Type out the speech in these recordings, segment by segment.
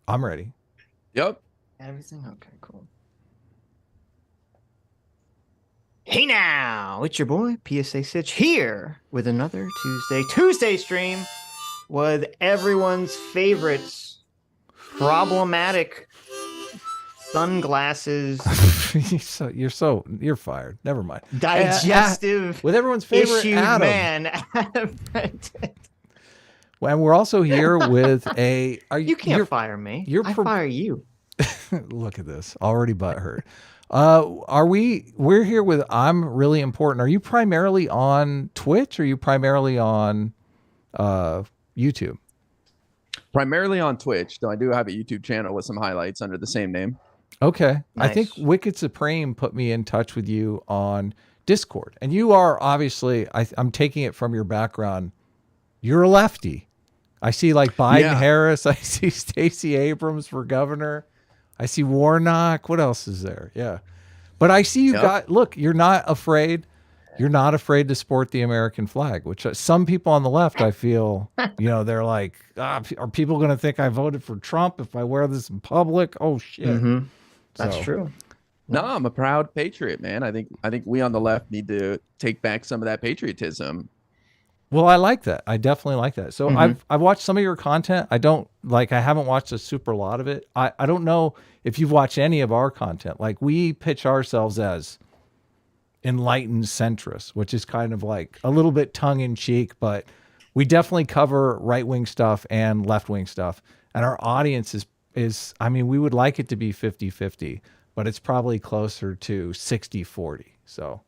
I'm ready. Yep. Everything? Okay, cool. Hey now, it's your boy PSA Sitch here with another Tuesday stream with everyone's favorites problematic sunglasses You're fired. Never mind. digestive With everyone's favorite issued Adam. man. And we're also here with You can't fire me. I fire you. Look at this. Already butthurt. We're here with I'm Really Important. Are you primarily on Twitch or are you primarily on YouTube? Primarily on Twitch, though I do have a YouTube channel with some highlights under the same name. Okay. Nice. I think Wicked Supreme put me in touch with you on Discord. And you are obviously, I'm taking it from your background, you're a lefty. I see like Biden Harris. I see Stacey Abrams for governor. I see Warnock. What else is there? Yeah. But I see you look, you're not afraid. You're not afraid to sport the American flag, which some people on the left, I feel, they're like, are people going to think I voted for Trump if I wear this in public? Oh, shit. Mm-hmm. That's true. No, I'm a proud patriot, man. I think we on the left need to take back some of that patriotism. Well, I like that. I definitely like that. So I've watched some of your content. I haven't watched a super lot of it. I don't know if you've watched any of our content. Like we pitch ourselves as enlightened centrists, which is kind of like a little bit tongue in cheek, but we definitely cover right-wing stuff and left-wing stuff. And our audience is I mean, we would like it to be 50-50, but it's probably closer to 60-40. So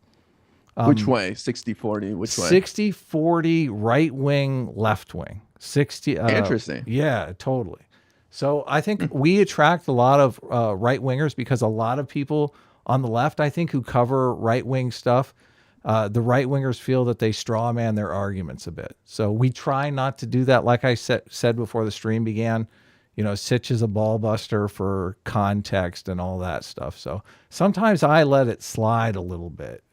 which way? 60-40, which way? 60-40 right wing, left wing. 60 Interesting. Yeah, totally. So I think we attract a lot of right wingers because a lot of people on the left, I think, who cover right wing stuff, the right wingers feel that they straw man their arguments a bit. So we try not to do that. Like I said before the stream began, Sitch is a ball buster for context and all that stuff. So sometimes I let it slide a little bit.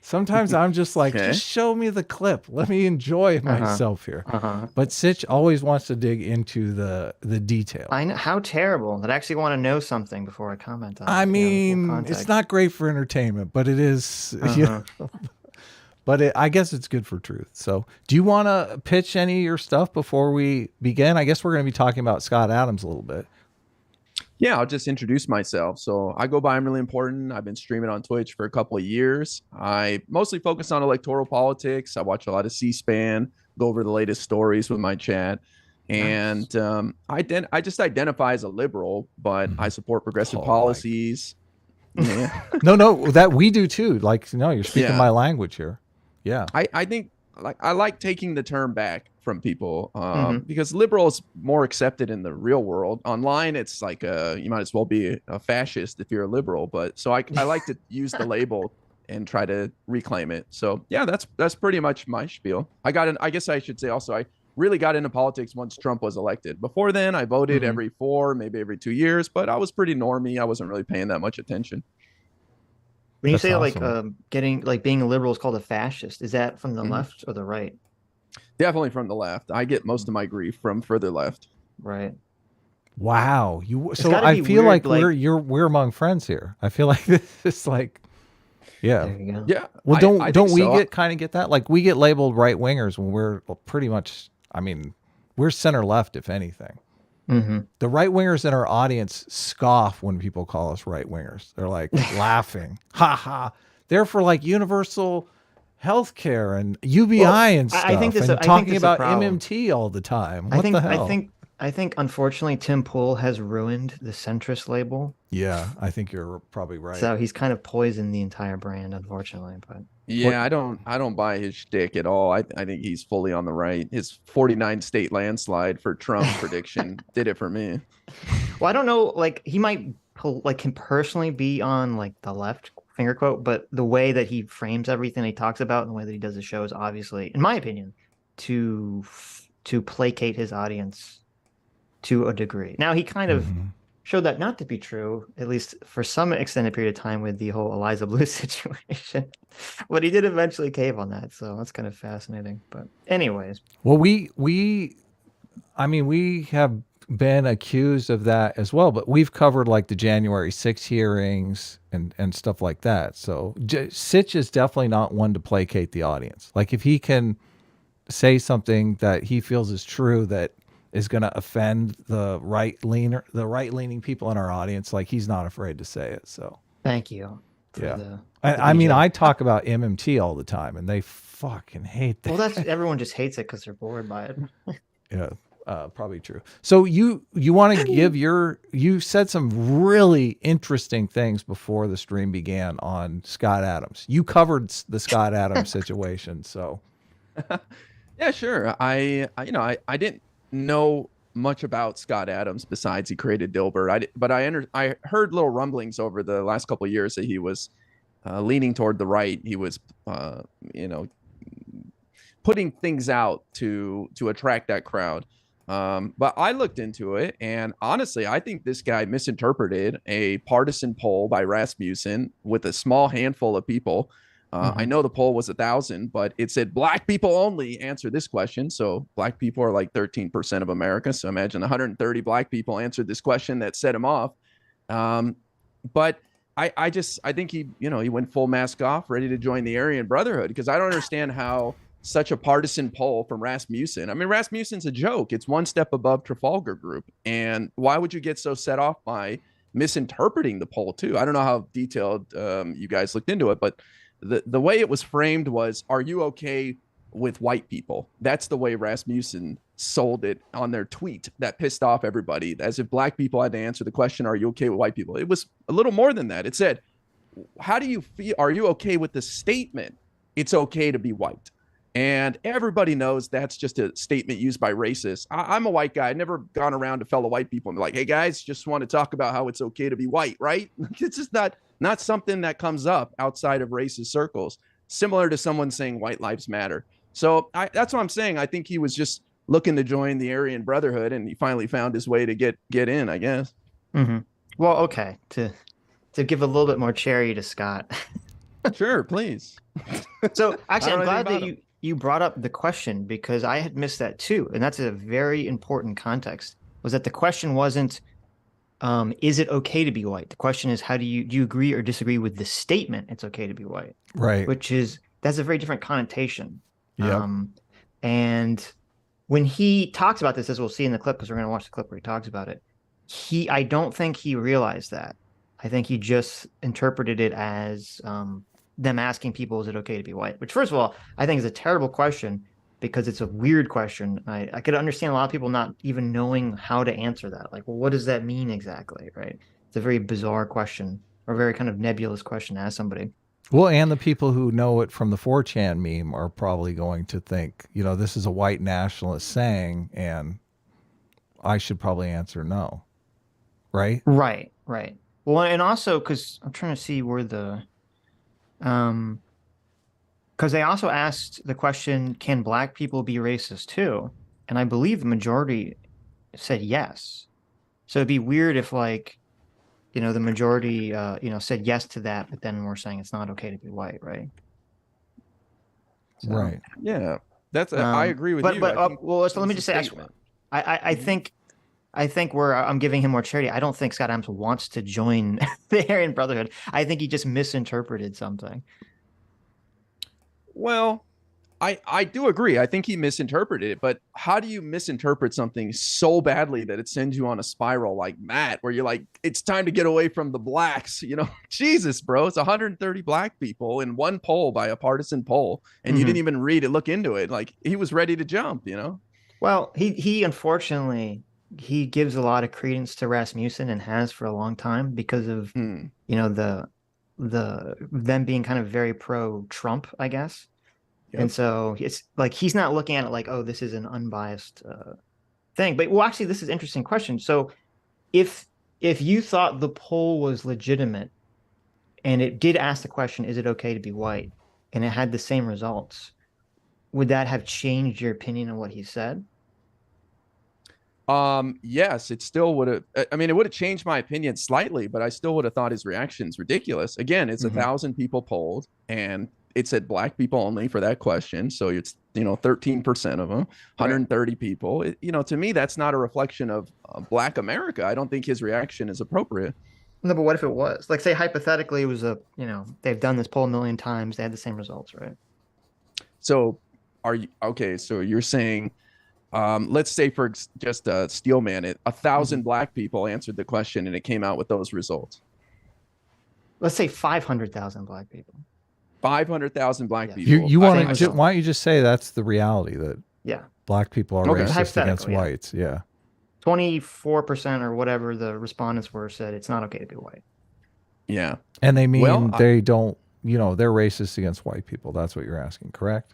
Sometimes I'm just like, just show me the clip. Let me enjoy myself here. But Sitch always wants to dig into the detail. I know how terrible. I actually want to know something before I comment on it. I mean, it's not great for entertainment, but it is. But I guess it's good for truth. So, do you want to pitch any of your stuff before we begin? I guess we're going to be talking about Scott Adams a little bit. Yeah, I'll just introduce myself. So I go by I'm Really Important. I've been streaming on Twitch for a couple of years. I mostly focus on electoral politics. I watch a lot of C-SPAN, go over the latest stories with my chat. And I just identify as a liberal, but I support progressive policies. Yeah. No, that we do too. Like, no, you're speaking my language here. Yeah. I think I like taking the term back from people because liberal is more accepted in the real world. Online, it's like you might as well be a fascist if you're a liberal. But so I like to use the label and try to reclaim it. So yeah, that's pretty much my spiel. I guess I should say also I really got into politics once Trump was elected. Before then, I voted every 4, maybe every 2 years, but I was pretty normie. I wasn't really paying that much attention. When you say awesome. Being a liberal is called a fascist, is that from the left or the right? Definitely from the left. I get most of my grief from further left. Right. Wow. So I feel weird, we're among friends here. I feel like this is like, yeah. There you go. Yeah. Well, don't we get that? Like we get labeled right wingers when we're pretty much, I mean, we're center left, if anything. The right wingers in our audience scoff when people call us right wingers. They're like laughing. Ha ha. They're for like universal healthcare and UBI and stuff. Talking about MMT all the time. What the hell? I think unfortunately Tim Pool has ruined the centrist label. Yeah, I think you're probably right. So he's kind of poisoned the entire brand, unfortunately. But yeah, I don't buy his shtick at all. I think he's fully on the right. His 49 state landslide for Trump prediction did it for me. Well, I don't know. Like he might can personally be on like the left, finger quote, but the way that he frames everything he talks about and the way that he does the show is obviously, in my opinion, to placate his audience to a degree. Now he kind of showed that not to be true, at least for some extended period of time with the whole Eliza Blue situation. But he did eventually cave on that, so that's kind of fascinating. But anyways. Well, we have been accused of that as well, but we've covered like the January 6 hearings and stuff like that. So Sitch is definitely not one to placate the audience. Like if he can say something that he feels is true that is going to offend the right leaning people in our audience, like he's not afraid to say it. So thank you. Yeah. I mean, I talk about MMT all the time and they fucking hate that. Well, everyone just hates it because they're bored by it. Yeah. Probably true. So you want to give you said some really interesting things before the stream began on Scott Adams. You covered the Scott Adams situation. So Yeah, sure. I didn't know much about Scott Adams besides he created Dilbert. I heard little rumblings over the last couple of years that he was leaning toward the right. He was putting things out to attract that crowd. But I looked into it, and honestly, I think this guy misinterpreted a partisan poll by Rasmussen with a small handful of people. I know the poll was 1,000, but it said black people only answer this question. So black people are like 13% of America. So imagine 130 black people answered this question that set him off. But I think he went full mask off, ready to join the Aryan Brotherhood, because I don't understand how such a partisan poll from Rasmussen. I mean, Rasmussen's a joke. It's one step above Trafalgar Group. And why would you get so set off by misinterpreting the poll too? I don't know how detailed you guys looked into it, but the way it was framed was, are you okay with white people? That's the way Rasmussen sold it on their tweet. That pissed off everybody, as if black people had to answer the question, are you okay with white people? It was a little more than that. It said, how do you feel? Are you okay with the statement, it's okay to be white? And everybody knows that's just a statement used by racists. I'm a white guy. I've never gone around to fellow white people and be like, hey guys, just want to talk about how it's okay to be white, right? It's just not something that comes up outside of racist circles, similar to someone saying white lives matter. So that's what I'm saying. I think he was just looking to join the Aryan Brotherhood, and he finally found his way to get in, I guess. Mm-hmm. Well, okay. To give a little bit more cherry to Scott. Sure, please. So actually, I'm glad that you brought up the question, because I had missed that too. And that's a very important context, was that the question wasn't, is it okay to be white? The question is, do you agree or disagree with the statement, it's okay to be white? Right. That's a very different connotation. Yep. And when he talks about this, as we'll see in the clip, because we're going to watch the clip where he talks about it, I don't think he realized that. I think he just interpreted it as them asking people, is it okay to be white? Which, first of all, I think is a terrible question, because it's a weird question. I could understand a lot of people not even knowing how to answer that. Like, well, what does that mean exactly, right? It's a very bizarre question, or very kind of nebulous question to ask somebody. Well, and the people who know it from the 4chan meme are probably going to think, this is a white nationalist saying, and I should probably answer no. Right? Right. Well, and also, because I'm trying to see where because they also asked the question, can black people be racist too? And I believe the majority said yes. So it'd be weird if, like, the majority, said yes to that, but then we're saying it's not okay to be white, right? So, right. Yeah, that's. I agree with you. So let me just say, I think where I'm giving him more charity, I don't think Scott Adams wants to join the Aryan Brotherhood. I think he just misinterpreted something. Well, I do agree. I think he misinterpreted it, but how do you misinterpret something so badly that it sends you on a spiral like Matt, where you're like, it's time to get away from the blacks? Jesus, bro, it's 130 black people in one poll by a partisan poll, and you didn't even look into it. Like, he was ready to jump, Well, he unfortunately, he gives a lot of credence to Rasmussen, and has for a long time, because of the them being kind of very pro-Trump, I guess. Yep. And so it's like he's not looking at it like, oh, this is an unbiased thing. But well, actually, this is an interesting question. So if you thought the poll was legitimate, and it did ask the question, is it okay to be white, and it had the same results, would that have changed your opinion on what he said? Yes, it still would have. I mean, it would have changed my opinion slightly, but I still would have thought his reaction's ridiculous. Again, it's 1,000 people polled, and it said black people only for that question. So it's, 13% of them, 130 people. To me, that's not a reflection of black America. I don't think his reaction is appropriate. No, but what if it was? Like, say hypothetically, it was they've done this poll a million times. They had the same results, right? So are you okay? So you're saying, let's say for just Steelman, 1,000 black people answered the question and it came out with those results. Let's say 500,000 black people. 500,000 black people. You want to? Why don't you just say that's the reality, that black people are racist against whites? Yeah. 24% or whatever the respondents were said it's not okay to be white. Yeah. And they mean they don't, they're racist against white people. That's what you're asking, correct?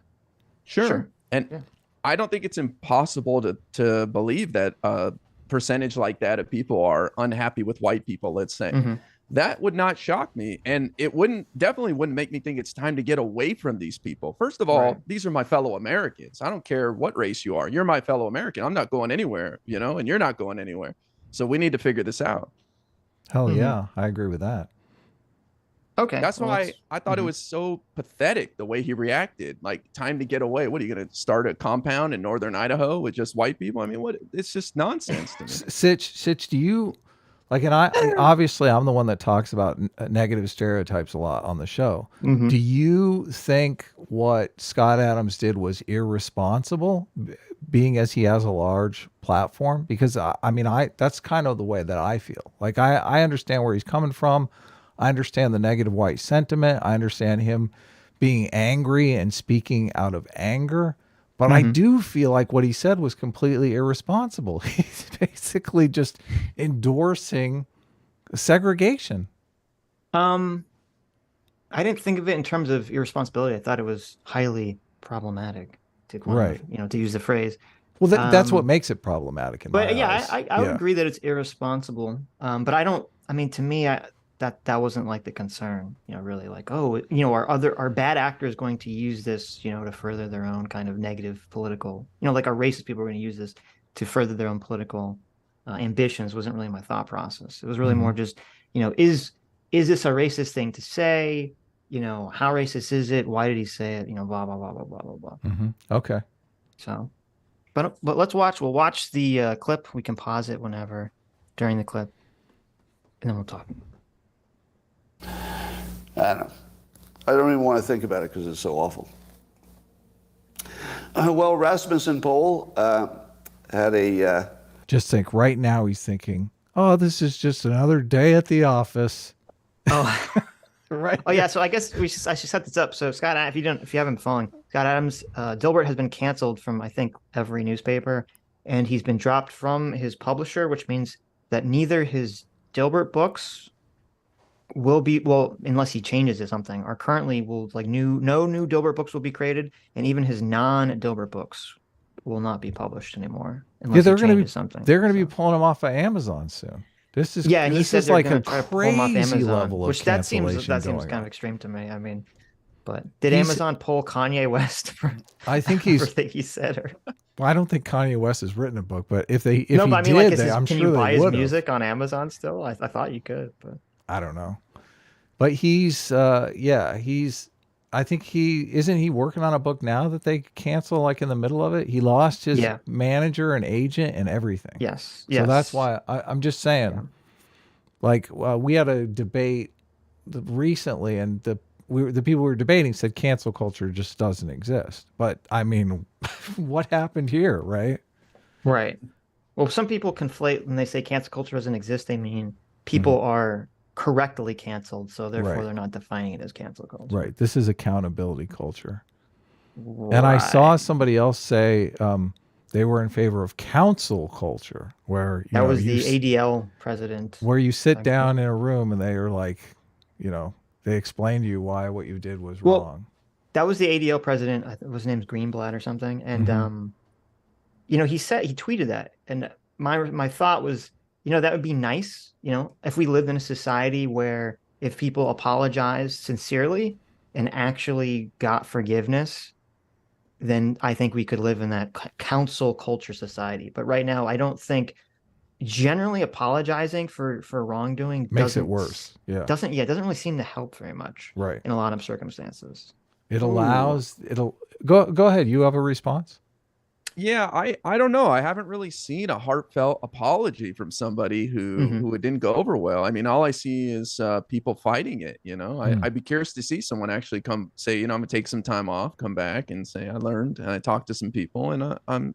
Sure. And I don't think it's impossible to believe that a percentage like that of people are unhappy with white people, let's say. That would not shock me. And it definitely wouldn't make me think it's time to get away from these people. First of all, these are my fellow Americans. I don't care what race you are. You're my fellow American. I'm not going anywhere, and you're not going anywhere. So we need to figure this out. Hell yeah. I agree with that. Okay. That's why I thought it was so pathetic the way he reacted. Like, time to get away. What are you going to start a compound in northern Idaho with just white people? I mean, what? It's just nonsense to me. Sitch, do you and obviously I'm the one that talks about negative stereotypes a lot on the show. Do you think what Scott Adams did was irresponsible, being as he has a large platform? Because that's kind of the way that I feel. Like, I understand where he's coming from. I understand the negative white sentiment. I understand him being angry and speaking out of anger. But I do feel like what he said was completely irresponsible. He's basically just endorsing segregation. I didn't think of it in terms of irresponsibility. I thought it was highly problematic to to use the phrase. Well, that's what makes it problemac in my eyes. I would agree that it's irresponsible. But I don't. I mean, to me, that wasn't like the concern. Really, like, are bad actors going to use this, to further their own kind of negative political, like, are racist people going to use this to further their own political ambitions? Wasn't really my thought process. It was really more just, is this a racist thing to say? How racist is it? Why did he say it? Blah blah blah blah blah blah blah. Okay. So, but let's watch. We'll watch the clip. We can pause it whenever during the clip, and then we'll talk. I don't even want to think about it because it's so awful. Well, Rasmussen Pohl had a... Just think, right now he's thinking, oh, this is just another day at the office. Oh, right. Oh, yeah. So I guess I should set this up. So Scott, if you haven't been following, Scott Adams, Dilbert has been canceled from, I think, every newspaper, and he's been dropped from his publisher, which means that neither his Dilbert books will be, unless he changes it something, or currently no new Dilbert books will be created, and even his non-Dilbert books will not be published anymore unless he changes something. They're going to be pulling them off of Amazon soon. This is and he said like a crazy level of which that seems kind on. of extreme to me. I mean, but did Amazon pull Kanye West for I think he's everything he said? Or... Well, I don't think Kanye West has written a book, but if he did, I'm can sure you buy his music on Amazon still? I thought you could, but I don't know. But he's I think isn't he working on a book now that they cancel, like, in the middle of it? He lost his manager and agent and everything. Yes. So that's why I'm just saying, we had a debate recently, and the people we were debating said cancel culture just doesn't exist. But I mean, what happened here, right? Right. Well, some people conflate when they say cancel culture doesn't exist. They mean people are correctly canceled, so therefore they're not defining it as cancel culture. Right. This is accountability culture. Right. And I saw somebody else say they were in favor of council culture, where that was the ADL president, where you sit down in a room and they are like, they explain to you why what you did was wrong. That was the ADL president. I think his name's Greenblatt or something, and he tweeted that, and my thought was, that would be nice, if we lived in a society where if people apologized sincerely and actually got forgiveness, then I think we could live in that council culture society. But right now, I don't think generally apologizing for wrongdoing makes it worse. Yeah. It doesn't really seem to help very much. Right. In a lot of circumstances. It allows it'll go ahead. You have a response? Yeah, I don't know. I haven't really seen a heartfelt apology from somebody who it didn't go over well. I mean, all I see is people fighting it. I'd be curious to see someone actually come say, I'm gonna take some time off, come back and say I learned and I talked to some people and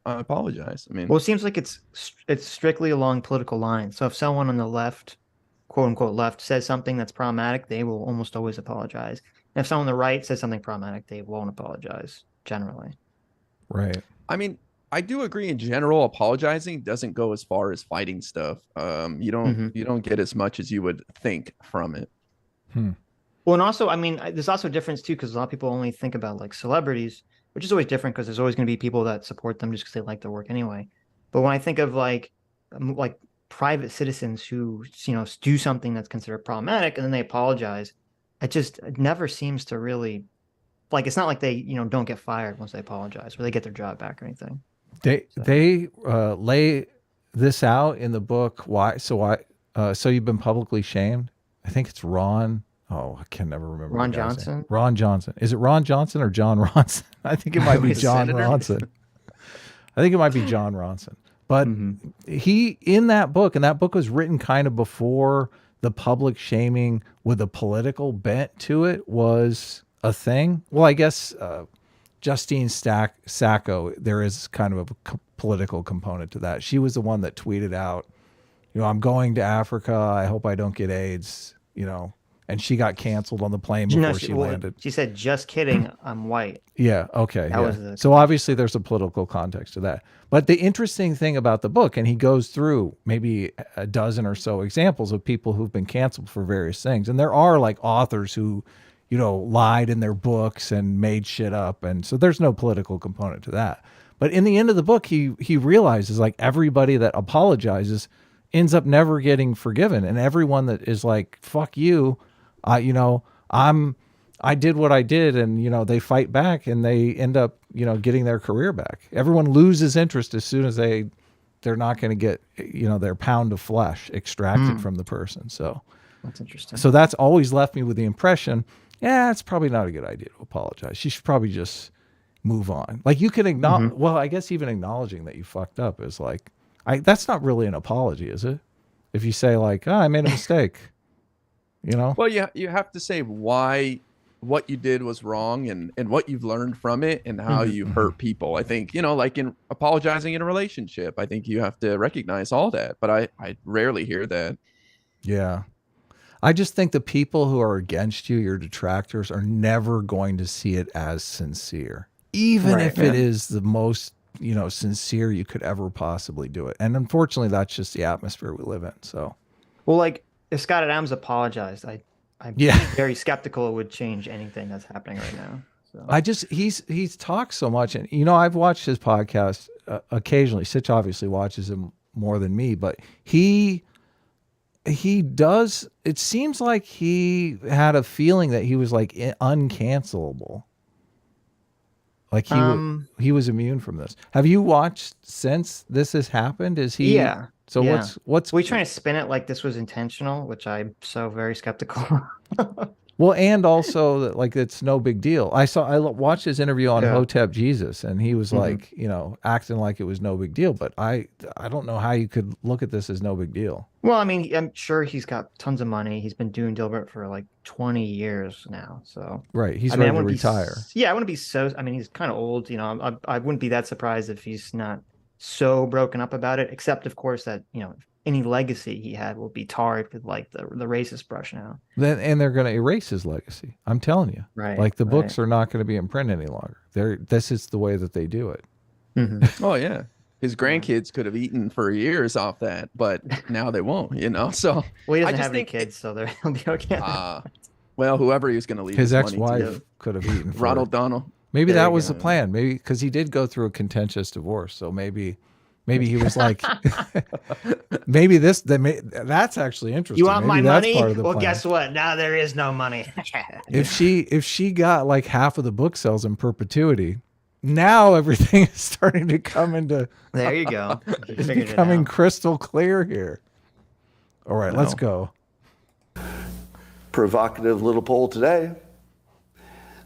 I apologize. I mean, Well, it seems like it's strictly along political lines. So if someone on the left, quote unquote left, says something that's problematic, they will almost always apologize. And if someone on the right says something problematic, they won't apologize generally. Right. I mean, I do agree in general, apologizing doesn't go as far as fighting stuff. You don't get as much as you would think from it. Well, and also, I mean, there's also a difference too, because a lot of people only think about like celebrities, which is always different because there's always going to be people that support them just because they like their work anyway. But when I think of like private citizens who, do something that's considered problematic and then they apologize, it never seems to really, like, it's not like they, don't get fired once they apologize or they get their job back or anything. They lay this out in the book. Why? So you've been publicly shamed. I think it's Ron. Oh, I can never remember. Ron Johnson. Ron Johnson. Is it Ron Johnson or John Ronson? I think it might be John Ronson. I think it might be John Ronson. But he, in that book, and that book was written kind of before the public shaming with a political bent to it was a thing. Well, I guess Justine Sacco, there is kind of a political component to that. She was the one that tweeted out, I'm going to Africa. I hope I don't get AIDS, and she got canceled on the plane before she landed. She said, just kidding, I'm white. Yeah, okay. So obviously there's a political context to that. But the interesting thing about the book, and he goes through maybe a dozen or so examples of people who've been canceled for various things. And there are like authors who, lied in their books and made shit up. And so there's no political component to that. But in the end of the book, he realizes like everybody that apologizes ends up never getting forgiven. And everyone that is like, fuck you, I did what I did, and they fight back and they end up getting their career back. Everyone loses interest as soon as they're not going to get their pound of flesh extracted from the person. So that's interesting. So that's always left me with the impression, it's probably not a good idea to apologize. You should probably just move on. Like you can acknowledge. Well, I guess even acknowledging that you fucked up is like, that's not really an apology, is it? If you say like, I made a mistake. Well, you have to say why what you did was wrong and what you've learned from it and how you hurt people. I think, like in apologizing in a relationship, I think you have to recognize all that. But I rarely hear that. Yeah. I just think the people who are against you, your detractors, are never going to see it as sincere, even if it is the most, sincere you could ever possibly do it. And unfortunately, that's just the atmosphere we live in. So, well, like, if Scott Adams apologized, I'm very skeptical it would change anything that's happening right now. So. He's talked so much, and I've watched his podcast occasionally. Sitch obviously watches him more than me, but he does. It seems like he had a feeling that he was like uncancelable. Like he was immune from this. Have you watched since this has happened? Is he? Yeah. So what's we trying to spin it like this was intentional, which I'm so very skeptical. Well, and also that like it's no big deal. I watched his interview on Hotep Jesus, and he was like, acting like it was no big deal. But I don't know how you could look at this as no big deal. Well, I mean, I'm sure he's got tons of money. He's been doing Dilbert for like 20 years now. So right, he's ready to retire. I wouldn't be so. I mean, he's kind of old. I wouldn't be that surprised if he's not so broken up about it. Except, of course, that any legacy he had will be tarred with like the racist brush now. And they're going to erase his legacy. I'm telling you, right? Like the books are not going to be in print any longer. This is the way that they do it. Oh yeah, his grandkids could have eaten for years off that, but now they won't. So well, he doesn't have any kids, so he'll be okay. Well, whoever he was going to leave his ex-wife could have eaten. Ronald Donald. Maybe that was the plan. Maybe because he did go through a contentious divorce, so maybe he was like, maybe that's actually interesting. You want maybe my that's money? Part of the well, plan. Guess what? Now there is no money. If she got like half of the book sales in perpetuity, now everything is starting to come into. There you go. It's becoming crystal clear here. All right, let's go. Provocative little poll today.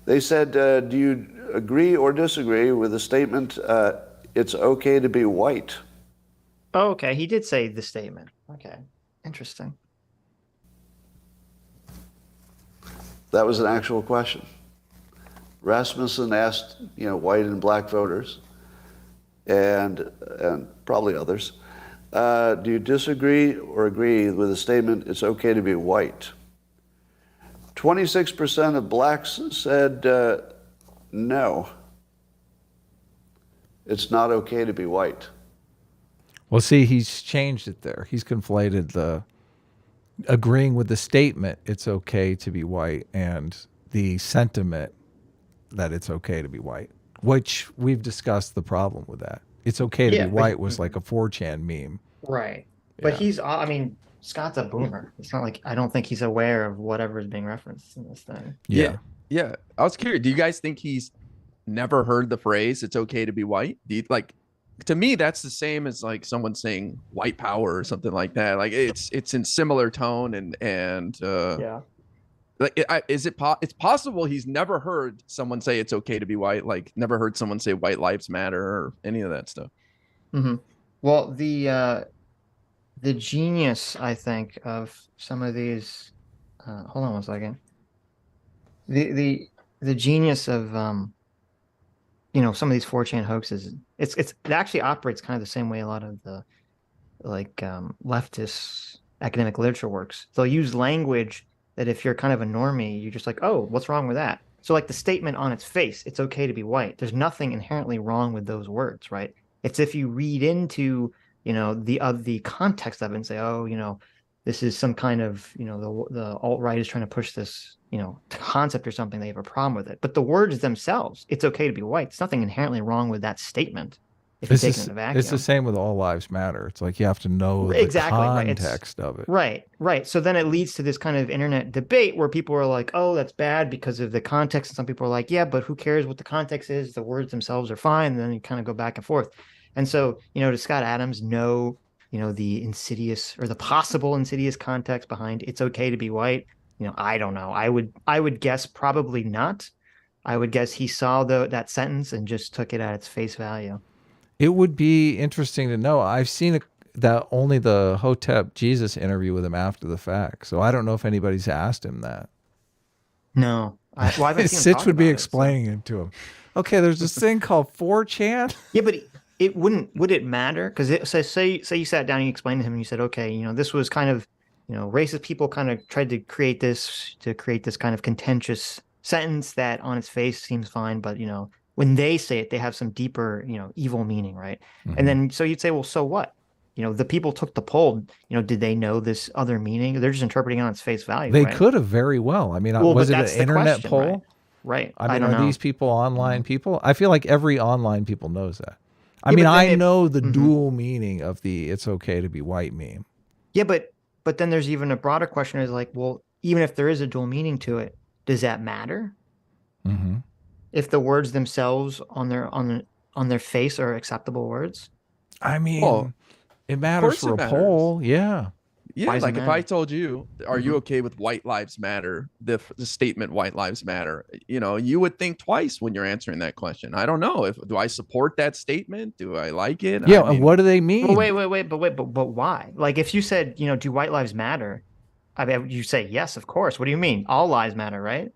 They said, do you agree or disagree with the statement, it's okay to be white? Oh, okay. He did say the statement. Okay. Interesting. That was an actual question. Rasmussen asked, white and black voters, and probably others, do you disagree or agree with the statement, it's okay to be white? 26% of blacks said no. It's not okay to be white. Well, see, he's changed it there. He's conflated the agreeing with the statement, it's okay to be white, and the sentiment that it's okay to be white, which we've discussed the problem with that. It's okay to be white was like a 4chan meme. Right. But Scott's a boomer. It's not like I don't think he's aware of whatever is being referenced in this thing. Yeah. Yeah. I was curious. Do you guys think he's never heard the phrase "it's okay to be white"? Do you, to me, that's the same as like someone saying "white power" or something like that. Like it's in similar tone and Yeah. Like, it's possible he's never heard someone say it's okay to be white. Like never heard someone say "white lives matter" or any of that stuff. Mm-hmm. Well, the genius, I think, of some of these. Hold on one second. The genius of some of these 4chan hoaxes. It actually operates kind of the same way a lot of the leftist academic literature works. They'll use language that if you're kind of a normie, you're just like, oh, what's wrong with that? So like the statement on its face, it's okay to be white. There's nothing inherently wrong with those words, right? It's if you read into the context of it and say, oh, this is some kind of the alt-right is trying to push this concept or something, they have a problem with it. But the words themselves, it's okay to be white. There's nothing inherently wrong with that statement if you take it in a vacuum. It's the same with all lives matter. It's like you have to know the context of it. Right. So then it leads to this kind of internet debate where people are like, oh, that's bad because of the context. And some people are like, yeah, but who cares what the context is? The words themselves are fine. And then you kind of go back and forth. And so, does Scott Adams know, the insidious or the possible insidious context behind it's okay to be white? I don't know. I would guess probably not. I would guess he saw that sentence and just took it at its face value. It would be interesting to know. I've seen that only the Hotep Jesus interview with him after the fact. So I don't know if anybody's asked him that. No. I haven't seen him Sitch talk would be about explaining it to him. Okay, there's this thing called 4chan. Yeah, but it wouldn't. Would it matter? Because say you sat down and you explained to him and you said, okay, this was kind of, racist people kind of tried to create this kind of contentious sentence that on its face seems fine, but when they say it, they have some deeper, evil meaning, right? Mm-hmm. And then so you'd say, well, so what? The people took the poll. Did they know this other meaning? They're just interpreting it on its face value. They could have very well. I mean, was it an internet poll? Right. I mean, are these people online people? I feel like every online people knows that. I know the dual meaning of the "it's okay to be white" meme. Yeah, but then there's even a broader question: is like, well, even if there is a dual meaning to it, does that matter? Mm-hmm. If the words themselves on their face are acceptable words? I mean, it matters for a poll. Yeah. Yeah, like if I told you, are you okay with "white lives matter," the statement "white lives matter," you would think twice when you're answering that question. I don't know do I support that statement? Do I like it? Yeah. What do they mean? Well, but why? Like if you said, do white lives matter? I mean, you say yes, of course. What do you mean? All lives matter, right?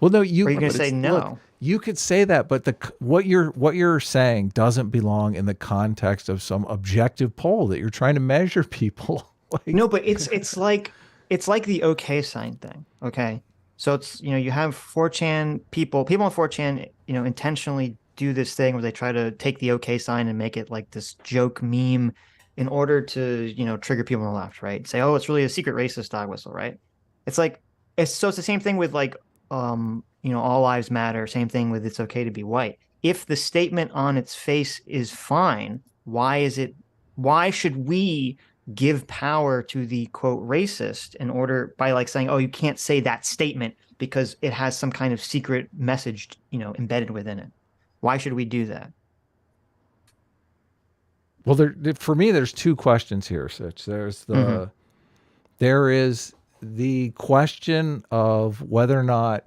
Well, no, are you going to say no? Look, you could say that, but what you're saying doesn't belong in the context of some objective poll that you're trying to measure people. No, but it's like the okay sign thing. Okay. So it's, you have 4chan people on 4chan, intentionally do this thing where they try to take the okay sign and make it like this joke meme in order to, trigger people on the left, right? Say, oh, it's really a secret racist dog whistle, right? It's like, it's the same thing with like, all lives matter. Same thing with it's okay to be white. If the statement on its face is fine, why should we give power to the quote racist by like saying, oh, you can't say that statement because it has some kind of secret message, embedded within it? Why should we do that? Well, for me, there's two questions here, Sitch. There is the question of whether or not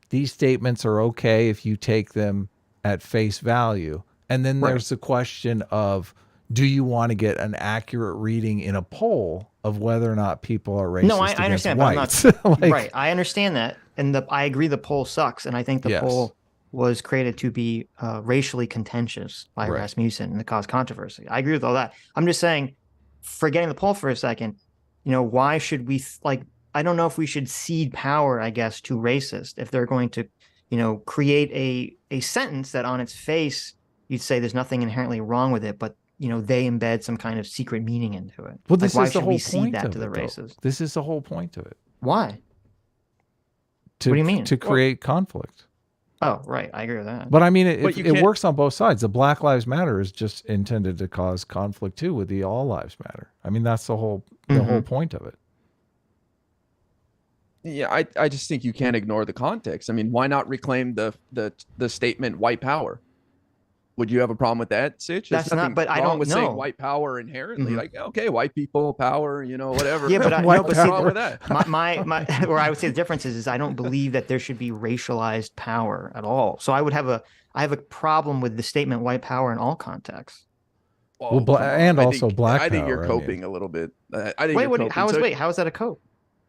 these statements are okay if you take them at face value. And then there's the question of, do you want to get an accurate reading in a poll of whether or not people are racist No, I against understand, whites? but I'm not Like, right. I understand that, and I agree the poll sucks, and I think the Yes. poll was created to be racially contentious by Right. Rasmussen and to cause controversy. I agree with all that. I'm just saying, forgetting the poll for a second, why should we I don't know if we should cede power, I guess, to racist if they're going to, create a sentence that on its face you'd say there's nothing inherently wrong with it, but they embed some kind of secret meaning into it. well, this why is the should we whole cede point that of to the it, though. races? This is the whole point of it. Why? What do you mean? To create conflict. Oh, right. I agree with that. But I mean, But you it can't- works on both sides. The Black Lives Matter is just intended to cause conflict too with the All Lives Matter. I mean, that's the whole point of it. Yeah, I just think you can't ignore the context. I mean, why not reclaim the statement "white power"? Would you have a problem with that, Sitch? There's That's not- nothing but I wrong don't with know. saying white power inherently. Mhm. Like, okay, white people power, whatever. Yeah, but what's see, wrong with that? my where I would say the difference is I don't believe that there should be racialized power at all. So I have a problem with the statement "white power" in all contexts. Well, come on. and I also think, black I think power, you're I mean. coping a little bit. I think Wait, you're what? coping. How is that a cope?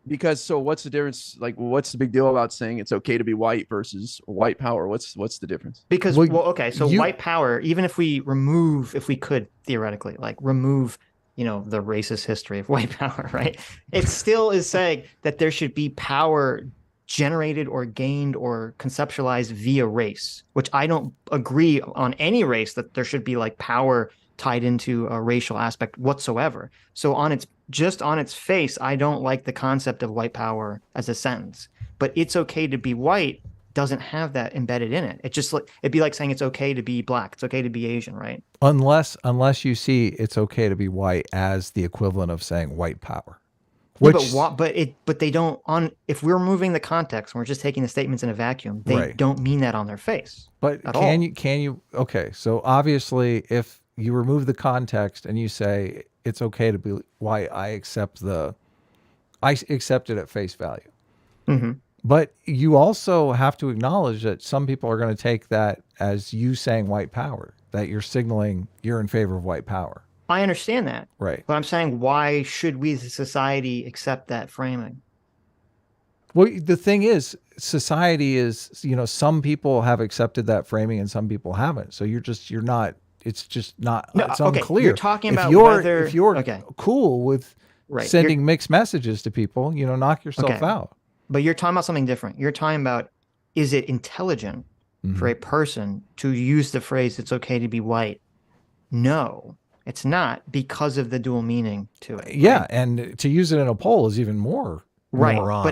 Because what's the difference? Like, what's the big deal about saying it's okay to be white versus white power? What's the difference? Because Well, okay, so you- white power, even if we could theoretically remove the racist history of white power, right? It still is saying that there should be power generated or gained or conceptualized via race, which I don't agree on any race that there should be power tied into a racial aspect whatsoever. So on its face, I don't like the concept of white power as a sentence. But it's okay to be white doesn't have that embedded in it. It just it'd be like saying it's okay to be black, it's okay to be Asian, right? Unless you see it's okay to be white as the equivalent of saying white power. Yeah, Which, but they don't if we're removing the context and we're just taking the statements in a vacuum, they Right. don't mean that on their face. but at can all. you okay, so obviously if you remove the context and you say it's okay to be white, I accept it at face value. Mm-hmm. But you also have to acknowledge that some people are going to take that as you saying white power, that you're signaling you're in favor of white power. I understand that. Right. But I'm saying, why should we as a society accept that framing? Well, the thing is, society is, some people have accepted that framing and some people haven't. So it's just not, No, it's okay, unclear. you're talking about whether- if you're okay. cool with Right. sending mixed messages to people, knock yourself Okay. out. But you're talking about something different. You're talking about, is it intelligent for a person to use the phrase, it's okay to be white? No, it's not, because of the dual meaning to it. Yeah. right? And to use it in a poll is even more Right. moronic.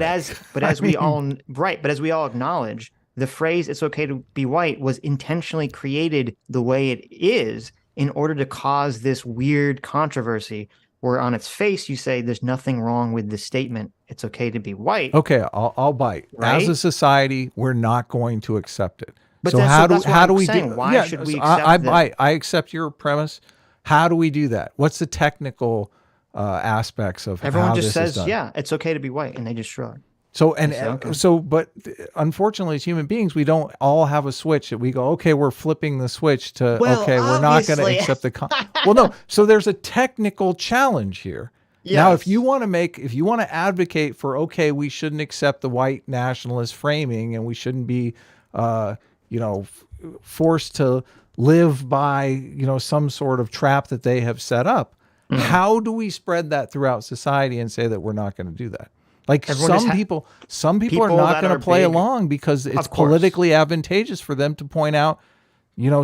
But as we all acknowledge, the phrase "it's okay to be white" was intentionally created the way it is in order to cause this weird controversy where on its face you say there's nothing wrong with the statement "it's okay to be white." Okay, I'll bite. Right? As a society, we're not going to accept it. But so that's how do what we I'm saying. do? Why should we so accept I that? bite. I accept your premise. How do we do that? What's the technical aspects of Everyone how just this says, is done? "Yeah, it's okay to be white," and they just shrug. So and Say, okay. but unfortunately, as human beings, we don't all have a switch that we go, okay, we're flipping the switch to Well, okay, we're not going to obviously. accept the. Well, no. So there's a technical challenge here. Now, if Yes. you want to advocate for, okay, we shouldn't accept the white nationalist framing and we shouldn't be, forced to live by, some sort of trap that they have set up. Mm-hmm. How do we spread that throughout society and say that we're not going to do that? Like Everyone just some people are people not that going are to play big- along because it's Of course. politically advantageous for them to point out,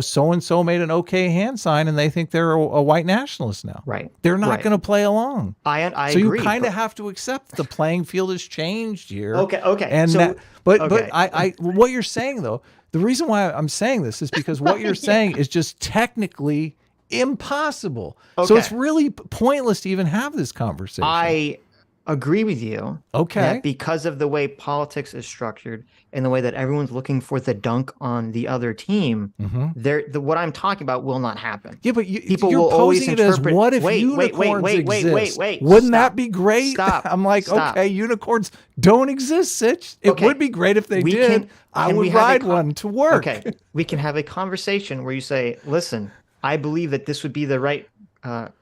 so-and-so made an okay hand sign and they think they're a white nationalist now. Right. They're not Right. going to play along. I So agree. you kind of but- have to accept the playing field has changed here. Okay. And So- but okay. I what you're saying though, the reason why I'm saying this is because what you're saying is just technically impossible. So Okay. it's really pointless to even have this conversation. agree with you. Okay. That because of the way politics is structured and the way that everyone's looking for the dunk on the other team, what I'm talking about will not happen. Yeah, but People you're will always posing it as interpret. what if unicorns exist? Wouldn't that be great? Stop. I'm like, Stop. okay, unicorns don't exist, Sitch. It would be great if they did. I would ride one to work. Okay, we can have a conversation where you say, listen, I believe that this would be the right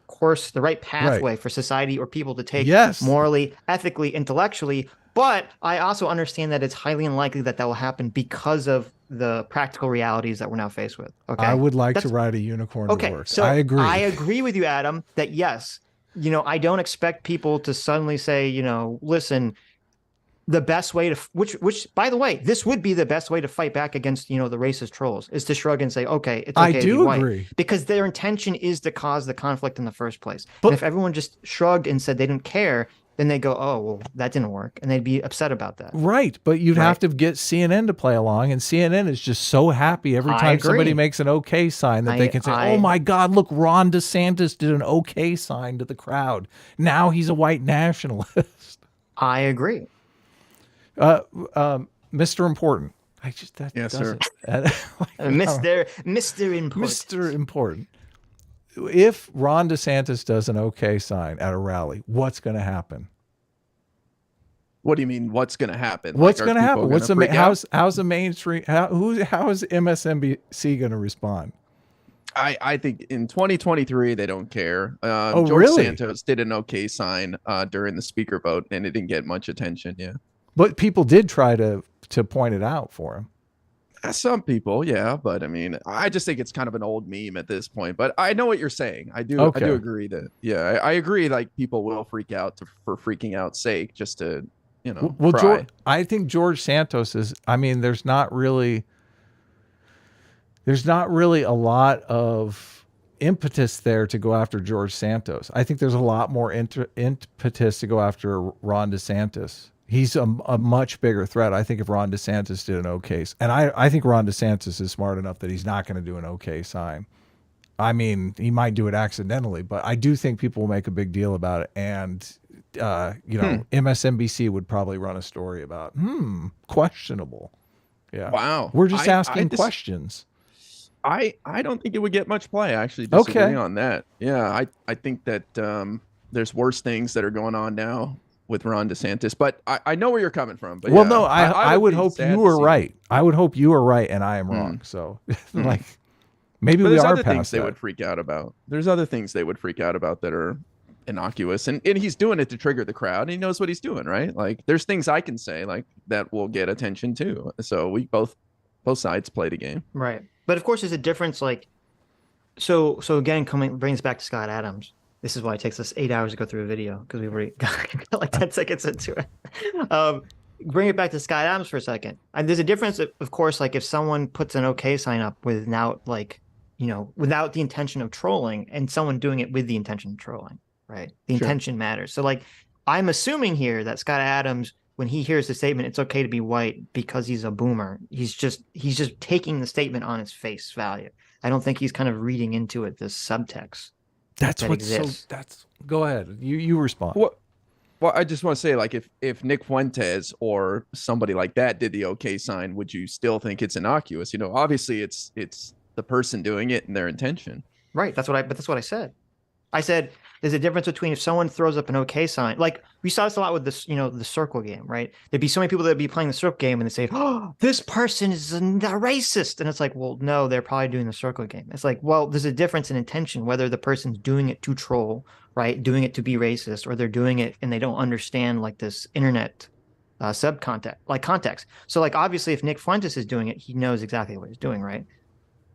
course, the right pathway for society or people to take morally, ethically, intellectually. But I also understand that it's highly unlikely that will happen because of the practical realities that we're now faced with. Okay, I would like to ride a unicorn to work. So I agree. I agree with you, Adam, that yes, I don't expect people to suddenly say, listen, the best way to which by the way, this would be the best way to fight back against the racist trolls is to shrug and say, okay, it's okay to be white. Agree, because their intention is to cause the conflict in the first place. But if everyone just shrugged and said they didn't care, then they go, oh well, that didn't work, and they'd be upset about that. Right, but you'd have to get CNN to play along, and CNN is just so happy every time somebody makes an okay sign that they can say, oh my God, look, Ron DeSantis did an okay sign to the crowd. Now he's a white nationalist. I agree. Mr. Important. Yes, sir. Mr. Important. Mr. Important. If Ron DeSantis does an okay sign at a rally, what's going to happen? What do you mean? What's going to happen? What's going to happen? How's the mainstream? How is MSNBC going to respond? I think in 2023 they don't care. George really? Santos did an okay sign during the speaker vote, and it didn't get much attention. Yeah. But people did try to point it out for him. Some people, yeah, but I mean, I just think it's kind of an old meme at this point. But I know what you're saying. I do agree that, yeah, I agree. Like people will freak out for freaking out sake, just to, Well, I think George Santos is. I mean, there's not really a lot of impetus there to go after George Santos. I think there's a lot more impetus to go after Ron DeSantis. He's a much bigger threat. I think if Ron DeSantis did an okay, and I think Ron DeSantis is smart enough that he's not going to do an okay sign. I mean, he might do it accidentally, but I do think people will make a big deal about it. And, MSNBC would probably run a story about, questionable. Yeah. Wow. We're just asking questions. I don't think it would get much play. I actually disagree on that. Yeah. I think that there's worse things that are going on now with Ron DeSantis, but I know where you're coming from. But well, no, I would hope you were right. I would hope you were right and I am wrong. So like maybe we are past that. They would freak out about. There's other things they would freak out about that are innocuous, and he's doing it to trigger the crowd. And he knows what he's doing, right? Like there's things I can say like that will get attention too. So we both sides play the game, right? But of course, there's a difference. Like so again, brings back to Scott Adams. This is why it takes us 8 hours to go through a video, because we've already got like 10 seconds into it. Bring it back to Scott Adams for a second. And there's a difference, of course, like if someone puts an okay sign up without the intention of trolling, and someone doing it with the intention of trolling, right? The intention matters. So like, I'm assuming here that Scott Adams, when he hears the statement, it's okay to be white because he's a boomer, he's just taking the statement on its face value. I don't think he's kind of reading into it, this subtext. That's what exists. That's go ahead. You respond. Well, I just want to say, like, if Nick Fuentes or somebody like that did the okay sign, would you still think it's innocuous? Obviously it's the person doing it and their intention. Right. That's what I said. I said there's a difference between if someone throws up an okay sign, like we saw this a lot with this, the circle game, right? There'd be so many people that'd be playing the circle game and they say, oh, this person is a racist. And it's like, well, no, they're probably doing the circle game. It's like, well, there's a difference in intention, whether the person's doing it to troll, right? Doing it to be racist, or they're doing it and they don't understand like this internet context. So like, obviously if Nick Fuentes is doing it, he knows exactly what he's doing, right?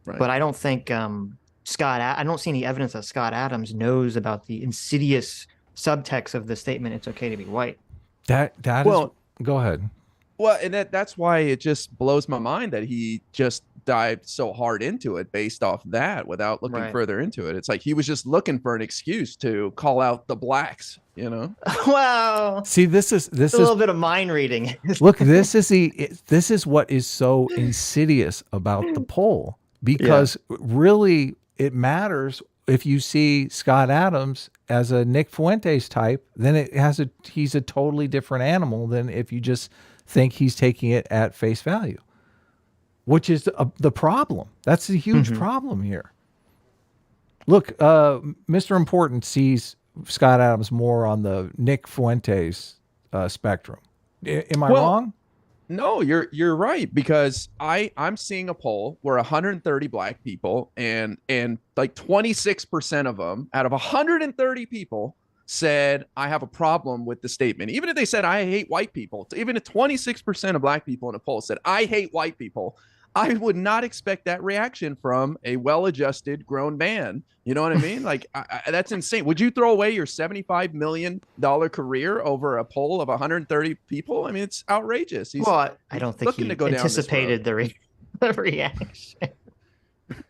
But I don't think, I don't see any evidence that Scott Adams knows about the insidious subtext of the statement, it's okay to be white. Go ahead. Well, and that's why it just blows my mind that he just dived so hard into it based off that without looking further into it. It's like he was just looking for an excuse to call out the blacks, Well, see, this is a little bit of mind reading. Look, this is what is so insidious about the poll, because really it matters if you see Scott Adams as a Nick Fuentes type, then he's a totally different animal than if you just think he's taking it at face value, which is the problem. That's a huge problem here. Look, Mr. Important sees Scott Adams more on the Nick Fuentes spectrum. Am I wrong? No, you're right, because I'm seeing a poll where 130 black people and like 26% of them out of 130 people said I have a problem with the statement. Even if they said I hate white people, even if 26% of black people in a poll said I hate white people, I would not expect that reaction from a well-adjusted grown man. You know what I mean? Like, that's insane. Would you throw away your $75 million career over a poll of 130 people? I mean, it's outrageous. Well, I don't think he anticipated the reaction.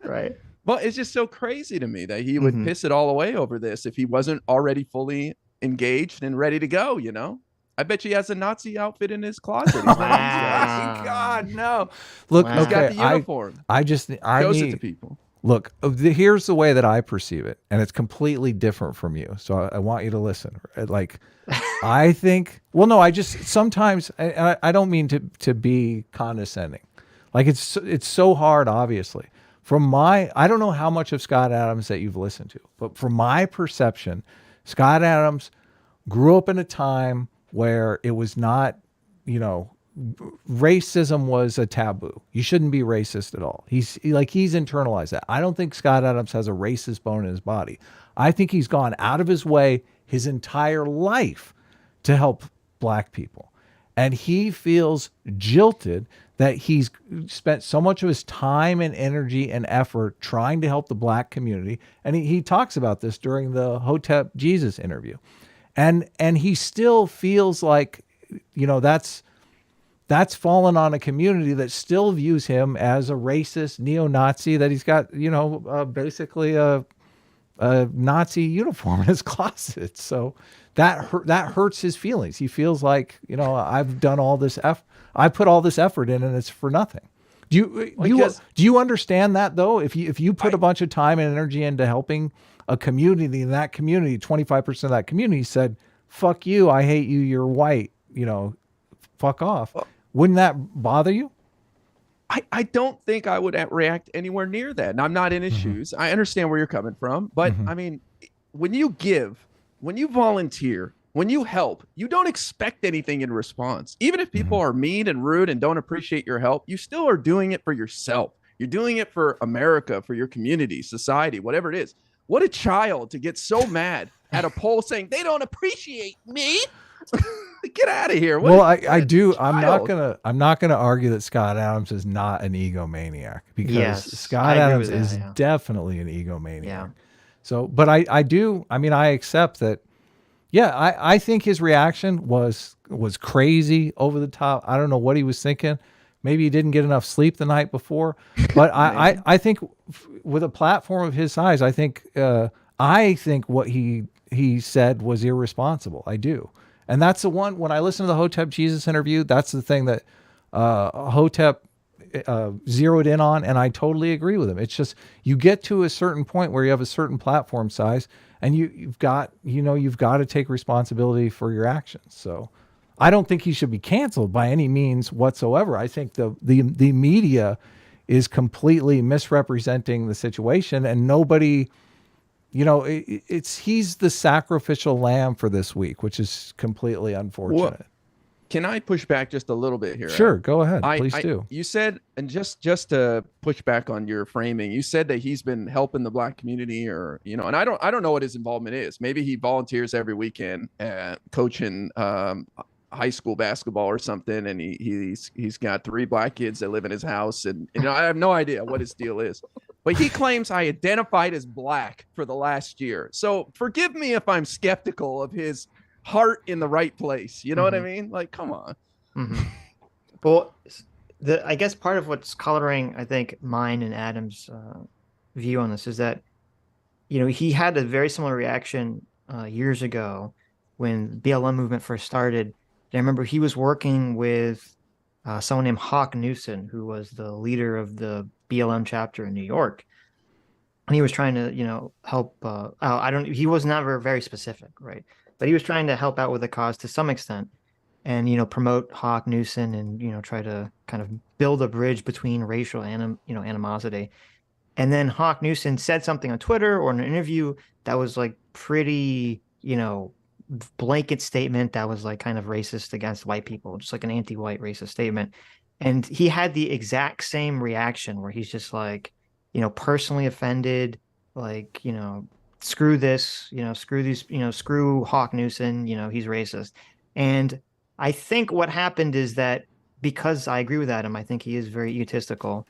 Right. Well, it's just so crazy to me that he would piss it all away over this if he wasn't already fully engaged and ready to go, you know? I bet you he has a Nazi outfit in his closet. He's wow. God, no. Look, he's got the uniform. I shows it to people. Look, here's the way that I perceive it, and it's completely different from you. So I want you to listen. Like, I think, well, no, I just sometimes, I don't mean to be condescending. Like, it's so hard, obviously. I don't know how much of Scott Adams that you've listened to, but from my perception, Scott Adams grew up in a time where it was not, racism was a taboo. You shouldn't be racist at all. He's internalized that. I don't think Scott Adams has a racist bone in his body. I think he's gone out of his way his entire life to help black people. And he feels jilted that he's spent so much of his time and energy and effort trying to help the black community. And he talks about this during the Hotep Jesus interview. And he still feels like, that's fallen on a community that still views him as a racist neo-Nazi, that he's got, basically a Nazi uniform in his closet. So that hurts his feelings. He feels like, I've done all this I put all this effort in and it's for nothing. Do you understand that though? If you put a bunch of time and energy into helping a community, and that community, 25% of that community said, fuck you, I hate you, you're white, fuck off. Wouldn't that bother you? I don't think I would react anywhere near that. And I'm not in his shoes. I understand where you're coming from. But I mean, when you give, when you volunteer, when you help, you don't expect anything in response. Even if people are mean and rude and don't appreciate your help, you still are doing it for yourself. You're doing it for America, for your community, society, whatever it is. What a child to get so mad at a poll saying they don't appreciate me. Get out of here. Well, I do. I'm not gonna argue that Scott Adams is not an egomaniac, because Scott Adams is definitely an egomaniac. Yeah. So, but I do. I mean, I accept that. Yeah, I think his reaction was crazy, over the top. I don't know what he was thinking. Maybe he didn't get enough sleep the night before. But I think with a platform of his size, I think what he said was irresponsible. I do. And that's the one, when I listen to the Hotep Jesus interview, that's the thing that Hotep zeroed in on, and I totally agree with him. It's just, you get to a certain point where you have a certain platform size, and you've got to take responsibility for your actions. So I don't think he should be canceled by any means whatsoever. I think the media is completely misrepresenting the situation, and nobody, he's the sacrificial lamb for this week, which is completely unfortunate. Well, can I push back just a little bit here? Sure, go ahead. Please do. You said, and just to push back on your framing, you said that he's been helping the black community, or and I don't know what his involvement is. Maybe he volunteers every weekend coaching high school basketball or something, and he's got 3 black kids that live in his house, and I have no idea what his deal is. But he claims I identified as black for the last year. So forgive me if I'm skeptical of his heart in the right place. You know what I mean? Like, come on. Well, I guess part of what's coloring, I think, mine and Adam's view on this is that, he had a very similar reaction years ago when BLM movement first started. And I remember he was working with someone named Hawk Newson, who was the leader of the BLM chapter in New York. and he was trying to, help. I don't. He was never very specific, right? But he was trying to help out with the cause to some extent, and promote Hawk Newson, and try to kind of build a bridge between racial animosity. And then Hawk Newson said something on Twitter or in an interview that was like pretty, blanket statement that was like kind of racist against white people, just like an anti-white racist statement. And he had the exact same reaction where he's just like, personally offended, like, screw this, screw these, screw Hawk Newson, he's racist. And I think what happened is that because I agree with Adam, I think he is very egotistical,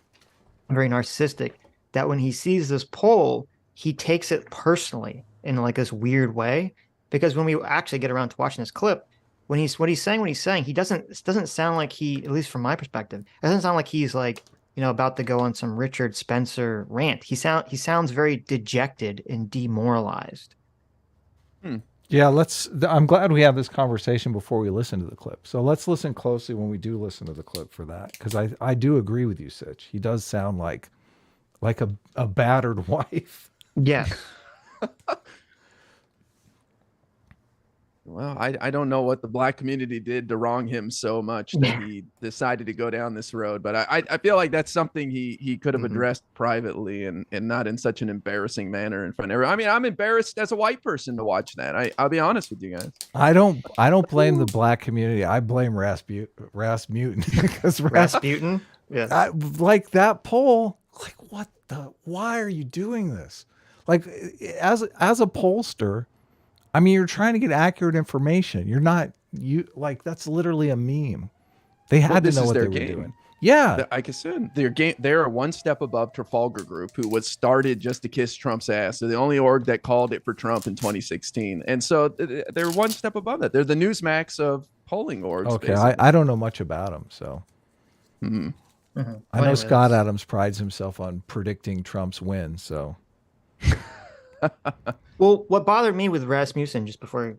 very narcissistic, that when he sees this poll, he takes it personally in like this weird way. Because when we actually get around to watching this clip, when he's saying, he doesn't sound like he, at least from my perspective, it doesn't sound like he's like, about to go on some Richard Spencer rant. He sounds very dejected and demoralized. Yeah, I'm glad we have this conversation before we listen to the clip. So let's listen closely when we do listen to the clip for that, because I do agree with you, Sitch. He does sound like a battered wife. Yes. Well, I don't know what the black community did to wrong him so much that he decided to go down this road. But I feel like that's something he could have addressed privately and not in such an embarrassing manner in front of everyone. I mean, I'm embarrassed as a white person to watch that. I'll be honest with you guys. I don't blame the black community. I blame Rasputin because Rasputin. Yeah. Like that poll. Like why are you doing this? Like as a pollster, I mean, you're trying to get accurate information. That's literally a meme. They had to know what they were doing. Yeah. Like I said, they're one step above Trafalgar Group, who was started just to kiss Trump's ass. They're the only org that called it for Trump in 2016. And so they're one step above that. They're the Newsmax of polling orgs. Okay. I don't know much about them, so. Mm-hmm. I know Scott Adams prides himself on predicting Trump's win, so. Well, what bothered me with Rasmussen, just before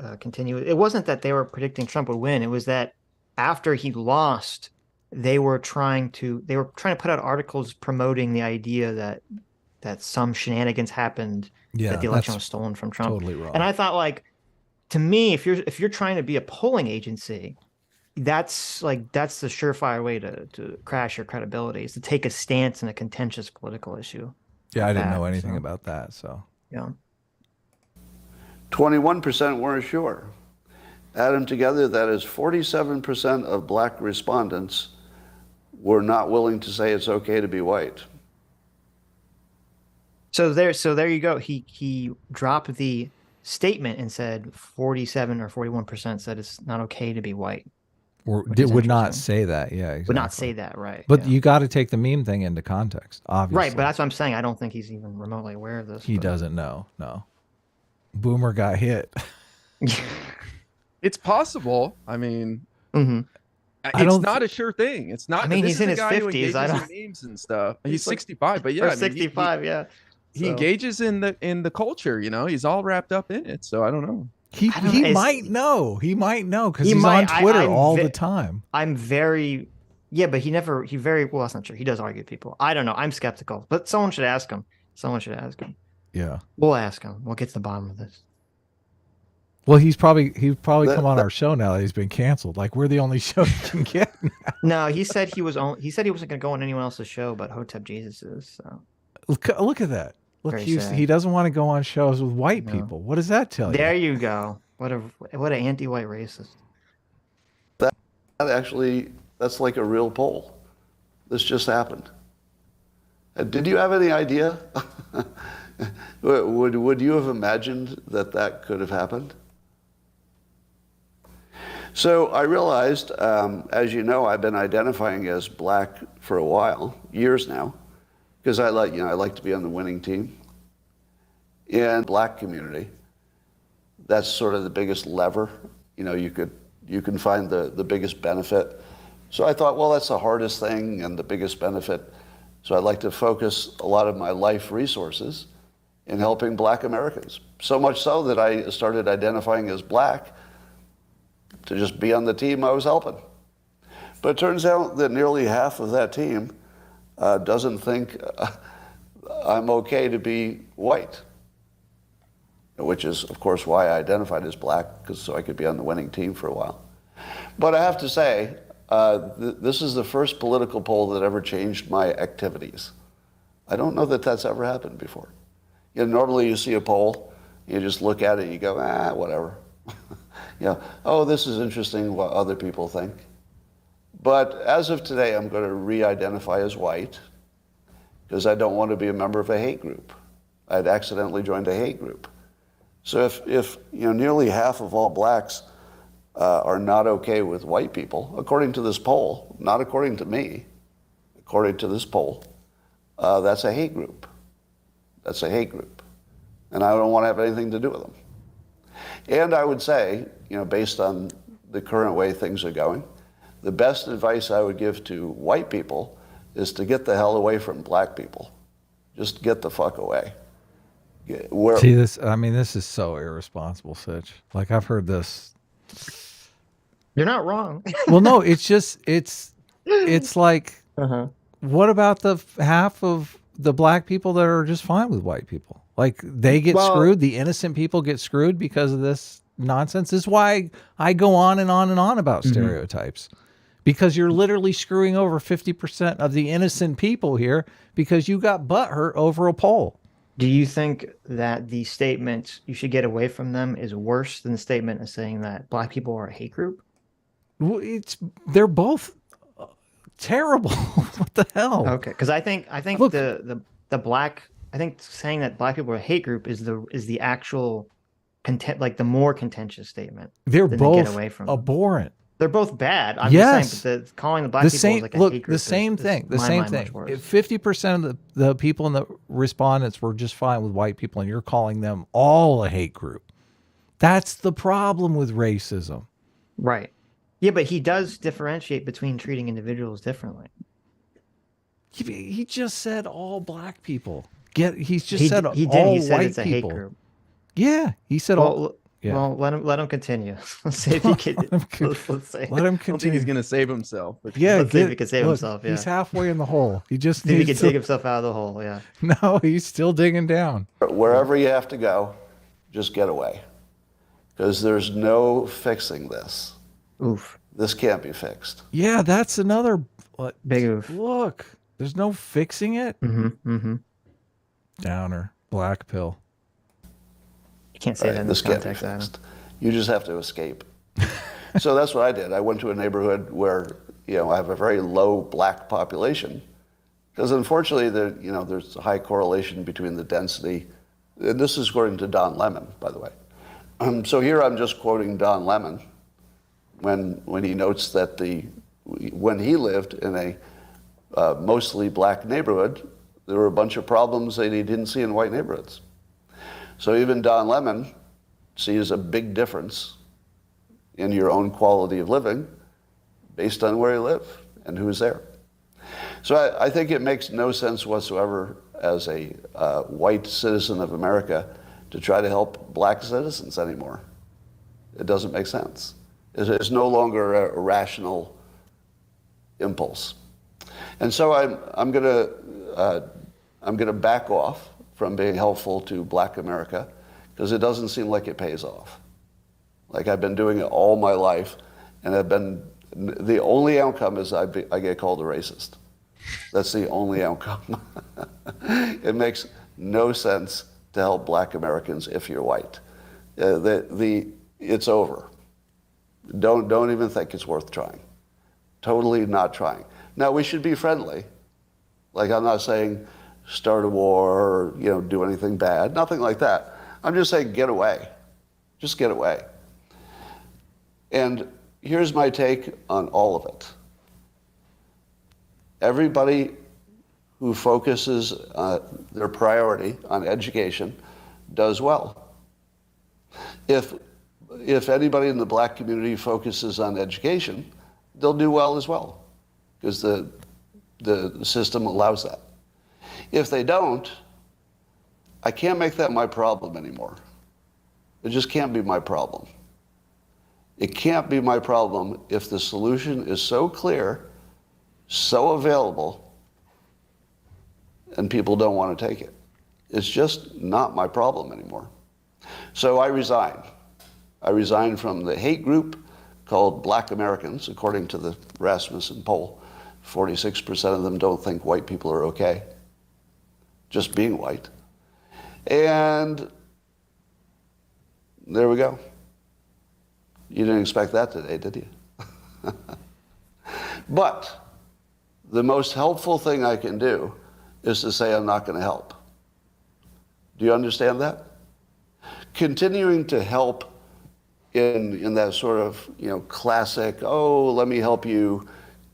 I continue, it wasn't that they were predicting Trump would win. It was that after he lost, they were trying to put out articles promoting the idea that some shenanigans happened, that the election was stolen from Trump. Totally wrong. And I thought, like, to me, if you're trying to be a polling agency, that's the surefire way to crash your credibility, is to take a stance in a contentious political issue. Yeah, I didn't know anything about that, so. Yeah. 21% weren't sure. Add them together, that is 47% of black respondents were not willing to say it's okay to be white. So there you go. He dropped the statement and said 47 or 41% said it's not okay to be white. Or would not say that, yeah. Exactly. Would not say that, right. But you got to take the meme thing into context, obviously. Right, but that's what I'm saying. I don't think he's even remotely aware of this. He doesn't know, no. Boomer got hit. It's possible. I mean, it's not a sure thing. It's not. I mean, he's in his 50s. I don't memes and stuff. He's 65, but yeah, or 65. Yeah, he engages in the culture. He's all wrapped up in it. So I don't know. He might know. He might know because he's on Twitter all the time. I'm very, but he very well. That's not true. He does argue with people. I don't know. I'm skeptical, but someone should ask him. Yeah, we'll ask him. We'll get to the bottom of this. Well, he's probably come on our show now that he's been canceled. Like, we're the only show you can get now. No, he said he wasn't going to go on anyone else's show, but Hotep Jesus is. So. Look at that. Look, he doesn't want to go on shows with white people. What does that tell you? There you go. What an anti-white racist. That's like a real poll. This just happened. Did you have any idea? Would you have imagined that could have happened? So I realized, as you know, I've been identifying as black for a while, years now, because I like to be on the winning team. In the black community, that's sort of the biggest lever. You can find the biggest benefit. So I thought, well, that's the hardest thing and the biggest benefit. So I'd like to focus a lot of my life resources in helping black Americans. So much so that I started identifying as black to just be on the team I was helping. But it turns out that nearly half of that team doesn't think I'm okay to be white, which is, of course, why I identified as black, so I could be on the winning team for a while. But I have to say, this is the first political poll that ever changed my activities. I don't know that that's ever happened before. Normally you see a poll, you just look at it, and you go, whatever. Oh, this is interesting what other people think. But as of today, I'm going to re-identify as white because I don't want to be a member of a hate group. I'd accidentally joined a hate group. So if nearly half of all blacks are not okay with white people, according to this poll, not according to me, according to this poll, that's a hate group. That's a hate group. And I don't want to have anything to do with them. And I would say, based on the current way things are going, the best advice I would give to white people is to get the hell away from black people. Just get the fuck away. See this? I mean, this is so irresponsible, Sitch. Like, I've heard this. You're not wrong. Well, no, it's like, what about the half of the black people that are just fine with white people? Like, they get screwed. The innocent people get screwed because of this nonsense. This is why I go on and on and on about stereotypes. Because you're literally screwing over 50% of the innocent people here because you got butthurt over a poll. Do you think that the statement "you should get away from them" is worse than the statement of saying that black people are a hate group? Well, they're both terrible. What the hell? Okay, because I think Look, the black, I think saying that black people are a hate group is the actual like the more contentious statement. They're both get away from abhorrent. They're both bad. I'm just saying, but calling the black people like a hate group the same thing. 50% of the people in the respondents were just fine with white people, and you're calling them all a hate group. That's the problem with racism. Right. Yeah, but he does differentiate between treating individuals differently. He just said all black people. He said He said white it's a hate people. group. Yeah, he said all. Yeah. Well, let him continue. Let's see if he can. Let's say. Let him I don't think continue. he's going to save himself. Yeah, let's see if he can save himself. Yeah, he's halfway in the hole. He just see if he needs can dig himself out of the hole. Yeah. No, he's still digging down. Wherever you have to go, just get away, because there's no fixing this. Oof. This can't be fixed. Yeah, that's another big oof. Look, there's no fixing it. Downer, black pill. You can't say that in this context, Adam. You just have to escape. So that's what I did. I went to a neighborhood where I have a very low black population, because unfortunately there's a high correlation between the density. And this is according to Don Lemon, by the way. So here I'm just quoting Don Lemon when he notes that when he lived in a mostly black neighborhood, there were a bunch of problems that he didn't see in white neighborhoods. So even Don Lemon sees a big difference in your own quality of living based on where you live and who's there. So I think it makes no sense whatsoever as a white citizen of America to try to help black citizens anymore. It doesn't make sense. It's no longer a rational impulse. And so I'm gonna back off from being helpful to black America, because it doesn't seem like it pays off. Like, I've been doing it all my life, and the only outcome is I get called a racist. That's the only outcome. It makes no sense to help black Americans if you're white. It's over. Don't even think it's worth trying. Totally not trying. Now, we should be friendly. Like, I'm not saying start a war or do anything bad, nothing like that. I'm just saying get away. Just get away. And here's my take on all of it. Everybody who focuses their priority on education does well. If anybody in the black community focuses on education, they'll do well as well, because the system allows that. If they don't, I can't make that my problem anymore. It just can't be my problem. It can't be my problem if the solution is so clear, so available, and people don't want to take it. It's just not my problem anymore. So I resigned. I resigned from the hate group called Black Americans, according to the Rasmussen poll. 46% of them don't think white people are okay, just being white. And there we go. You didn't expect that today, did you? But the most helpful thing I can do is to say I'm not going to help. Do you understand that? Continuing to help in that sort of, classic, oh, let me help you,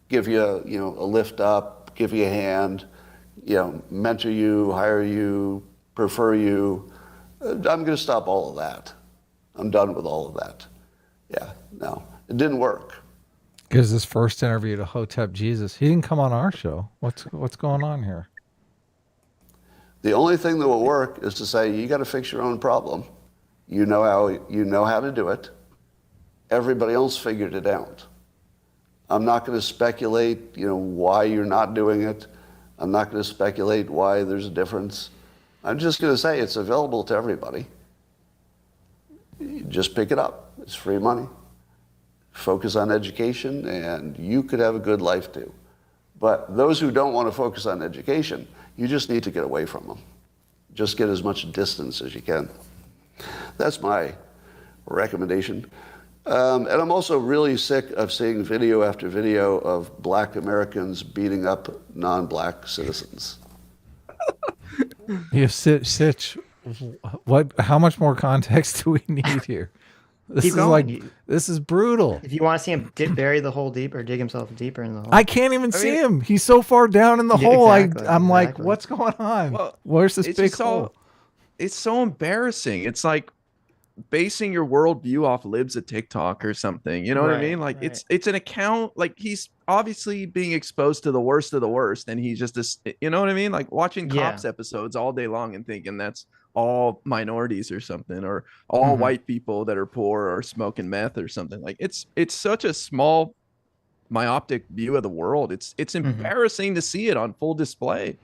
give you a lift up, give you a hand, mentor you, hire you, prefer you. I'm going to stop all of that. I'm done with all of that. Yeah, no, it didn't work. Gives his first interview to Hotep Jesus. He didn't come on our show. What's going on here? The only thing that will work is to say, you got to fix your own problem. You know how to do it. Everybody else figured it out. I'm not going to speculate, why you're not doing it. I'm not going to speculate why there's a difference. I'm just going to say it's available to everybody. You just pick it up. It's free money. Focus on education, and you could have a good life too. But those who don't want to focus on education, you just need to get away from them. Just get as much distance as you can. That's my recommendation. And I'm also really sick of seeing video after video of Black Americans beating up non-Black citizens. Sitch, how much more context do we need here? This is brutal. If you want to see him bury the hole deep or dig himself deeper in the hole. I can't even see him. He's so far down in the hole. I'm like, what's going on? Well, where's this big hole? It's so embarrassing. It's like basing your worldview off libs of TikTok or something. You know what I mean? Like it's an account. Like he's obviously being exposed to the worst of the worst, and he's just you know what I mean? Like watching cops episodes all day long and thinking that's all minorities or something, or all white people that are poor or smoking meth or something. Like it's such a small, myopic view of the world. It's embarrassing to see it on full display.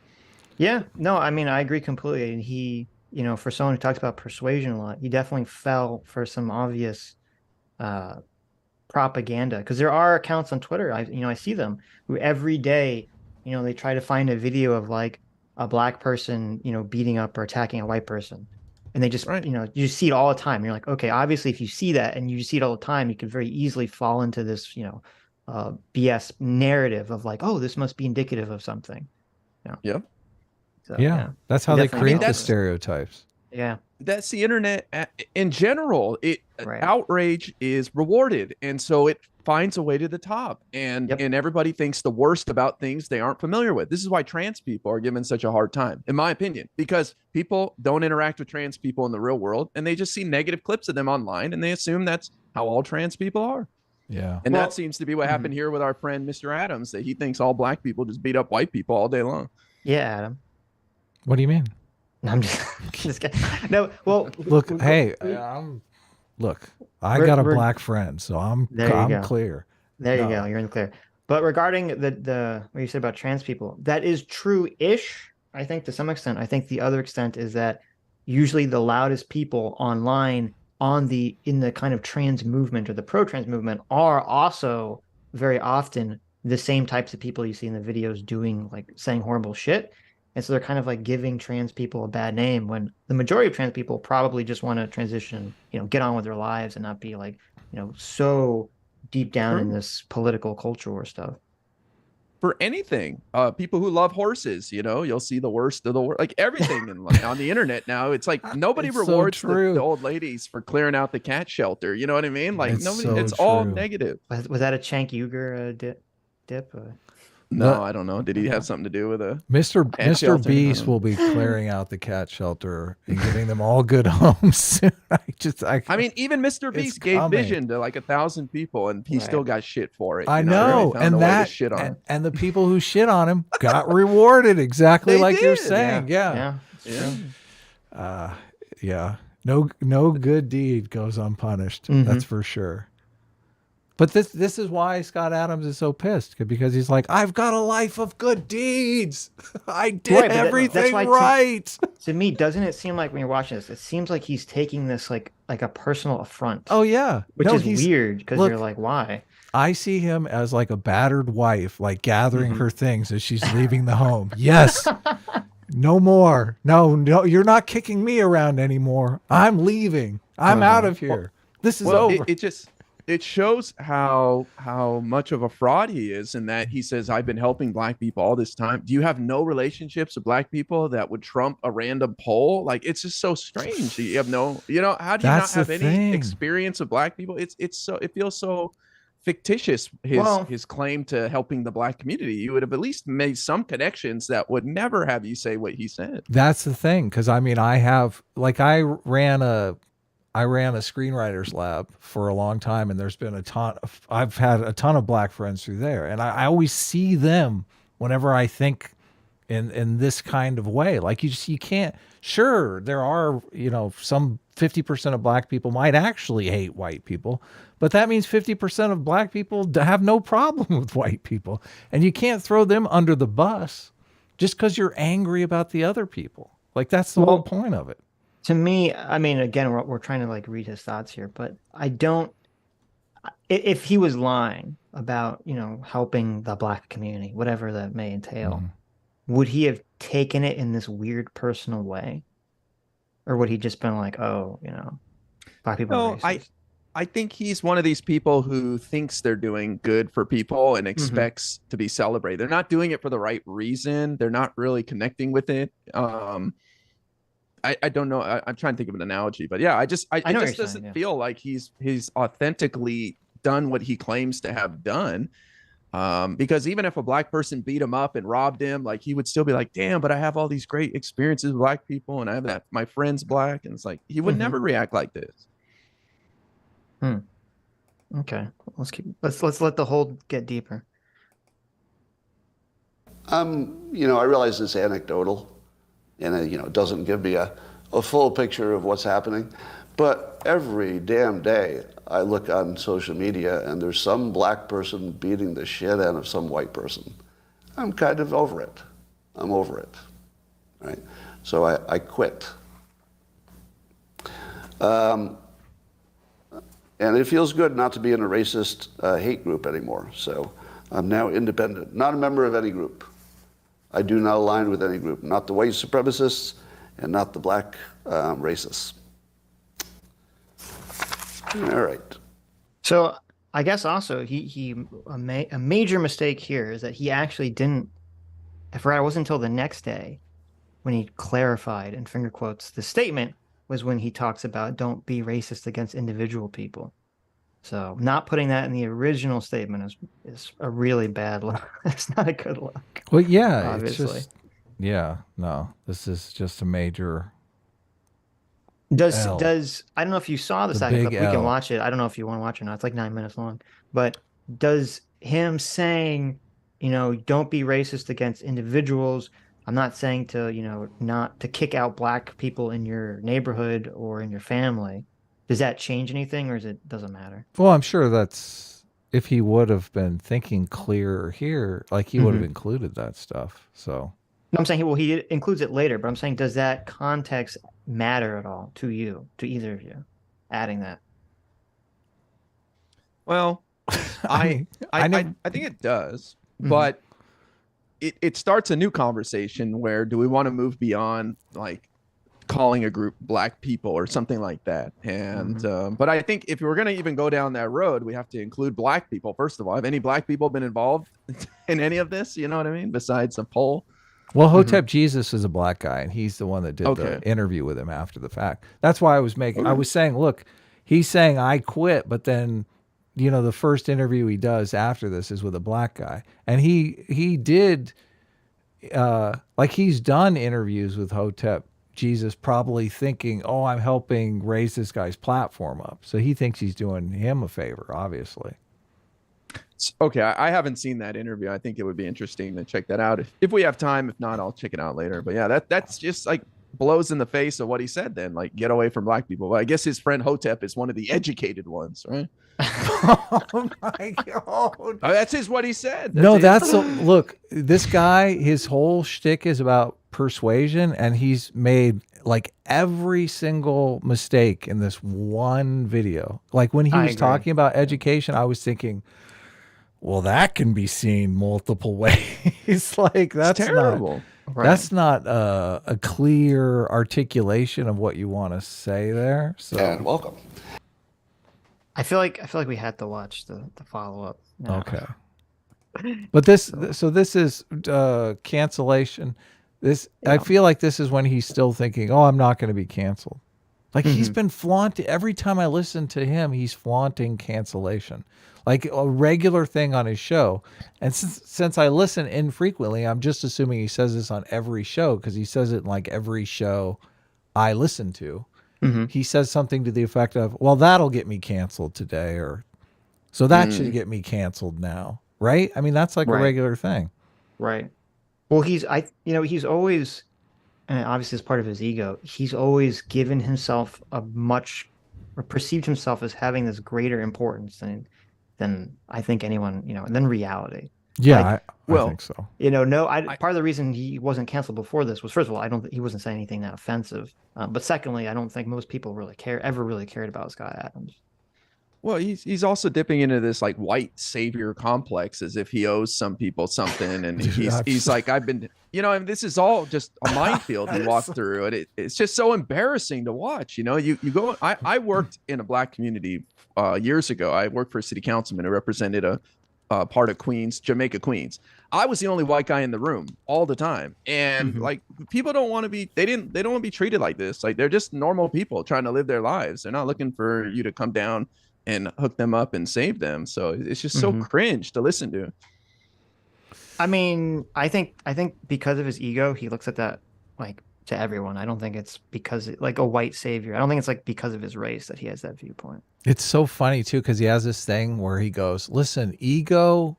Yeah, no, I mean I agree completely. And he, for someone who talks about persuasion a lot, he definitely fell for some obvious propaganda, because there are accounts on Twitter, I see them, who every day, they try to find a video of like a Black person, beating up or attacking a white person. And they just, you see it all the time. You're like, okay, obviously if you see that and you see it all the time, you could very easily fall into this, BS narrative of like, oh, this must be indicative of something. Yep. So, that's how they create the stereotypes. Yeah. That's the internet in general. Outrage is rewarded. And so it finds a way to the top, and everybody thinks the worst about things they aren't familiar with. This is why trans people are given such a hard time, in my opinion, because people don't interact with trans people in the real world, and they just see negative clips of them online, and they assume that's how all trans people are. Yeah. And that seems to be what happened here with our friend Mr. Adams, that he thinks all Black people just beat up white people all day long. Yeah, Adam. What do you mean? I'm just kidding. No, well, look, hey, I got a Black friend, so I'm clear. There you go. You're in the clear. But regarding the what you said about trans people, that is true-ish, I think, to some extent. I think the other extent is that usually the loudest people online in the kind of trans movement or the pro-trans movement are also very often the same types of people you see in the videos doing, like, saying horrible shit. And so they're kind of like giving trans people a bad name, when the majority of trans people probably just want to transition, get on with their lives and not be like, so deep down in this political culture war stuff. For anything, people who love horses, you'll see the worst of the worst, like everything on the internet now. It's like nobody rewards the old ladies for clearing out the cat shelter. You know what I mean? Like it's all negative. Was that a Cenk Uygur dip? No, I don't know. Did he have something to do with a Mr. Beast will be clearing out the cat shelter and giving them all good homes soon. I mean, even Mr. Beast gave vision to like 1,000 people, and he still got shit for it. I know, and and the people who shit on him got rewarded exactly like you're saying. Yeah. No good deed goes unpunished. That's for sure. But this is why Scott Adams is so pissed, because he's like, I've got a life of good deeds. I did Right, but everything that's why right. To me, doesn't it seem like when you're watching this, it seems like he's taking this like a personal affront. Oh yeah, which no, is weird because look, you're like, why? I see him as like a battered wife, like gathering Mm-hmm. her things as she's leaving the home. Yes. No more. No, you're not kicking me around anymore. I'm leaving. I'm out of here. This is over. It shows how much of a fraud he is, in that he says, I've been helping black people all this time. Do you have no relationships with black people that would trump a random poll? Like, it's just so strange. You have no, how do you That's not have the any thing. experience with black people? It feels so fictitious, his claim to helping the black community. You would have at least made some connections that would never have you say what he said. That's the thing. Cause I mean, I ran a screenwriters lab for a long time, and there's been I've had a ton of black friends through there. And I always see them whenever I think in this kind of way. Like you can't, sure, there are, some 50% of black people might actually hate white people, but that means 50% of black people have no problem with white people. And you can't throw them under the bus just because you're angry about the other people. Like, that's the whole point of it. To me, I mean, again, we're trying to like read his thoughts here, but I don't. If he was lying about, helping the black community, whatever that may entail, would he have taken it in this weird personal way, or would he just been like, oh, black people are racist? I think he's one of these people who thinks they're doing good for people and expects to be celebrated. They're not doing it for the right reason. They're not really connecting with it. I don't know. I'm trying to think of an analogy, but yeah, it just doesn't feel like he's authentically done what he claims to have done. Because even if a black person beat him up and robbed him, like, he would still be like, damn, but I have all these great experiences with black people, and I have my friend's black. And it's like, he would never react like this. Okay. Let's let the hold get deeper. I realize it's anecdotal, and it doesn't give me a full picture of what's happening. But every damn day I look on social media and there's some black person beating the shit out of some white person. I'm kind of over it. I'm over it, right? So I quit. And it feels good not to be in a racist hate group anymore. So I'm now independent, not a member of any group. I do not align with any group, not the white supremacists and not the black racists. All right. So I guess also a major mistake here is that he actually didn't. I forgot. It wasn't until the next day when he clarified, in finger quotes, the statement was when he talks about don't be racist against individual people. So not putting that in the original statement is a really bad look. It's not a good look. Well, yeah, obviously. This is just a major. Does I don't know if you saw the second clip. We L. can watch it. I don't know if you want to watch it or not. It's like 9 minutes long. But does him saying, don't be racist against individuals. I'm not saying to, not to kick out black people in your neighborhood or in your family. Does that change anything, or doesn't matter? Well, I'm sure that's, if he would have been thinking clearer here, like, he would have included that stuff. So No, I'm saying, he includes it later, but I'm saying, does that context matter at all to you, to either of you, adding that? Well, I think it does, but it starts a new conversation where, do we want to move beyond, like, calling a group black people or something like that? And but I think if we're going to even go down that road, we have to include black people. First of all, have any black people been involved in any of this? You know what I mean? Besides a poll. Well, Hotep Jesus is a black guy, and he's the one that did the interview with him after the fact. That's why I was saying, look, he's saying I quit, but then, the first interview he does after this is with a black guy. And he did, he's done interviews with Hotep Jesus, probably thinking, oh, I'm helping raise this guy's platform up. So he thinks he's doing him a favor, obviously. Okay, I haven't seen that interview. I think it would be interesting to check that out if we have time. If not, I'll check it out later. But yeah, that's just like, blows in the face of what he said. Then, like, get away from black people. Well, I guess his friend Hotep is one of the educated ones, right? Oh my god! Oh, that's what he said. No, look. This guy, his whole shtick is about persuasion, and he's made like every single mistake in this one video. Like when he I was agree. talking about education, I was thinking, well, that can be seen multiple ways. Like that's terrible. Right. That's not a clear articulation of what you want to say there. So And welcome. I feel like we had to watch the follow up. okay. But this is cancellation. I feel like this is when he's still thinking, "Oh, I'm not going to be canceled." Like he's been flaunting every time I listen to him, he's flaunting cancellation. Like a regular thing on his show. And since I listen infrequently, I'm just assuming he says this on every show because he says it in like every show I listen to. He says something to the effect of, "Well, that'll get me canceled today," or "So that should get me canceled now." Right? I mean, that's like a regular thing. Right. Well, he's always, and obviously as part of his ego, he's always given himself or perceived himself as having this greater importance than I think anyone, than reality. Yeah, I think so. Part of the reason he wasn't canceled before this was, first of all, he wasn't saying anything that offensive. But secondly, I don't think most people ever really cared about Scott Adams. Well, he's also dipping into this like white savior complex as if he owes some people something, and he's like, I've been, and this is all just a minefield he walked through, and it's just so embarrassing to watch. You go. I worked in a black community years ago. I worked for a city councilman who represented a part of Queens, Jamaica, Queens. I was the only white guy in the room all the time, and like people don't want to be. They don't want to be treated like this. Like they're just normal people trying to live their lives. They're not looking for you to come down and hook them up and save them. So it's just so cringe to listen to. I mean, I think because of his ego, he looks at that like to everyone. I don't think it's because like a white savior. I don't think it's like because of his race that he has that viewpoint. It's so funny too, because he has this thing where he goes, "Listen, ego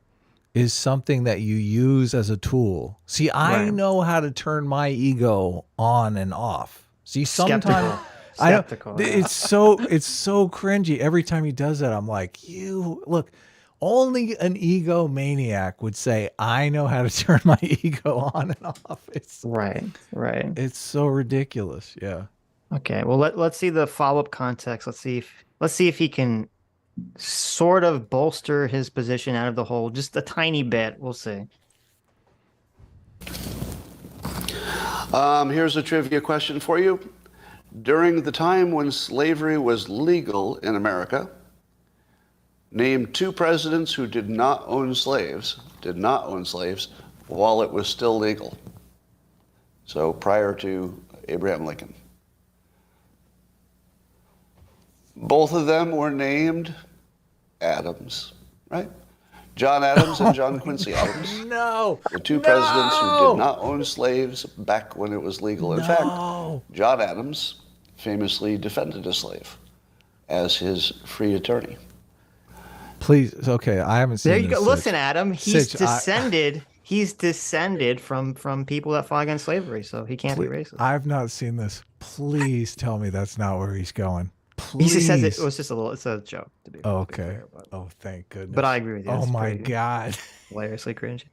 is something that you use as a tool. See, I know how to turn my ego on and off. See, sometimes Skeptical. it's so cringy. Every time he does that, I'm like, look, only an egomaniac would say, I know how to turn my ego on and off. It's right. It's so ridiculous. Yeah. Okay. Well, let's see the follow-up context. Let's see if he can sort of bolster his position out of the hole just a tiny bit. We'll see. Here's a trivia question for you. During the time when slavery was legal in America, name 2 presidents who did not own slaves while it was still legal. So prior to Abraham Lincoln. Both of them were named Adams, right? John Adams and John Quincy Adams. No. The 2 presidents who did not own slaves back when it was legal. In fact, John Adams famously defended a slave as his free attorney. Please, okay, I haven't seen There you this, go. Sitch. Listen, Adam, he's Sitch, descended. He's descended from people that fought against slavery, so he can't be racist. I've not seen this. Please tell me that's not where he's going. Please. He says it was just it's a joke to be. Okay. Fair, Oh, thank goodness. but I agree with you. Oh It's my pretty God. hilariously cringe.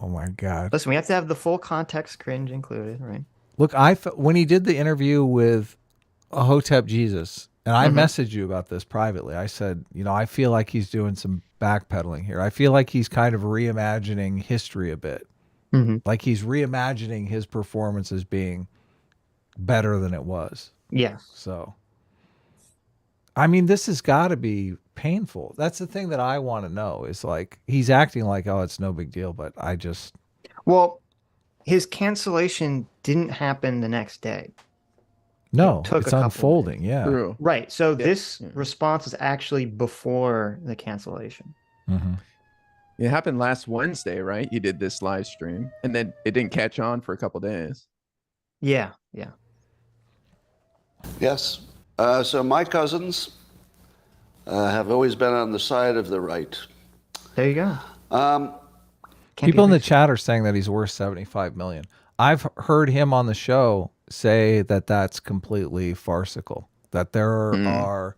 Oh my God. Listen, we have to have the full context cringe included, right? Look, when he did the interview with Hotep Jesus, and I messaged you about this privately. I said, I feel like he's doing some backpedaling here. I feel like he's kind of reimagining history a bit. Like he's reimagining his performance as being better than it was. Yeah. So, I mean, this has got to be painful. That's the thing that I want to know is like, he's acting like, oh, it's no big deal, but I just. Well, his cancellation didn't happen the next day. No, took it's a couple unfolding. Yeah. True. Right. So this response was actually before the cancellation. It happened last Wednesday, right? You did this live stream, and then it didn't catch on for a couple days. Yeah. Yes. So my cousins have always been on the side of the right. There you go. People in the chat are saying that he's worth $75 million. I've heard him on the show say that that's completely farcical, that there are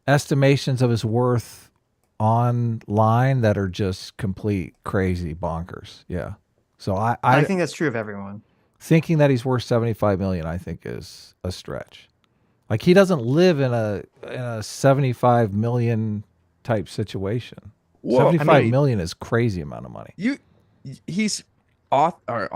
estimations of his worth online that are just complete crazy bonkers. Yeah. So I think that's true of everyone. thinking that he's worth 75 million, I think, is a stretch. Like, he doesn't live in a 75 million type situation. Well, 75 million is crazy amount of money. He's author,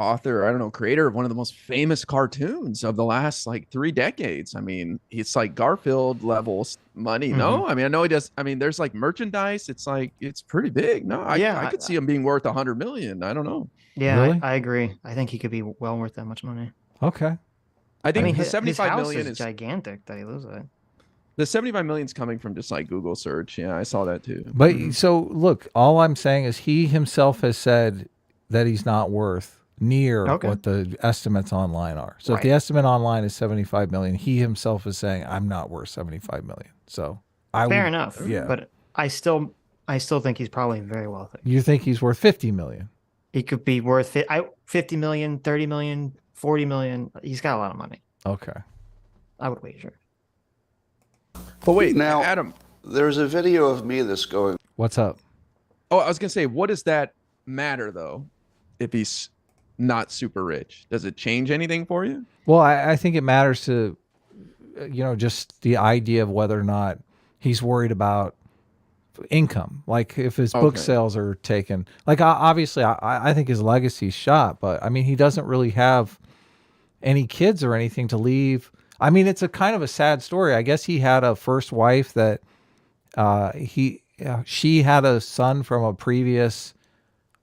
I don't know, creator of one of the most famous cartoons of the last like 3 decades. I mean, it's like Garfield levels money. No, I mean, I know he does. I mean, there's like merchandise. It's like, it's pretty big. No, I could see him being worth 100 million. I don't know. Yeah, Really? I agree. I think he could be well worth that much money. Okay. I think the his 75 house million is gigantic that he lives at. The 75 million is coming from just like Google search. Yeah, I saw that too. But so look, all I'm saying is he himself has said that he's not worth near what the estimates online are. So if the estimate online is 75 million, he himself is saying I'm not worth 75 million. So fair enough. Yeah. But I still think he's probably very wealthy. You think he's worth 50 million? He could be worth 50 million, 30 million, 40 million. He's got a lot of money. Okay. I would wager. But wait, Now, Adam, there's a video of me that's going. What's up? oh, I was gonna say, what does that matter though? If he's not super rich, does it change anything for you? Well, I think it matters to, just the idea of whether or not he's worried about income. Like if his book sales are taken, like obviously I think his legacy's shot, but I mean, he doesn't really have any kids or anything to leave. I mean, it's a kind of a sad story. I guess he had a first wife that she had a son from a previous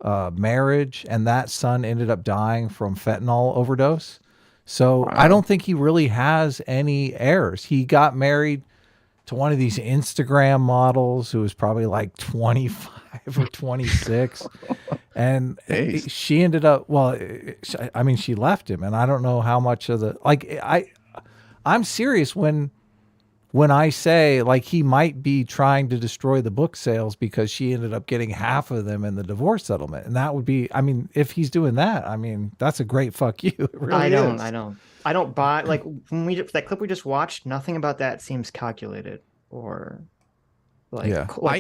marriage, and that son ended up dying from fentanyl overdose. So I don't think he really has any heirs. He got married to one of these Instagram models who was probably like 25 or 26. And she ended up, I mean, she left him, and I don't know how much of I'm serious when I say like he might be trying to destroy the book sales because she ended up getting half of them in the divorce settlement. And that would be, I mean, if he's doing that, I mean, that's a great fuck you. It really I don't buy, like that clip we just watched, nothing about that seems calculated or like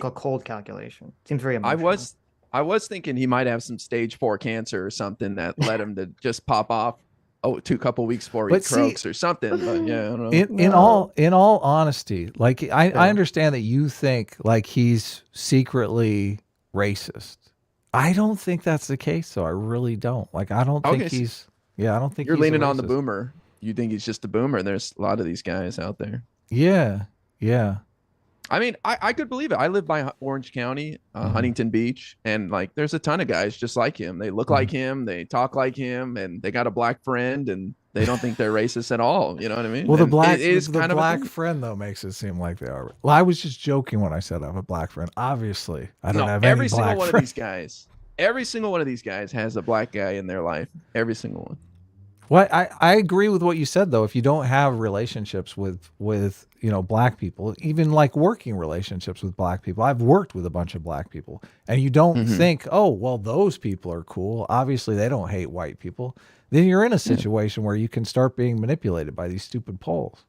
a cold calculation. Seems very emotional. I was thinking he might have some stage 4 cancer or something that led him to just pop off couple weeks before he croaks or something. But yeah, I don't know. In all honesty, like I understand that you think like he's secretly racist. I don't think that's the case, though. I really don't. Like I don't think he's. Yeah, I don't think you're he's leaning on the boomer. You think he's just a boomer? There's a lot of these guys out there. Yeah, yeah. I mean, I could believe it. I live by Orange County, Huntington Beach, and like there's a ton of guys just like him. They look like him, they talk like him, and they got a black friend, and they don't think they're racist at all. You know what I mean? Well, and the black friend though makes it seem like they are. Well, I was just joking when I said I have a black friend. Obviously, I don't have any every single black one friends. of these guys. Every single one of these guys has a black guy in their life. Every single one. Well, I agree with what you said, though. If you don't have relationships with black people, even like working relationships with black people, I've worked with a bunch of black people, and you don't think, oh, well, those people are cool. Obviously, they don't hate white people. Then you're in a situation where you can start being manipulated by these stupid polls.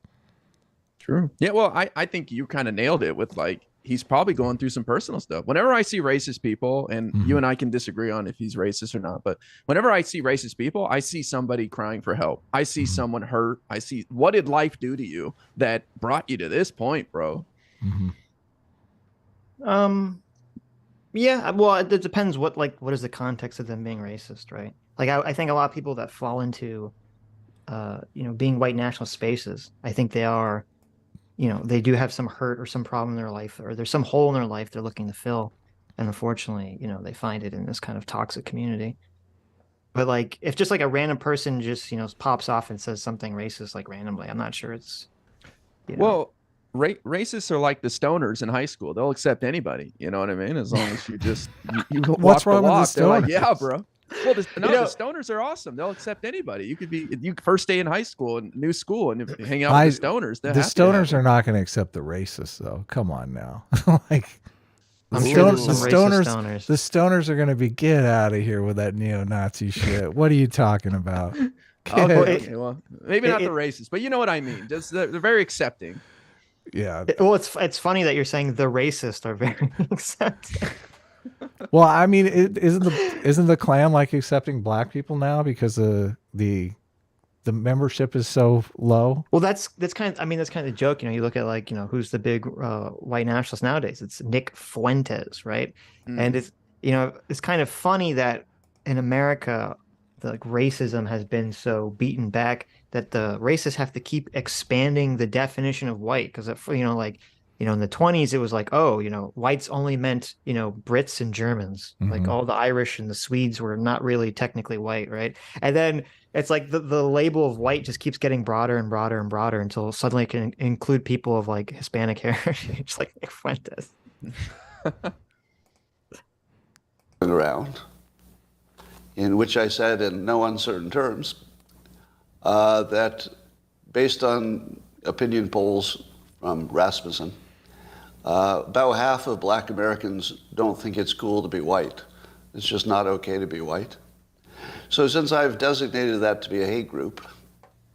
True. Yeah, well, I think you kind of nailed it with like, he's probably going through some personal stuff. Whenever I see racist people, and you and I can disagree on if he's racist or not, but whenever I see racist people, I see somebody crying for help. I see someone hurt. I see, what did life do to you that brought you to this point, bro? Yeah, well, it depends what is the context of them being racist, right? Like I think a lot of people that fall into being white national spaces, I think they are, they do have some hurt or some problem in their life, or there's some hole in their life they're looking to fill. And unfortunately, they find it in this kind of toxic community. But like, if just like a random person just, pops off and says something racist, like randomly, I'm not sure it's, Well, racists are like the stoners in high school. They'll accept anybody. You know what I mean? As long as you just, you What's walk wrong the with walk. the They're like, stoners? yeah, bro. Well, the stoners are awesome. They'll accept anybody. You first day in high school and new school and hang out with the stoners. The stoners are not going to accept the racists, though. Come on now. Like, I'm sure there's the some stoners, racist stoners. the stoners are going to be, get out of here with that neo-Nazi shit. What are you talking about? Okay, well, maybe not the racist, but you know what I mean. Just they're very accepting. Yeah. Well, it's funny that you're saying the racist are very accepting. Well, I mean, isn't the Klan like accepting black people now because the membership is so low? Well, that's kind of, I mean, that's kind of the joke. You look at like, who's the big white nationalist nowadays? It's Nick Fuentes, right? And it's, it's kind of funny that in America, the racism has been so beaten back that the racists have to keep expanding the definition of white. Because, in the 20s, it was like, oh, whites only meant, Brits and Germans. Like all the Irish and the Swedes were not really technically white, right? And then it's like the label of white just keeps getting broader and broader and broader until suddenly it can include people of like Hispanic heritage, like Nick Fuentes. Around, in which I said in no uncertain terms that based on opinion polls from Rasmussen, about half of black Americans don't think it's cool to be white. It's just not okay to be white. So since I've designated that to be a hate group,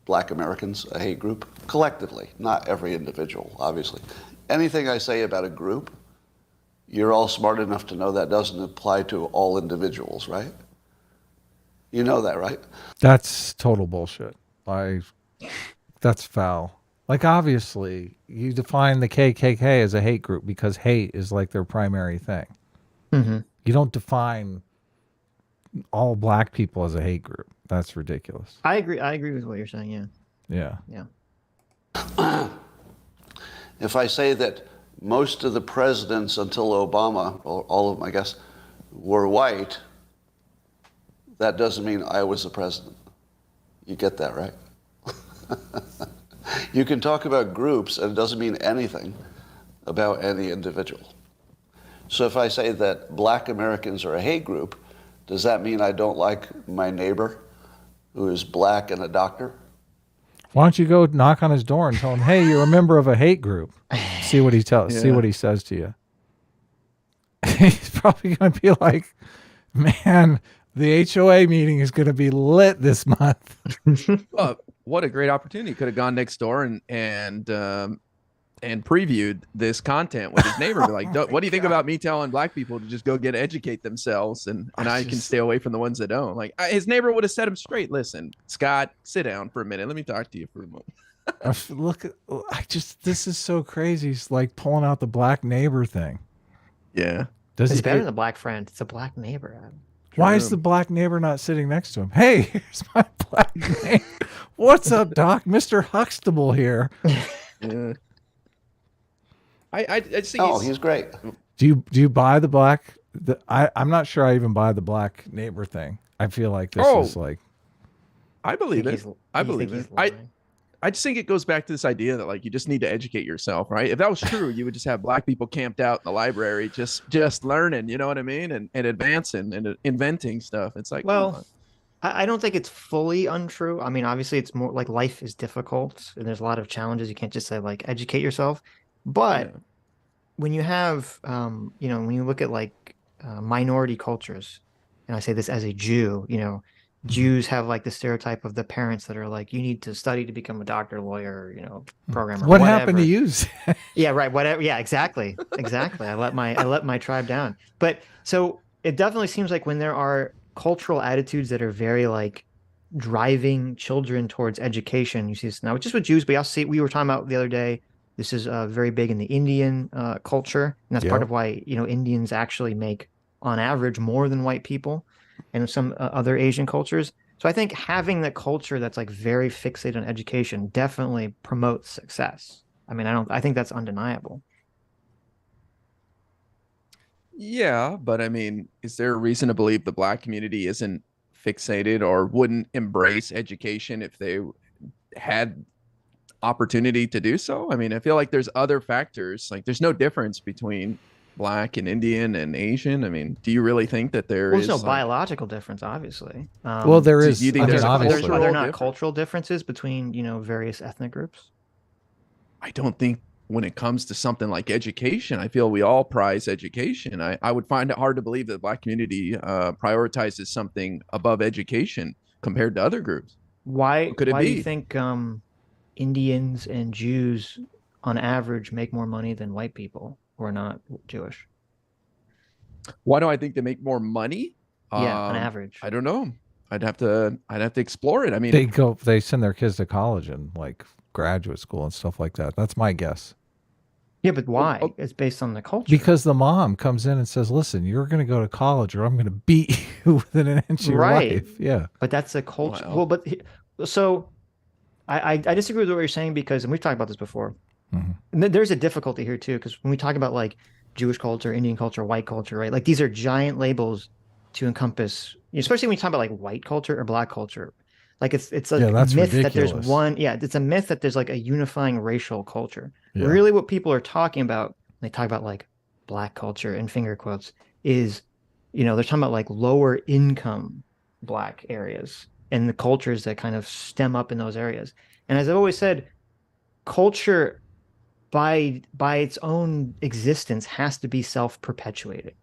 black Americans, a hate group, collectively, not every individual, obviously. Anything I say about a group, you're all smart enough to know that doesn't apply to all individuals, right? You know that, right? That's total bullshit. That's foul. Like, obviously, you define the KKK as a hate group because hate is like their primary thing. Mm-hmm. You don't define all black people as a hate group. That's ridiculous. I agree with what you're saying. Yeah. If I say that most of the presidents until Obama, or all of them, I guess, were white, that doesn't mean I was the president. You get that, right? You can talk about groups, and it doesn't mean anything about any individual. So if I say that black Americans are a hate group, does that mean I don't like my neighbor who is black and a doctor? Why don't you go knock on his door and tell him, "Hey, you're a member of a hate group." See what he see what he says to you. He's probably going to be like, "Man, the HOA meeting is going to be lit this month." Well, what a great opportunity! Could have gone next door and previewed this content with his neighbor. Like, what do you think about me telling black people to just go educate themselves and I can stay away from the ones that don't? Like, his neighbor would have set him straight. Listen, Scott, sit down for a minute. Let me talk to you for a moment. This is so crazy. It's like pulling out the black neighbor thing. Yeah. It's better than a black friend. It's a black neighbor. Why is the black neighbor not sitting next to him? Hey, here's my black neighbor. What's up, Doc? Mr. Huxtable here. Yeah. I just think he's great. Do you buy the black? I'm not sure I even buy the black neighbor thing. I feel like this is like. I believe it. I believe it. I just think it goes back to this idea that like you just need to educate yourself, right? If that was true, you would just have black people camped out in the library, just learning. You know what I mean? And advancing and inventing stuff. It's like, well, I don't think it's fully untrue. I mean, obviously, it's more like life is difficult and there's a lot of challenges. You can't just say like educate yourself. But when you have, when you look at like minority cultures, and I say this as a Jew, Jews have like the stereotype of the parents that are like, you need to study to become a doctor, lawyer, programmer. What happened to you? Yeah, right. Whatever. Yeah, exactly. I let my tribe down. But so it definitely seems like when there are cultural attitudes that are very like driving children towards education, you see this now, just with Jews, but you also see, we were talking about the other day, this is very big in the Indian culture. And that's part of why, Indians actually make on average more than white people and some other Asian cultures. So I think having the culture that's like very fixated on education definitely promotes success. I mean, I think that's undeniable. Yeah, but I mean, is there a reason to believe the black community isn't fixated or wouldn't embrace education if they had opportunity to do so? I mean, I feel like there's other factors. Like, there's no difference between black and Indian and Asian. I mean, do you really think that there's no biological difference, obviously? Well, there is. Do you think are there not cultural differences between various ethnic groups? I don't think when it comes to something like education, I feel we all prize education. I would find it hard to believe that the Black community prioritizes something above education compared to other groups. Why What could it do you be? think Indians and Jews on average make more money than white people who are not Jewish? Why do I think they make more money? Yeah, on average. I don't know. I'd have to explore it. I mean, They send their kids to college and like graduate school and stuff like that. That's my guess. Yeah, but why? oh, It's based on the culture. Because the mom comes in and says, "Listen, you're going to go to college, or I'm going to beat you within an inch of your Right. life." Yeah. But that's a culture. Wow. Well, but so I disagree with what you're saying because, and we've talked about this before. Mhm. And there's a difficulty here too, because when we talk about like Jewish culture, Indian culture, white culture, right? Like these are giant labels to encompass, especially when you talk about like white culture or black culture. Like it's like Yeah, a that's myth that there's ridiculous. one, yeah, it's a myth that there's like a unifying racial culture. Yeah. Really, what people are talking about, when they talk about like black culture in finger quotes, is, they're talking about like lower income black areas and the cultures that kind of stem up in those areas. And as I've always said, culture by its own existence has to be self-perpetuating.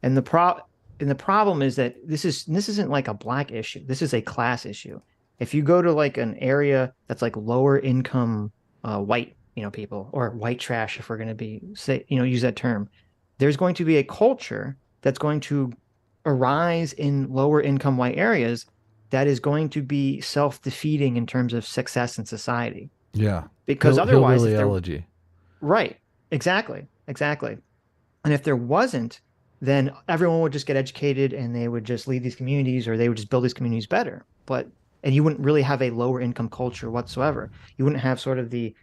And the problem is that this isn't like a black issue. This is a class issue. If you go to like an area that's like lower income white, people, or white trash, if we're going to use that term, there's going to be a culture that's going to arise in lower income white areas that is going to be self-defeating in terms of success in society. Yeah. Because otherwise, Hillbilly if they're elegy. right, exactly. And if there wasn't, then everyone would just get educated and they would just lead these communities, or they would just build these communities better. And you wouldn't really have a lower income culture whatsoever. You wouldn't have sort of the,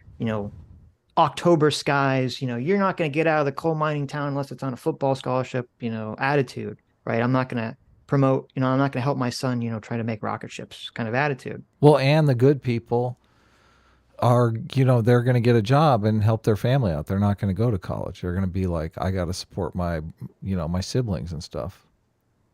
October skies, you're not going to get out of the coal mining town unless it's on a football scholarship, attitude, right? I'm not going to promote, I'm not going to help my son, try to make rocket ships kind of attitude. Well, and the good people are, they're going to get a job and help their family out. They're not going to go to college. They're going to be like, I got to support my, my siblings and stuff.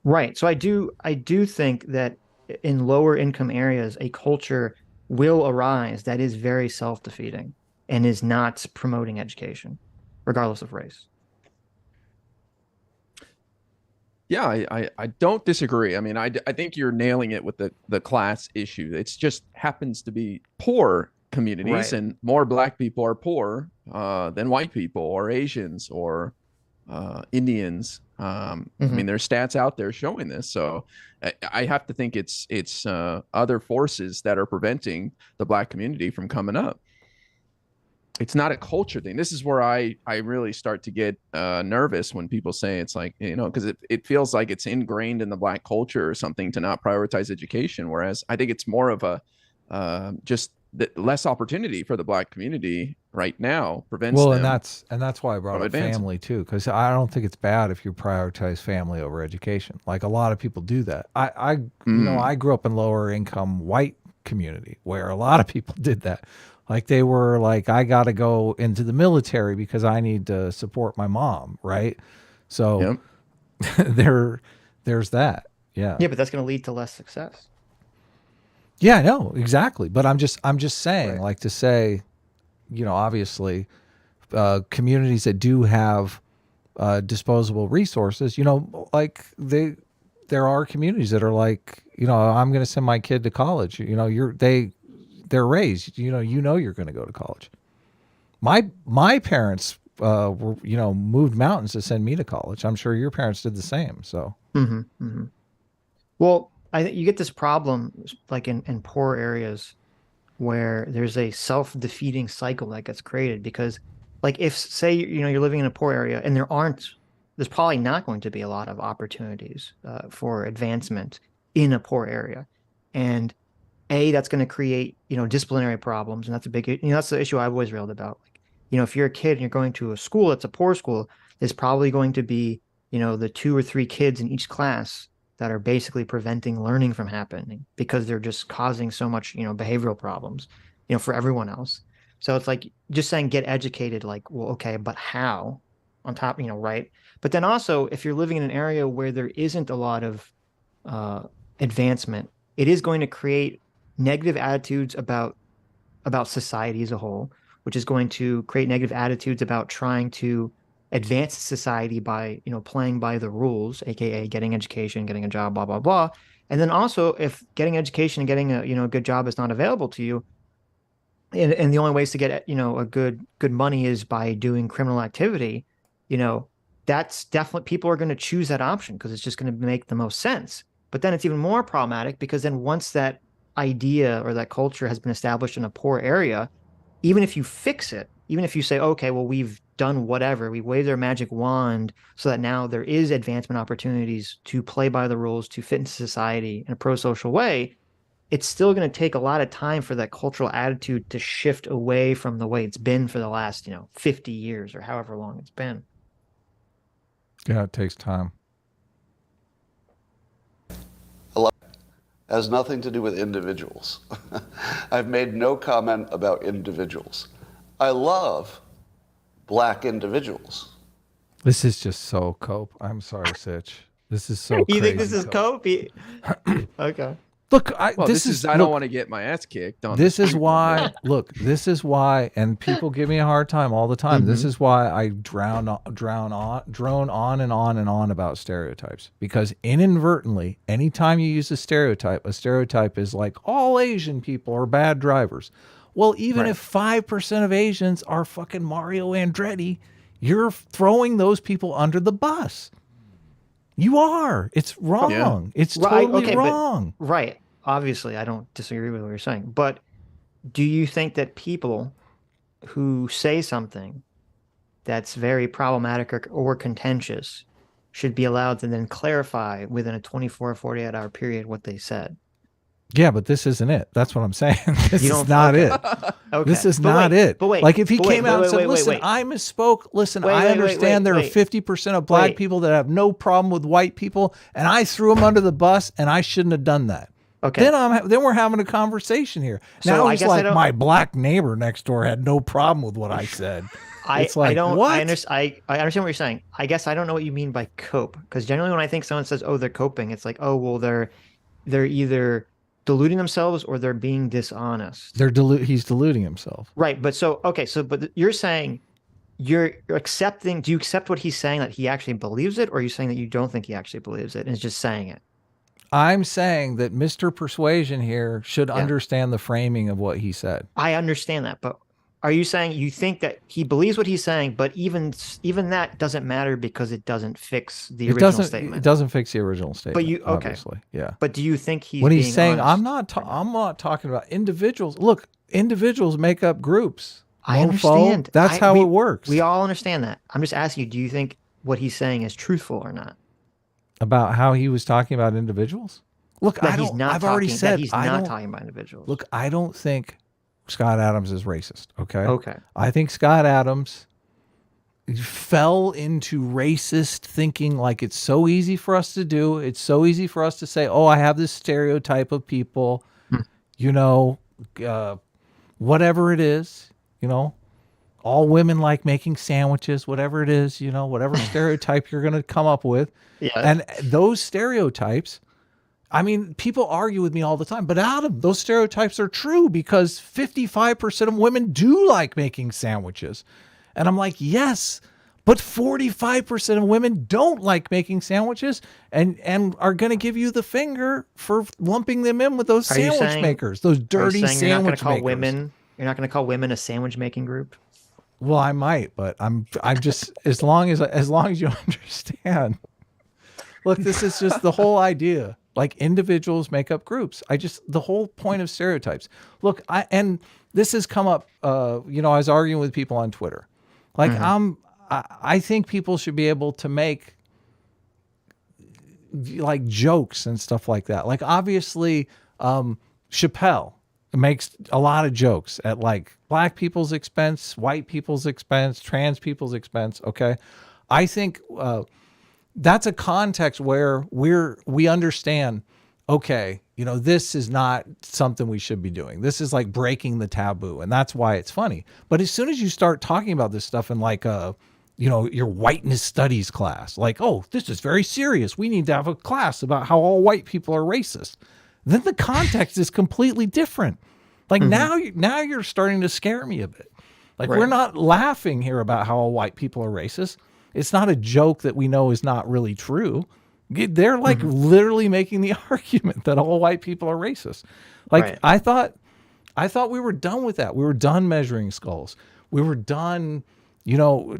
Right. So I do think that in lower income areas, a culture will arise that is very self-defeating and is not promoting education, regardless of race. Yeah, I don't disagree. I mean, I think you're nailing it with the class issue. It's just happens to be poor communities, Right. and more black people are poor than white people or Asians or Indians. I mean, there's stats out there showing this. So I have to think it's other forces that are preventing the black community from coming up. It's not a culture thing. This is where I really start to get nervous when people say it's like, because it feels like it's ingrained in the black culture or something to not prioritize education. Whereas I think it's more of a just less opportunity for the black community right now prevents Well, them. and that's why I brought from up advancing. family too, because I don't think it's bad if you prioritize family over education. Like a lot of people do that. I grew up in lower income white community where a lot of people did that. Like they were like, I got to go into the military because I need to support my mom, right? So Yep. there's that. Yeah. Yeah, but that's going to lead to less success. Yeah, no, exactly. But I'm just saying, Right. like to say, obviously, communities that do have disposable resources, like there are communities that are like, I'm going to send my kid to college. They're raised, you're going to go to college. My parents were, moved mountains to send me to college. I'm sure your parents did the same. So Well, I think you get this problem like in poor areas where there's a self-defeating cycle that gets created because like if say you're living in a poor area and there's probably not going to be a lot of opportunities for advancement in a poor area. And that's going to create, disciplinary problems. And that's a big, that's the issue I've always railed about. Like, if you're a kid and you're going to a school that's a poor school, there's probably going to be, the 2 or 3 kids in each class that are basically preventing learning from happening because they're just causing so much, behavioral problems, for everyone else. So it's like just saying get educated, like, well, okay, but how? On top, right? But then also, if you're living in an area where there isn't a lot of advancement, it is going to create negative attitudes about society as a whole, which is going to create negative attitudes about trying to advance society by, playing by the rules, aka getting education, getting a job, blah blah blah. And then also, if getting education and getting a good job is not available to you, and the only ways to get a good money is by doing criminal activity, that's definitely, people are going to choose that option because it's just going to make the most sense. But then it's even more problematic because then once that idea or that culture has been established in a poor area, even if you fix it, even if you say, okay, well, we've done whatever, we waved their magic wand so that now there is advancement opportunities to play by the rules, to fit into society in a pro-social way, it's still going to take a lot of time for that cultural attitude to shift away from the way it's been for the last, 50 years or however long it's been. Yeah, it takes time. Has nothing to do with individuals. I've made no comment about individuals. I love black individuals. This is just so cope. I'm sorry, Sitch. This is so You crazy. think this is cope? Okay. Look, this is I don't want to get my ass kicked on this is why look, this is why, and people give me a hard time all the time. This is why I drone on and on and on about stereotypes, because inadvertently, anytime you use a stereotype is like all Asian people are bad drivers. Well, even if 5% of Asians are fucking Mario Andretti, you're throwing those people under the bus. You are. It's wrong. Yeah. It's totally wrong. Right. Obviously, I don't disagree with what you're saying. But do you think that people who say something that's very problematic or contentious should be allowed to then clarify within a 24 or 48 hour period what they said? Yeah, but this isn't it. That's what I'm saying. This is not it. Okay. This is not it. But wait, like if he came out and said, listen, I misspoke. Listen, I understand there are 50% of black people that have no problem with white people, and I threw them under the bus, and I shouldn't have done that. Okay. Then we're having a conversation here. So now he's like, my black neighbor next door had no problem with what I said. It's like, what? I understand what you're saying. I guess I don't know what you mean by cope, because generally when I think someone says, oh, they're coping, it's like, oh, well, they're either deluding themselves or they're being dishonest. He's deluding himself. Right. But but you're saying you're accepting, do you accept what he's saying, that he actually believes it, or are you saying that you don't think he actually believes it and is just saying it? I'm saying that Mr. Persuasion here should understand the framing of what he said. I understand that, but are you saying you think that he believes what he's saying, but even that doesn't matter because it doesn't fix the original statement? It doesn't fix the original statement. But you obviously, yeah. But do you think when he's saying honest? I'm not talking about individuals. Look, individuals make up groups. I understand. That's how it works. We all understand that. I'm just asking you, do you think what he's saying is truthful or not? About how he was talking about individuals? Look, I've already said he's not talking about individuals. Look, I don't think Scott Adams is racist. Okay. Okay. I think Scott Adams fell into racist thinking, like it's so easy for us to do. It's so easy for us to say, oh, I have this stereotype of people, whatever it is, all women like making sandwiches, whatever it is, whatever stereotype you're going to come up with. Yeah. And those stereotypes, I mean, people argue with me all the time, but Adam, those stereotypes are true because 55% of women do like making sandwiches. And I'm like, yes, but 45% of women don't like making sandwiches and are going to give you the finger for lumping them in with those sandwich makers, those dirty sandwich makers. You're not going to call women a sandwich making group? Well, I might, but I'm just, as long as you understand. Look, this is just the whole idea. Like individuals make up groups. The whole point of stereotypes. Look, and this has come up, I was arguing with people on Twitter. Like I think people should be able to make like jokes and stuff like that. Like obviously, Chappelle makes a lot of jokes at like black people's expense, white people's expense, trans people's expense. Okay. I think, that's a context where we understand, okay, this is not something we should be doing. This is like breaking the taboo, and that's why it's funny. But as soon as you start talking about this stuff in like your whiteness studies class, like, oh, this is very serious. We need to have a class about how all white people are racist. Then the context is completely different. Like now you're starting to scare me a bit. Like, Right. we're not laughing here about how all white people are racist. It's not a joke that we know is not really true. They're like literally making the argument that all white people are racist. Like, Right. I thought we were done with that. We were done measuring skulls. We were done,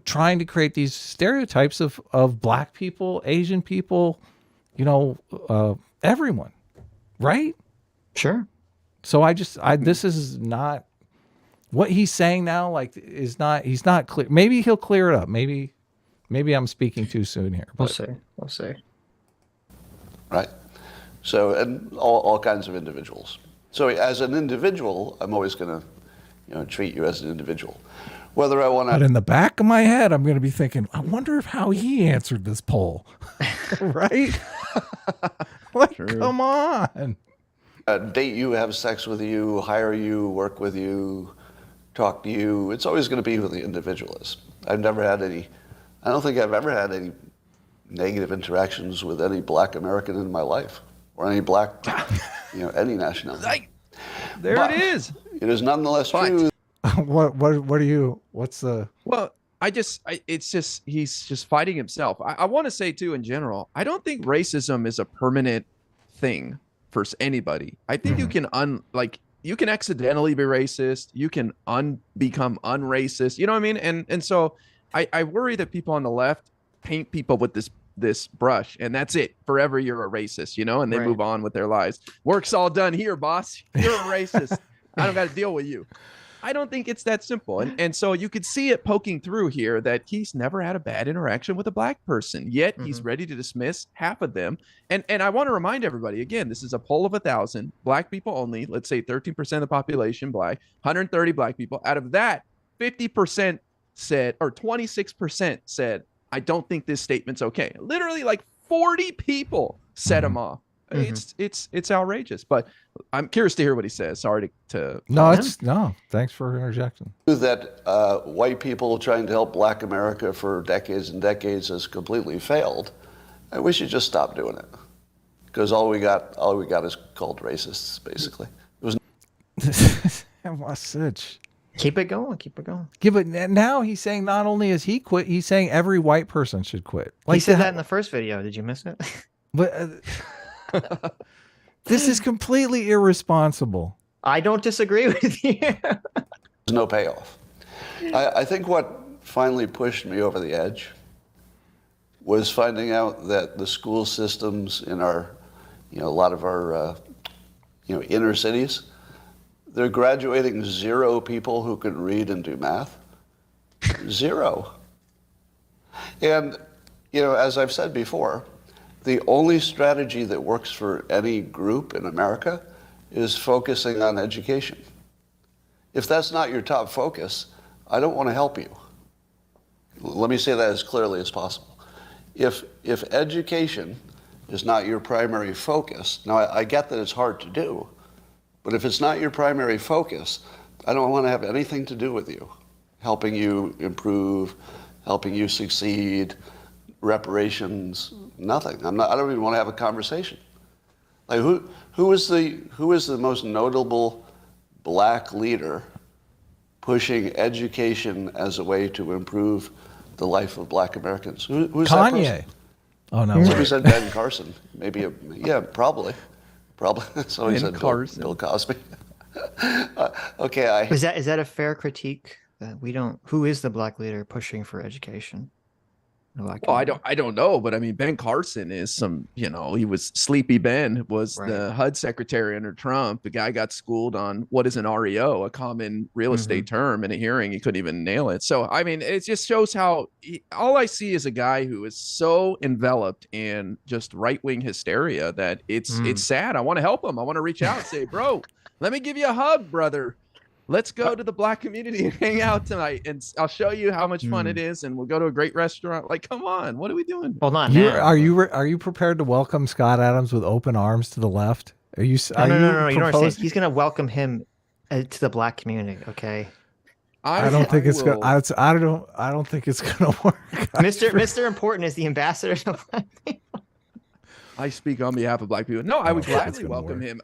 trying to create these stereotypes of black people, Asian people, everyone. Right? Sure. So this is not what he's saying now. Like, he's not clear. Maybe he'll clear it up. Maybe I'm speaking too soon here. We'll But see. We'll see. Right. So, and all kinds of individuals. So as an individual, I'm always going to, treat you as an individual. Whether I want But to, in the back of my head, I'm going to be thinking, I wonder how he answered this poll. Right? Like, come on. date you, have sex with you, hire you, work with you, talk to you, it's always going to be who the individual is. I don't think I've ever had any negative interactions with any black American in my life, or any black, any nationality. It is. It is nonetheless true. What's the... Well, it's just, he's just fighting himself. I want to say too, in general, I don't think racism is a permanent thing for anybody. I think you can you can accidentally be racist. You can become unracist. You know what I mean? And so I worry that people on the left paint people with this brush, and that's it. Forever you're a racist, and they move on with their lives. Work's all done here, boss. You're a racist. I don't got to deal with you. I don't think it's that simple. And so you could see it poking through here that he's never had a bad interaction with a black person, yet he's ready to dismiss half of them. And I want to remind everybody, again, this is a poll of 1,000 black people only. Let's say 13% of the population black, 130 black people. Out of that, 50% said, or 26% said, I don't think this statement's okay. Literally like 40 people set him off. It's outrageous, but I'm curious to hear what he says. Sorry to No, thanks for interjecting. That white people trying to help black America for decades and decades has completely failed. And we should just stop doing it. Because all we got is called racists, basically. It was Sitch. Keep it going. Keep it going. Yeah, but now he's saying not only has he quit, he's saying every white person should quit. Like, he said that in the first video. Did you miss it? But this is completely irresponsible. I don't disagree with you. There's no payoff. I think what finally pushed me over the edge was finding out that the school systems in our, a lot of our, inner cities, they're graduating 0 people who can read and do math. 0. And, as I've said before, the only strategy that works for any group in America is focusing on education. If that's not your top focus, I don't want to help you. Let me say that as clearly as possible. If education is not your primary focus, now I get that it's hard to do, but if it's not your primary focus, I don't want to have anything to do with you, helping you improve, helping you succeed, reparations, nothing. I don't even want to have a conversation. Like who is the most notable black leader pushing education as a way to improve the life of black Americans? Who's that Kanye. person? Oh no. Somebody said Ben Carson. Maybe probably. Somebody said Bill Cosby. Okay, Is that a fair critique that we don't? Who is the black leader pushing for education? Well, I don't know, but I mean, Ben Carson is he was Sleepy Ben was the HUD secretary under Trump. The guy got schooled on what is an REO, a common real estate term, in a hearing. He couldn't even nail it. So, I mean, it just shows how all I see is a guy who is so enveloped in just right-wing hysteria that it's sad. I want to help him. I want to reach out and say, bro, let me give you a hug, brother. Let's go to the black community and hang out tonight, and I'll show you how much fun it is, and we'll go to a great restaurant. Like, come on, what are we doing? Well, not now. Are you prepared to welcome Scott Adams with open arms to the left? Are you? No. You don't understand. He's going to welcome him to the black community. Okay. I don't think it's gonna. I don't think it's gonna work. Mr. Important is the ambassador of black people. I speak on behalf of black people. No, I would think it's gladly gonna welcome work. him.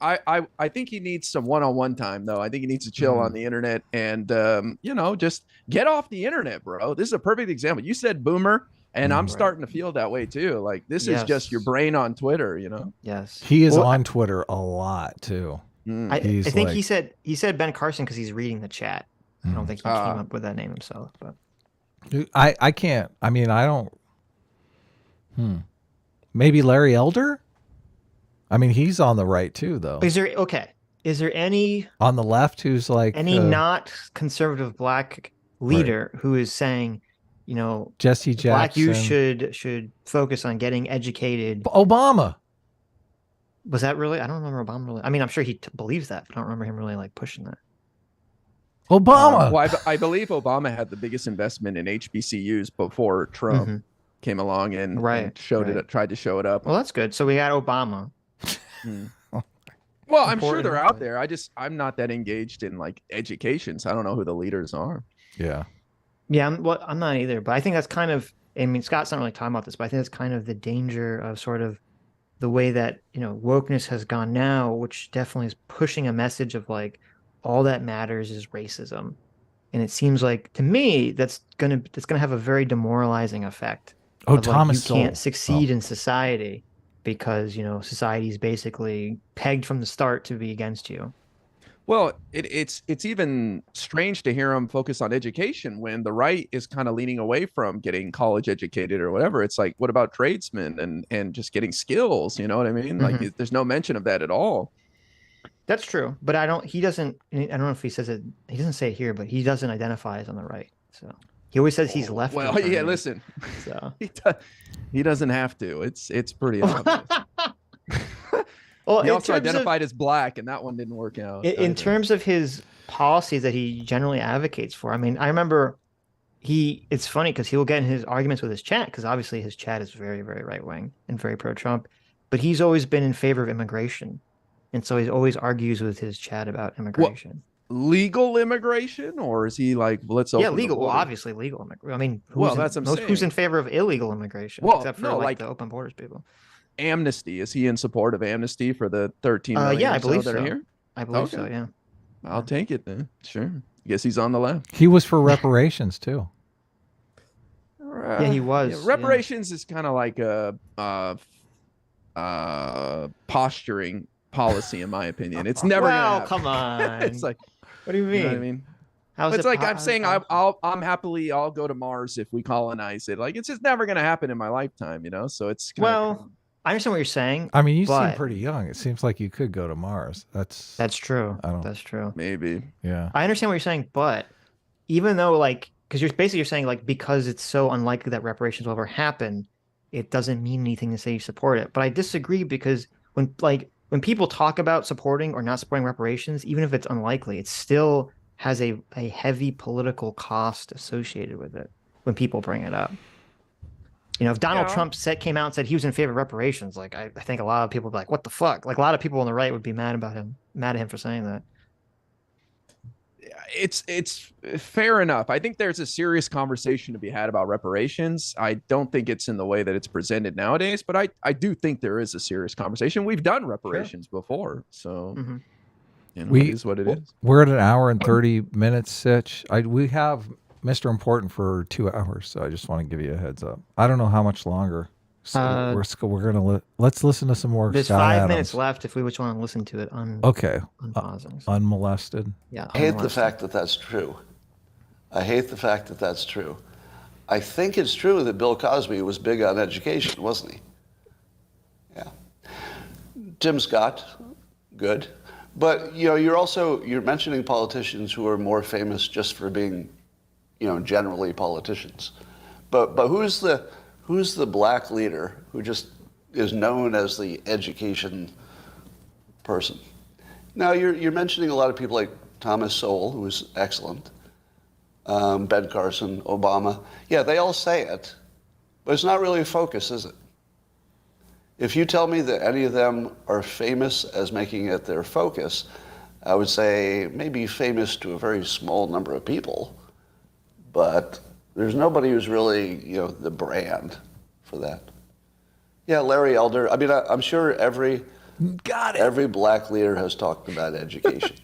I think he needs some one-on-one time, though. I think he needs to chill on the internet and, just get off the internet, bro. This is a perfect example. You said boomer, and I'm starting to feel that way too. Like this is just your brain on Twitter, Yes. He is Well, on Twitter a lot too. I He's think like- he said Ben Carson because he's reading the chat. I don't think he came up with that name himself, but I can't. I mean, I don't. Maybe Larry Elder. I mean, he's on the right too, though. is there any On the left, who's like not conservative black leader who is saying, Jesse Jackson? black youth should focus on getting educated? Obama. Was that really? I don't remember Obama really. I mean, I'm sure he believes that, but I don't remember him really like pushing that. Obama. Well, I believe Obama had the biggest investment in HBCUs before Trump came along and showed it, tried to show it up. Well, that's good. So we got Obama. Well, I'm sure they're out there. I'm not that engaged in like education, so I don't know who the leaders are. Yeah. Yeah, I'm not either. But I think that's kind of. I mean, Scott's not really talking about this, but I think that's kind of the danger of sort of the way that wokeness has gone now, which definitely is pushing a message of like all that matters is racism, and it seems like to me that's gonna have a very demoralizing effect. Oh, of, Thomas you Sowell. can't succeed in society because society is basically pegged from the start to be against you. Well, it's even strange to hear him focus on education when the right is kind of leaning away from getting college educated or whatever. It's like, what about tradesmen and just getting skills? You know what I mean? Like, there's no mention of that at all. That's true, but I don't know if he says it. He doesn't say it here, but he doesn't identify as on the right. So he always says he's left. Well, yeah, listen, so he doesn't have to. It's pretty obvious. Well, he also identified as black, and that one didn't work out. In terms of his policies that he generally advocates for, I mean, I remember it's funny because he will get in his arguments with his chat, because obviously his chat is very, very right wing and very pro Trump, but he's always been in favor of immigration, and so he always argues with his chat about immigration. Legal immigration, or is he like, let's open legal? the Well, obviously legal immigration. I mean, who's who's in favor of illegal immigration? Well, except for like the open borders people. Amnesty, is he in support of amnesty for the 13 million? Yeah, I believe that so. are here? I believe so. Yeah, I'll take it then. Sure. I guess he's on the left. He was for reparations too. Yeah, he was. Yeah, reparations is kind of like a posturing policy, in my opinion. It's never gonna happen. Come on. It's like, what do you mean? You know what I mean? It's like I'm saying I'll go to Mars if we colonize it. Like, it's just never gonna happen in my lifetime, So it's I understand what you're saying. I mean, you seem pretty young. It seems like you could go to Mars. That's true. That's true. Maybe. Yeah. I understand what you're saying, but even though because you're saying like because it's so unlikely that reparations will ever happen, it doesn't mean anything to say you support it. But I disagree, because when people talk about supporting or not supporting reparations, even if it's unlikely, it still has a heavy political cost associated with it when people bring it up. If Donald Trump came out and said he was in favor of reparations, like I think a lot of people would be like, what the fuck? Like a lot of people on the right would be mad at him for saying that. It's fair enough. I think there's a serious conversation to be had about reparations. I don't think it's in the way that it's presented nowadays, but I do think there is a serious conversation. We've done reparations before, so it is what it is. We're at an hour and 30 minutes, Sitch. We have Mr. Important for 2 hours, so I just want to give you a heads up. I don't know how much longer. So we're gonna let's listen to some more. There's Scott 5 Adams. minutes left if we just want to listen to it. Unpausing. Unmolested. Yeah. I hate the fact that that's true. I think it's true that Bill Cosby was big on education, wasn't he? Yeah. Tim Scott, good. But you're mentioning politicians who are more famous just for being, generally politicians. But who's the black leader who just is known as the education person? Now you're mentioning a lot of people like Thomas Sowell, who's excellent, Ben Carson, Obama. Yeah, they all say it, but it's not really a focus, is it? If you tell me that any of them are famous as making it their focus, I would say maybe famous to a very small number of people, but there's nobody who's really, the brand for that. Yeah, Larry Elder. I mean, I'm sure every black leader has talked about education.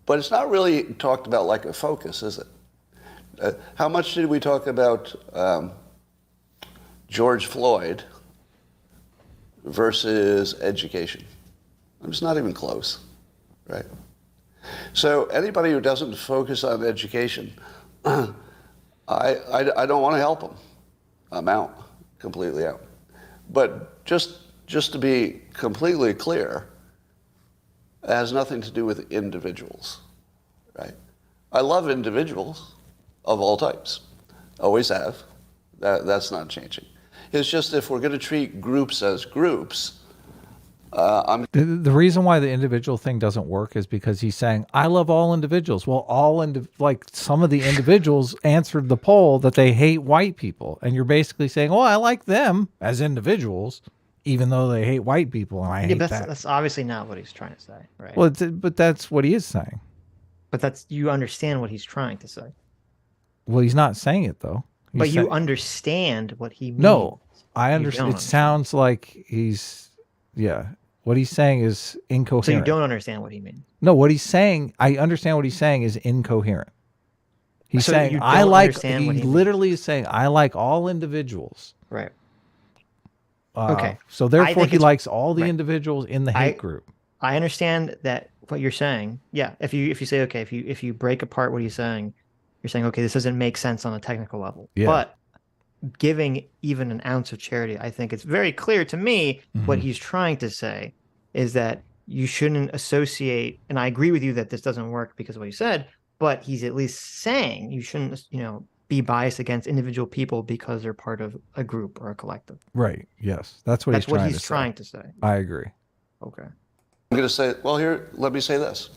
But it's not really talked about like a focus, is it? How much did we talk about George Floyd versus education? It's not even close, right? So anybody who doesn't focus on education, I don't want to help them. I'm out, completely out. But just to be completely clear, it has nothing to do with individuals, right? I love individuals of all types, always have. That's not changing. It's just if we're going to treat groups as groups, the reason why the individual thing doesn't work is because he's saying, I love all individuals. Well, like some of the individuals answered the poll that they hate white people. And you're basically saying, well, I like them as individuals, even though they hate white people. And I hate that. That's obviously not what he's trying to say, right? Well, but that's what he is saying. But you understand what he's trying to say. Well, he's not saying it, though. You understand what he means. No, I understand. It sounds like what he's saying is incoherent. So you don't understand what he means? No, what he's saying, I understand what he's saying is incoherent. He's saying, he literally is saying, I like all individuals. Right. Okay. So therefore he likes all the individuals in the hate group. I understand that what you're saying. Yeah. If you say, okay, if you break apart what he's saying, you're saying, okay, this doesn't make sense on a technical level. Yeah. But giving even an ounce of charity, I think it's very clear to me what he's trying to say is that you shouldn't associate, and I agree with you that this doesn't work because of what you said, but he's at least saying you shouldn't, be biased against individual people because they're part of a group or a collective. Right. Yes. That's what he's trying to say. I agree. Okay. I'm going to say, well, here, let me say this.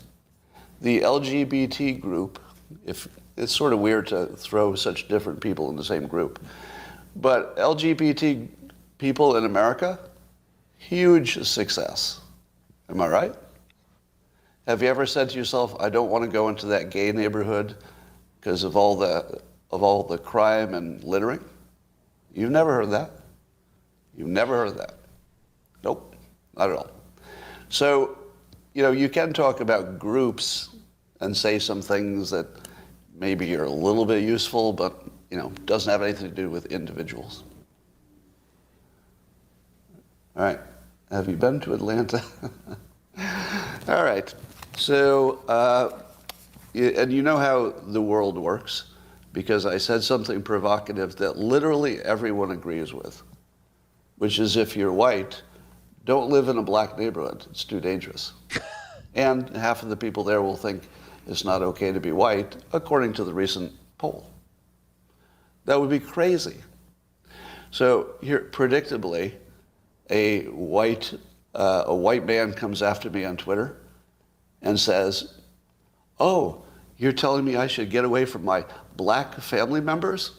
The LGBT group, if it's sort of weird to throw such different people in the same group, but LGBT people in America, huge success. Am I right? Have you ever said to yourself, I don't want to go into that gay neighborhood because of all the crime and littering? You've never heard that? You've never heard that? Nope, not at all. So, you can talk about groups and say some things that maybe are a little bit useful, but, doesn't have anything to do with individuals. All right. Have you been to Atlanta? All right. So, and you know how the world works, because I said something provocative that literally everyone agrees with, which is if you're white, don't live in a black neighborhood. It's too dangerous. And half of the people there will think it's not okay to be white, according to the recent poll. That would be crazy. So here, predictably, a white man comes after me on Twitter and says, oh, you're telling me I should get away from my black family members?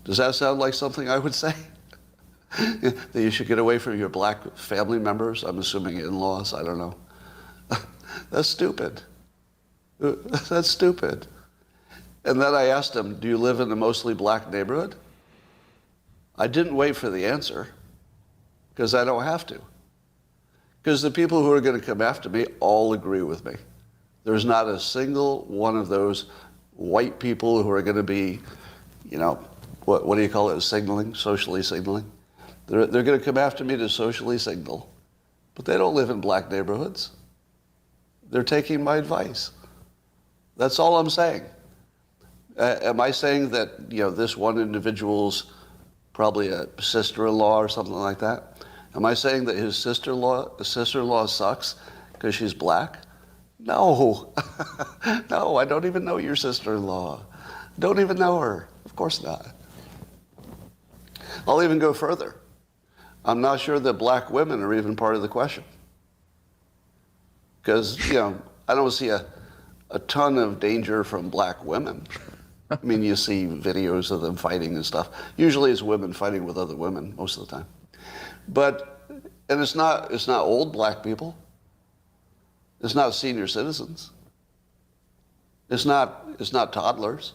Does that sound like something I would say? That you should get away from your black family members? I'm assuming in-laws, I don't know. That's stupid. That's stupid. And then I asked him, do you live in a mostly black neighborhood? I didn't wait for the answer, because I don't have to. Because the people who are going to come after me all agree with me. There's not a single one of those white people who are going to be, what do you call it, signaling, socially signaling? They're going to come after me to socially signal, but they don't live in black neighborhoods. They're taking my advice. That's all I'm saying. Am I saying that, this one individual's probably a sister-in-law or something like that? Am I saying that his sister-in-law sucks because she's black? No. No, I don't even know your sister-in-law. Don't even know her. Of course not. I'll even go further. I'm not sure that black women are even part of the question. Because, I don't see a ton of danger from black women. I mean, you see videos of them fighting and stuff. Usually it's women fighting with other women most of the time. And it's not old black people. It's not senior citizens. It's not toddlers.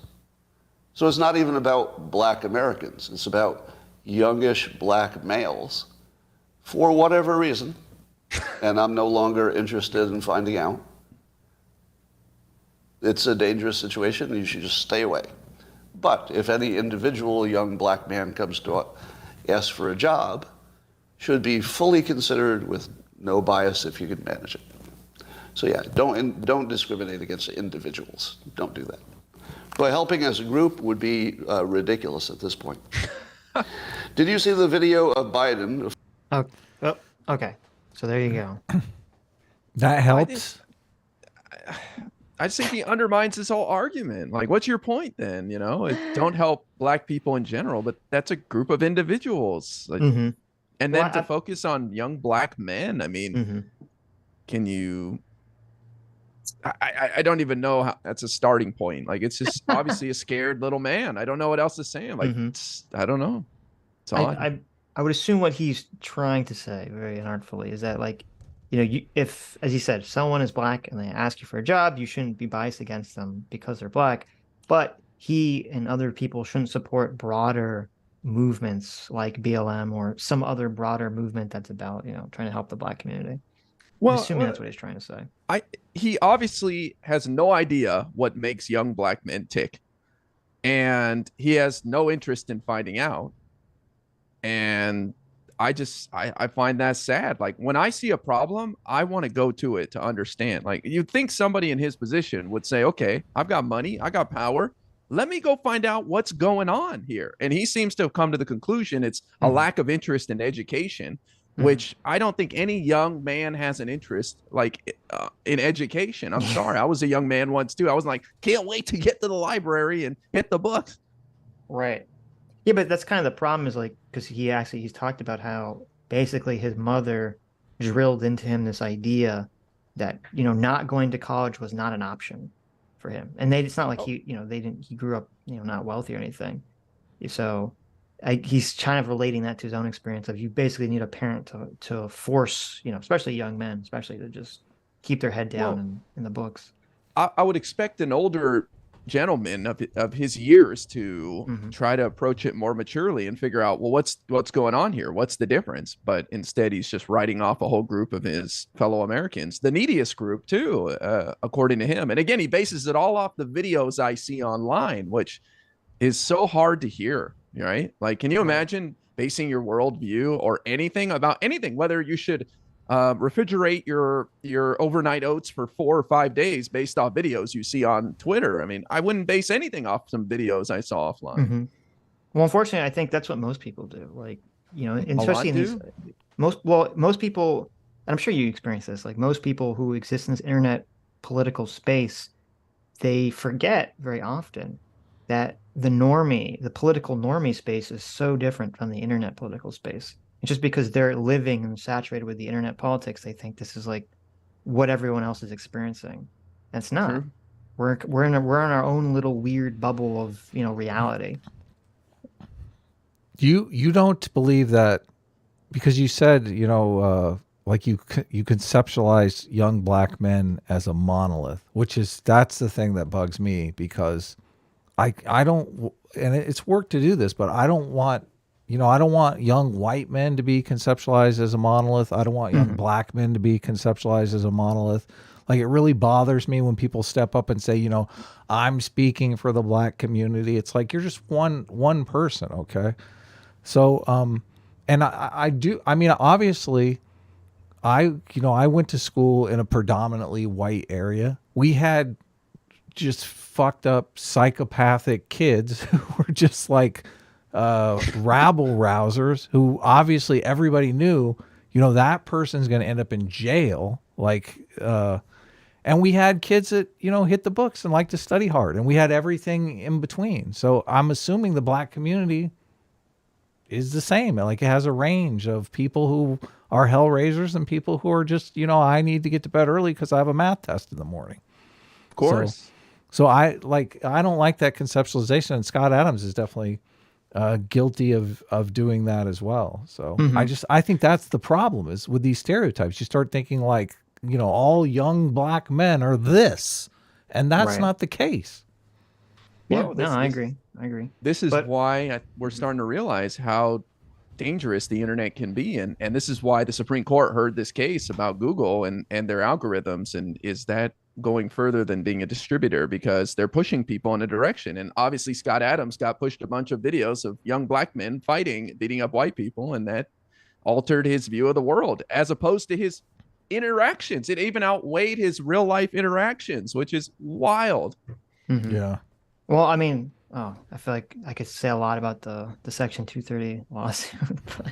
So it's not even about black Americans. It's about youngish black males for whatever reason, and I'm no longer interested in finding out. It's a dangerous situation, and you should just stay away. But if any individual young black man comes to ask for a job, should be fully considered with no bias if you can manage it. So yeah, don't discriminate against individuals. Don't do that. But helping as a group would be ridiculous at this point. Did you see the video of Biden? Oh, okay. So there you go. That helps. I just think he undermines this whole argument. Like, what's your point then? Don't help black people in general, but that's a group of individuals. Like, and then to focus on young black men, I mean, can you? I don't even know how that's a starting point. Like, it's just obviously a scared little man. I don't know what else to say. Like, I don't know. It's odd. I would assume what he's trying to say very inartfully is that, like, if, as he said, someone is black and they ask you for a job, you shouldn't be biased against them because they're black. But he and other people shouldn't support broader movements like BLM or some other broader movement that's about, trying to help the black community. Well, I'm assuming that's what he's trying to say. He obviously has no idea what makes young black men tick, and he has no interest in finding out. And I find that sad. Like, when I see a problem, I want to go to it to understand. Like, you'd think somebody in his position would say, okay, I've got money, I got power. Let me go find out what's going on here. And he seems to have come to the conclusion it's a lack of interest in education, which I don't think any young man has an interest in education. I'm sorry. I was a young man once too. I was like, can't wait to get to the library and hit the books. Right. Yeah, but that's kind of the problem is, like, because he's talked about how basically his mother drilled into him this idea that, not going to college was not an option for him. And it's not like he grew up, not wealthy or anything. So he's kind of relating that to his own experience of you basically need a parent to force, especially young men, especially to just keep their head down in the books. I would expect an older gentleman of his years to try to approach it more maturely and figure out, well, what's going on here? What's the difference? But instead, he's just writing off a whole group of his fellow Americans, the neediest group too, according to him. And again, he bases it all off the videos I see online, which is so hard to hear, right? Like, can you imagine basing your worldview or anything about anything, whether you should refrigerate your overnight oats for 4 or 5 days based off videos you see on Twitter? I mean, I wouldn't base anything off some videos I saw offline. Well, unfortunately, I think that's what most people do. Like, especially in these most people, and I'm sure you experience this, like most people who exist in this internet political space, they forget very often that the political normie space is so different from the internet political space. It's just because they're living and saturated with the internet politics, they think this is like what everyone else is experiencing. That's not. True. We're in our own little weird bubble of reality. You don't believe that because you said like you conceptualize young black men as a monolith, that's the thing that bugs me because I don't, and it's work to do this, but I don't want. I don't want young white men to be conceptualized as a monolith. I don't want young black men to be conceptualized as a monolith. Like, it really bothers me when people step up and say, I'm speaking for the black community. It's like, you're just one person. Okay. So, and I do, obviously I went to school in a predominantly white area. We had just fucked up psychopathic kids who were just like, rabble rousers who obviously everybody knew, that person's going to end up in jail. And we had kids that, hit the books and like to study hard, and we had everything in between. So I'm assuming the black community is the same. Like, it has a range of people who are hellraisers and people who are just, I need to get to bed early because I have a math test in the morning. Of course. So I don't like that conceptualization, and Scott Adams is definitely guilty of doing that as well. So I think that's the problem is with these stereotypes. You start thinking like, all young black men are this, and that's not the case. Yeah, I agree. I agree. This is But- why we're starting to realize how dangerous the internet can be, and this is why the Supreme Court heard this case about Google and their algorithms, and is that going further than being a distributor, because they're pushing people in a direction. And obviously Scott Adams got pushed a bunch of videos of young black men fighting, beating up white people, and that altered his view of the world, as opposed to his interactions. It even outweighed his real life interactions, which is wild. Mhm. Yeah. Well, I mean, I feel like I could say a lot about the Section 230 lawsuit. But...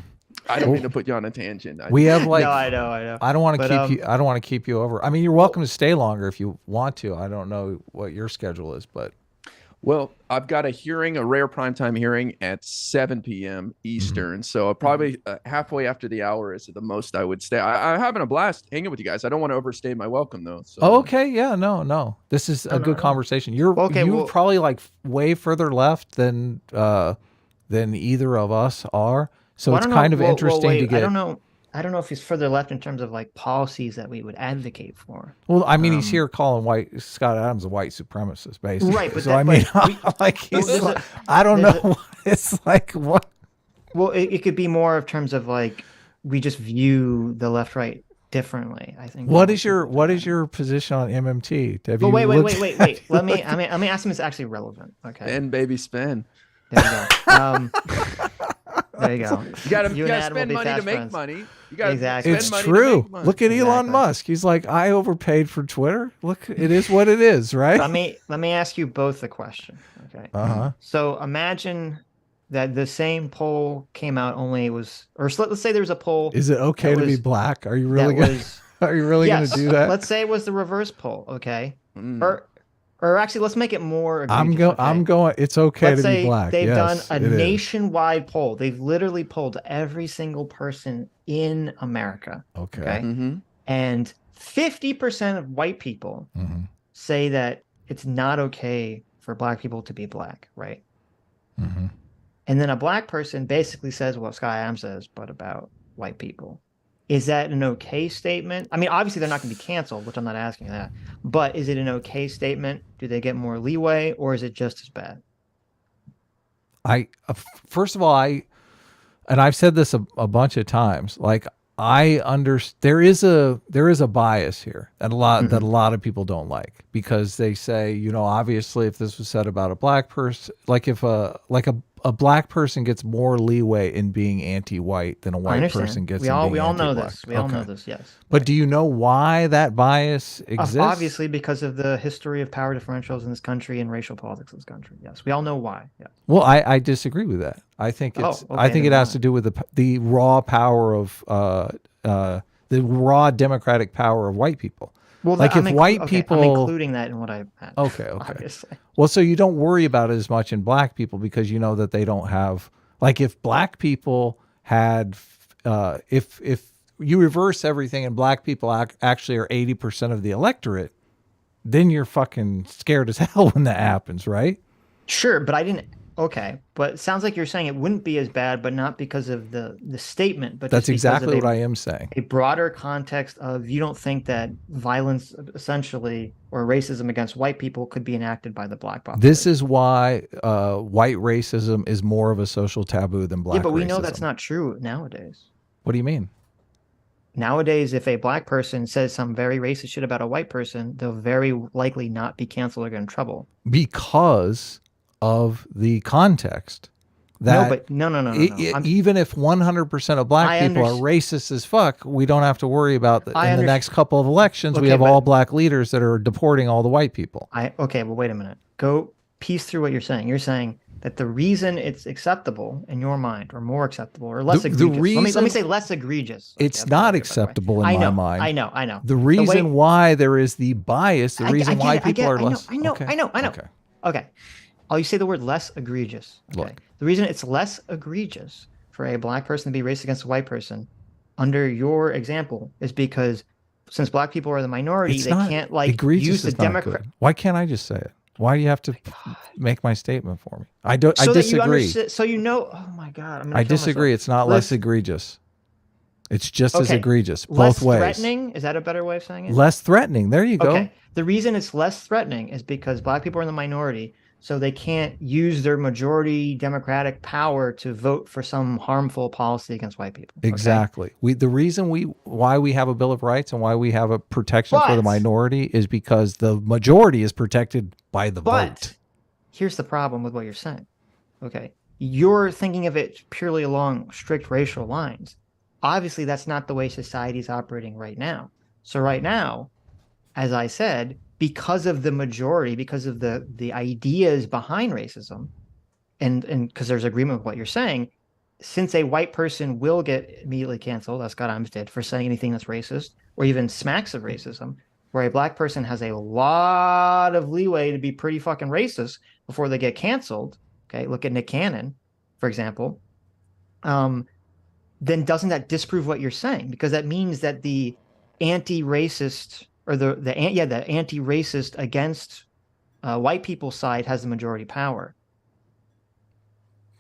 I don't mean to put you on a tangent. We have like no, I know. I don't want to But, keep you. I don't want to keep you over. I mean, you're welcome to stay longer if you want to. I don't know what your schedule is, but Well, I've got a hearing, a rare primetime hearing at 7 p.m. Eastern. So probably halfway after the hour is the most I would stay. I'm having a blast hanging with you guys. I don't want to overstay my welcome, though. So. oh, okay, yeah, no. This is a good conversation. You're probably like way further left than either of us are. So it's kind of interesting to get. I don't know if he's further left in terms of like policies that we would advocate for. Well, I mean, he's here calling Scott Adams a white supremacist, basically. Right, but so I mean, like he's like, I don't know. It's like what? Well, it could be more of terms of like we just view the left right differently. I think. What is your position on MMT? Have but you wait. looked- Let me ask him. It's actually relevant. Okay. And baby spin. There you go. There you go. You gotta spend money to make money. You gotta Exactly. spend It's money true. To make money. Look at Elon Exactly. Musk. He's like, I overpaid for Twitter. Look, it is what it is, right? Let me ask you both a question. Okay. Uh-huh. So imagine that the same poll came out, only it was, or let's say there's a poll. Is it okay that to be was- black? Are you really that gonna? was- Are you really yes, gonna do that? Let's say it was the reverse poll. Okay. Mm. Or actually, let's make it more. I'm egregious, going. It's okay Let's to be say black. they've Yes, done a it is. nationwide poll. They've literally polled every single person in America. Okay. Okay. Mm-hmm. And 50% of white people Mm-hmm. say that it's not okay for black people to be black, right? Mm-hmm. And then a black person basically says what Scott Adams says, but about white people. Is that an okay statement? I mean, obviously they're not going to be canceled, which I'm not asking that. But is it an okay statement? Do they get more leeway, or is it just as bad? First of all, and I've said this a bunch of times. Like there is a bias here, and that a lot of people don't like, because they say, obviously, if this was said about a black person, like if a black person gets more leeway in being anti-white than a white person gets. We all being know anti-black. this. We all know this. Yes. But do you know why that bias exists? Obviously, because of the history of power differentials in this country and racial politics in this country. Yes, we all know why. Yeah. Well, I disagree with that. I think I think it has to do with the raw power of the raw democratic power of white people. Well, like I'm if white people, I'm including that in what I meant. Okay. Obviously. Well, so you don't worry about it as much in black people because you know that they don't have, like, if black people had, if you reverse everything and black people actually are 80% of the electorate, then you're fucking scared as hell when that happens, right? Sure, but I didn't. Okay, but it sounds like you're saying it wouldn't be as bad, but not because of the statement, but that's just exactly because of what I am saying. A broader context of, you don't think that violence, essentially, or racism against white people could be enacted by the black population. This is why white racism is more of a social taboo than black. Yeah, but we know racism. that's not true nowadays. What do you mean? Nowadays, if a black person says some very racist shit about a white person, they'll very likely not be canceled or get in trouble. Because of the context. That no. Even if 100% of black people are racist as fuck, we don't have to worry about that. In the next couple of elections, we have all black leaders that are deporting all the white people. Okay, well, wait a minute. Go piece through what you're saying. You're saying that the reason it's acceptable in your mind, or more acceptable, or less egregious. Let me say less egregious. Okay, it's not acceptable in my mind. I know. The reason why there is the bias, the reason why people are less. I know. Okay. Oh, you say the word less egregious. Okay. Look. The reason it's less egregious for a black person to be racist against a white person, under your example, is because since black people are the minority, they can't use the Democrat. Why can't I just say it? Why do you have to make my statement for me? I disagree. So you know. Oh my God. I disagree. It's not less egregious. It's just as egregious both ways. Less threatening? Is that a better way of saying it? Less threatening. There you go. Okay. The reason it's less threatening is because black people are in the minority. so they can't use their majority democratic power to vote for some harmful policy against white people. Okay? Exactly. The reason why we have a Bill of Rights and why we have a protection for the minority is because the majority is protected by the vote. Here's the problem with what you're saying. Okay. You're thinking of it purely along strict racial lines. Obviously, that's not the way society is operating right now. So right now, as I said, because of the majority, because of the ideas behind racism, and because there's agreement with what you're saying, since a white person will get immediately canceled, as Scott Adams did, for saying anything that's racist or even smacks of racism, where a black person has a lot of leeway to be pretty fucking racist before they get canceled. Okay, look at Nick Cannon, for example. Then doesn't that disprove what you're saying? Because that means that the anti-racist or the anti-racist against white people's side has the majority power.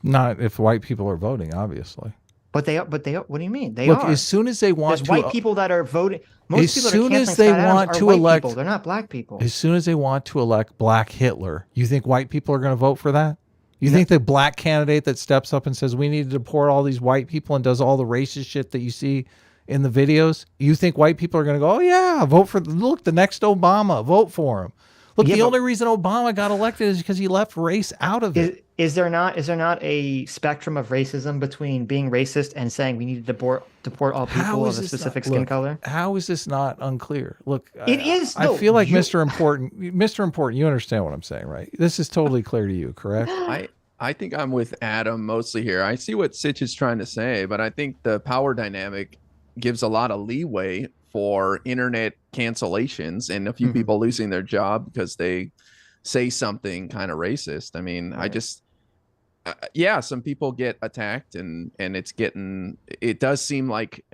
Not if white people are voting, obviously. But they are. What do you mean? They Look, are. as soon as they want There's to, white people that are voting. Most as people soon that are as canceling they Scott Adams want are to white elect, people. They're not black people. as soon as they want to elect Black Hitler, you think white people are going to vote for that? You think the black candidate that steps up and says we need to deport all these white people and does all the racist shit that you see in the videos, you think white people are going to go, oh yeah, vote for, look, the next Obama, vote for him. Look, the only reason Obama got elected is because he left race out of it. Is there not a spectrum of racism between being racist and saying we need to deport all people of a specific skin color? How is this not unclear? Look, it is. I feel like Mr. Important, you understand what I'm saying, right? This is totally clear to you, correct? I think I'm with Adam mostly here. I see what Sitch is trying to say, but I think the power dynamic gives a lot of leeway for internet cancellations and a few people losing their job because they say something kind of racist. I mean, right. Some people get attacked and it does seem like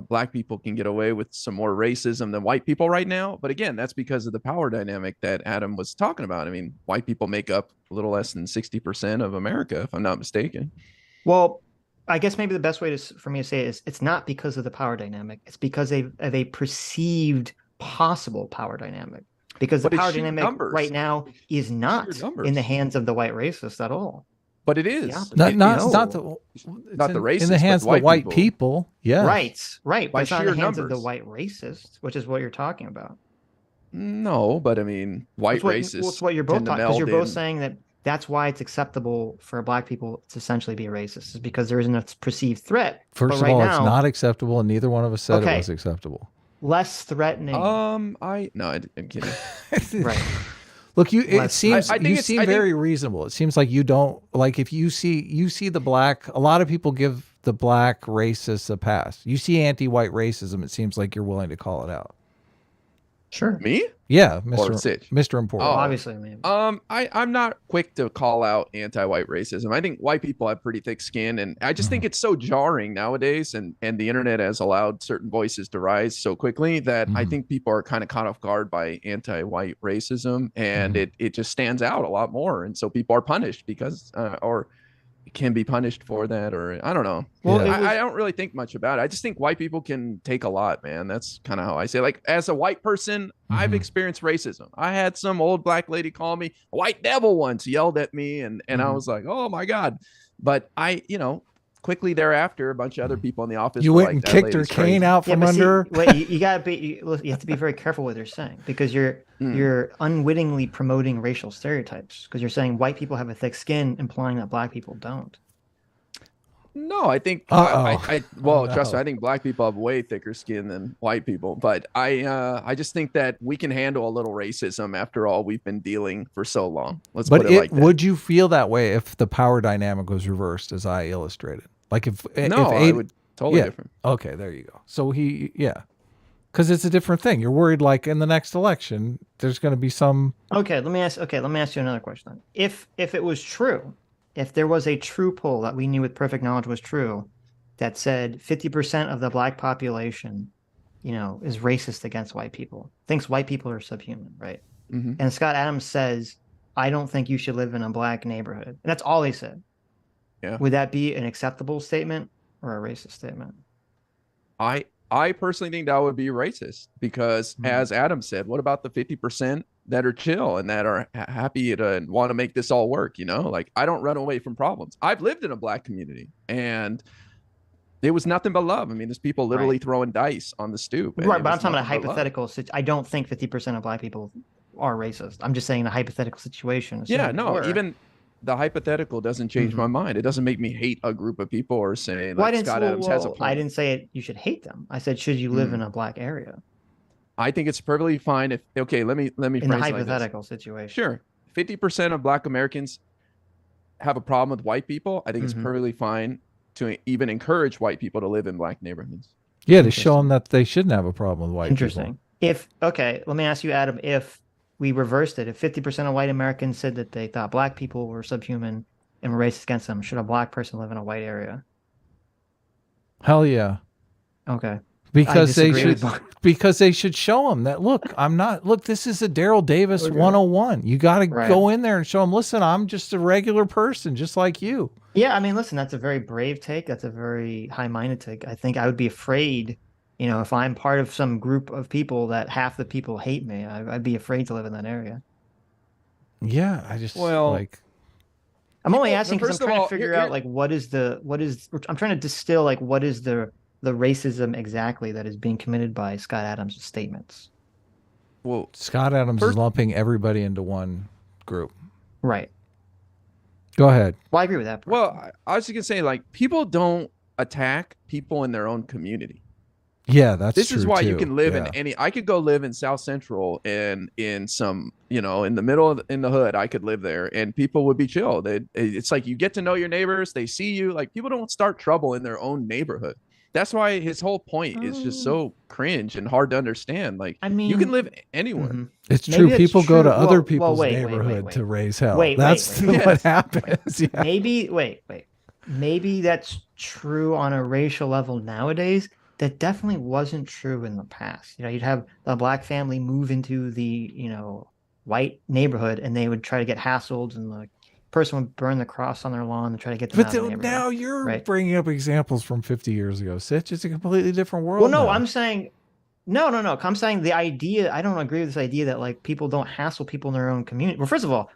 black people can get away with some more racism than white people right now. But again, that's because of the power dynamic that Adam was talking about. I mean, white people make up a little less than 60% of America, if I'm not mistaken. Well, I guess maybe the best way for me to say it is it's not because of the power dynamic. It's because of a perceived possible power dynamic. Because the power dynamic right now is not in the hands of the white racist at all. But it is not the racist, in the hands of the white people. Yeah, right. But it's not in the hands of the white racist, which is what you're talking about. No, but I mean, white racists. That's what you're both talking, because you're both saying that that's why it's acceptable for black people to essentially be racist, is because there isn't a perceived threat. First of all, it's not acceptable, and neither one of us said it was acceptable. Less threatening. I'm kidding. Right. Look, you seem very reasonable. It seems like you don't like, if you see the black, a lot of people give the black racists a pass. You see anti-white racism, it seems like you're willing to call it out. Sure. Me? Yeah, Mr. Important. Oh, obviously, man. I'm not quick to call out anti-white racism. I think white people have pretty thick skin, and I just think it's so jarring nowadays, and the internet has allowed certain voices to rise so quickly that I think people are kind of caught off guard by anti-white racism, and it just stands out a lot more, and so people are punished because or can be punished for that, or I don't know. Well, I don't really think much about it. I just think white people can take a lot, man. That's kind of how I say it. Like, as a white person, I've experienced racism. I had some old black lady call me a white devil once, yelled at me, and I was like, oh my God. But quickly thereafter, a bunch of other people in the office went and kicked her cane out from under. Wait, you have to be very careful what you're saying, because you're unwittingly promoting racial stereotypes, because you're saying white people have a thick skin, implying that black people don't. No, I think trust me, I think black people have way thicker skin than white people, but I just think that we can handle a little racism after all we've been dealing for so long. Let's put it like that. Would you feel that way if the power dynamic was reversed, as I illustrated? Like I would totally different. Okay, there you go. So because it's a different thing. You're worried, like, in the next election, there's going to be some. Okay, let me ask you another question. If it was true, if there was a true poll that we knew with perfect knowledge was true, that said 50% of the black population, is racist against white people, thinks white people are subhuman, right? And Scott Adams says, I don't think you should live in a black neighborhood. And that's all he said. Yeah. Would that be an acceptable statement or a racist statement? I personally think that would be racist, because as Adam said, what about the 50% that are chill and that are happy to want to make this all work. Like I don't run away from problems. I've lived in a black community and it was nothing but love. I mean, there's people literally throwing dice on the stoop. Right, but I'm talking about a hypothetical. I don't think 50% of black people are racist. I'm just saying a hypothetical situation. Yeah, no, even the hypothetical doesn't change my mind. It doesn't make me hate a group of people or say like Scott Adams has a point. I didn't say you should hate them. I said, should you live in a black area? I think it's perfectly fine if let me in a hypothetical situation. Sure. 50% of black Americans have a problem with white people. I think it's perfectly fine to even encourage white people to live in black neighborhoods. Yeah, to show them that they shouldn't have a problem with white people. Let me ask you, Adam, if we reversed it, if 50% of white Americans said that they thought black people were subhuman and were racist against them, should a black person live in a white area? Hell yeah. Okay. Because they should show them that, look, this is a Daryl Davis 101. You got to go in there and show them, listen, I'm just a regular person, just like you. Yeah, I mean, listen, that's a very brave take. That's a very high-minded take. I think I would be afraid, if I'm part of some group of people that half the people hate me, I'd be afraid to live in that area. Yeah, I'm only asking because I'm trying to figure out I'm trying to distill what is the racism exactly that is being committed by Scott Adams' statements. Well, Scott Adams is lumping everybody into one group. Right. Go ahead. Well, I agree with that. Well, I was just going to say, people don't attack people in their own community. Yeah, that's true. This is why you can live in I could go live in South Central and in some, in the middle in the hood, I could live there and people would be chill. It's like you get to know your neighbors. They see you. Like people don't start trouble in their own neighborhood. That's why his whole point is just so cringe and hard to understand. Like, I mean, you can live anywhere. It's true. People go to other people's neighborhood to raise hell. That's what happens. Yeah. Maybe that's true on a racial level nowadays. That definitely wasn't true in the past. You'd have a black family move into the, white neighborhood and they would try to get hassled and the person would burn the cross on their lawn and try to get them out of the neighborhood. Now you're bringing up examples from 50 years ago. Sitch, it's a completely different world. Well, no, now. I'm saying, no. I'm saying the idea, I don't agree with this idea that people don't hassle people in their own community. Well, first of all,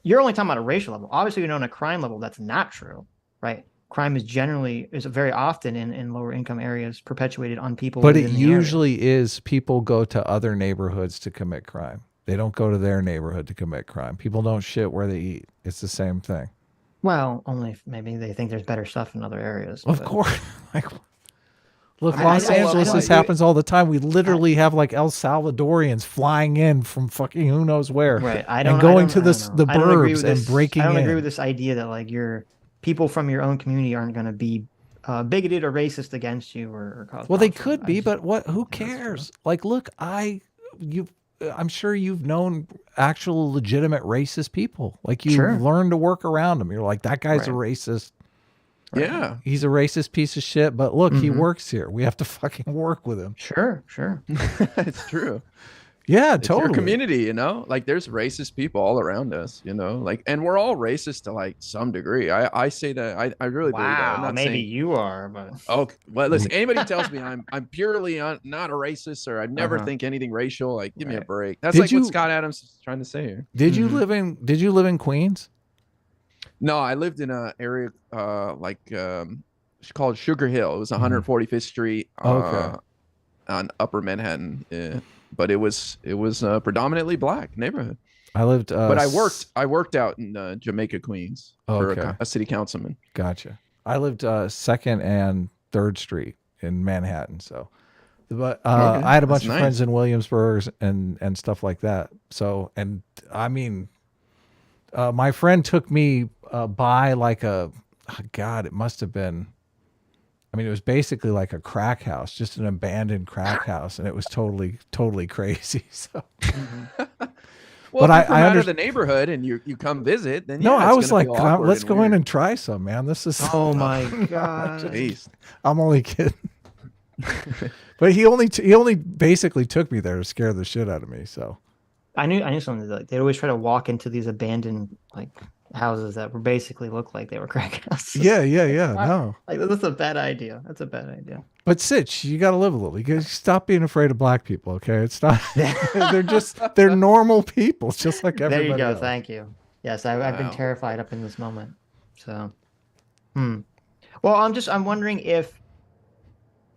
you're only talking about a racial level. Obviously, on a crime level, that's not true, right? Crime is very often in lower income areas perpetuated on people. But it usually is people go to other neighborhoods to commit crime. They don't go to their neighborhood to commit crime. People don't shit where they eat. It's the same thing. Well, only if maybe they think there's better stuff in other areas. Of course. Look, Los Angeles, this happens all the time. We literally have El Salvadorians flying in from fucking who knows where. Right. Going to the burbs and breaking in. I don't agree with this idea that your people from your own community aren't going to be bigoted or racist against you or cause. Well, they could be, but who cares? Look, I'm sure you've known actual legitimate racist people. You've learned to work around them. You're like, that guy's a racist. Right? Yeah. He's a racist piece of shit, but look, he works here. We have to fucking work with him. Sure. It's true. Yeah, it's totally. Your community, there's racist people all around us, and we're all racist to some degree. I say that I really believe that. I'm not maybe saying, you are, but okay. Well, listen, anybody tells me I'm purely not a racist or I never think anything racial, give me a break. That's what Scott Adams is trying to say here. Did you live in Queens? No, I lived in an area it's called Sugar Hill. It was 145th Street on Upper Manhattan. Yeah. But it was a predominantly black neighborhood. I lived, but I worked out in Jamaica, Queens for a city councilman. Gotcha. I lived 2nd and 3rd Street in Manhattan. So, but I had a bunch of friends in Williamsburg and stuff like that. So, and I mean, my friend took me by it must have been. I mean, it was basically like a crack house, just an abandoned crack house, and it was totally crazy. So, well, but if you come out of the neighborhood and you come visit, then I was like, let's go in and try some, man. This is oh my god, I'm only kidding. But he only basically took me there to scare the shit out of me. So I knew something they'd always try to walk into these abandoned houses that were basically look like they were crack houses. Yeah. No. Like that's a bad idea. That's a bad idea. But Sitch, you got to live a little. You gotta stop being afraid of black people, okay? It's not. they're normal people, just like everybody There you go. else. Thank you. Yes, I've been terrified up in this moment. So, well, I'm wondering if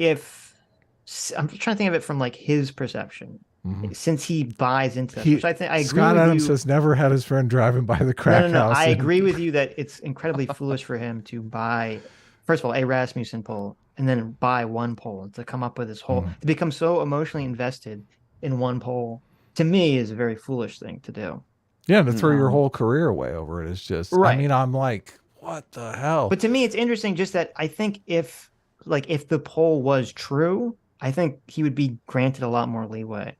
I'm trying to think of it from like his perception, since he buys into that, which I think I agree Scott with Adams you. has never had his friend driving by the crack No. house. I agree with you that it's incredibly foolish for him to buy, first of all, a Rasmussen poll, and then buy one poll to come up with this whole to become so emotionally invested in one poll. To me, is a very foolish thing to do. Yeah, to throw your whole career away over it is just. Right. I mean, I'm like, what the hell? But to me, it's interesting just that I think if the poll was true, I think he would be granted a lot more leeway.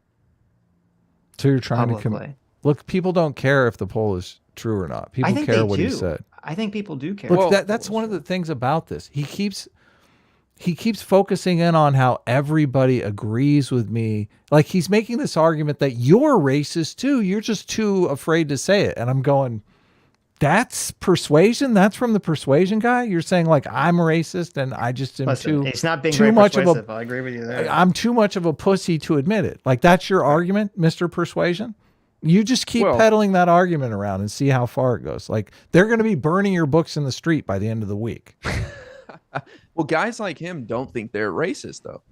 So you're trying publicly. to look. People don't care if the poll is true or not. People I think care they what do. he said. I think people do care. Look, Well, that's one of the things about this. He keeps focusing in on how everybody agrees with me. Like he's making this argument that you're racist too. You're just too afraid to say it. And I'm going, that's persuasion. That's from the persuasion guy. You're saying like I'm racist and I just am Listen, it's not being too very much persuasive. of I agree with you there. I'm too much of a pussy to admit it. Like that's your argument, Mr. Persuasion. You just keep peddling that argument around and see how far it goes. Like they're going to be burning your books in the street by the end of the week. Well, guys like him don't think they're racist, though.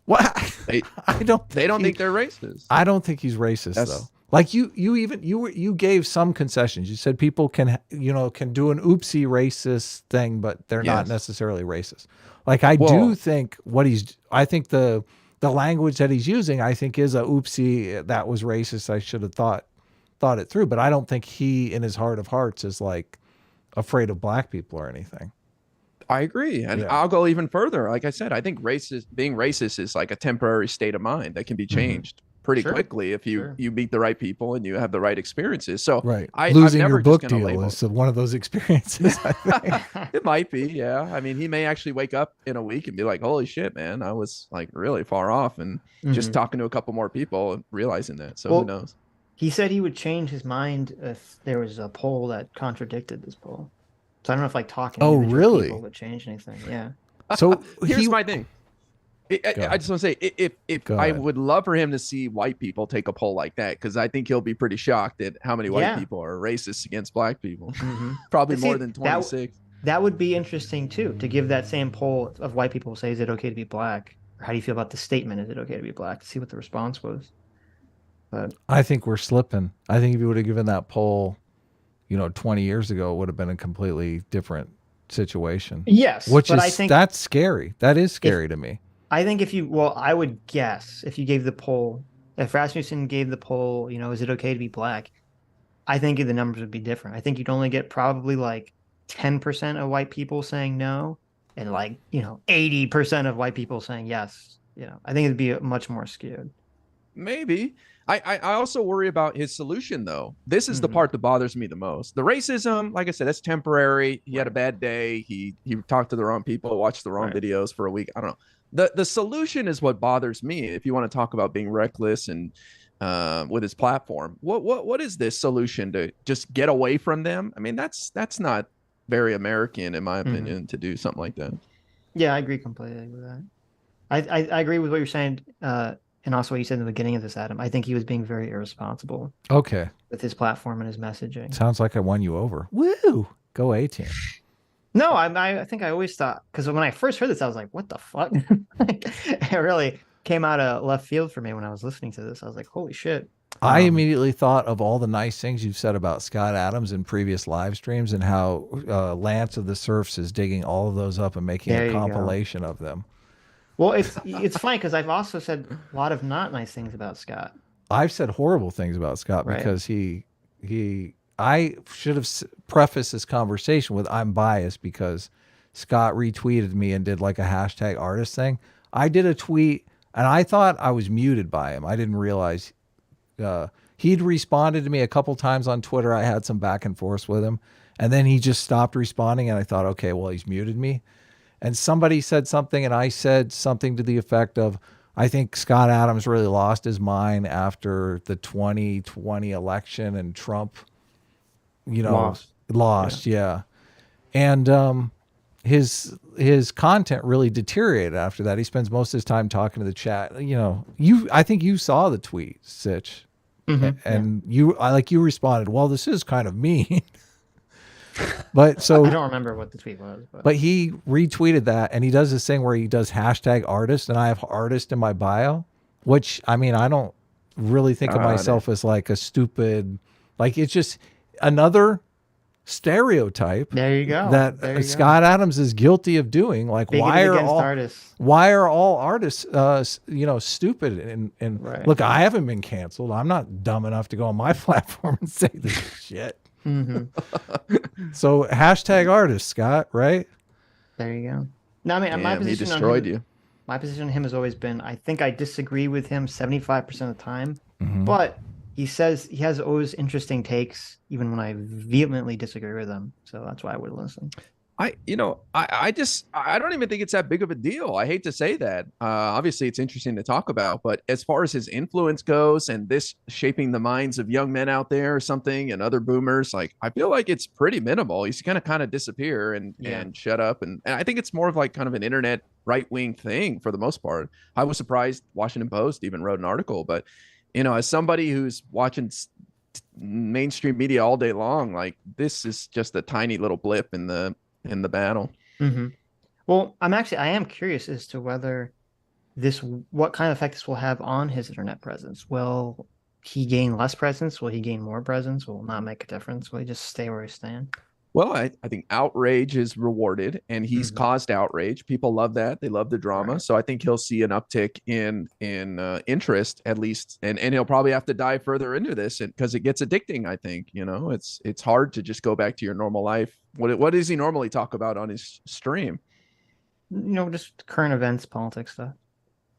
Well, They don't think they're racist. I don't think he's racist though. Like you gave some concessions. You said people can do an oopsie racist thing, but they're not necessarily racist. Like I do think I think the language that he's using, I think is a oopsie that was racist. I should have thought it through, but I don't think he in his heart of hearts is like afraid of black people or anything. I agree. And I'll go even further. Like I said, I think being racist is like a temporary state of mind that can be changed pretty quickly if you meet the right people and you have the right experiences. So losing I'm never your book just gonna deal label. is one of those experiences. I think. It might be, yeah. I mean, he may actually wake up in a week and be like, holy shit, man, I was like really far off, and just talking to a couple more people and realizing that. So who knows? He said he would change his mind if there was a poll that contradicted this poll. So I don't know if like talking to individual people would change anything. Yeah. So here's my thing. I just want to say, if I would love for him to see white people take a poll like that, because I think he'll be pretty shocked at how many white people are racist against black people. Probably more than 26. That would be interesting too, to give that same poll of white people, say, is it okay to be black? Or how do you feel about the statement, is it okay to be black? To see what the response was. But I think we're slipping. I think if you would have given that poll, 20 years ago, it would have been a completely different situation. Yes. That's scary. That is scary to me. I think I would guess if you gave the poll, if Rasmussen gave the poll, is it okay to be black? I think the numbers would be different. I think you'd only get probably like 10% of white people saying no, and like, 80% of white people saying yes. I think it'd be much more skewed. Maybe. I also worry about his solution, though. This is the part that bothers me the most. The racism, like I said, that's temporary. He had a bad day. He talked to the wrong people, watched the wrong videos for a week. I don't know. The solution is what bothers me. If you want to talk about being reckless and with his platform, what is this solution to just get away from them? I mean, that's not very American, in my opinion, to do something like that. Yeah, I agree completely with that. I agree with what you're saying. And also what you said in the beginning of this, Adam. I think he was being very irresponsible. Okay. With his platform and his messaging. Sounds like I won you over. Woo! Go A-Team. No, I think I always thought, because when I first heard this, I was like, what the fuck? It really came out of left field for me when I was listening to this. I was like, holy shit. I immediately thought of all the nice things you've said about Scott Adams in previous live streams and how Lance of the Surfs is digging all of those up and making a compilation of them. Well, it's funny because I've also said a lot of not nice things about Scott. I've said horrible things about Scott because I should have prefaced this conversation with I'm biased because Scott retweeted me and did like a hashtag artist thing. I did a tweet and I thought I was muted by him. I didn't realize he'd responded to me a couple times on Twitter. I had some back and forth with him and then he just stopped responding and I thought, okay, well, he's muted me. And somebody said something and I said something to the effect of, I think Scott Adams really lost his mind after the 2020 election and Trump, lost. Yeah. And his content really deteriorated after that. He spends most of his time talking to the chat. I think you saw the tweet, Sitch. And you responded, well, this is kind of mean. But so I don't remember what the tweet was, but he retweeted that, and he does this thing where he does #artist, and I have artist in my bio, which I don't really think of myself as like a stupid, like it's just another stereotype. There you go. That Scott Adams is guilty of doing. Like, why are all artists, stupid? And right. Look, I haven't been canceled. I'm not dumb enough to go on my platform and say this shit. So #artist, Scott, right? There you go. No, I mean, my position he destroyed you. My position on him has always been, I think I disagree with him 75% of the time, but he says he has always interesting takes, even when I vehemently disagree with them. So that's why I would listen. I don't even think it's that big of a deal. I hate to say that. Obviously, it's interesting to talk about, but as far as his influence goes and this shaping the minds of young men out there or something and other boomers, like I feel like it's pretty minimal. He's going to kind of disappear and shut up. And I think it's more of like kind of an internet right-wing thing for the most part. I was surprised Washington Post even wrote an article, but as somebody who's watching mainstream media all day long, like this is just a tiny little blip in the battle. Well, I am curious as to whether what kind of effect this will have on his internet presence. Will he gain less presence? Will he gain more presence? Will it not make a difference? Will he just stay where he stands? Well, I think outrage is rewarded, and he's caused outrage. People love that. They love the drama. Right. So I think he'll see an uptick in interest, at least, and he'll probably have to dive further into this because it gets addicting. I think, it's hard to just go back to your normal life. What does he normally talk about on his stream? Just current events, politics stuff.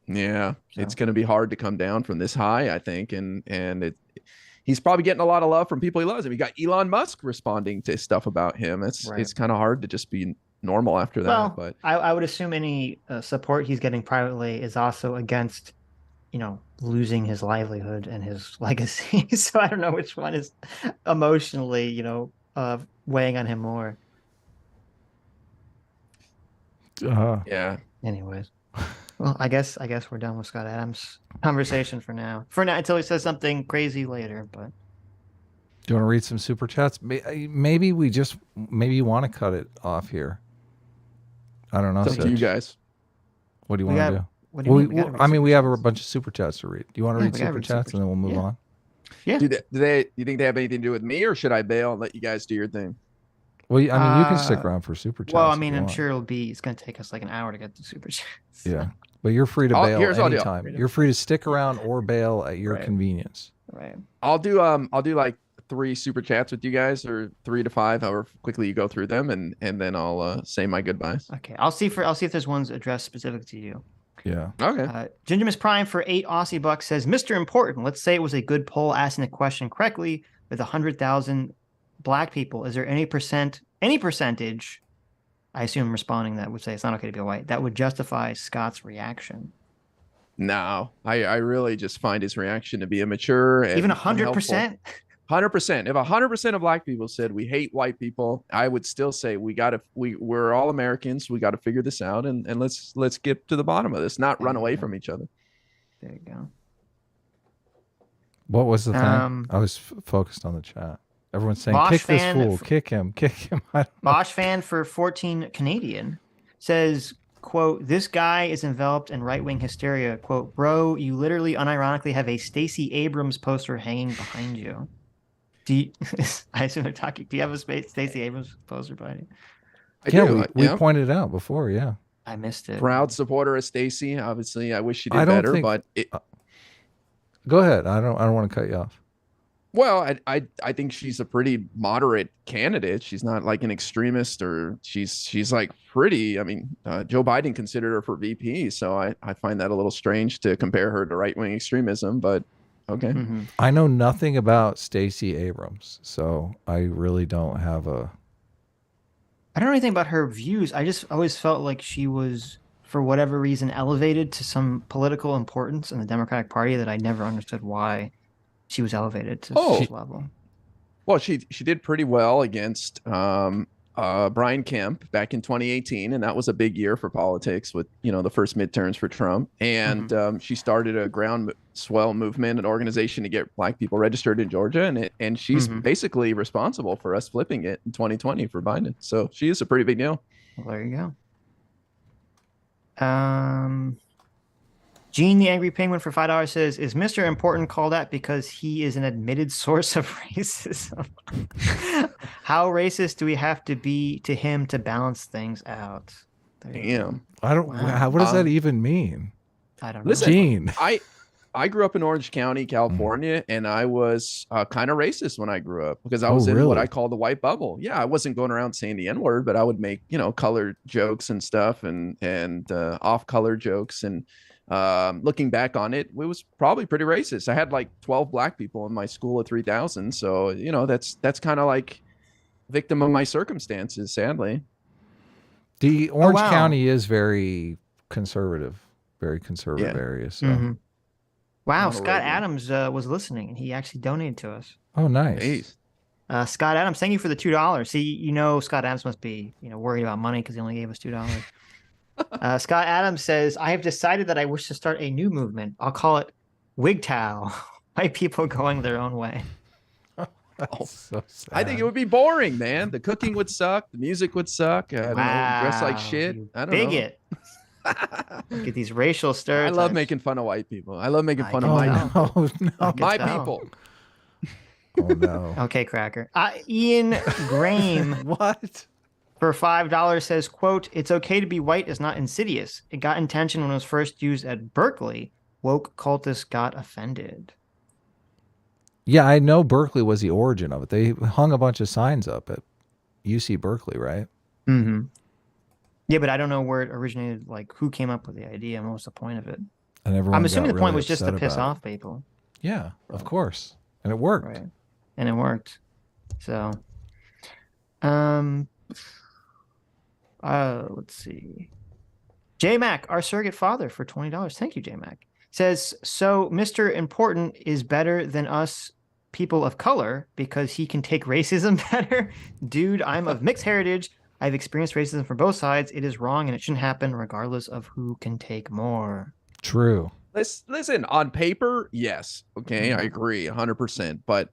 Yeah, so it's going to be hard to come down from this high, I think, and he's probably getting a lot of love from people he loves. I mean, you got Elon Musk responding to stuff about him. It's kind of hard to just be normal after that. Well, but I would assume any support he's getting privately is also against, losing his livelihood and his legacy. So I don't know which one is emotionally, weighing on him more. Yeah. Anyways. Well, I guess we're done with Scott Adams' conversation for now. Until he says something crazy later. But do you want to read some super chats? Maybe you want to cut it off here. I don't know. It's up to you guys. What do you want to do? What do you mean? We have a bunch of super chats to read. Do you want to read super chats and then we'll move on? Yeah. Do you think they have anything to do with me, or should I bail and let you guys do your thing? Well, you can stick around for super chats. Well, I'm sure it's going to take us like an hour to get to super chats. Yeah. But you're free to bail anytime. You're free to stick around or bail at your convenience. Right. I'll do like 3 super chats with you guys, or 3 to 5, however quickly you go through them, and then I'll say my goodbyes. Okay. I'll see if there's ones addressed specific to you. Yeah. Okay. Ginger Miss Prime for 8 Aussie bucks says, Mr. Important, let's say it was a good poll asking the question correctly with 100,000 black people. Is there any percentage, I assume responding that would say it's not okay to be white, that would justify Scott's reaction? No, I really just find his reaction to be immature. And even 100%? 100%. If 100% of black people said we hate white people, I would still say we're all Americans. We got to figure this out, and let's get to the bottom of this, not run away from each other. There you go. What was the thing? I was focused on the chat. Everyone's saying, Vaush kick this fool, kick him. Vaush fan for 14 Canadian says, quote, this guy is enveloped in right-wing hysteria. Quote, bro, you literally unironically have a Stacey Abrams poster hanging behind you. I assume they're talking. Do you have a Stacey Abrams poster behind you? We pointed it out before, yeah. I missed it. Proud supporter of Stacey. Obviously, I wish she did better, but go ahead. I don't want to cut you off. Well, I think she's a pretty moderate candidate. She's not like an extremist, or she's like pretty. I mean, Joe Biden considered her for VP, so I find that a little strange to compare her to right-wing extremism, but okay. Mm-hmm. I know nothing about Stacey Abrams, so I really don't have a... I don't know anything about her views. I just always felt like she was, for whatever reason, elevated to some political importance in the Democratic Party that I never understood why she was elevated to such level. Well, she did pretty well against Brian Kemp back in 2018, and that was a big year for politics with the first midterms for Trump. And she started a groundswell movement, an organization to get Black people registered in Georgia, and she's basically responsible for us flipping it in 2020 for Biden. So she is a pretty big deal. Well, there you go. Gene the Angry Penguin for $5 says, is Mr. Important called that because he is an admitted source of racism? How racist do we have to be to him to balance things out? Damn. I don't. Wow. What does that even mean? I don't know. Listen, Gene. I grew up in Orange County, California, and I was kind of racist when I grew up because I was in what I call the white bubble. Yeah, I wasn't going around saying the N-word, but I would make colored jokes and stuff and off-color jokes. And looking back on it, it was probably pretty racist. I had like 12 Black people in my school of 3,000, so that's kind of like victim of my circumstances, sadly. The Orange County is very conservative area. So. Wow, Scott Adams was listening, and he actually donated to us. Oh, nice. Scott Adams, thank you for the $2. See, Scott Adams must be worried about money because he only gave us $2. Scott Adams says, I have decided that I wish to start a new movement. I'll call it Wigtow. White people going their own way. So sad. I think it would be boring, man. The cooking would suck. The music would suck. I don't know, dress like shit. I don't know. Bigot. Look at these racial stereotypes. I love making fun of white people. I love making fun of my people. Oh no. Okay, Cracker. Ian Graham. What? For $5 says, quote, it's okay to be white is not insidious. It got attention when it was first used at Berkeley. Woke cultists got offended. Yeah, I know Berkeley was the origin of it. They hung a bunch of signs up at UC Berkeley, right? Mm-hmm. Yeah, but I don't know where it originated, like who came up with the idea and what was the point of it. And everyone I'm assuming the really point was just to piss off people. Yeah, of course. And it worked. Right. And it worked. So, let's see. J-Mac, our surrogate father, for $20. Thank you, J-Mac. Says, so Mr. Important is better than us people of color because he can take racism better? Dude, I'm of mixed heritage. I've experienced racism from both sides. It is wrong and it shouldn't happen regardless of who can take more. True. Listen, on paper, yes. Okay, I agree 100%. But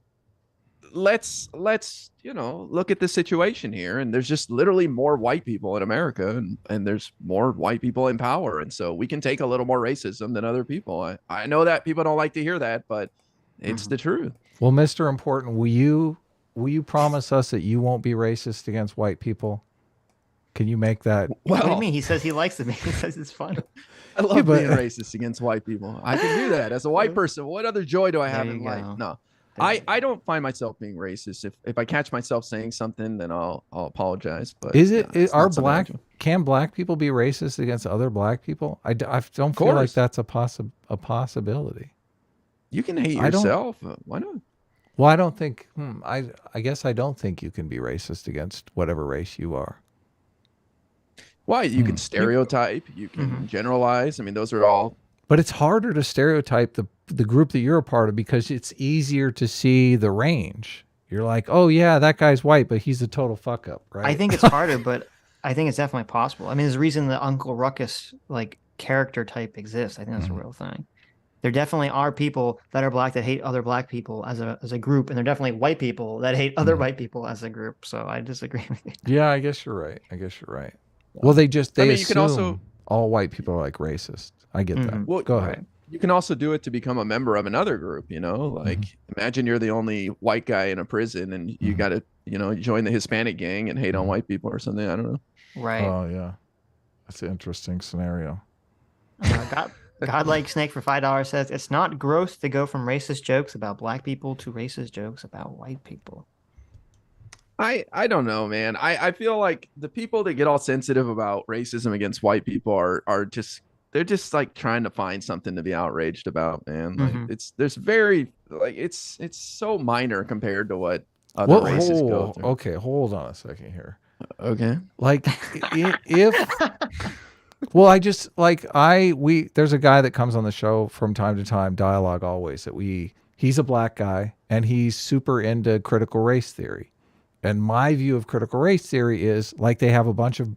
let's look at the situation here, and there's just literally more white people in America, and there's more white people in power, and so we can take a little more racism than other people. I know that people don't like to hear that, but it's the truth. Well, Mr. Important, will you promise us that you won't be racist against white people? Can you make that? Well, what do you mean? He says he likes them. He says it's fun. I love being racist against white people. I can do that as a white person. What other joy do I have in life? No. I don't find myself being racist. If I catch myself saying something, then I'll apologize. But can black people be racist against other black people? I don't feel like that's a possibility. You can hate yourself. Why not? Well, I don't think. I guess I don't think you can be racist against whatever race you are. Why? You can stereotype. You can generalize. I mean, those are all. But it's harder to stereotype the group that you're a part of because it's easier to see the range. You're like, oh yeah, that guy's white, but he's a total fuck up, right? I think it's harder, but I think it's definitely possible. I mean, there's a reason the Uncle Ruckus like character type exists. I think that's a real thing. There definitely are people that are black that hate other black people as a group, and there are definitely white people that hate other white people as a group. So I disagree with you. Yeah, I guess you're right. Well, they assume you can also, all white people are like racist. I get that. Well, go ahead. You can also do it to become a member of another group, like imagine you're the only white guy in a prison and you got to, join the Hispanic gang and hate on white people or something. I don't know. Right. Oh, yeah. That's an interesting scenario. Godlike Snake for $5 says, it's not gross to go from racist jokes about black people to racist jokes about white people. I don't know, man. I feel like the people that get all sensitive about racism against white people are just they're just like trying to find something to be outraged about, man. Like it's so minor compared to what other races go through. Okay, hold on a second here. Okay. Like well, there's a guy that comes on the show from time to time, Dialogue Always, that we he's a black guy and he's super into critical race theory. And my view of critical race theory is like they have a bunch of,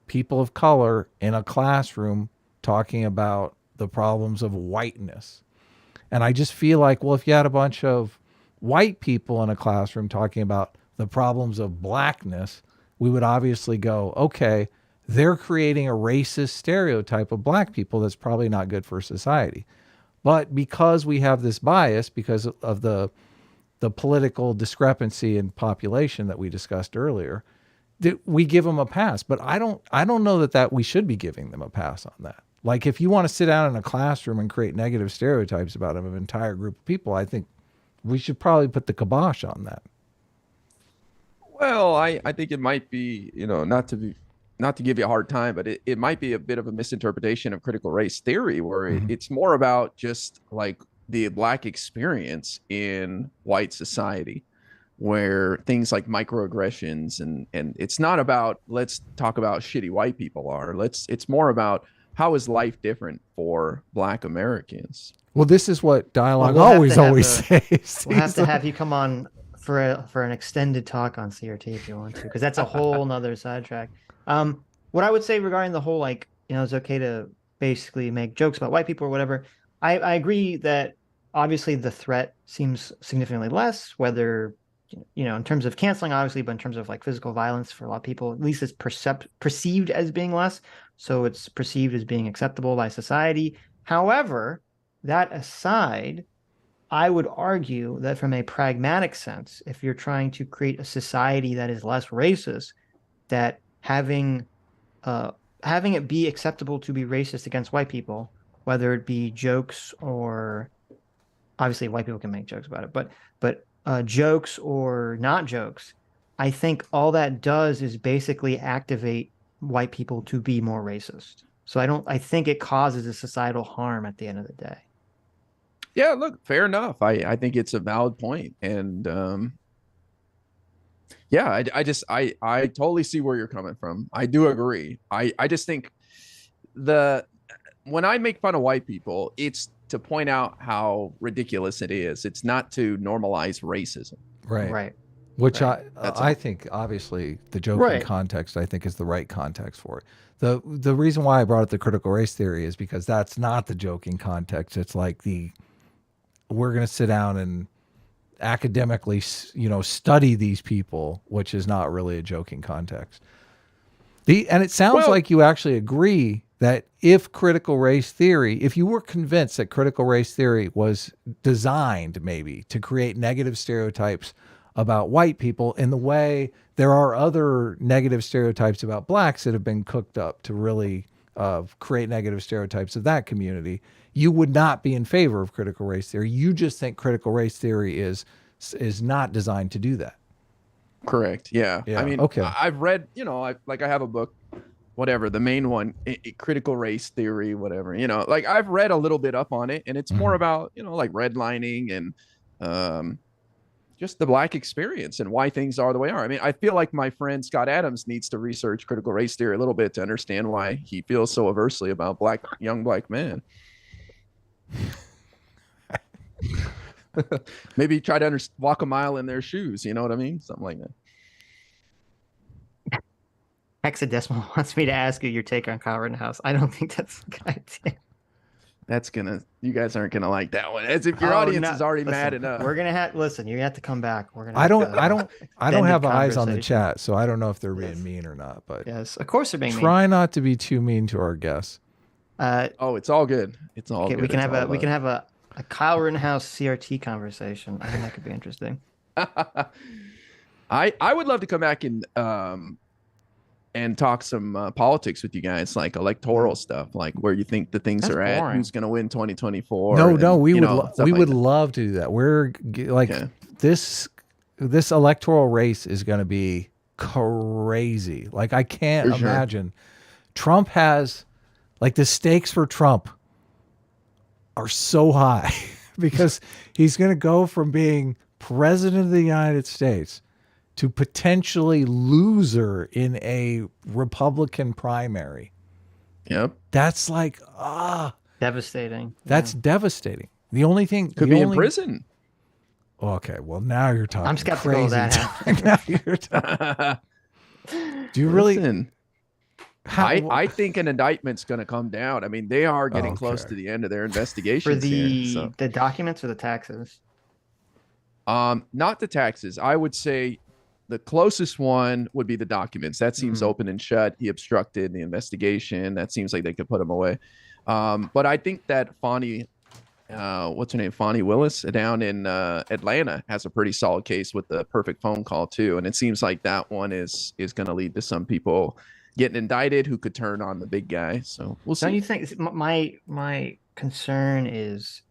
people of color in a classroom talking about the problems of whiteness. And I just feel like, well, if you had a bunch of white people in a classroom talking about the problems of blackness, we would obviously go, okay, they're creating a racist stereotype of black people that's probably not good for society. But because we have this bias, because of the political discrepancy in population that we discussed earlier, we give them a pass. But I don't know that we should be giving them a pass on that. Like if you want to sit down in a classroom and create negative stereotypes about an entire group of people, I think we should probably put the kibosh on that. Well, I think it might be, not to give you a hard time, but it might be a bit of a misinterpretation of critical race theory where it's more about just like the black experience in white society, where things like microaggressions and it's not about let's talk about shitty white people are. It's more about how is life different for black Americans. Well, this is what dialogue always says. We'll have to have you come on for an extended talk on CRT if you want to, because that's a whole nother sidetrack. What I would say regarding the whole, it's okay to basically make jokes about white people or whatever. I agree that obviously the threat seems significantly less, whether, in terms of canceling, obviously, but in terms of like physical violence for a lot of people, at least it's perceived as being less. So it's perceived as being acceptable by society. However, that aside, I would argue that from a pragmatic sense, if you're trying to create a society that is less racist, that having it be acceptable to be racist against white people, whether it be jokes or obviously white people can make jokes about it, but jokes or not jokes, I think all that does is basically activate white people to be more racist. So I think it causes a societal harm at the end of the day. Yeah, look, fair enough. I think it's a valid point. And yeah, I totally see where you're coming from. I do agree. I just think when I make fun of white people, it's to point out how ridiculous it is. It's not to normalize racism. Right. Which I think obviously the joking context I think is the right context for it. The reason why I brought up the critical race theory is because that's not the joking context. It's like we're going to sit down and academically, study these people, which is not really a joking context. And it sounds like you actually agree that if you were convinced that critical race theory was designed maybe to create negative stereotypes about white people in the way there are other negative stereotypes about blacks that have been cooked up to really create negative stereotypes of that community, you would not be in favor of critical race theory. You just think critical race theory is not designed to do that. Correct. Yeah. I mean, okay. I've read, I have a book, whatever, the main one, critical race theory, whatever, I've read a little bit up on it, and it's more about, like redlining and just the black experience and why things are the way they are. I mean, I feel like my friend Scott Adams needs to research critical race theory a little bit to understand why he feels so aversely about young black men. Maybe try to walk a mile in their shoes. You know what I mean? Something like that. Hexadecimal wants me to ask you your take on Kyle Rittenhouse. I don't think that's a good idea. You guys aren't gonna like that one. As if your audience is already mad enough. We're gonna have you have to come back. I don't have eyes on the chat, so I don't know if they're being mean or not. But yes, of course they're being mean. Try not to be too mean to our guests. It's all good. It's all good. We can have a Kyle Rittenhouse CRT conversation. I think that could be interesting. I would love to come back and talk some politics with you guys, like electoral stuff, like where you think the things are at, who's going to win 2024. We would love to do that. We're like this electoral race is going to be crazy. Like I can't imagine. Trump has like the stakes for Trump are so high because he's going to go from being president of the United States to potentially loser in a Republican primary. Yep. That's like, devastating. That's devastating. The only thing Could be in prison. Okay, well now you're talking. I'm skeptical of crazy. that. Now you're Do you really? Listen, I think an indictment's going to come down. I mean, they are getting close to the end of their investigations for the here, so. the documents or the taxes. Not the taxes. I would say the closest one would be the documents. That seems open and shut. He obstructed the investigation. That seems like they could put him away. But I think that Fani, what's her name? Fani Willis down in Atlanta has a pretty solid case with the perfect phone call too. And it seems like that one is going to lead to some people getting indicted who could turn on the big guy. So we'll see. Don't you think my concern is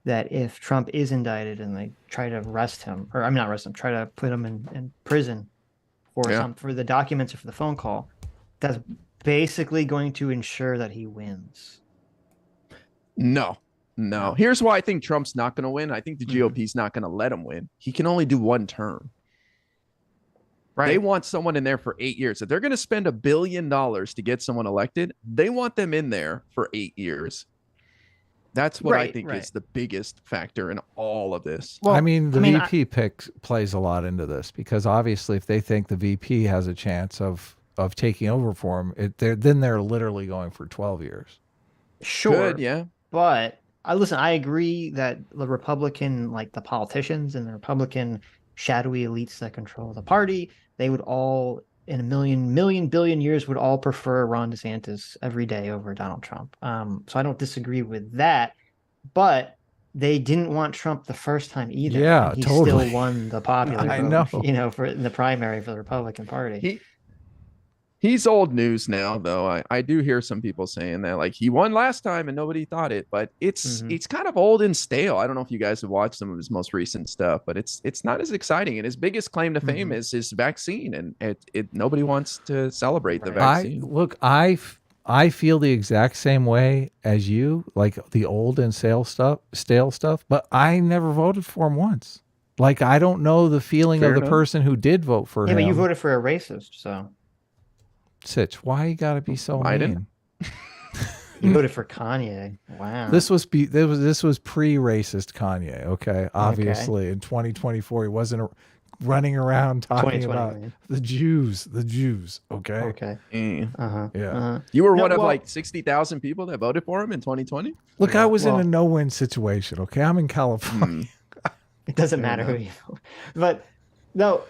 that if Trump is indicted and they try to arrest him, or I'm not arrest him, try to put him in prison for the documents or for the phone call, that's basically going to ensure that he wins. No. Here's why I think Trump's not going to win. I think the GOP's not going to let him win. He can only do one term. Right. They want someone in there for 8 years. If they're going to spend $1 billion to get someone elected, they want them in there for 8 years. That's what I think is the biggest factor in all of this. Well, I mean, the VP pick plays a lot into this because obviously if they think the VP has a chance of taking over for him, then they're literally going for 12 years. Sure. Good, yeah. But I agree that the Republican, like the politicians and the Republican shadowy elites that control the party, they would all in a billion years would all prefer Ron DeSantis every day over Donald Trump. So I don't disagree with that, but they didn't want Trump the first time either. Yeah, he totally. Still won the popular vote, know, for in the primary for the Republican Party. He's old news now, though. I do hear some people saying that, like, he won last time and nobody thought it, but it's kind of old and stale. I don't know if you guys have watched some of his most recent stuff, but it's not as exciting. And his biggest claim to fame is his vaccine, and nobody wants to celebrate the vaccine. I feel the exact same way as you, like the old and stale stuff, but I never voted for him once. Like, I don't know the feeling of the person who did vote for him. Yeah, but you voted for a racist, so. Sitch, why you gotta be so mean? You voted for Kanye. Wow. This was pre-racist Kanye. Okay, obviously in 2024 he wasn't running around talking about the Jews. Okay. Okay. Yeah. You were one of like 60,000 people that voted for him in 2020. Look, I was in a no-win situation. Okay, I'm in California. It doesn't matter who you vote, but no,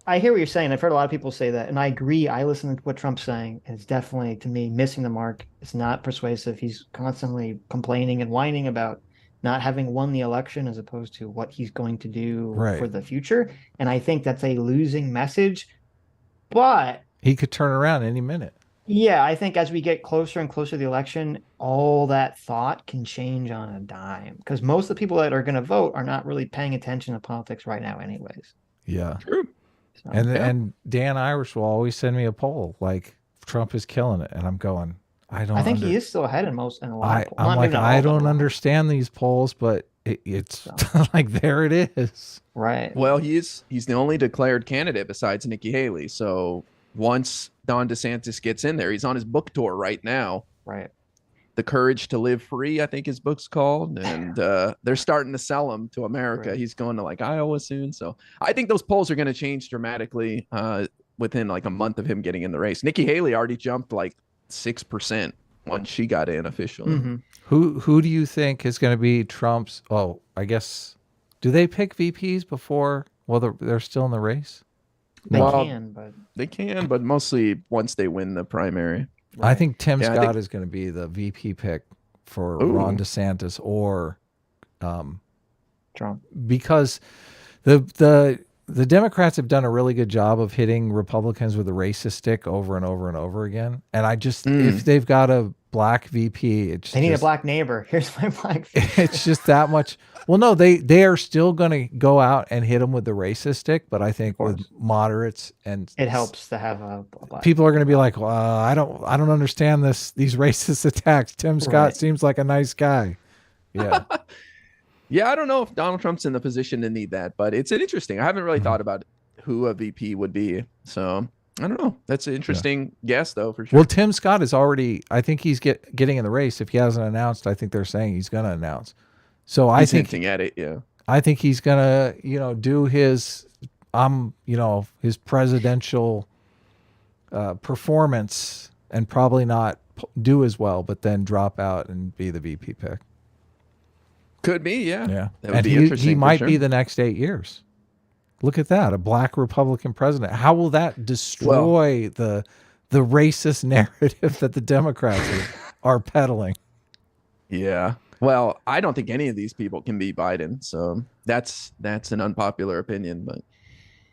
I hear what you're saying. I've heard a lot of people say that, and I agree. I listen to what Trump's saying, and it's definitely, to me, missing the mark. It's not persuasive. He's constantly complaining and whining about not having won the election as opposed to what he's going to do for the future. And I think that's a losing message. But he could turn around any minute. Yeah, I think as we get closer and closer to the election, all that thought can change on a dime. Because most of the people that are going to vote are not really paying attention to politics right now anyways. Yeah. True. So, and Dan Irish will always send me a poll like Trump is killing it, and I'm going, I think he is still ahead in a lot of polls. I'm like, I don't understand these polls, but it's like there it is. Right. Well, he's the only declared candidate besides Nikki Haley. So once Don DeSantis gets in there, he's on his book tour right now. Right. The Courage to Live Free, I think his book's called, and they're starting to sell him to America. Right. He's going to like Iowa soon, so I think those polls are going to change dramatically within like a month of him getting in the race. Nikki Haley already jumped like 6% once she got in officially. Mm-hmm. Who do you think is going to be Trump's? Oh, I guess do they pick VPs before? Well, they're still in the race. They can, but mostly once they win the primary. Right. I think Tim Scott is going to be the VP pick for Ron DeSantis or Trump, because the Democrats have done a really good job of hitting Republicans with a racist stick over and over and over again. And I just if they've got a black VP, they need a black neighbor. Here's my black VP. It's just that much. Well, no, they are still going to go out and hit them with the racist stick, but I think with moderates and it helps to have a black. People are going to be like, well, I don't understand these racist attacks. Tim Scott seems like a nice guy. Yeah. Yeah, I don't know if Donald Trump's in the position to need that, but it's interesting. I haven't really thought about who a VP would be, so I don't know. That's an interesting guess, though, for sure. Well, Tim Scott is already. I think he's getting in the race. If he hasn't announced, I think they're saying he's going to announce. So I He's think hinting at it. Yeah. I think he's gonna, do his, his presidential performance and probably not do as well, but then drop out and be the VP pick. Could be. Yeah. Yeah, That would and be interesting. he for might sure. be the next 8 years. Look at that, a black Republican president. How will that destroy the racist narrative that the Democrats are peddling? Yeah. Well, I don't think any of these people can beat Biden. So that's an unpopular opinion, but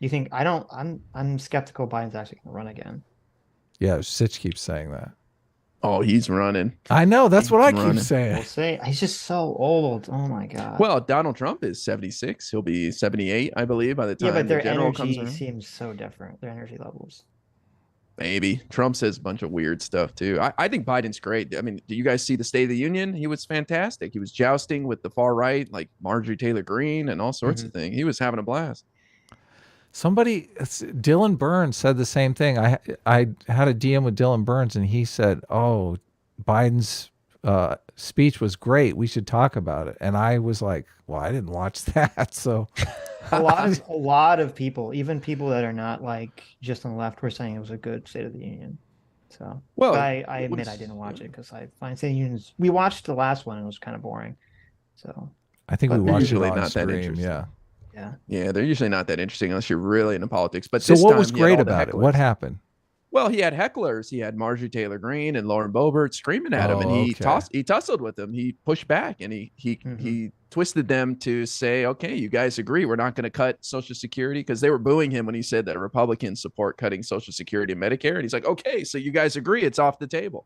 You think I'm skeptical Biden's actually gonna run again. Yeah, Sitch keeps saying that. oh, he's running. I know, that's what I keep running. We'll saying. see. He's just so old. Oh my god. Well, Donald Trump is 76. He'll be 78, I believe, by the time yeah, but the their general comes energy around. seems so different. Their energy levels. Maybe. Trump says a bunch of weird stuff too. I think Biden's great. I mean, do you guys see the State of the Union? He was fantastic. He was jousting with the far right, like Marjorie Taylor Greene and all sorts of things. He was having a blast. Dylan Burns said the same thing. I had a DM with Dylan Burns, and he said, "Oh, Biden's speech was great. We should talk about it." And I was like, "Well, I didn't watch that." So a lot of people, even people that are not like just on the left, were saying it was a good State of the Union. So, Well, but I admit I didn't watch it because I find State of the Union. We watched the last one and it was kind of boring. So I think But we watched it usually on not that stream. interesting. Yeah. yeah, Yeah, they're usually not that interesting unless you're really into politics. But So this what time was he had great all the about it? hecklers. What happened? Well, he had hecklers. He had Marjorie Taylor Greene and Lauren Boebert screaming at him, and Oh, he okay. he tussled with them. He pushed back, and he twisted them to say, "Okay, you guys agree we're not going to cut Social Security," because they were booing him when he said that Republicans support cutting Social Security and Medicare, and he's like, "Okay, so you guys agree it's off the table,"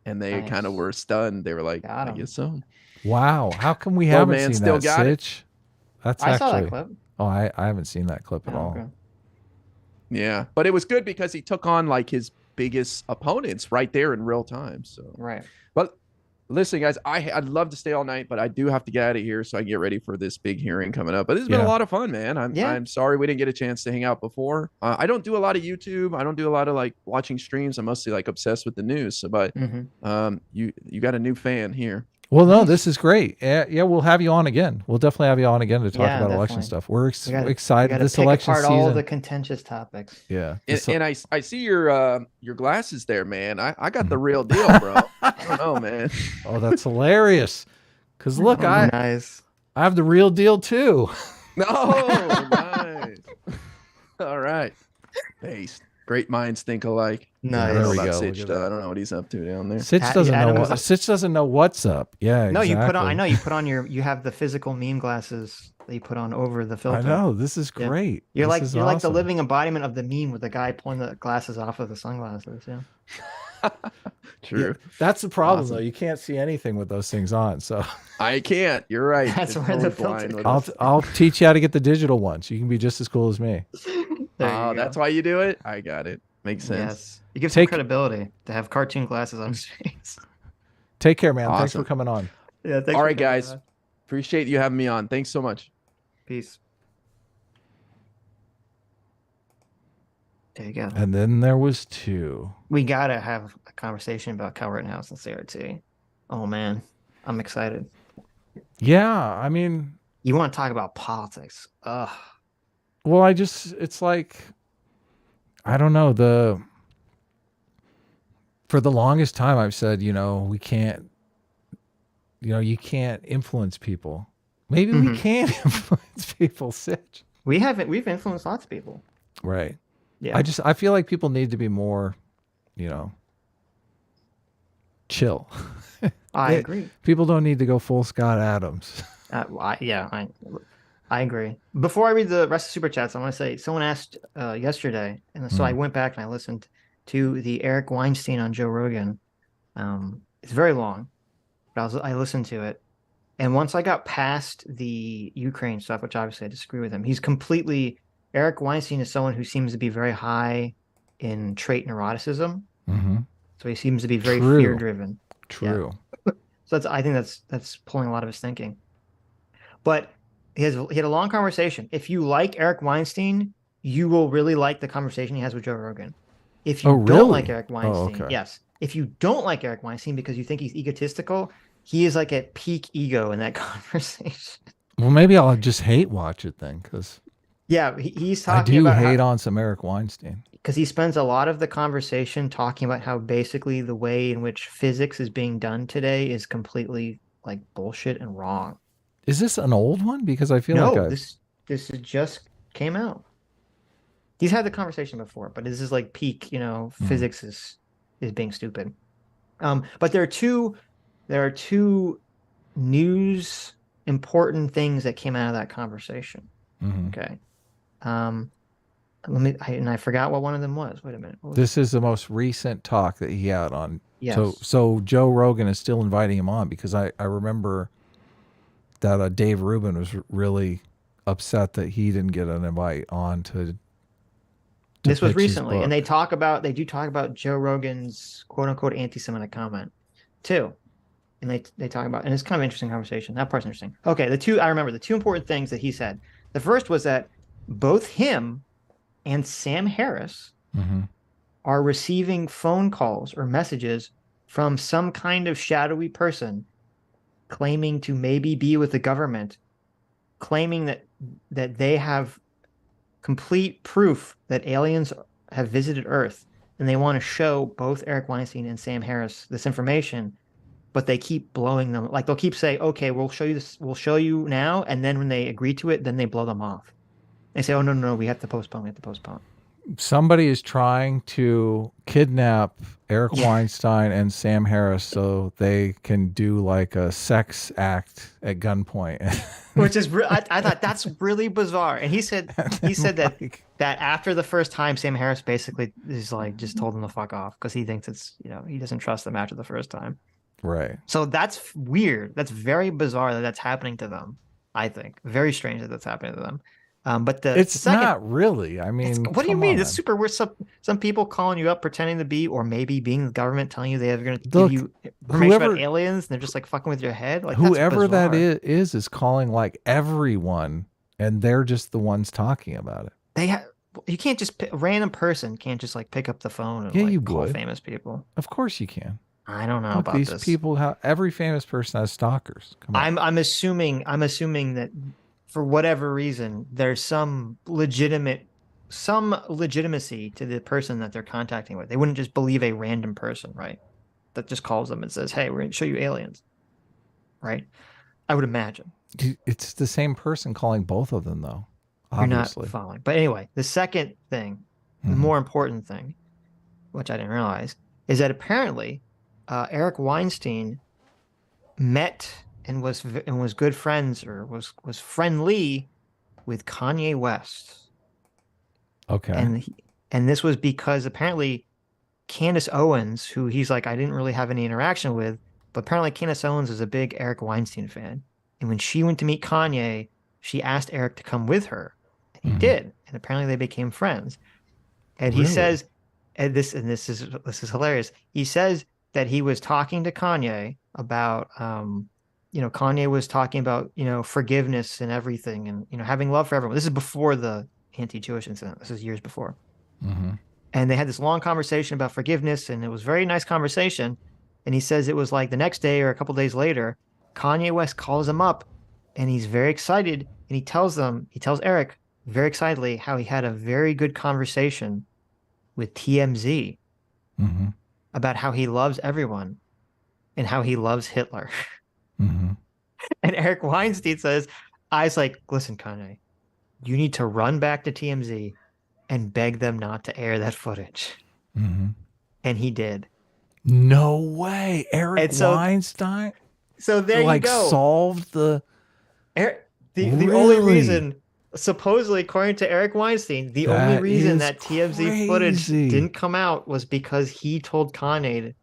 and they Nice. kind of were stunned. They were like, Got "I 'em. guess so." Wow. How come we Old haven't man seen still that, got it. Sitch? That's I actually. saw that clip. Oh, I haven't seen that clip at Oh, all. okay. Yeah, but it was good because he took on like his biggest opponents right there in real time. So Right. But listen, guys, I'd love to stay all night, but I do have to get out of here so I can get ready for this big hearing coming up. But this has been Yeah. a lot of fun, man. Yeah. I'm sorry we didn't get a chance to hang out before. I don't do a lot of YouTube. I don't do a lot of like watching streams. I'm mostly like obsessed with the news. So, but you got a new fan here. Well, no, this is great. Yeah, we'll have you on again. We'll definitely have you on again to talk Yeah, about election definitely. stuff. We're We gotta- excited. we gotta This pick election apart season. all the contentious topics. Yeah. And I see your glasses there, man. I got the real deal, bro. I don't know, man. Oh, that's hilarious. Because look, I nice. have the real deal too. No, nice. All right. Based. Great minds think alike. Nice. I don't There know we about go. Sitch, Look at though. that. I don't know what he's up to down there. Sitch Adam doesn't know was what. Sitch doesn't know what's up. Yeah. No, exactly. you put on you have the physical meme glasses that you put on over the filter. I know. This is Yeah. great. You're This like is you're like the awesome. living embodiment of the meme with the guy pulling the glasses off of the sunglasses. Yeah. True. That's the problem, Awesome. though. You can't see anything with those things on. So I can't. You're right. That's It's where the totally blind filter with I'll us. I'll teach you how to get the digital ones. You can be just as cool as me. Oh, that's why you do it? I got it. Makes sense. Yes. You give some Take- credibility to have cartoon glasses on his face. Take care, man. Thanks Awesome. for coming on. Yeah. Thanks All for right, coming guys. on. Appreciate you having me on. Thanks so much. Peace. There you go. And then there was two. We gotta have a conversation about Kyle Rittenhouse and CRT. Oh man, I'm excited. Yeah, I mean, You want to talk about politics? Ugh. well, it's like, I don't know, for the longest time I've said, we can't, you can't influence people. Maybe we can influence people, Sitch. We've influenced lots of people. Right. Yeah. I feel like people need to be more, chill. I agree. People don't need to go full Scott Adams. I agree. Before I read the rest of super chats, I want to say someone asked yesterday, and so I went back and I listened to the Eric Weinstein on Joe Rogan. It's very long, but I listened to it, and once I got past the Ukraine stuff, which obviously I disagree with him, Eric Weinstein is someone who seems to be very high in trait neuroticism. Mm-hmm. So he seems to be very True. fear driven. True. So I think that's pulling a lot of his thinking. But he had a long conversation. If you like Eric Weinstein, you will really like the conversation he has with Joe Rogan. If you Oh, don't really? like Eric Weinstein, okay. yes. If you don't like Eric Weinstein because you think he's egotistical, he is like at peak ego in that conversation. Well, maybe I'll just hate watch it then, because Yeah, he's I talking do about hate how, on some Eric Weinstein. because he spends a lot of the conversation talking about how basically the way in which physics is being done today is completely like bullshit and wrong. Is this an old one? Because I feel like No, I've this is just came out. He's had the conversation before, but this is like peak, physics is being stupid. But there are two news important things that came out of that conversation. Okay. I forgot what one of them was. Wait a minute. This is the most recent talk that he had on. Yes. So Joe Rogan is still inviting him on, because I remember that Dave Rubin was really upset that he didn't get an invite on to this was pitch his recently, and book. they do talk about Joe Rogan's quote unquote anti-Semitic comment too. And they talk about, and it's kind of an interesting conversation. That part's interesting. Okay, I remember the two important things that he said. The first was that both him and Sam Harris are receiving phone calls or messages from some kind of shadowy person claiming to maybe be with the government, claiming that they have complete proof that aliens have visited Earth, and they want to show both Eric Weinstein and Sam Harris this information, but they keep blowing them. Like they'll keep saying, "Okay, we'll show you this. We'll show you now," and then when they agree to it, then they blow them off. They say, "Oh no, we have to postpone. We have to postpone." Somebody is trying to kidnap Eric Weinstein and Sam Harris so they can do like a sex act at gunpoint. Which is, I thought that's really bizarre. And he said that after the first time, Sam Harris basically is like just told him to fuck off because he thinks it's, he doesn't trust them after the first time. Right. So that's weird. That's very bizarre that that's happening to them. I think very strange that that's happening to them. But it's not really. I mean, what do you mean? It's super weird. Some people calling you up pretending to be, or maybe being the government telling you they're going to give you information about aliens, and they're just like fucking with your head. Like whoever that is calling like everyone, and they're just the ones talking about it. You can't just a random person can't just like pick up the phone and you call would. famous people. Of course you can. I don't know about these this. people. Every famous person has stalkers. Come on. I'm assuming that for whatever reason, there's some legitimacy to the person that they're contacting with. They wouldn't just believe a random person, right? That just calls them and says, "Hey, we're going to show you aliens," right? I would imagine. It's the same person calling both of them, though. Obviously. You're not following. But anyway, the second thing, the more important thing, which I didn't realize, is that apparently Eric Weinstein met and was good friends, or was friendly with Kanye West. Okay. And this was because apparently Candace Owens, who he's like, I didn't really have any interaction with, but apparently Candace Owens is a big Eric Weinstein fan. And when she went to meet Kanye, she asked Eric to come with her. And he did. And apparently they became friends. And he says, and this is hilarious. He says that he was talking to Kanye about Kanye was talking about, forgiveness and everything, and, having love for everyone. This is before the anti-Jewish incident. This is years before. And they had this long conversation about forgiveness, and it was a very nice conversation. And he says it was like the next day or a couple days later, Kanye West calls him up, and he's very excited. And he tells Eric very excitedly how he had a very good conversation with TMZ about how he loves everyone and how he loves Hitler. And Eric Weinstein says, I was like, listen, Kanye, you need to run back to TMZ and beg them not to air that footage. And he did. No way. Eric Weinstein? So there you go. Solved the... The only reason, supposedly, according to Eric Weinstein, the only reason that TMZ footage didn't come out was because he told Kanye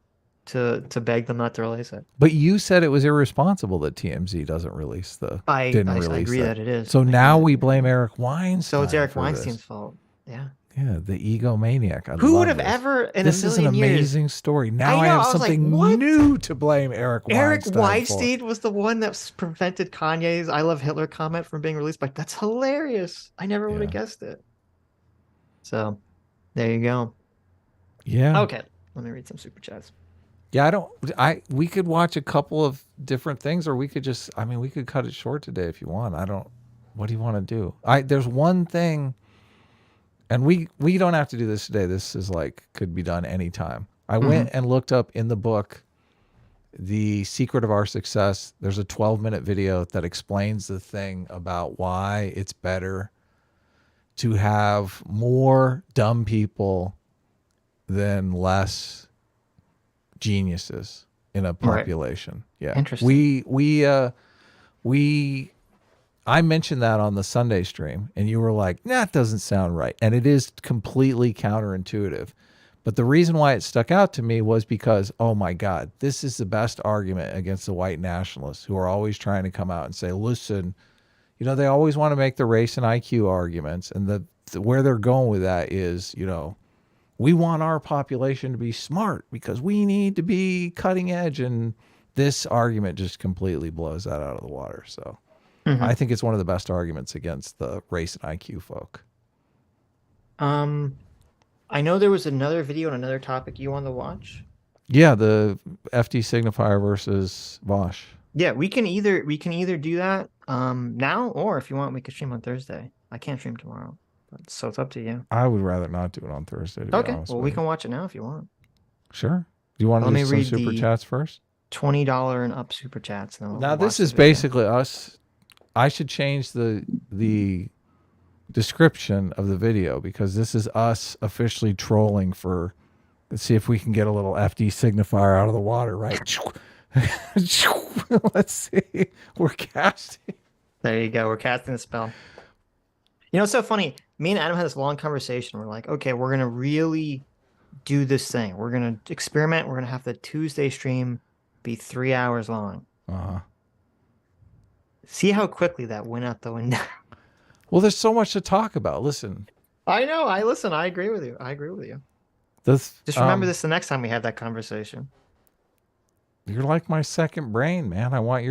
to beg them not to release it. But you said it was irresponsible that TMZ doesn't release the. I agree that it is. So now we blame Eric Weinstein. So it's Eric Weinstein's fault. Yeah. Yeah, the egomaniac. Who would have ever in this a million is an amazing years, story. Now I have something new to blame Eric Weinstein. Eric Weinstein was the one that prevented Kanye's "I love Hitler" comment from being released. But that's hilarious. I never would have guessed it. So there you go. Yeah. Okay. Let me read some super chats. Yeah, we could watch a couple of different things, or we could just, we could cut it short today if you want. What do you want to do? There's one thing, and we don't have to do this today. This is could be done anytime. I went and looked up in the book, The Secret of Our Success. There's a 12-minute video that explains the thing about why it's better to have more dumb people than less geniuses in a population. Right. Yeah. Interesting. I mentioned that on the Sunday stream and you were like, nah, that doesn't sound right. And it is completely counterintuitive. But the reason why it stuck out to me was because, oh my God, this is the best argument against the white nationalists who are always trying to come out and say, listen, they always want to make the race and IQ arguments. And where they're going with that is, we want our population to be smart because we need to be cutting edge. And this argument just completely blows that out of the water. So I think it's one of the best arguments against the race and IQ folk. I know there was another video on another topic you wanted to watch. Yeah, the FD Signifier versus Vaush. Yeah, we can either do that now, or if you want, we can stream on Thursday. I can't stream tomorrow. So it's up to you. I would rather not do it on Thursday. Okay. Well, we can watch it now if you want. Sure. Do you want to do some super chats first? $20 and up super chats. Now this is basically us. I should change the description of the video because this is us officially trolling for. Let's see if we can get a little FD signifier out of the water, right? Let's see. We're casting. There you go. We're casting a spell. It's so funny. Me and Adam had this long conversation. We're like, okay, we're going to really do this thing. We're going to experiment. We're going to have the Tuesday stream be 3 hours long. Uh-huh. See how quickly that went out the window. Well, there's so much to talk about. Listen. I know. I agree with you. Just remember this the next time we have that conversation. You're like my second brain, man. I want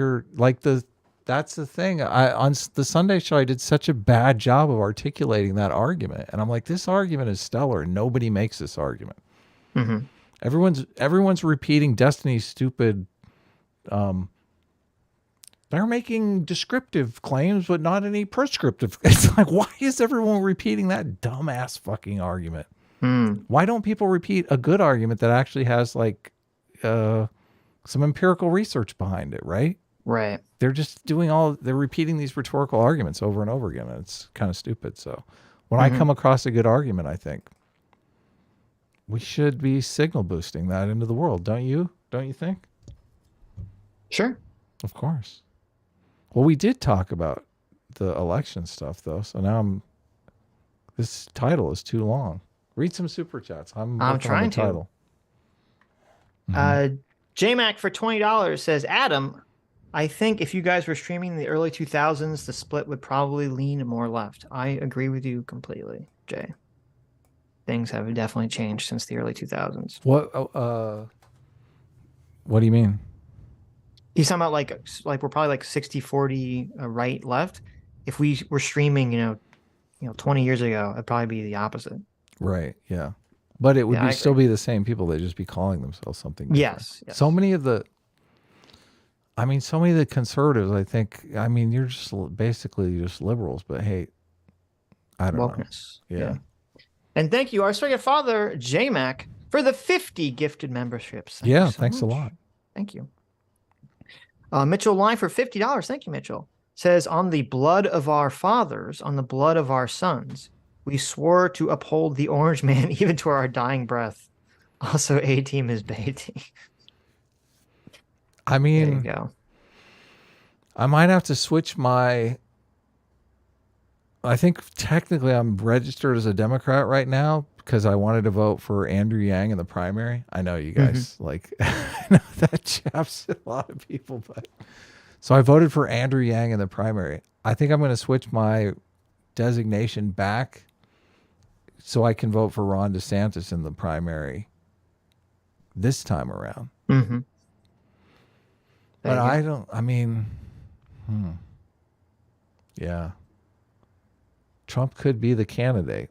that's the thing. On the Sunday show, I did such a bad job of articulating that argument. And I'm like, this argument is stellar. And nobody makes this argument. Mm-hmm. Everyone's repeating Destiny's stupid. They're making descriptive claims, but not any prescriptive. It's like, why is everyone repeating that dumbass fucking argument? Why don't people repeat a good argument that actually has some empirical research behind it, right? Right. They're just they're repeating these rhetorical arguments over and over again. And it's kind of stupid. So when I come across a good argument, I think we should be signal boosting that into the world. Don't you think? Sure. Of course. Well, we did talk about the election stuff though. So now this title is too long. Read some super chats. I'm trying to. Title. JMac for $20 says, Adam, I think if you guys were streaming in the early 2000s, the split would probably lean more left. I agree with you completely, Jay. Things have definitely changed since the early 2000s. What do you mean? He's talking about like we're probably 60-40 right left. If we were streaming, 20 years ago, it'd probably be the opposite. Right. Yeah. But it would still be the same people. They'd just be calling themselves something different. Yes. So many of the conservatives, I think, you're just basically just liberals, but hey, I don't know. Yeah. And thank you, our surrogate father, JMac, for the 50 gifted memberships. Thanks a lot. Thank you. Mitchell Line for $50. Thank you, Mitchell. Says, on the blood of our fathers, on the blood of our sons, we swore to uphold the orange man even to our dying breath. Also, A-Team is Bay-Team. There you go. I might have to switch I think technically I'm registered as a Democrat right now because I wanted to vote for Andrew Yang in the primary. I know you guys I know that chaps a lot of people, but so I voted for Andrew Yang in the primary. I think I'm going to switch my designation back so I can vote for Ron DeSantis in the primary this time around. Mm-hmm. But yeah. Trump could be the candidate.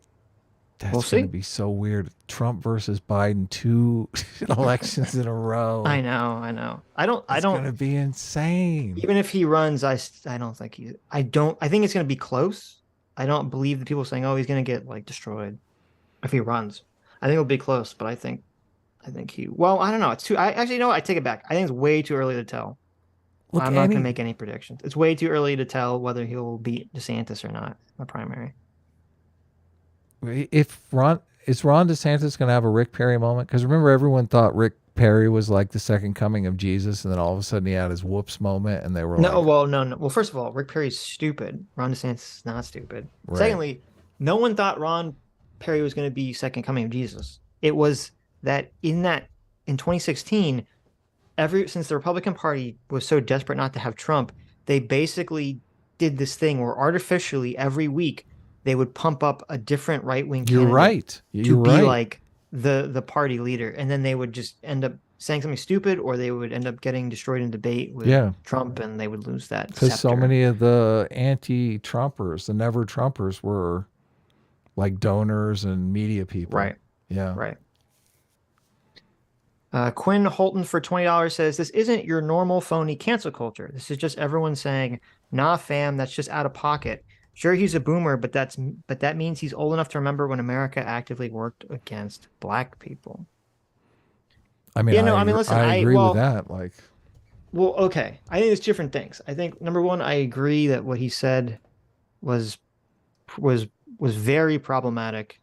That's We'll going to see. be so weird. Trump versus Biden, 2 elections in a row. I know. I It's going don't. to be insane. Even if he runs, I don't think he's. I don't. I think it's going to be close. I don't believe the people saying, "Oh, he's going to get like destroyed if he runs." I think it'll be close, but I think he. Well, I don't know. It's too. I actually, you know what? I take it back. I think it's way too early to tell. Look, I'm not going to make any predictions. It's way too early to tell whether he'll beat DeSantis or not in the primary. if Ron DeSantis going to have a Rick Perry moment? Because remember, everyone thought Rick Perry was like the second coming of Jesus, and then all of a sudden he had his whoops moment, and they were No, like, well, no. Well, first of all, Rick Perry's stupid. Ron DeSantis is not stupid. Right. Secondly, no one thought Ron Perry was going to be second coming of Jesus. It was that in 2016, since the Republican Party was so desperate not to have Trump, they basically did this thing where artificially every week they would pump up a different right-wing You're candidate right. to be like the party leader, and then they would just end up saying something stupid, or they would end up getting destroyed in debate with Trump, and they would lose that Because so scepter. many of the anti-Trumpers, the never Trumpers, were like donors and media people. Right. Yeah. Right. Quinn Holton for $20 says, "This isn't your normal phony cancel culture. This is just everyone saying, 'Nah, fam, that's just out of pocket.' Sure, he's a boomer, but that means he's old enough to remember when America actively worked against black people." I mean, Yeah, no, I mean, listen, I agree with that. Like, well, okay. I think it's different things. I think number one, I agree that what he said was very problematic.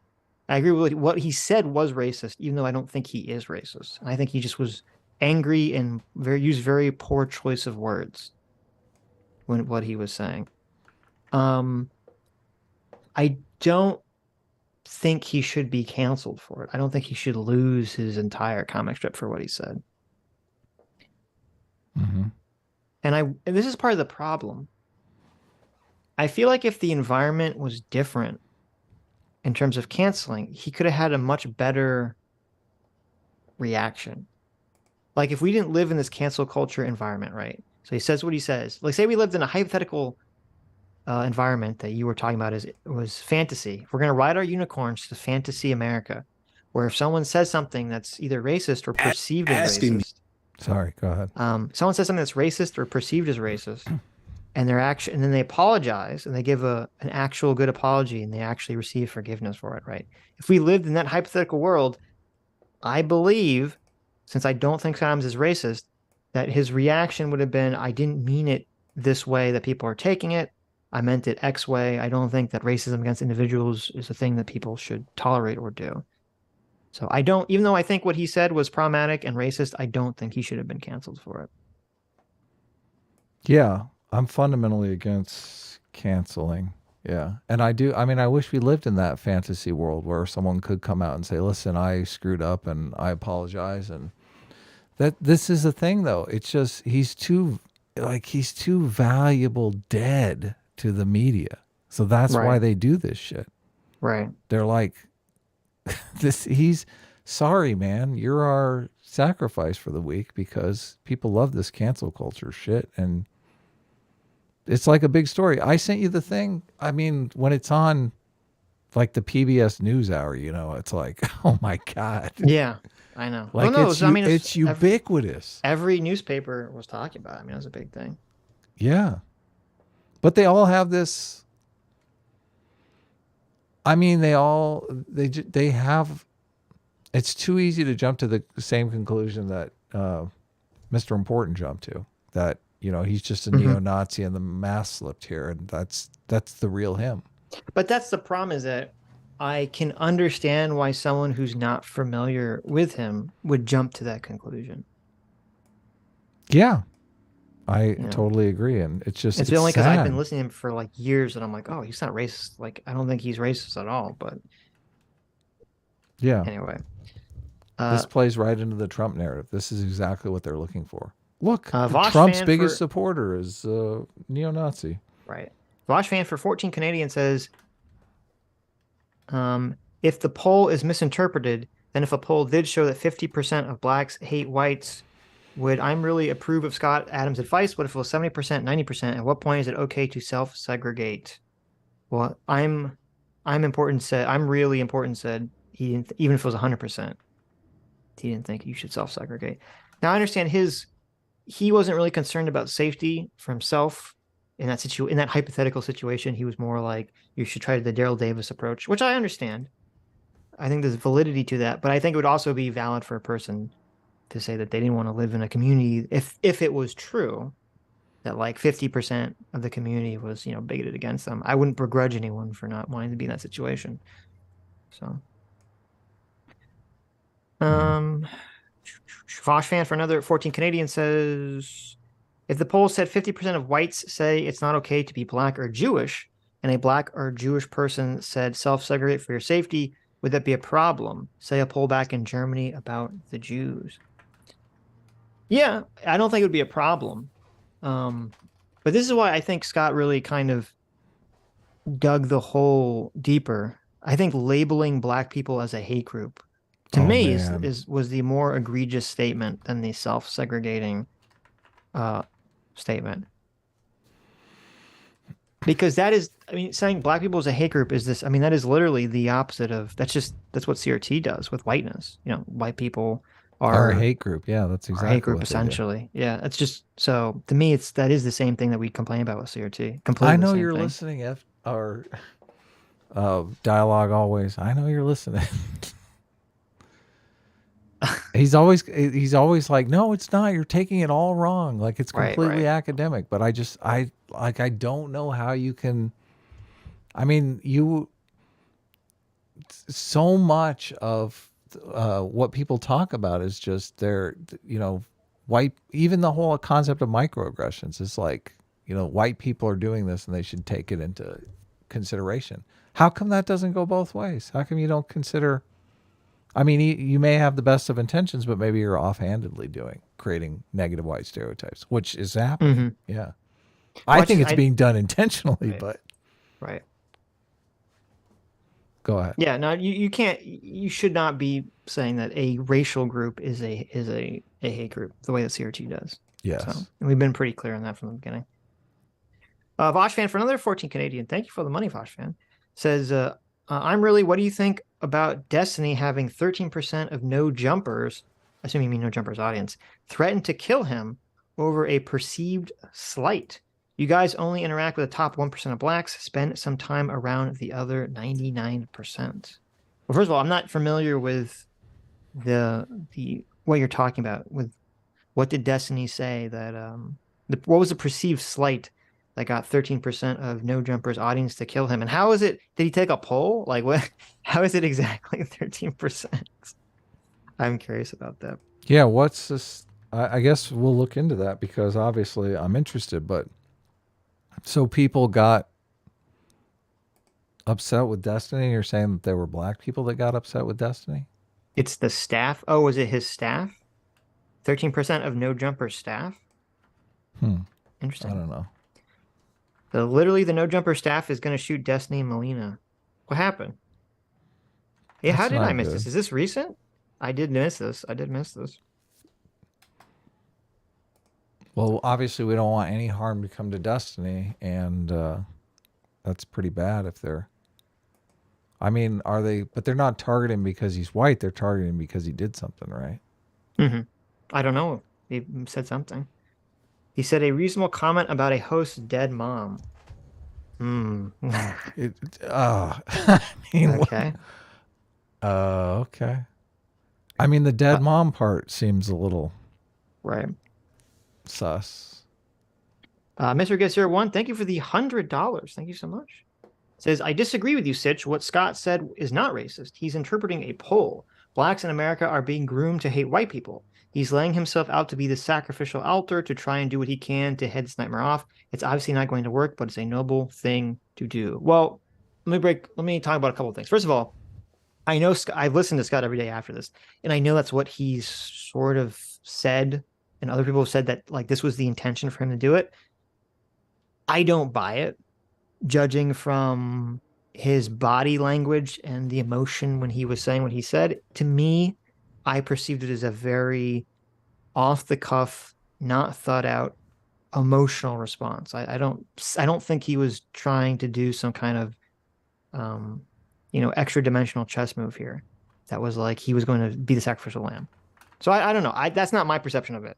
I agree with what he said was racist, even though I don't think he is racist. I think he just was angry and used very poor choice of words when what he was saying. I don't think he should be canceled for it. I don't think he should lose his entire comic strip for what he said. mm-hmm. And this is part of the problem. I feel like if the environment was different in terms of canceling, he could have had a much better reaction. Like if we didn't live in this cancel culture environment, right? So he says what he says. Like say we lived in a hypothetical environment that you were talking about was fantasy. We're going to ride our unicorns to fantasy America, where if someone says something that's either racist or perceived as racist. Sorry, go ahead. Someone says something that's racist or perceived as racist, and and then they apologize and they give an actual good apology and they actually receive forgiveness for it, right? If we lived in that hypothetical world, I believe, since I don't think Adams is racist, that his reaction would have been, I didn't mean it this way that people are taking it. I meant it X way. I don't think that racism against individuals is a thing that people should tolerate or do. So I don't, even though I think what he said was problematic and racist, I don't think he should have been canceled for it. Yeah, I'm fundamentally against canceling. Yeah. And I wish we lived in that fantasy world where someone could come out and say, listen, I screwed up and I apologize. And this is the thing though. It's just, he's too valuable dead to the media. So that's why they do this shit. Right. They're like, he's sorry, man. You're our sacrifice for the week because people love this cancel culture shit. And it's like a big story. I sent you the thing. I mean, when it's on like the PBS NewsHour, it's like, oh my God. Yeah, I know. Like it's ubiquitous. Every newspaper was talking about it. I mean, it was a big thing. Yeah. But they all have this. I mean, they have. It's too easy to jump to the same conclusion that Mr. Important jumped to. That he's just a neo-Nazi and the mask slipped here, and that's the real him. But that's the problem, is that I can understand why someone who's not familiar with him would jump to that conclusion. Yeah. I totally agree, and it's only because I've been listening to him for like years, and I'm like, oh, he's not racist. Like, I don't think he's racist at all. But yeah, anyway, this plays right into the Trump narrative. This is exactly what they're looking for. Look, Vaush Trump's biggest supporter is neo-Nazi. Right. Vaush fan for 14 Canadian says, if the poll is misinterpreted, then if a poll did show that 50% of blacks hate whites, would I'm really approve of Scott Adams' advice? What if it was 70%, 90%? At what point is it okay to self-segregate? Well, I'm I'm really important said he didn't, even if it was 100%, he didn't think you should self-segregate. Now I understand he wasn't really concerned about safety for himself in that hypothetical situation. He was more like, you should try the Daryl Davis approach, which I understand. I think there's validity to that, but I think it would also be valid for a person to say that they didn't want to live in a community if it was true that like 50% of the community was, bigoted against them. I wouldn't begrudge anyone for not wanting to be in that situation. So, Vaush fan for another 14 Canadian says, if the poll said 50% of whites say it's not okay to be black or Jewish, and a black or Jewish person said self-segregate for your safety, would that be a problem? Say a poll back in Germany about the Jews. Yeah, I don't think it would be a problem. But this is why I think Scott really kind of dug the hole deeper. I think labeling black people as a hate group to me was the more egregious statement than the self-segregating statement. Because saying black people as a hate group is this, that is literally the opposite of, that's what CRT does with whiteness. White people are a hate group. Yeah, that's exactly hate group essentially. Yeah, it's just, so to me, that is the same thing that we complain about with CRT. Completely. I know you're listening. Our dialogue always. I know you're listening. He's always like, no, it's not. You're taking it all wrong. Like it's completely academic. But I don't know how you can. So much of what people talk about is just their, white. Even the whole concept of microaggressions is like, white people are doing this and they should take it into consideration. How come that doesn't go both ways? How come you don't consider? You may have the best of intentions, but maybe you're offhandedly creating negative white stereotypes, which is happening. Mm-hmm. Yeah. I think it's being done intentionally, but. Right. Go ahead. Yeah, no, you should not be saying that a racial group is a hate group the way that CRT does. Yes. So, and we've been pretty clear on that from the beginning. Vaush fan for another 14 Canadian. Thank you for the money, Vaush fan. Says, what do you think about Destiny having 13% of no jumpers, assuming you mean no jumpers audience, threatened to kill him over a perceived slight? You guys only interact with the top 1% of blacks. Spend some time around the other 99%. Well, first of all, I'm not familiar with the what you're talking about. With what did Destiny say that what was the perceived slight that got 13% of no jumpers audience to kill him? And how is it? Did he take a poll? Like what? How is it exactly 13%? I'm curious about that. Yeah, what's this? I guess we'll look into that because obviously I'm interested, but. So people got upset with Destiny? You're saying that there were black people that got upset with Destiny? It's the staff. Oh, was it his staff? 13% of No Jumper staff? Interesting. I don't know. So literally the No Jumper staff is going to shoot Destiny and Melina. What happened? Yeah, how did I miss this? Is this recent? I did miss this. Well, obviously we don't want any harm to come to Destiny, and that's pretty bad if they're. Are they? But they're not targeting because he's white. They're targeting because he did something, right? Mm-hmm. I don't know. He said something. He said a reasonable comment about a host's dead mom. Okay. Okay. The dead mom part seems a little. Right. Sus. Mr. Guess01, thank you for the $100. Thank you so much. Says, I disagree with you, Sitch. What Scott said is not racist. He's interpreting a poll. Blacks in America are being groomed to hate white people. He's laying himself out to be the sacrificial altar to try and do what he can to head this nightmare off. It's obviously not going to work, but it's a noble thing to do. Well, let me talk about a couple of things. First of all, I know I've listened to Scott every day after this, and I know that's what he's sort of said. And other people have said that like this was the intention for him to do it. I don't buy it, judging from his body language and the emotion when he was saying what he said. To me, I perceived it as a very off the cuff, not thought out, emotional response. I don't think he was trying to do some kind of extra dimensional chess move here. That was like he was going to be the sacrificial lamb. So I don't know. That's not my perception of it.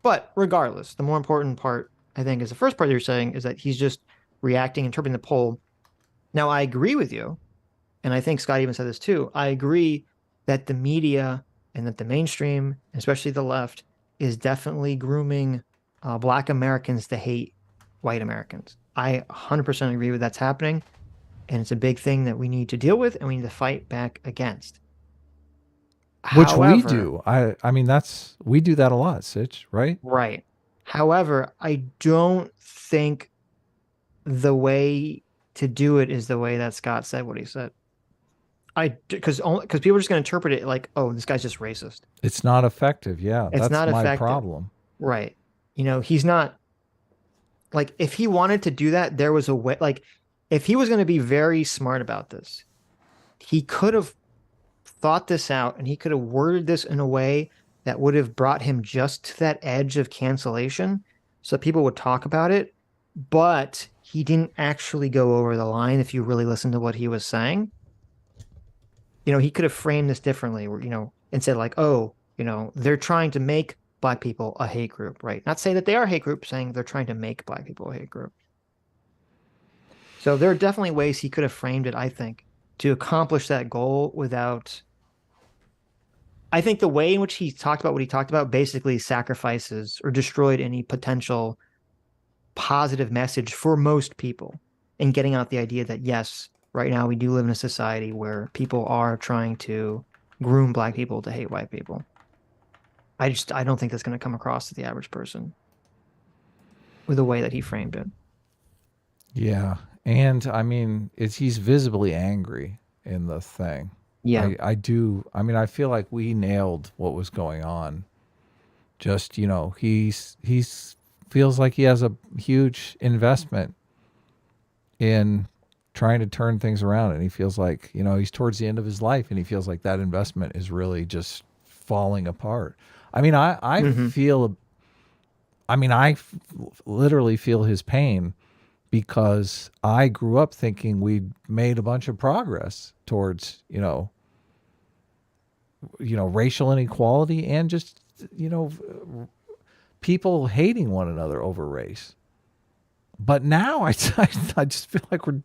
But regardless, the more important part, I think, is the first part you're saying is that he's just reacting, interpreting the poll. Now, I agree with you. And I think Scott even said this too. I agree that the media and that the mainstream, especially the left, is definitely grooming Black Americans to hate white Americans. I 100% agree with that's happening. And it's a big thing that we need to deal with and we need to fight back against. Which However, we do. I mean, we do that a lot, Sitch, right? Right. However, I don't think the way to do it is the way that Scott said what he said. Because people are just going to interpret it like, oh, this guy's just racist. It's not effective. Yeah, It's that's not my effective. problem. Right. He's not like, if he wanted to do that, there was a way, like, if he was going to be very smart about this, he could have thought this out and he could have worded this in a way that would have brought him just to that edge of cancellation so people would talk about it. But he didn't actually go over the line if you really listen to what he was saying. He could have framed this differently, and said like, oh, they're trying to make Black people a hate group, right? Not say that they are a hate group, saying they're trying to make Black people a hate group. So there are definitely ways he could have framed it, I think, to accomplish that goal without. I think the way in which he talked about what he talked about basically sacrifices or destroyed any potential positive message for most people in getting out the idea that, yes, right now we do live in a society where people are trying to groom Black people to hate white people. I don't think that's going to come across to the average person with the way that he framed it. Yeah. And I mean, he's visibly angry in the thing. Yeah. I I feel like we nailed what was going on. Just, he's feels like he has a huge investment in trying to turn things around. And he feels like, he's towards the end of his life and he feels like that investment is really just falling apart. I mean, I feel, I literally feel his pain because I grew up thinking we'd made a bunch of progress towards, racial inequality and just, people hating one another over race. But now I just feel like we're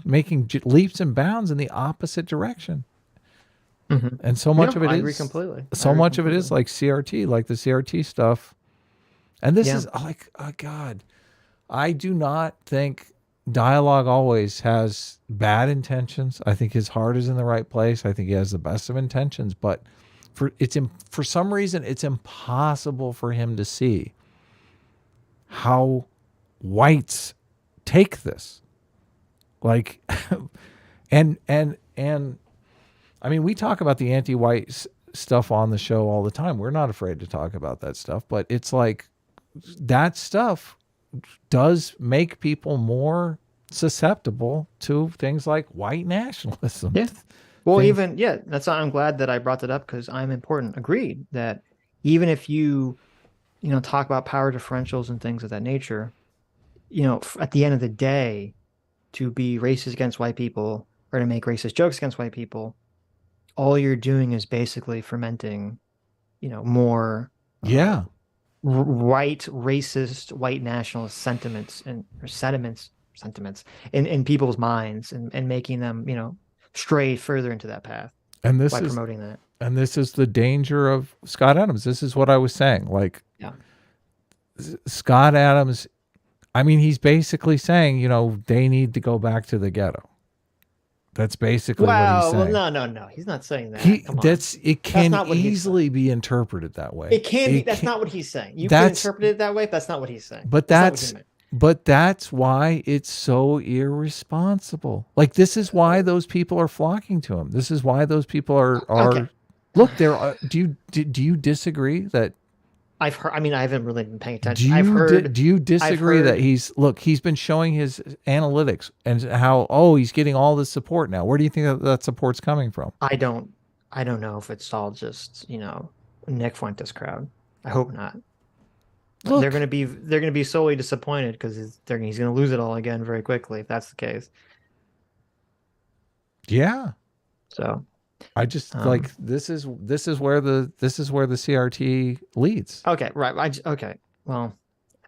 making leaps and bounds in the opposite direction. Mm-hmm. And so much of it I is agree completely. So much of it is like CRT, like the CRT stuff. And this is like, oh God, I do not think dialogue always has bad intentions. I think his heart is in the right place. I think he has the best of intentions, but for some reason, it's impossible for him to see how whites take this. Like, and I mean, we talk about the anti-white stuff on the show all the time. We're not afraid to talk about that stuff, but it's like that stuff does make people more susceptible to things like white nationalism. Yeah. Well, that's why I'm glad that I brought that up, because I'm important. Agreed that even if you talk about power differentials and things of that nature, at the end of the day, to be racist against white people or to make racist jokes against white people, all you're doing is basically fermenting, more white racist, white nationalist sentiments in people's minds and making them, stray further into that path. And this by is promoting that. And this is the danger of Scott Adams. This is what I was saying. Like, Scott Adams, I mean, he's basically saying, they need to go back to the ghetto. That's basically what he's saying. Well, no. He's not saying that. It can easily be interpreted that way. It can be. That's not what he's saying. You can interpret it that way, but that's not what he's saying. But that's why it's so irresponsible. Like, this is why those people are flocking to him. This is why those people are okay. Look, do you disagree that I've heard? I mean, I haven't really been paying attention. Do you disagree that he's been showing his analytics and how he's getting all this support now? Where do you think that support's coming from? I don't know if it's all just Nick Fuentes crowd. I hope not. Look, they're going to be solely disappointed because he's going to lose it all again very quickly if that's the case. Yeah. So I just like this is where the CRT leads. okay, right. Okay. Well,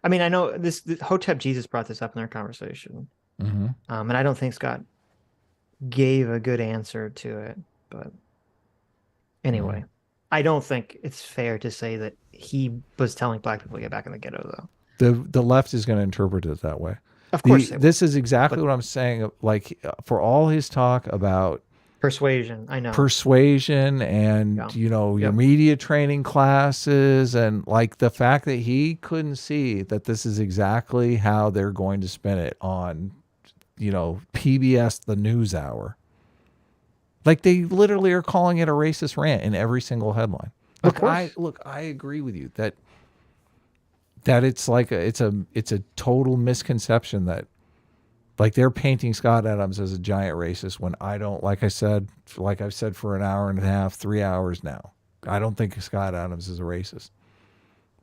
I mean, I know this Hotep Jesus brought this up in their conversation. Mm-hmm. And I don't think Scott gave a good answer to it. But anyway, I don't think it's fair to say that he was telling black people to get back in the ghetto, though. The left is going to interpret it that way. Of course, this is exactly what I'm saying. Like for all his talk about persuasion, I know persuasion and your media training classes, and like the fact that he couldn't see that this is exactly how they're going to spin it on, PBS the News Hour. Like they literally are calling it a racist rant in every single headline. I agree with you that it's like it's a total misconception that like they're painting Scott Adams as a giant racist when I don't, like I've said for an hour and a half, 3 hours now, I don't think Scott Adams is a racist.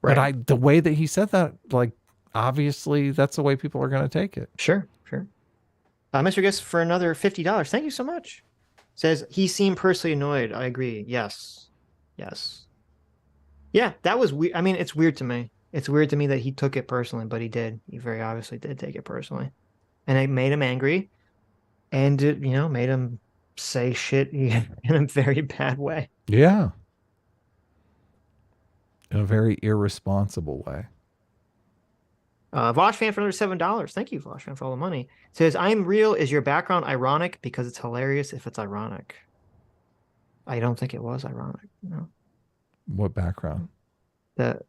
Right. But the way that he said that, like obviously that's the way people are going to take it. Sure. Mr. Guest for another $50. Thank you so much. Says he seemed personally annoyed. I agree. Yes. Yeah, that was weird. I mean, it's weird to me. It's weird to me that he took it personally, but he did. He very obviously did take it personally. And it made him angry. And it, made him say shit in a very bad way. Yeah. In a very irresponsible way. Vaush fan for another $7. Thank you, Vaush fan, for all the money. Says, I'm real. Is your background ironic? Because it's hilarious if it's ironic. I don't think it was ironic. No. What background? The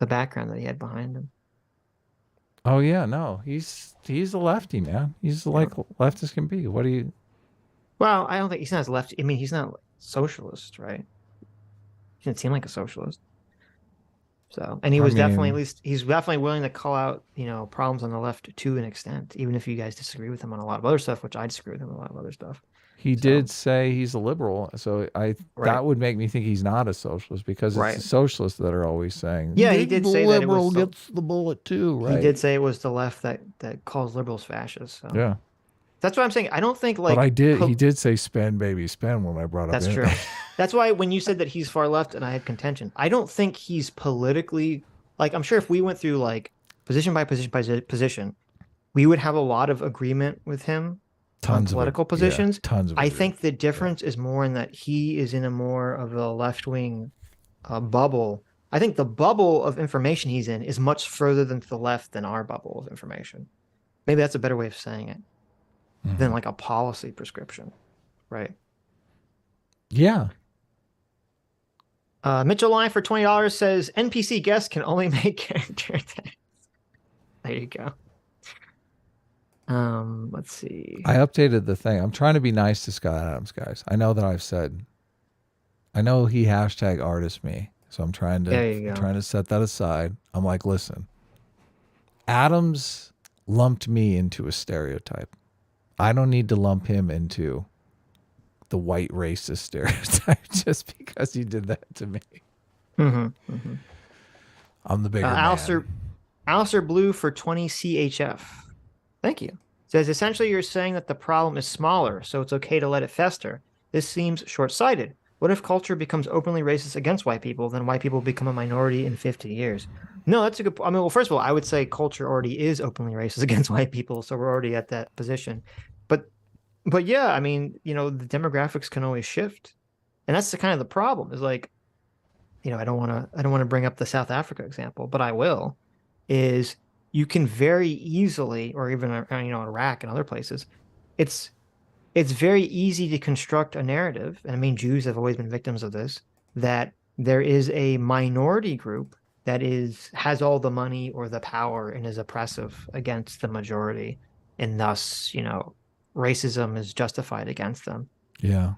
background that he had behind him. Oh yeah, no. He's a lefty, man. He's like left as can be. What do you? Well, I don't think he's not as lefty. I mean, he's not socialist, right? He didn't seem like a socialist. So, and he's definitely willing to call out, problems on the left to an extent, even if you guys disagree with him on a lot of other stuff, which I disagree with him on a lot of other stuff. He did say he's a liberal, so that would make me think he's not a socialist, because it's the socialists that are always saying, yeah, he did say that liberal gets the bullet too, right? He did say it was the left that calls liberals fascists. So. Yeah. That's what I'm saying. I don't think But he did say spend, baby, spend when I brought up. That's true. That's why when you said that he's far left and I had contention, I don't think he's politically, like, I'm sure if we went through like position by position, we would have a lot of agreement with him on political positions. Tons of I think the difference is more in that he is in a more of a left-wing bubble. I think the bubble of information he's in is much further to the left than our bubble of information. Maybe that's a better way of saying it. Than like a policy prescription, right? Yeah. Mitchell Line for $20 says NPC guests can only make character attacks. There you go. Let's see. I updated the thing. I'm trying to be nice to Scott Adams, guys. I know that I know he #artist me, so I'm trying to set that aside. I'm like, listen, Adams lumped me into a stereotype. I don't need to lump him into the white racist stereotype just because he did that to me. I'm the bigger man. Alistair Blue for 20 CHF. Thank you. Says, essentially you're saying that the problem is smaller, so it's okay to let it fester. This seems short-sighted. What if culture becomes openly racist against white people, then white people become a minority in 50 years? No, that's a good point. I mean, well, first of all, I would say culture already is openly racist against white people, so we're already at that position. But yeah, I mean, the demographics can always shift. And that's the kind of the problem is like, I don't want to bring up the South Africa example, but I will, is you can very easily, or even, Iraq and other places, it's very easy to construct a narrative. And I mean, Jews have always been victims of this, that there is a minority group that has all the money or the power and is oppressive against the majority. And thus, racism is justified against them. Yeah.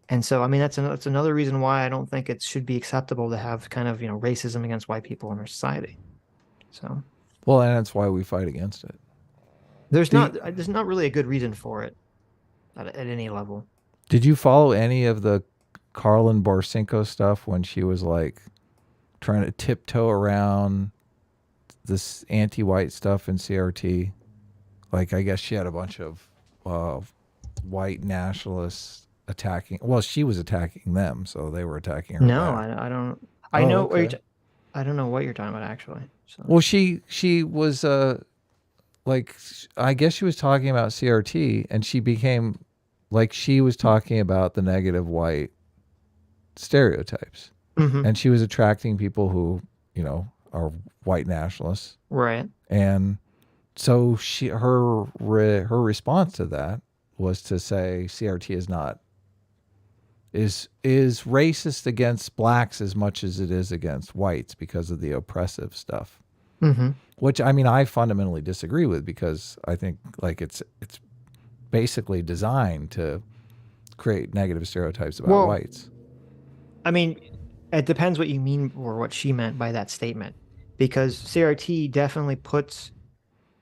And so, I mean, that's another reason why I don't think it should be acceptable to have kind of, racism against white people in our society. So. Well, and that's why we fight against it. There's not really a good reason for it at any level. Did you follow any of the Carlin Borsinko stuff when she was like trying to tiptoe around this anti-white stuff in CRT? Like, I guess she had a bunch of white nationalists attacking. Well, she was attacking them, so they were attacking her. No, back. I don't. I Oh, know. okay. I don't know what you're talking about actually. So. Well, she was like, I guess she was talking about CRT, and she became like, she was talking about the negative white stereotypes, Mhm. and she was attracting people who, are white nationalists. Right. And so her response to that was to say CRT is racist against blacks as much as it is against whites because of the oppressive stuff. Mm-hmm. Which, I mean, I fundamentally disagree with, because I think like it's basically designed to create negative stereotypes about whites. I mean, it depends what you mean or what she meant by that statement, because CRT definitely puts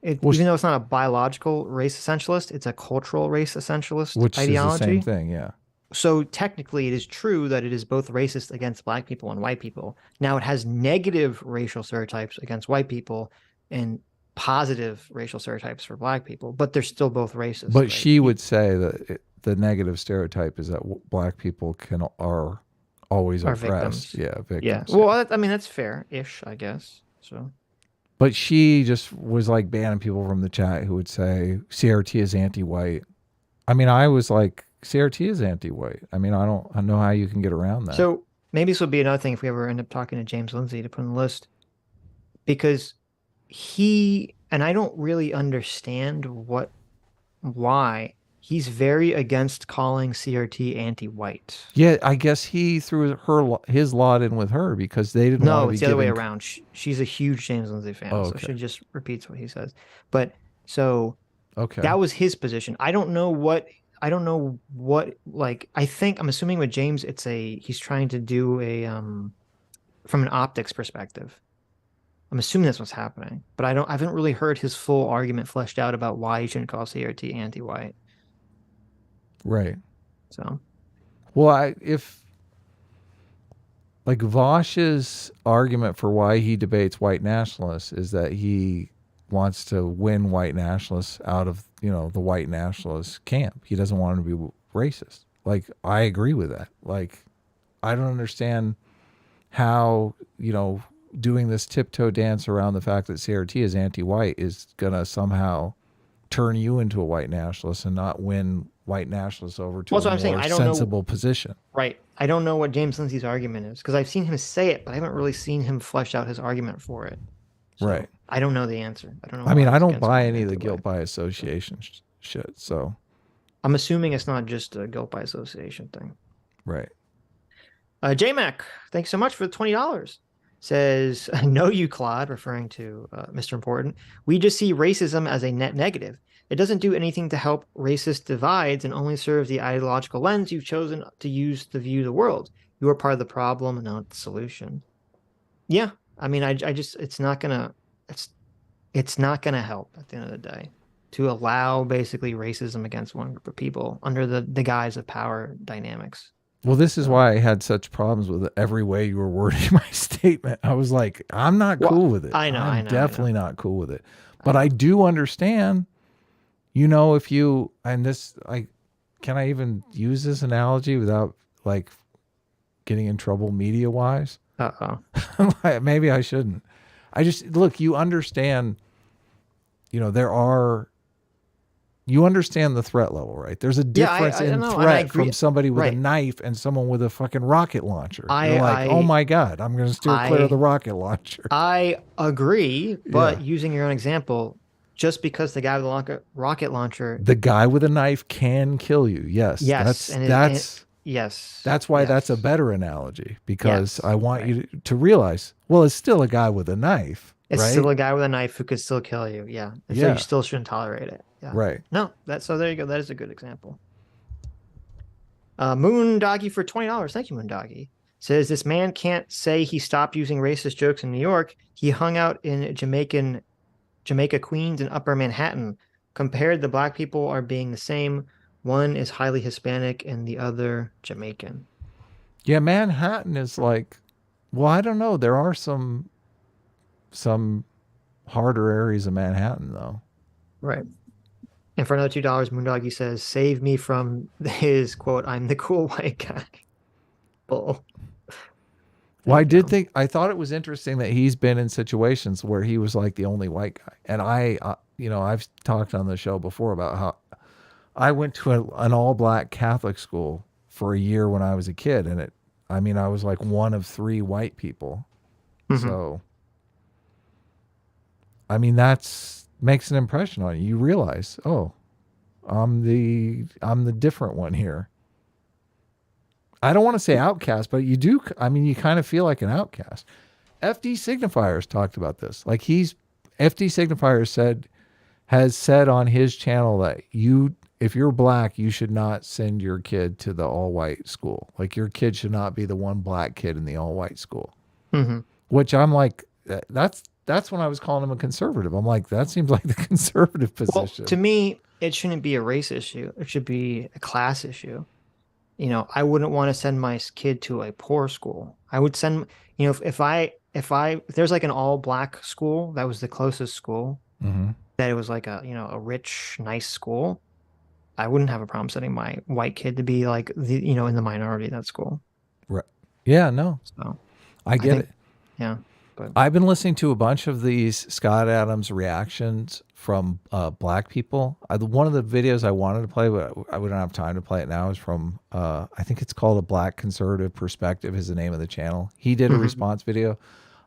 it, Well, even though it's not a biological race essentialist, it's a cultural race essentialist which ideology. is the same thing, yeah. So technically, it is true that it is both racist against black people and white people. Now, it has negative racial stereotypes against white people and positive racial stereotypes for black people, but they're still both racist. But right? she would say that the negative stereotype is that black people are always Are oppressed. victims. Yeah, victims. Yeah. Well, I mean, that's fair-ish, I guess. So. But she just was like banning people from the chat who would say CRT is anti-white. I mean, I was like, CRT is anti-white. I mean, I don't know how you can get around that. So maybe this would be another thing if we ever end up talking to James Lindsay to put on the list, because and I don't really understand why he's very against calling CRT anti-white. Yeah, I guess he threw his lot in with her because they didn't want to be it's the other way around. She's a huge James Lindsay fan, so she just repeats what he says. But so that was his position. I don't know what like, I think, I'm assuming with James he's trying to do a from an optics perspective. I'm assuming that's what's happening, but I haven't really heard his full argument fleshed out about why you shouldn't call CRT anti-white. Right. So, well, if like Vaush's argument for why he debates white nationalists is that he wants to win white nationalists out of, the white nationalist camp. He doesn't want them to be racist. Like, I agree with that. Like, I don't understand how, doing this tiptoe dance around the fact that CRT is anti-white is going to somehow turn you into a white nationalist and not win white nationalists over to a more sensible position. Right. I don't know what James Lindsay's argument is, because I've seen him say it, but I haven't really seen him flesh out his argument for it. So right. I don't know the answer. I don't know. I mean, I don't buy any of the guilt by association shit. So I'm assuming it's not just a guilt by association thing. Right. JMac, thanks so much for the $20. Says, "No, you Claude," referring to Mr. Important. "We just see racism as a net negative. It doesn't do anything to help racist divides and only serves the ideological lens you've chosen to use to view the world. You are part of the problem and not the solution." Yeah, I mean, I just it's not gonna help at the end of the day to allow basically racism against one group of people under the guise of power dynamics. Well, this is why I had such problems with every way you were wording my statement. I was like, I'm not cool with it. I'm definitely not cool with it. But I do understand, if you, and this, can I even use this analogy without like getting in trouble media wise? Maybe I shouldn't. Look, you understand, you understand the threat level, right? There's a difference in threat from somebody with a knife and someone with a fucking rocket launcher. You're like, oh my God, I'm going to steer clear of the rocket launcher. I agree, but using your own example, just because the guy with the rocket launcher, the guy with a knife can kill you. Yes. That's why that's a better analogy, because I want you to realize, well, it's still a guy with a knife. It's still a guy with a knife who could still kill you. Yeah. And so you still shouldn't tolerate it. Yeah. Right. No, so there you go. That is a good example. Moondoggy for $20. Thank you, Moondoggy. Says, "This man can't say he stopped using racist jokes in New York. He hung out in Jamaica, Queens, and Upper Manhattan. Compared, the black people are being the same. One is highly Hispanic and the other Jamaican." Yeah, Manhattan is like, well, I don't know. There are some harder areas of Manhattan, though. Right. And for another $2, Moondoggy says, "Save me from his quote. I'm the cool white guy." Bull. Well, I you did go. think, I thought it was interesting that he's been in situations where he was like the only white guy. And I've talked on the show before about how I went to an all black Catholic school for a year when I was a kid. And I was like one of 3 white people. Mhm. So, that's makes an impression on you. You realize, oh, I'm the different one here. I don't want to say outcast, but you do. You kind of feel like an outcast. FD Signifiers talked about this. Like FD Signifier has said on his channel that if you're black, you should not send your kid to the all white school. Like your kid should not be the one black kid in the all white school. Mhm. Which I'm like, that's when I was calling him a conservative. I'm like, that seems like the conservative Well, position. to me, it shouldn't be a race issue. It should be a class issue. I wouldn't want to send my kid to a poor school. I would send, if there's like an all black school that was the closest school, Mm-hmm. that it was like a rich, nice school, I wouldn't have a problem sending my white kid to be like in the minority at that school. Right. Yeah, no, So I get it. Yeah. But I've been listening to a bunch of these Scott Adams reactions from black people. One of the videos I wanted to play, but I wouldn't have time to play it now, is from, I think it's called A Black Conservative Perspective is the name of the channel. He did a response video.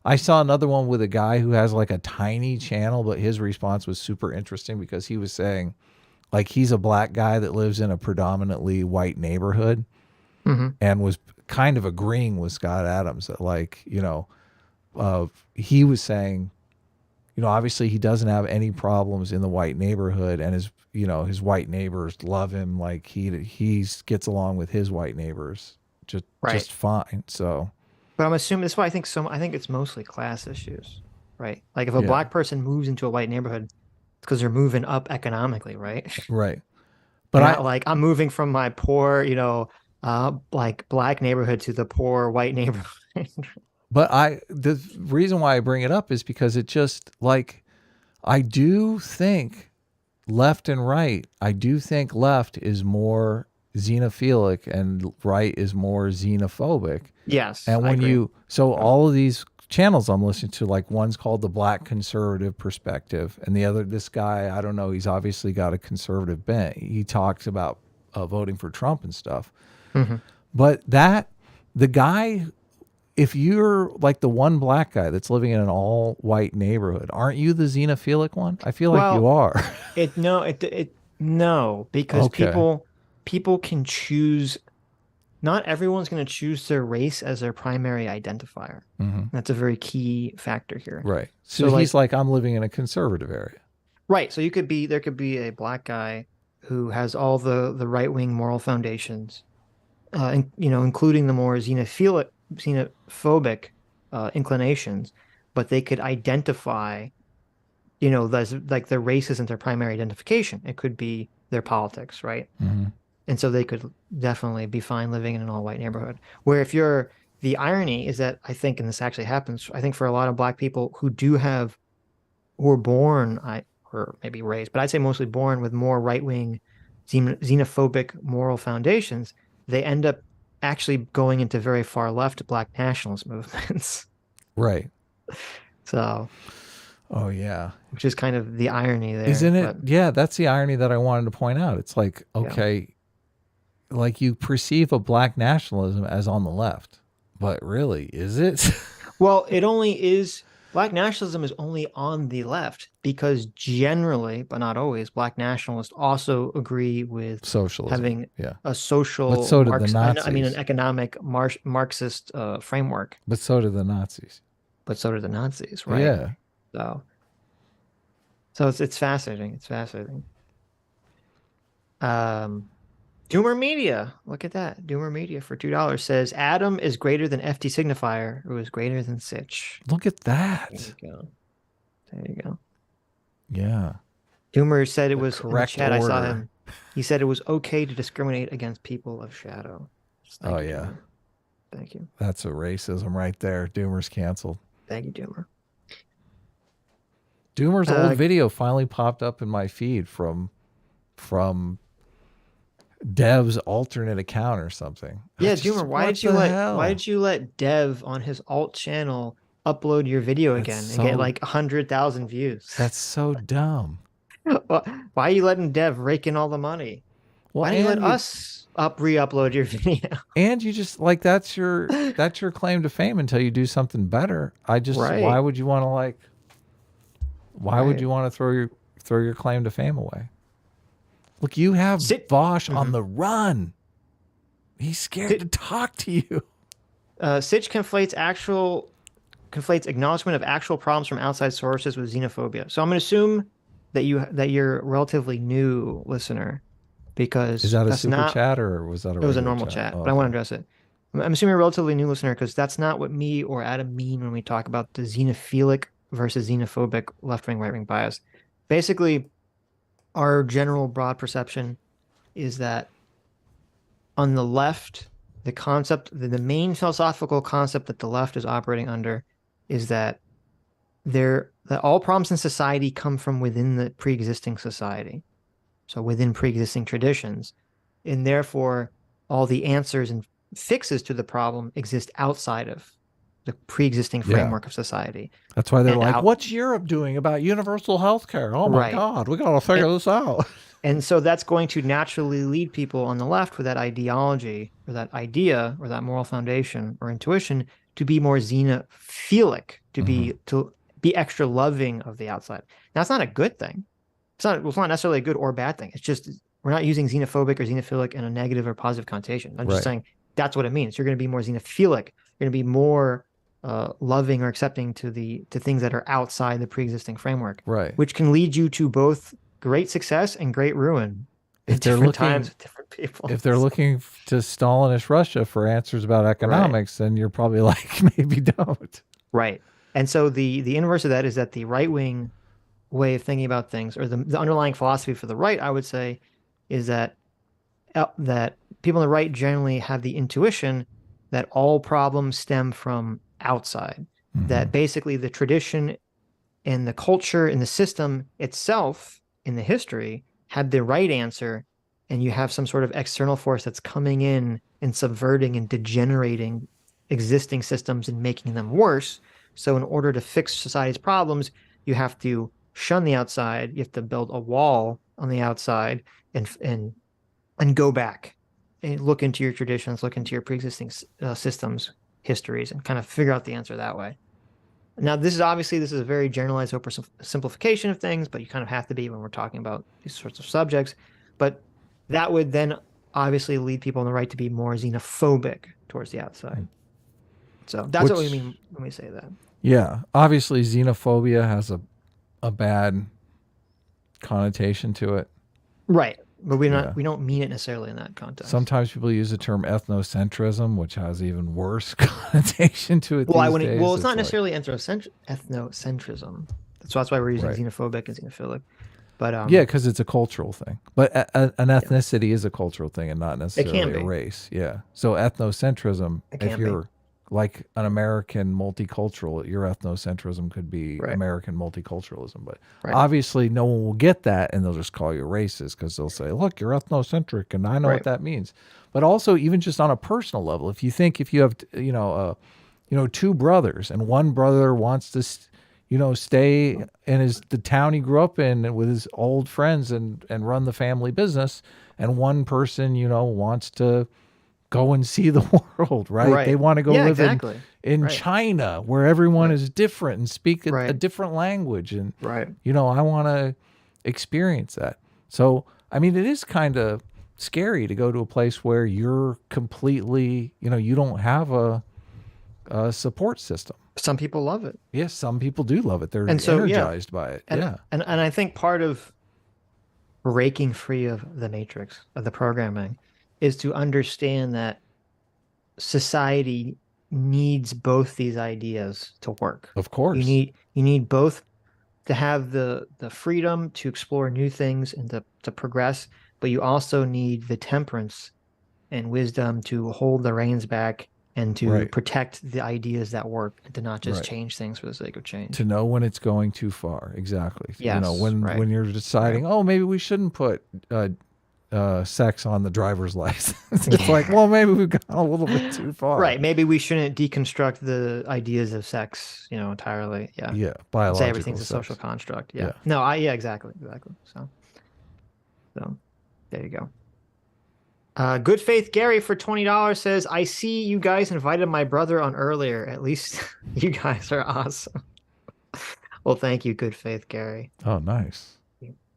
I saw another one with a guy who has like a tiny channel, but his response was super interesting because he was saying, like, he's a black guy that lives in a predominantly white neighborhood and was kind of agreeing with Scott Adams that, like, he was saying, obviously he doesn't have any problems in the white neighborhood, and his white neighbors love him. Like he gets along with his white neighbors just fine. So, but I'm assuming that's why I think it's mostly class issues, right? Like if a black person moves into a white neighborhood, it's because they're moving up economically, right? Right. But not like I'm moving from my poor, like black neighborhood to the poor white neighborhood. But the reason why I bring it up is because it just, like, I do think left and right, I do think left is more xenophilic and right is more xenophobic. Yes. And when all of these channels I'm listening to, like one's called The Black Conservative Perspective, and the other, this guy, I don't know, he's obviously got a conservative bent. He talks about voting for Trump and stuff. But the guy, if you're like the one black guy that's living in an all white neighborhood, aren't you the xenophilic one? I feel like you are. No, because people can choose. Not everyone's going to choose their race as their primary identifier. That's a very key factor here. Right. So he's like, I'm living in a conservative area. Right. So there could be a black guy who has all the right-wing moral foundations, including the more xenophobic inclinations, but they could identify, like their race isn't their primary identification. It could be their politics, right? And so they could definitely be fine living in an all-white neighborhood. Where the irony is that I think, and this actually happens, I think for a lot of black people who are born, or maybe raised, but I'd say mostly born with more right-wing xenophobic moral foundations, they end up actually going into very far left black nationalist movements. Right. So. Oh yeah. Which is kind of the irony there. Isn't it? Yeah, that's the irony that I wanted to point out. It's like, okay, like you perceive a black nationalism as on the left, but really, is it? Well, black nationalism is only on the left because generally, but not always, black nationalists also agree with socialism, having a social, but so did the Nazis. an economic Marxist framework. But so did the Nazis. Right? Yeah. So it's fascinating. It's fascinating. Doomer Media, look at that. Doomer Media for $2 says Adam is greater than FT Signifier, who is greater than Sitch. Look at that. There you go. Yeah. Doomer said it was correct in the chat. order. I saw him. He said it was okay to discriminate against people of shadow. Oh yeah. Doomer. Thank you. That's a racism right there. Doomer's canceled. Thank you, Doomer. Doomer's old video finally popped up in my feed from from Dev's alternate account or something. Yeah, Just, Doomer, why what did you the let hell? why did you let Dev on his alt channel upload your video again and get like 100,000 views? That's so dumb. Why are you letting Dev rake in all the money? Well, Why don't you let and us re-upload your video? and you just like that's your claim to fame until you do something better. I just Right. why would you want to would Right. you want to throw your claim to fame away? Look, you have Vaush on the run. He's scared to talk to you. Sitch conflates acknowledgement of actual problems from outside sources with xenophobia. So I'm going to assume that you're a relatively new listener, because Is that a that's super not, chat or was that a it was a regular normal chat, Oh, but I want to address it. I'm assuming you're a relatively new listener because that's not what me or Adam mean when we talk about the xenophilic versus xenophobic left-wing, right-wing bias. Basically, our general broad perception is that on the left, the main philosophical concept that the left is operating under is that all problems in society come from within the pre-existing society. So within pre-existing traditions, and therefore all the answers and fixes to the problem exist outside of the pre-existing framework of society. That's why they're like, what's Europe doing about universal health care? Oh my God, we got to figure this out. And so that's going to naturally lead people on the left with that ideology or that idea or that moral foundation or intuition to be more xenophilic, to be extra loving of the outside. Now, it's not a good thing. It's not necessarily a good or bad thing. It's just we're not using xenophobic or xenophilic in a negative or positive connotation. I'm just saying that's what it means. You're going to be more xenophilic. You're going to be more loving or accepting to things that are outside the pre-existing framework, which can lead you to both great success and great ruin at different times with different people. If they're looking to Stalinist Russia for answers about economics, then you're probably like, maybe don't. Right. And so the inverse of that is that the right-wing way of thinking about things, or the underlying philosophy for the right, I would say, is that people on the right generally have the intuition that all problems stem from outside, that basically the tradition and the culture and the system itself in the history had the right answer, and you have some sort of external force that's coming in and subverting and degenerating existing systems and making them worse. So in order to fix society's problems, you have to shun the outside. You have to build a wall on the outside and go back and look into your traditions, look into your pre-existing systems, histories, and kind of figure out the answer that way. Now, this is a very generalized oversimplification of things, but you kind of have to be when we're talking about these sorts of subjects. But that would then obviously lead people on the right to be more xenophobic towards the outside. So that's what we mean when we say that. Yeah. Obviously, xenophobia has a bad connotation to it. Right. But we don't mean it necessarily in that context. Sometimes people use the term ethnocentrism, which has even worse connotation to it. Well, these days. It's not necessarily ethnocentrism. That's why we're using xenophobic and xenophilic. But yeah, because it's a cultural thing. But an ethnicity is a cultural thing and not necessarily a race. Yeah. So ethnocentrism, if you're like an American multicultural, your ethnocentrism could be American multiculturalism. But obviously no one will get that, and they'll just call you racist because they'll say, look, you're ethnocentric, and I know what that means. But also, even just on a personal level, if you have two brothers, and one brother wants to stay in the town he grew up in with his old friends and run the family business, and one person wants to go and see the world, right? They want to go live in China, where everyone is different and speak a different language. And, I want to experience that. So, I mean, it is kind of scary to go to a place where you're completely, you don't have a support system. Some people love it. Yes, some people do love it. They're energized by it. And I think part of breaking free of the matrix of the programming is to understand that society needs both these ideas to work. Of course. You need both to have the freedom to explore new things and to progress, but you also need the temperance and wisdom to hold the reins back and to Right. protect the ideas that work and to not just Right. change things for the sake of change. To know when it's going too far. Exactly. Yes, when you're deciding, oh, maybe we shouldn't put sex on the driver's license. It's like, well, maybe we've gone a little bit too far. Right. Maybe we shouldn't deconstruct the ideas of sex, entirely. Yeah. Yeah. And Biological say everything's a sex. social construct. Yeah. Yeah. No, exactly. So there you go. Good Faith Gary for $20 says, I see you guys invited my brother on earlier. At least you guys are awesome. Well, thank you, Good Faith Gary. Oh, nice.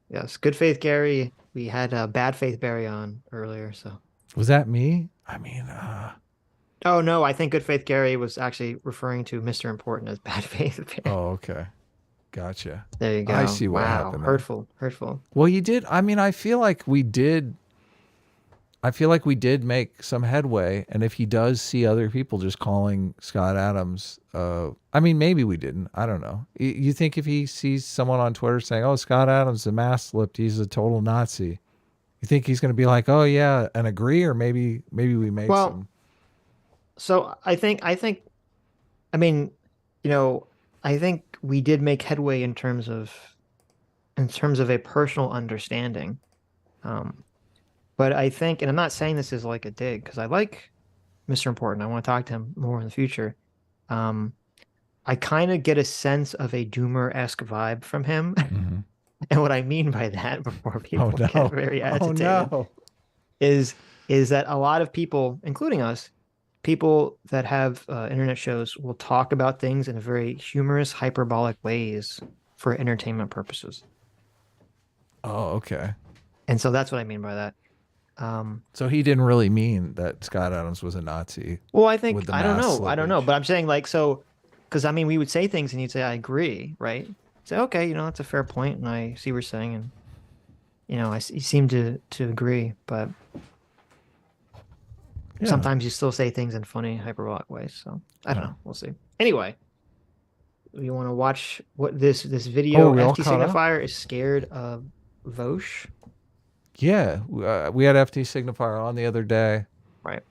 Yes, Good Faith Gary. We had Bad Faith Barry on earlier, so. Was that me? I mean, Oh, no, I think Good Faith Gary was actually referring to Mr. Important as Bad Faith Barry. oh, okay. Gotcha. There you go. I see what wow. happened there. Hurtful. Well, you did. I mean, I feel like we did make some headway. And if he does see other people just calling Scott Adams, I mean, maybe we didn't. I don't know. You think if he sees someone on Twitter saying, oh, Scott Adams, the mask slipped, he's a total Nazi, you think he's going to be like, oh, yeah, and agree? Or maybe we made some. So I think, I mean, I think we did make headway in terms of a personal understanding. But I think, and I'm not saying this as like a dig, because I like Mr. Important. I want to talk to him more in the future. I kind of get a sense of a Doomer-esque vibe from him. Mm-hmm. And what I mean by that, before people get very agitated, is that a lot of people, including us, people that have internet shows will talk about things in very humorous, hyperbolic ways for entertainment purposes. Oh, okay. And so that's what I mean by that. So he didn't really mean that Scott Adams was a Nazi. Well, I think, with the I don't mass know, slippage. but I'm saying like, so, because I mean, we would say things and you'd say, I agree, right? Say, okay, that's a fair point, and I see what you're saying, and you seem to agree, but sometimes you still say things in funny, hyperbolic ways. So I don't know. We'll see. Anyway, you want to watch what this video? FT Signifier is scared of Vaush. Yeah, we had FT Signifier on the other day. Right.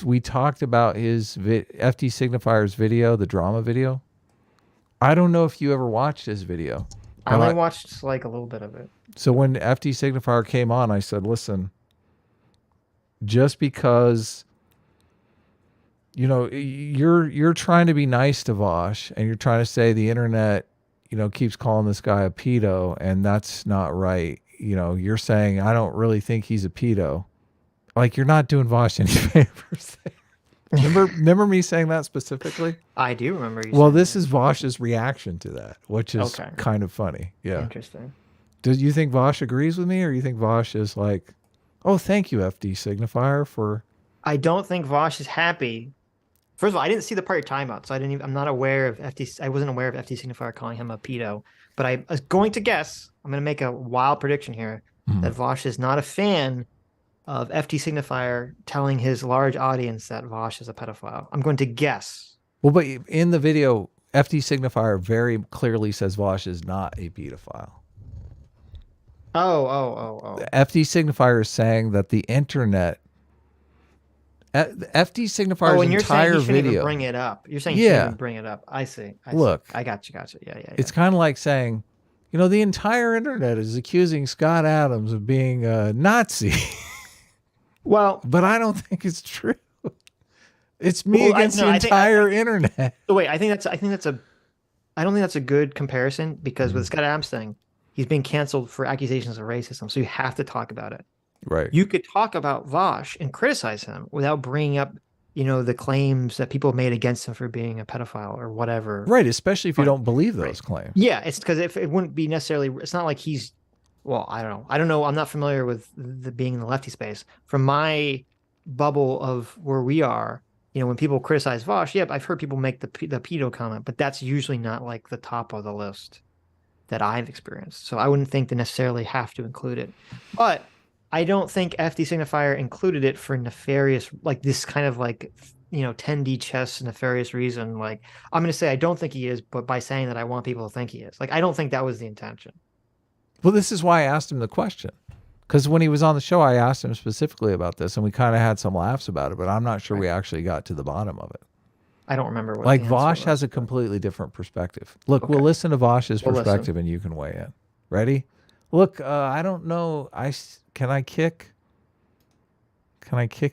We talked about his FT Signifier's video, the drama video. I don't know if you ever watched his video. I only watched like a little bit of it. So when FT Signifier came on, I said, listen, just because you're trying to be nice to Vaush and you're trying to say the internet keeps calling this guy a pedo, and that's not right. You're saying I don't really think he's a pedo. Like, you're not doing Vaush any favors. Remember me saying that specifically? I do remember you. Well, this is Vaush's reaction to that, which is Okay. kind of funny. Yeah. Interesting. Do you think Vaush agrees with me, or you think Vaush is like, oh, thank you, FD Signifier, for... I don't think Vaush is happy. First of all, I didn't see the part you're talking about, so I'm not aware of I wasn't aware of FD Signifier calling him a pedo. But I was going to guess, I'm going to make a wild prediction here, that Vaush is not a fan of FT Signifier telling his large audience that Vaush is a pedophile. I'm going to guess. Well, but in the video, FT Signifier very clearly says Vaush is not a pedophile. Oh. FT Signifier is saying that the internet... FT Signifier's and you're entire saying you shouldn't video... even bring it up. You're saying you shouldn't even bring it up. I see. Look. I got you. Yeah. It's kind of like saying, the entire internet is accusing Scott Adams of being a Nazi. Well, but I don't think it's true. It's me against the entire internet. So wait, I don't think that's a good comparison, because with the Scott Adams thing, he's being canceled for accusations of racism. So you have to talk about it. Right. You could talk about Vaush and criticize him without bringing up, the claims that people made against him for being a pedophile or whatever. Right. Especially if you don't believe those claims. Yeah. It's because if it wouldn't be necessarily, it's not like he's, well, I don't know. I'm not familiar with the being in the lefty space. From my bubble of where we are, when people criticize Vaush, I've heard people make the pedo comment, but that's usually not like the top of the list that I've experienced. So I wouldn't think to necessarily have to include it. But I don't think FD Signifier included it for nefarious, like this kind of like, 10D chess nefarious reason. Like, I'm going to say I don't think he is, but by saying that I want people to think he is. Like, I don't think that was the intention. Well, this is why I asked him the question, Because when he was on the show, I asked him specifically about this, and we kind of had some laughs about it, but I'm not sure we actually got to the bottom of it. I don't remember what Like the answer Vaush was, has a but- completely different perspective. Look, Okay. we'll listen to Vaush's We'll perspective, and you can weigh in. Ready? Look, I don't know. Can I kick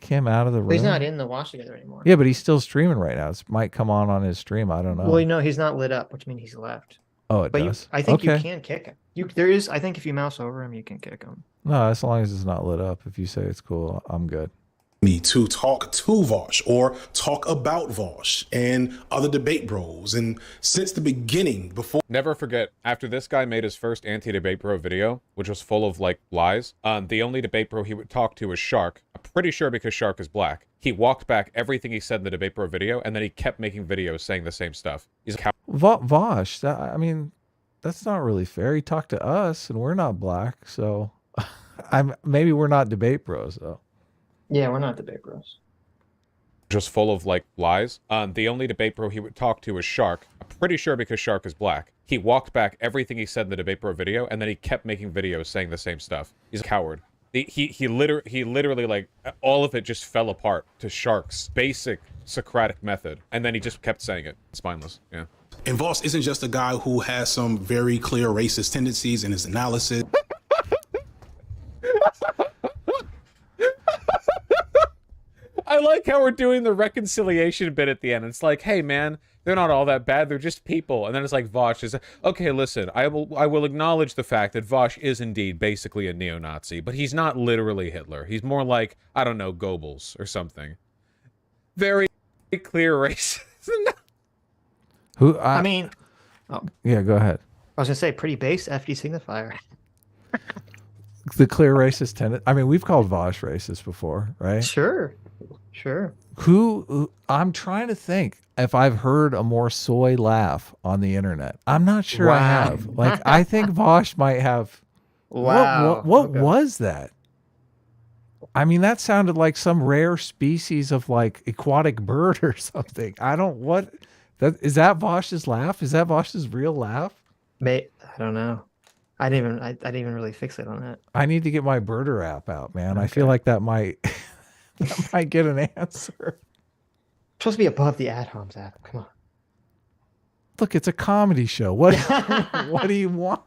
him out of the room? But he's not in the Wash Together anymore. Yeah, but he's still streaming right now. It might come on his stream. I don't know. Well, no, he's not lit up, which means he's left. Oh, it But does. I think okay. you can kick him. I think if you mouse over him, you can kick him. No, as long as it's not lit up. If you say it's cool, I'm good. Me to talk to Vaush or talk about Vaush and other debate bros. And since the beginning, before Never forget, after this guy made his first anti-debate bro video, which was full of, like, lies, the only debate bro he would talk to was Shark. I'm pretty sure because Shark is black. He walked back everything he said in the debate bro video, and then he kept making videos saying the same stuff. He's a Vaush, I mean, that's not really fair. He talked to us, and we're not black, so maybe we're not debate bros, though. Yeah, we're not debate bros. just full of, like, lies. The only debate bro he would talk to was Shark. I'm pretty sure because Shark is black. He walked back everything he said in the debate bro video, and then he kept making videos saying the same stuff. He's a coward. He literally, like, all of it just fell apart to Shark's basic Socratic method, and then he just kept saying it. It's spineless, yeah. And Vaush isn't just a guy who has some very clear racist tendencies in his analysis. I like how we're doing the reconciliation bit at the end. It's like, hey man, they're not all that bad. They're just people. And then it's like Vaush is okay. Listen, I will acknowledge the fact that Vaush is indeed basically a neo-Nazi, but he's not literally Hitler. He's more like, I don't know, Goebbels or something. Very clear racist. I mean, yeah, go ahead. I was gonna say pretty base FD signifier. The clear racist tendency. I mean, we've called Vaush racist before, right? Sure. Who I'm trying to think if I've heard a more soy laugh on the internet. I'm not sure I Wow. have. Like, I think Vaush might have. Wow. What Okay. was that? I mean, that sounded like some rare species of, like, aquatic bird or something. I don't is that Vaush's laugh? Is that Vaush's real laugh? I don't know. I didn't even really fixate on that. I need to get my birder app out, man. I feel Okay. like that might that might get an answer. Supposed to be above the ad homs app. Come on. Look, it's a comedy show. What what do you want?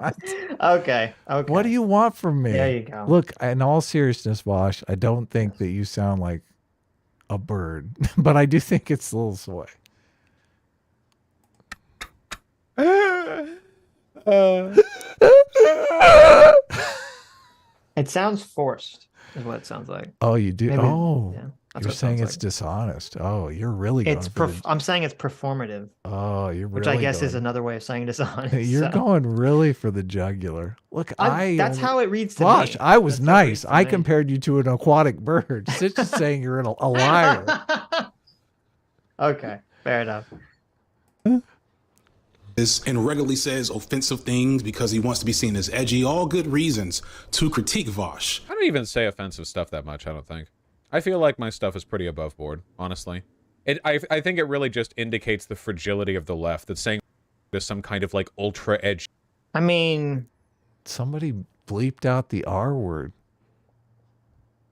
Okay. What do you want from me? There you go. Look, in all seriousness, Vaush, I don't think that you sound like a bird, but I do think it's a little soy. It sounds forced, is what it sounds like. Oh, you do? Maybe- Oh, yeah, you're that's what it saying sounds it's like. dishonest. Oh, you're really going It's for the- I'm saying it's performative, Oh, you're which really I guess is going- another way of saying dishonest. You're so. going really for the jugular. Look, That's how it reads to Vaush, me. I was That's how it reads nice. to I me. compared you to an aquatic bird. Sitch is saying you're a liar. Okay, fair enough. And regularly says offensive things because he wants to be seen as edgy. All good reasons to critique Vaush. I don't even say offensive stuff that much, I don't think. I feel like my stuff is pretty above board, honestly. I think it really just indicates the fragility of the left, that saying there's some kind of, like, ultra edge. I mean, Somebody bleeped out the R word.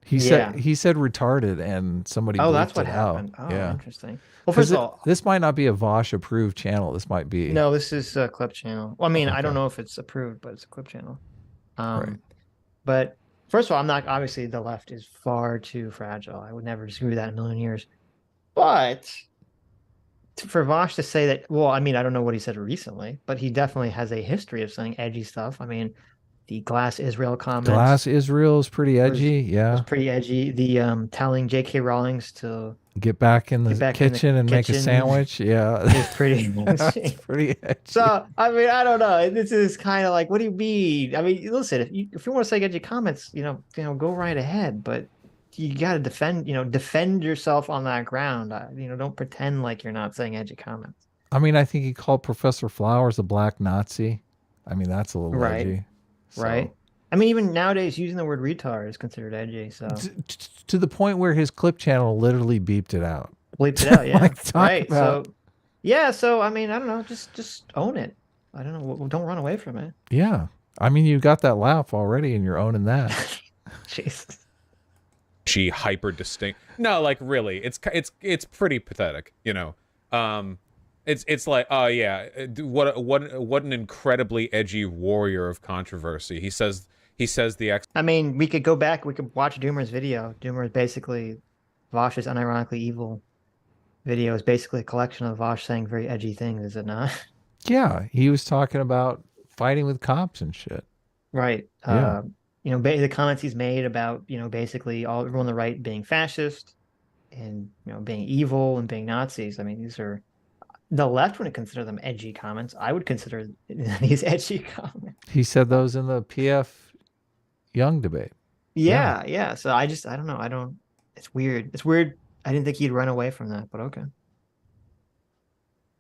He Yeah. said retarded, and somebody oh, bleeped that's what it happened. out. Oh, Yeah. interesting. Well, first of all, This might not be a Vaush approved channel. This might be no, this is a clip channel. Well, I mean, I don't Okay. know if it's approved, but it's a clip channel. Right. But first of all, I'm not, obviously the left is far too fragile. I would never disagree with that in a million years. But for Vaush to say that, well, I mean, I don't know what he said recently, but he definitely has a history of saying edgy stuff. I mean, the Glass Israel comments Glass Israel is pretty edgy. was Yeah. pretty edgy. The telling J.K. Rowling's to Get back in the Get back in the kitchen and make a kitchen. sandwich. Yeah. is pretty That's pretty edgy. So I mean, I don't know. This is kind of like, what do you mean? I mean, listen, if you want to say edgy comments, go right ahead, but you got to defend yourself on that ground. Don't pretend like you're not saying edgy comments. I mean, I think he called Professor Flowers a black Nazi. I mean, that's a little Right. edgy. So- Right. I mean, even nowadays, using the word retard is considered edgy. So To the point where his clip channel literally beeped it out. bleeped it out. Yeah. Like, talk right. about- So yeah. So I mean, I don't know. Just own it. I don't know. Don't run away from it. Yeah. I mean, you got that laugh already and you're owning that. Jesus. She hyper distinct. No, like really, it's pretty pathetic, you know. It's like, oh yeah, what an incredibly edgy warrior of controversy. He says the X. I mean, we could go back. We could watch Doomer's video. Doomer is basically Vaush's unironically evil video. Is basically a collection of Vaush saying very edgy things, is it not? Yeah, he was talking about fighting with cops and shit. Right. Yeah. You know, the comments he's made about, you know, basically everyone on the right being fascist and, you know, being evil and being Nazis. I mean, these are the left wouldn't consider them edgy comments. I would consider these edgy comments. He said those in the PF Young debate. Yeah. So I don't know. It's weird. It's weird. I didn't think he'd run away from that, but okay.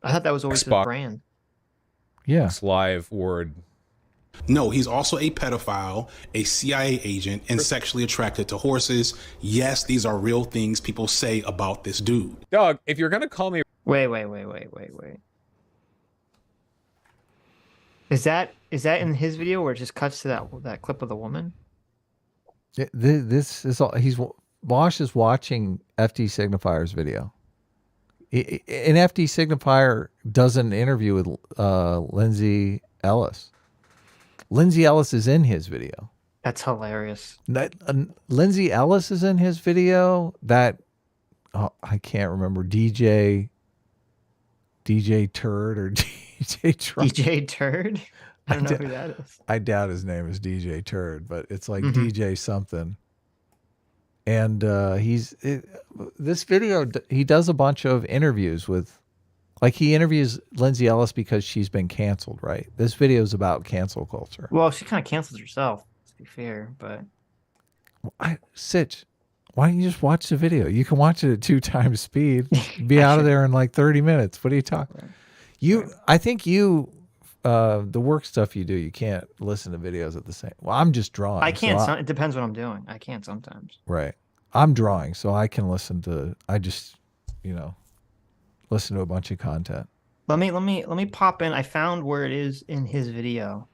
I thought that was always his brand. Yeah. Live word. No, he's also a pedophile, a CIA agent, and sexually attracted to horses. Yes, these are real things people say about this dude. Dog, if you're gonna call me. Wait. Is that in his video where it just cuts to that clip of the woman? This is all. Vaush is watching FD Signifier's video. And FD Signifier does an interview with Lindsay Ellis. Lindsay Ellis is in his video. That's hilarious. Lindsay Ellis is in his video. I can't remember, DJ Turd or DJ Trump. DJ Turd? I don't know who that is. I doubt his name is DJ Turd, but it's like DJ something. And this video, he does a bunch of interviews with, like he interviews Lindsay Ellis because she's been canceled, right? This video is about cancel culture. Well, she kind of cancels herself, to be fair, but. Sitch, why don't you just watch the video? You can watch it at 2 times speed. Be out of there in like 30 minutes. What are you talking? I think the work stuff you do, you can't listen to videos at the same. Well, I'm just drawing. I can't. It depends what I'm doing. I can't sometimes. Right. I'm drawing, so I can listen to. I just, listen to a bunch of content. Let me pop in. I found where it is in his video,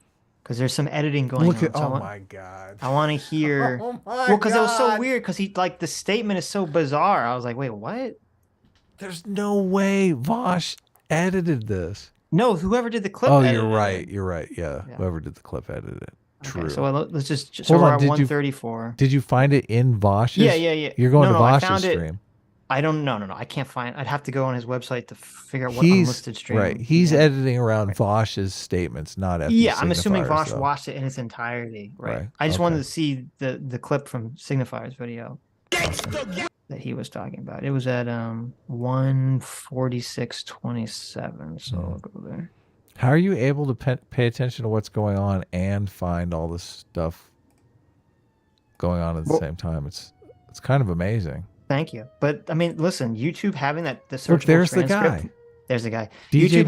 because there's some editing going on. Oh my god! I want to hear. Oh my well, because it was so weird. Because the statement is so bizarre. I was like, wait, what? There's no way Vaush edited this. No, whoever did the clip. Oh, you're right. You're right. Yeah, whoever did the clip edited it. True. Okay, so let's just. So we're at 134. Did you find it in Vaush's? Yeah. You're going to Vaush's stream. I don't know. No, I can't find. I'd have to go on his website to figure out what unlisted stream. Right. He's editing around Vaush's statements, not FD Yeah, I'm assuming Signifiers, Vaush watched it in its entirety. Right. I just wanted to see the clip from Signifier's video that he was talking about. It was at 146:27. So I'll go there. How are you able to pay attention to what's going on and find all this stuff going on at the same time? It's kind of amazing. Thank you. But I mean, listen, YouTube having the searchable there's transcript. The guy. There's the guy. DJ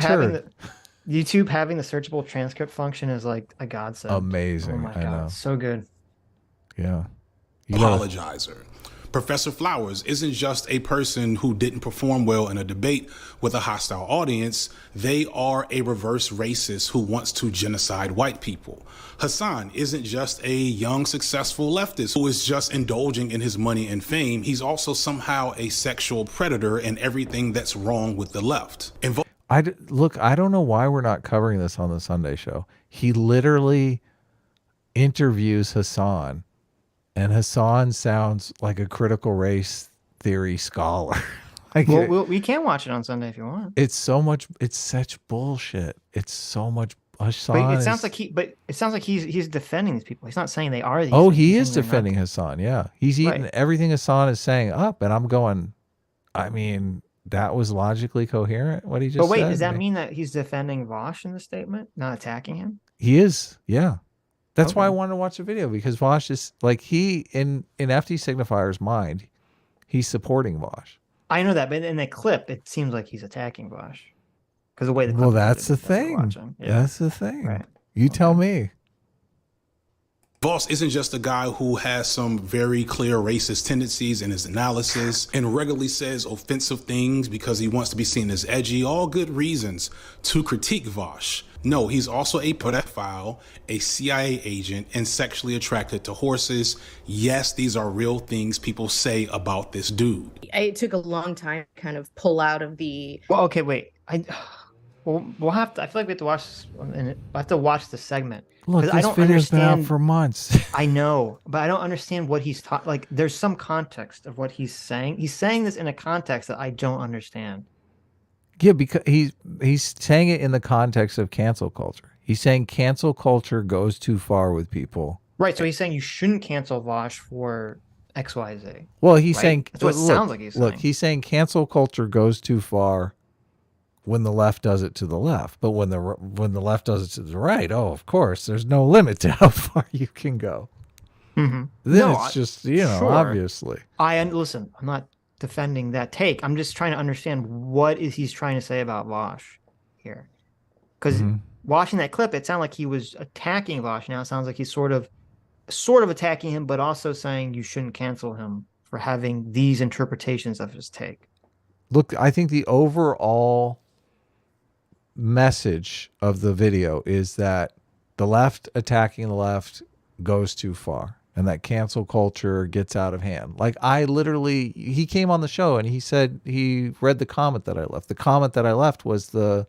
YouTube having the searchable transcript function is like a godsend. Amazing. Oh my god, so good. Yeah. Apologizer. Professor Flowers isn't just a person who didn't perform well in a debate with a hostile audience. They are a reverse racist who wants to genocide white people. Hassan isn't just a young, successful leftist who is just indulging in his money and fame. He's also somehow a sexual predator and everything that's wrong with the left. I don't know why we're not covering this on the Sunday show. He literally interviews Hassan. And Hassan sounds like a critical race theory scholar. We can watch it on Sunday if you want. It's such bullshit. It's so much. Hassan but it sounds like he's defending these people. He's not saying they are these. Oh, he is defending Hassan. Yeah, he's eating everything Hassan is saying up, and I'm going. I mean, that was logically coherent. What he just. But wait, said. Does that mean that he's defending Vaush in the statement, not attacking him? He is. Yeah. That's why I wanted to watch the video, because Vaush is like in FD Signifier's mind, he's supporting Vaush. I know that, but in the clip, it seems like he's attacking Vaush. Because the way the clip that's the thing. Yeah. That's the thing. Right. You tell me. Vaush isn't just a guy who has some very clear racist tendencies in his analysis and regularly says offensive things because he wants to be seen as edgy, all good reasons to critique Vaush. No, he's also a pedophile, a CIA agent, and sexually attracted to horses. Yes, these are real things people say about this dude. It took a long time to kind of pull out of the... Well, okay, wait. We'll have to. I feel like we have to watch this, and I have to watch the segment. Look, this I don't video's been out understand. for months. I know, but I don't understand what he's taught. Like, there's some context of what he's saying. He's saying this in a context that I don't understand. Yeah, because he's saying it in the context of cancel culture. He's saying cancel culture goes too far with people. Right. So he's saying you shouldn't cancel Vaush for XYZ. Well, he's right? saying That's what it sounds like he's saying. Look, he's saying cancel culture goes too far when the left does it to the left, but when the left does it to the right, oh, of course, there's no limit to how far you can go. Mm-hmm. Then No, it's just sure. obviously. Listen. I'm not defending that take. I'm just trying to understand what is he's trying to say about Vaush here, because watching that clip, it sounded like he was attacking Vaush. Now it sounds like he's sort of attacking him, but also saying you shouldn't cancel him for having these interpretations of his take. Look, I think the overall message of the video is that the left attacking the left goes too far and that cancel culture gets out of hand. Like, he came on the show and he said he read the comment that I left. The comment that I left was the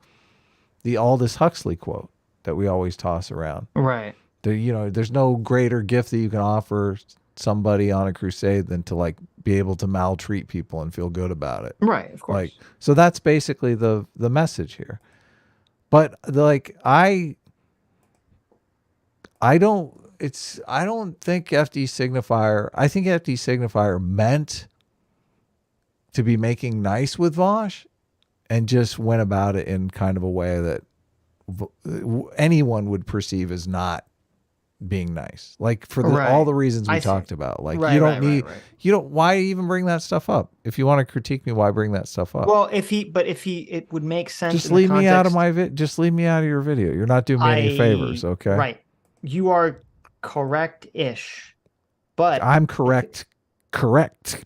Aldous Huxley quote that we always toss around. Right. There's no greater gift that you can offer somebody on a crusade than to like be able to maltreat people and feel good about it. Right, of course. Like, so that's basically the message here. But I don't think FD Signifier, I think FD Signifier meant to be making nice with Vaush and just went about it in kind of a way that anyone would perceive as not being nice, like for all the reasons we talked about. Like, you don't need, why even bring that stuff up? If you want to critique me, why bring that stuff up? Well, it would make sense. Just leave me out of just leave me out of your video. You're not doing me any favors, okay? Right. You are correct-ish, but I'm correct,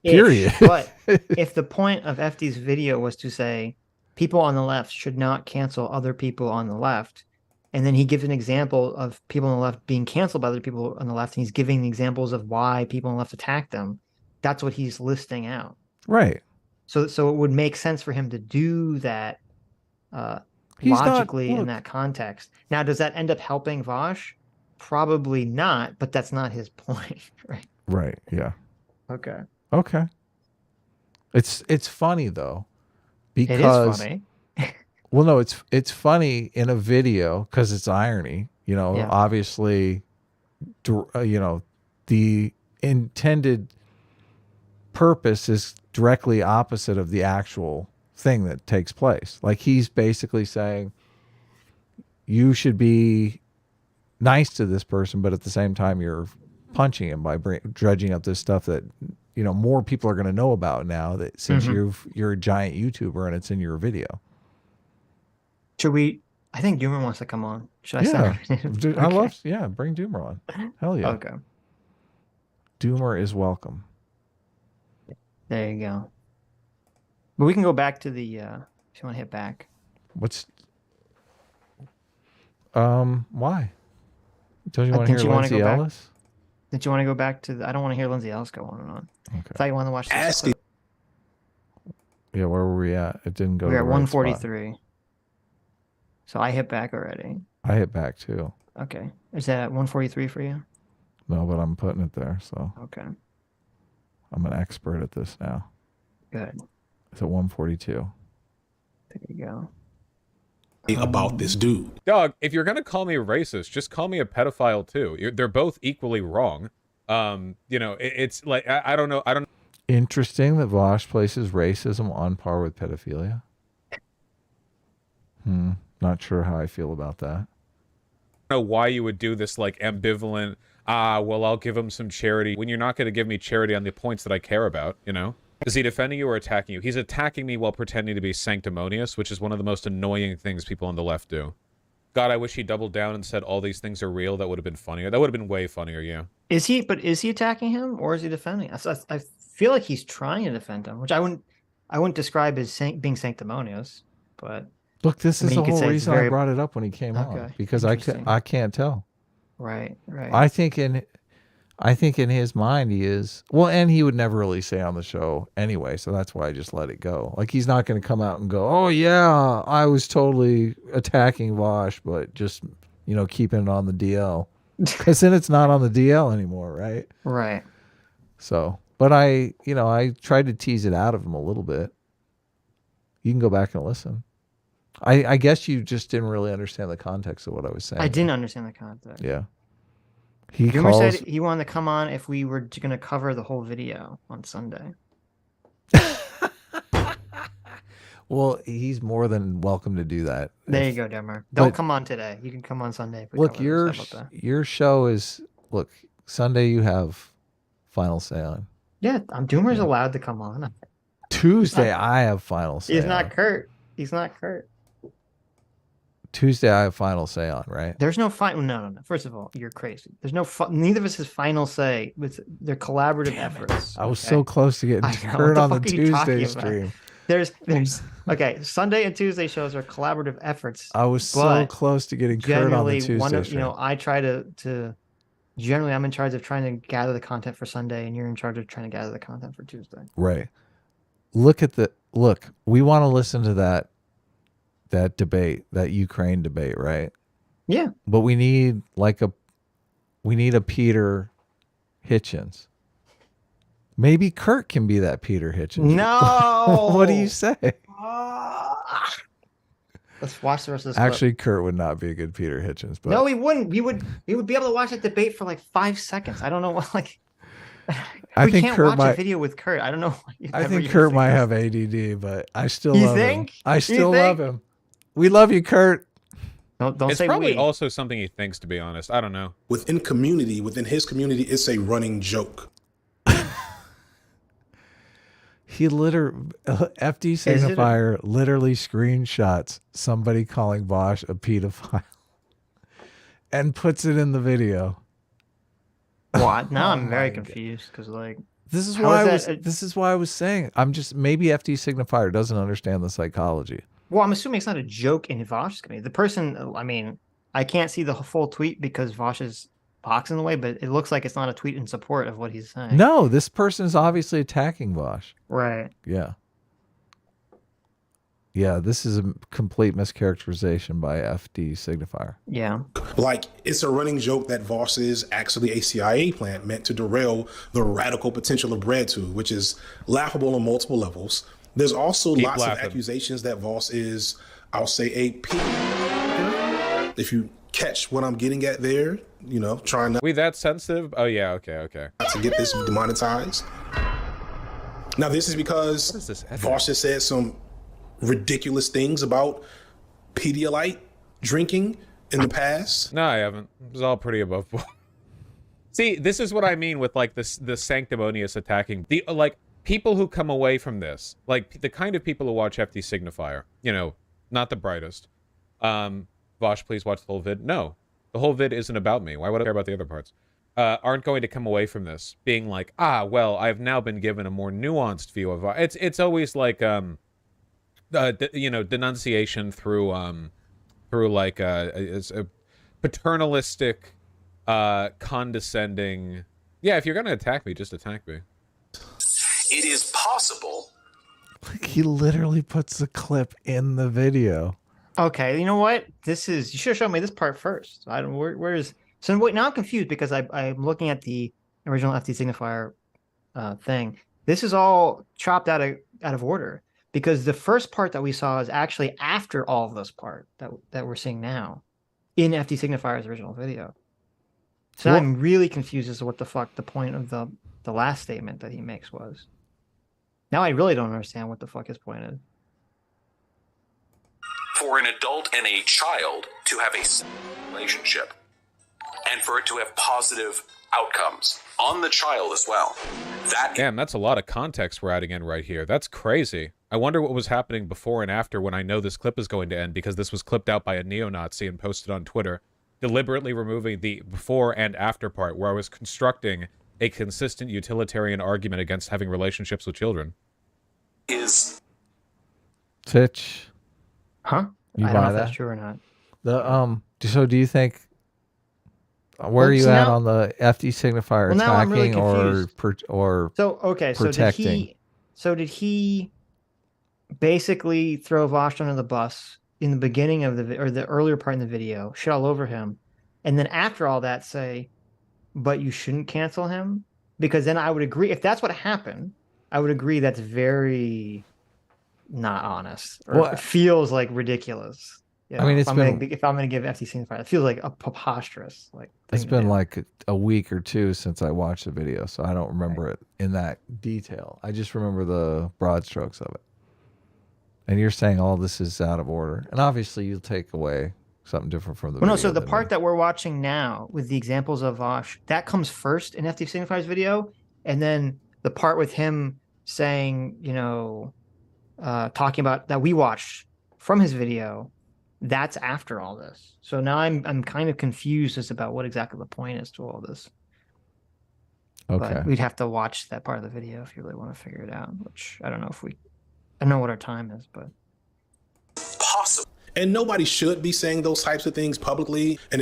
period. But if the point of FD's video was to say people on the left should not cancel other people on the left, and then he gives an example of people on the left being canceled by other people on the left, and he's giving examples of why people on the left attack them. That's what he's listing out. Right. So it would make sense for him to do that logically in that context. Now, does that end up helping Vaush? Probably not, but that's not his point, right? Right. Yeah. Okay. It's funny though, because it is funny. Well, no, it's funny in a video because it's irony. Obviously, the intended purpose is directly opposite of the actual thing that takes place. Like, he's basically saying you should be nice to this person, but at the same time you're punching him by dredging up this stuff that more people are going to know about now, that since you're a giant YouTuber and it's in your video. Should we? I think Doomer wants to come on. Should I send Dude, okay. Bring Doomer on. Hell yeah. Okay. Doomer is welcome. There you go. But we can go back to the if you want to hit back. Why? Don't you want to hear Lindsay Ellis? Did you want to go back to I don't want to hear Lindsay Ellis go on and on. Okay. I thought you wanted to watch this. Yeah, where were we at? It didn't go. We're at 143. So I hit back already. I hit back too. Okay. Is that 143 for you? No, but I'm putting it there, so. Okay. I'm an expert at this now. Good. It's at 142. There you go. About this dude. Dog, if you're gonna call me racist, just call me a pedophile too. They're both equally wrong. It's like I don't know. Interesting that Vaush places racism on par with pedophilia. Not sure how I feel about that. I don't know why you would do this like ambivalent, well, I'll give him some charity when you're not going to give me charity on the points that I care about, Is he defending you or attacking you? He's attacking me while pretending to be sanctimonious, which is one of the most annoying things people on the left do. God, I wish he doubled down and said all these things are real. That would have been funnier. That would have been way funnier, yeah. Is he attacking him or is he defending? I feel like he's trying to defend him, which I wouldn't describe as being sanctimonious, but Look, this I is mean, the you could who say it's reason I very- brought it up when he came on, Okay, because interesting. I can't tell. right. I think in his mind he is, well, and he would never really say on the show anyway, so that's why I just let it go. Like, he's not going to come out and go, oh yeah, I was totally attacking Vaush, but just, you know, keeping it on the DL, because then it's not on the DL anymore, right? Right. So, but I tried to tease it out of him a little bit. You can go back and listen. I guess you just didn't really understand the context of what I was saying. I didn't understand the context. Yeah. He Boomer calls. said he wanted to come on if we were going to cover the whole video on Sunday. Well, he's more than welcome to do that. There you If- go, Demar. Don't but- come on today. You can come on Sunday. If we Look, cover this. How about that? your show is, look, Sunday you have final say on. Yeah, Doomer's allowed to come on. Tuesday I have final say He's on. not Kurt. He's not Kurt. Tuesday I have final say on, right? There's no final. No. First of all, you're crazy. There's no. Neither of us has final say. They're collaborative efforts. I was okay? so close to getting I know, Kurt what on the fuck are you talking Tuesday about? stream. There's okay. Sunday and Tuesday shows are collaborative efforts. I was so But close to getting Kurt on the Generally, Tuesday one of stream. I try to. Generally, I'm in charge of trying to gather the content for Sunday, and you're in charge of trying to gather the content for Tuesday. Right. Look. We want to listen to that debate, that Ukraine debate, right? Yeah. But we need a Peter Hitchens. Maybe Kurt can be that Peter Hitchens. No. What do you say? Let's watch the rest of this. clip. Actually, Kurt would not be a good Peter Hitchens. But No, we wouldn't. We would be able to watch that debate for like 5 seconds. I don't know what like. I we think can't Kurt watch a might. video with Kurt. I don't know. Why you'd I ever think even Kurt think might this. have ADD, but I still You love think? him. I You still love think? him. We love you, Kurt. Don't It's say probably we. also something he thinks, to be honest. I don't know. Within his community, it's a running joke. He FD Signifier literally screenshots somebody calling Vaush a pedophile and puts it in the video. What? Now Oh I'm very my God. confused because like This is How why is that this is why I was saying maybe FD Signifier doesn't understand the psychology. well, I'm assuming it's not a joke in Vaush's community. The person, I mean, I can't see the full tweet because Vaush's box in the way, but it looks like it's not a tweet in support of what he's saying. No, this person is obviously attacking Vaush. Right. Yeah. Yeah, this is a complete mischaracterization by FD Signifier. Yeah. Like, it's a running joke that Vaush is actually a CIA plant meant to derail the radical potential of breadtube, which is laughable on multiple levels. There's also Keep lots laughing. of accusations that Vaush is, I'll say, a pedophile. If you catch what I'm getting at there, you know, trying not We that sensitive? Oh yeah, okay. to get this demonetized. Now, this is because What is this? Vaush has said some ridiculous things about Pedialyte drinking in the past. No, I haven't. It was all pretty above board. See, this is what I mean with like the sanctimonious attacking. The like people who come away from this, like the kind of people who watch FD Signifier, you know, not the brightest. Vaush, please watch the whole vid. No, the whole vid isn't about me. Why would I care about the other parts? Aren't going to come away from this being like, well, I've now been given a more nuanced view of it's always like you know, denunciation through like a paternalistic, condescending. Yeah, if you're gonna attack me, just attack me. It is possible. Like, he literally puts the clip in the video. Okay, you know what? You should have shown me this part first. I don't. Where's so wait? Now I'm confused because I'm looking at the original FT Signifier thing. This is all chopped out of order because the first part that we saw is actually after all of this part that we're seeing now in FT Signifier's original video. So now I'm really confused as to what the fuck the point of the last statement that he makes was. Now I really don't understand what the fuck his point is. For an adult and a child to have a relationship and for it to have positive outcomes on the child as well. That Damn, that's a lot of context we're adding in right here. That's crazy. I wonder what was happening before and after when I know this clip is going to end, because this was clipped out by a neo-Nazi and posted on Twitter, deliberately removing the before and after part where I was constructing a consistent utilitarian argument against having relationships with children. Is Sitch, Huh? you I don't know buy if that? that's true or not. So do you think where are you so at now- on the FD signifier Well, now I'm really attacking confused. or So okay, protecting? so did he basically throw Vaush under the bus in the beginning of the earlier part in the video, shit all over him, and then after all that say, but you shouldn't cancel him? Because then I would agree, if that's what happened, I would agree that's very not honest, or Well, it feels like ridiculous. You I mean, know, it's if I'm gonna give FTC the fire, it feels like a preposterous it's thing to been do. like a week or two since I watched the video, so I don't remember it in that detail. I just remember the broad strokes of it. And you're saying all this is out of order, and obviously you'll take away something different from the Well, video. no, so the than part me. that we're watching now with the examples of Vaush, that comes first in FD Signifier's video, and then the part with him saying, talking about that we watched from his video, that's after all this. So now I'm kind of confused as about what exactly the point is to all this. Okay. But we'd have to watch that part of the video if you really want to figure it out, which I don't know I don't know what our time is, but possible. And nobody should be saying those types of things publicly. And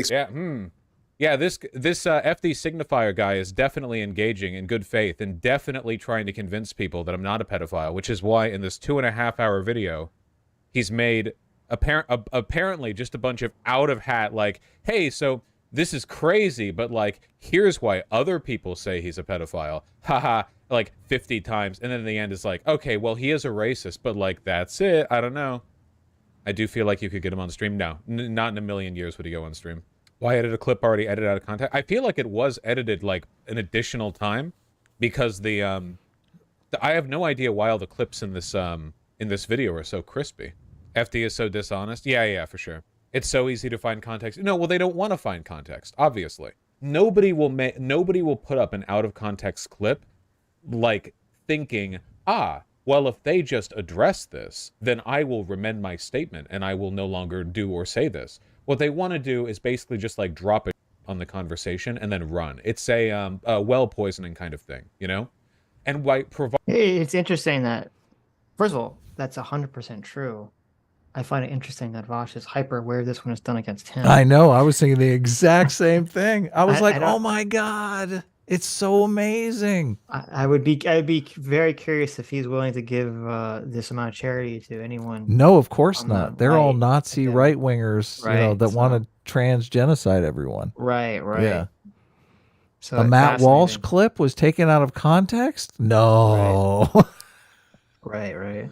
Yeah, this FD Signifier guy is definitely engaging in good faith and definitely trying to convince people that I'm not a pedophile, which is why in this 2.5-hour video, he's made apparently just a bunch of out of hat, like, hey, so this is crazy, but like, here's why other people say he's a pedophile. Haha, like 50 times. And then in the end it's like, okay, well, he is a racist, but like, that's it. I don't know. I do feel like you could get him on stream. No, not in a million years would he go on stream. Why edit a clip already edited out of context? I feel like it was edited like an additional time because I have no idea why all the clips in this video are so crispy. FD is so dishonest. Yeah, for sure. It's so easy to find context. No, well, they don't want to find context, obviously. Nobody will put up an out of context clip like thinking, well, if they just address this, then I will amend my statement and I will no longer do or say this. What they want to do is basically just like drop it on the conversation and then run. It's a well poisoning kind of thing, you know? And why provide... It's interesting that, first of all, that's 100% true. I find it interesting that Vaush is hyper aware this one is done against him. I know. I was thinking the exact same thing. I was I like, don't- oh my God, it's so amazing. I'd be very curious if he's willing to give this amount of charity to anyone. No, of course on the not. They're all right, Nazi okay. right wingers, Right, that so- want to trans genocide everyone. Right. Yeah. So A it's Matt Walsh fascinating. clip was taken out of context? No. Right.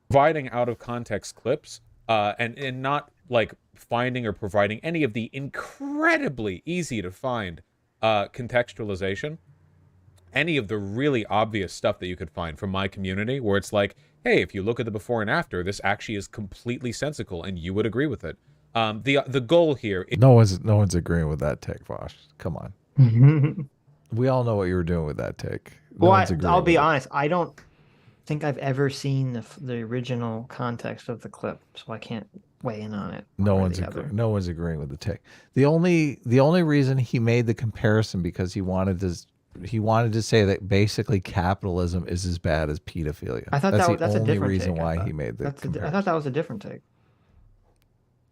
providing out of context clips and not like finding or providing any of the incredibly easy to find contextualization, any of the really obvious stuff that you could find from my community where it's like, hey, if you look at the before and after, this actually is completely sensical and you would agree with it. The goal here is... No one's agreeing with that take, Vaush. Come on. We all know what you were doing with that take. No one's agreeing I'll be with it. honest. I don't think I've ever seen the original context of the clip, so I can't weigh in on it. No one or one's the other. no one's agreeing with the take. The only reason he made the comparison because he wanted to say that basically capitalism is as bad as pedophilia. I thought that's that's the a only different reason take, why he made the I comparison. thought that was a different take.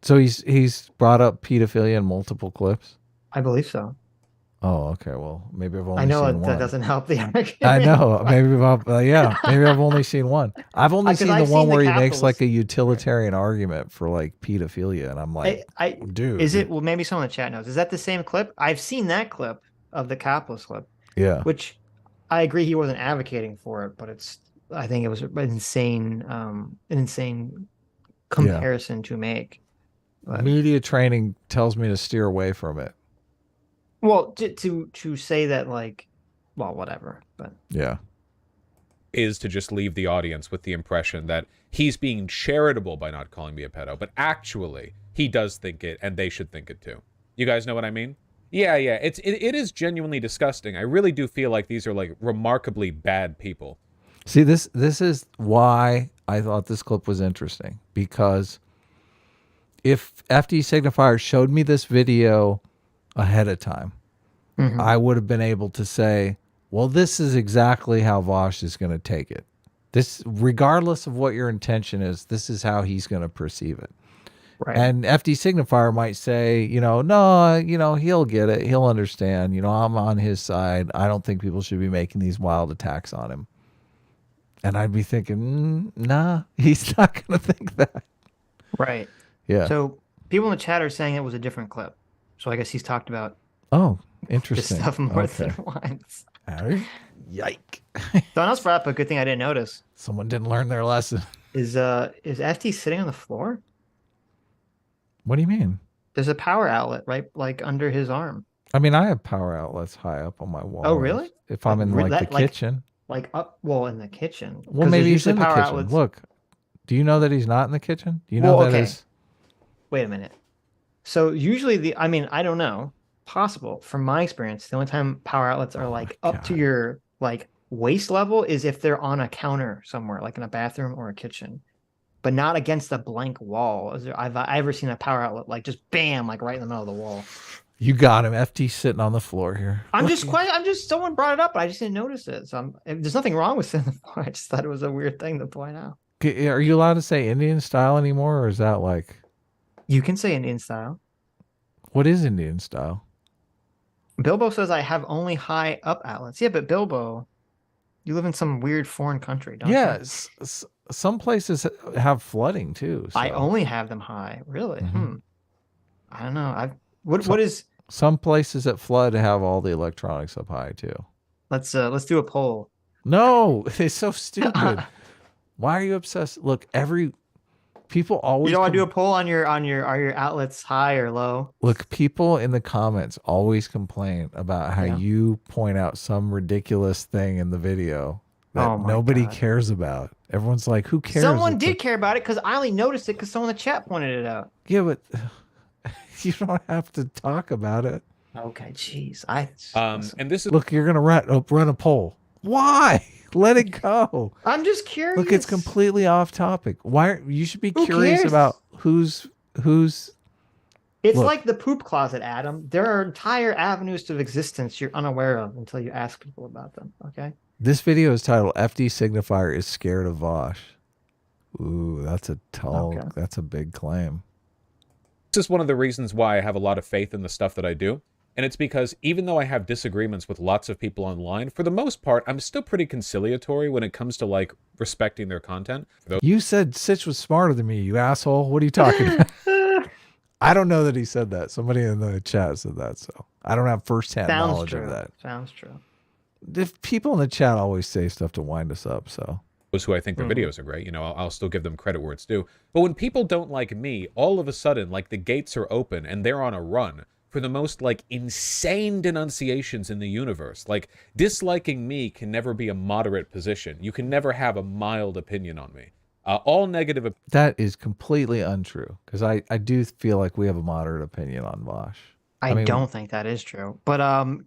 So he's brought up pedophilia in multiple clips. I believe so. Oh, okay. Well, maybe I've only I know seen one. that doesn't help the argument. I know. Maybe maybe I've only seen one. I've only 'Cause seen the I've one seen the where he makes like capitalist- a utilitarian argument for like pedophilia, and I'm like, dude, Is it? Well, maybe someone in the chat knows. Is that the same clip? I've seen that clip of the capitalist clip, Yeah. which I agree he wasn't advocating for it, but I think it was an insane comparison to make. But, Media training tells me to steer away from it. well, to say that like, well, whatever. But Yeah. is to just leave the audience with the impression that he's being charitable by not calling me a pedo, but actually he does think it and they should think it too. You guys know what I mean? Yeah. It is genuinely disgusting. I really do feel like these are like remarkably bad people. See, this is why I thought this clip was interesting because if FD Signifier showed me this video ahead of time, I would have been able to say, well, this is exactly how Vaush is going to take it. This, regardless of what your intention is, this is how he's going to perceive it. Right. And FD Signifier might say, no, he'll get it. He'll understand. I'm on his side. I don't think people should be making these wild attacks on him. And I'd be thinking, nah, he's not going to think that. Right. Yeah. So people in the chat are saying it was a different clip. So I guess he's talked about Oh, this interesting. stuff more Okay. than once. Yike. Someone else brought up a good thing I didn't notice. Someone didn't learn their lesson. Is FT sitting on the floor? What do you mean? There's a power outlet right like under his arm. I mean, I have power outlets high up on my wall. Oh, really? If I'm in the kitchen. Like up, well, in the kitchen. Well, maybe he's in the kitchen. Outlets. Look, do you know that he's not in the kitchen? Do you know that is? Wait a minute. So usually I don't know. Possible. From my experience, the only time power outlets are like up to your like waist level is if they're on a counter somewhere, like in a bathroom or a kitchen, but not against a blank wall. I've ever seen a power outlet like just bam, like right in the middle of the wall. You got him. FT sitting on the floor here. I'm just someone brought it up, but I just didn't notice it. So there's nothing wrong with sitting on the floor. I just thought it was a weird thing to point out. Are you allowed to say Indian style anymore, or is that like? You can say Indian style. What is Indian style? Bilbo says I have only high up outlets. Yeah, but Bilbo, you live in some weird foreign country, don't you? Yeah, some places have flooding too. So. I only have them high. Really? I don't know. What is? Some places that flood have all the electronics up high too. Let's do a poll. No, it's so stupid. Why are you obsessed? Look, people always. You don't want to do a poll on your are your outlets high or low? Look, people in the comments always complain about how you point out some ridiculous thing in the video that nobody cares about. Everyone's like, who cares? Someone did care about it because I only noticed it because someone in the chat pointed it out. Yeah, but you don't have to talk about it. Okay, jeez. And this is look, you're gonna run a poll. Why? Let it go. I'm just curious. Look, it's completely off topic. You should be curious about who's. It's like the poop closet, Adam. There are entire avenues of existence you're unaware of until you ask people about them. Okay. This video is titled "FD Signifier is scared of Vaush." Ooh, that's a big claim. This is one of the reasons why I have a lot of faith in the stuff that I do. And it's because even though I have disagreements with lots of people online, for the most part, I'm still pretty conciliatory when it comes to, like, respecting their content. You said Sitch was smarter than me, you asshole. What are you talking about? I don't know that he said that. Somebody in the chat said that, so I don't have firsthand knowledge of that. Sounds true. If people in the chat always say stuff to wind us up, so... Those who I think their videos are great, I'll still give them credit where it's due. But when people don't like me, all of a sudden, like, the gates are open and they're on a run for the most, like, insane denunciations in the universe. Like, disliking me can never be a moderate position. You can never have a mild opinion on me. All negative... That is completely untrue, because I do feel like we have a moderate opinion on Vaush. I mean, don't think that is true. But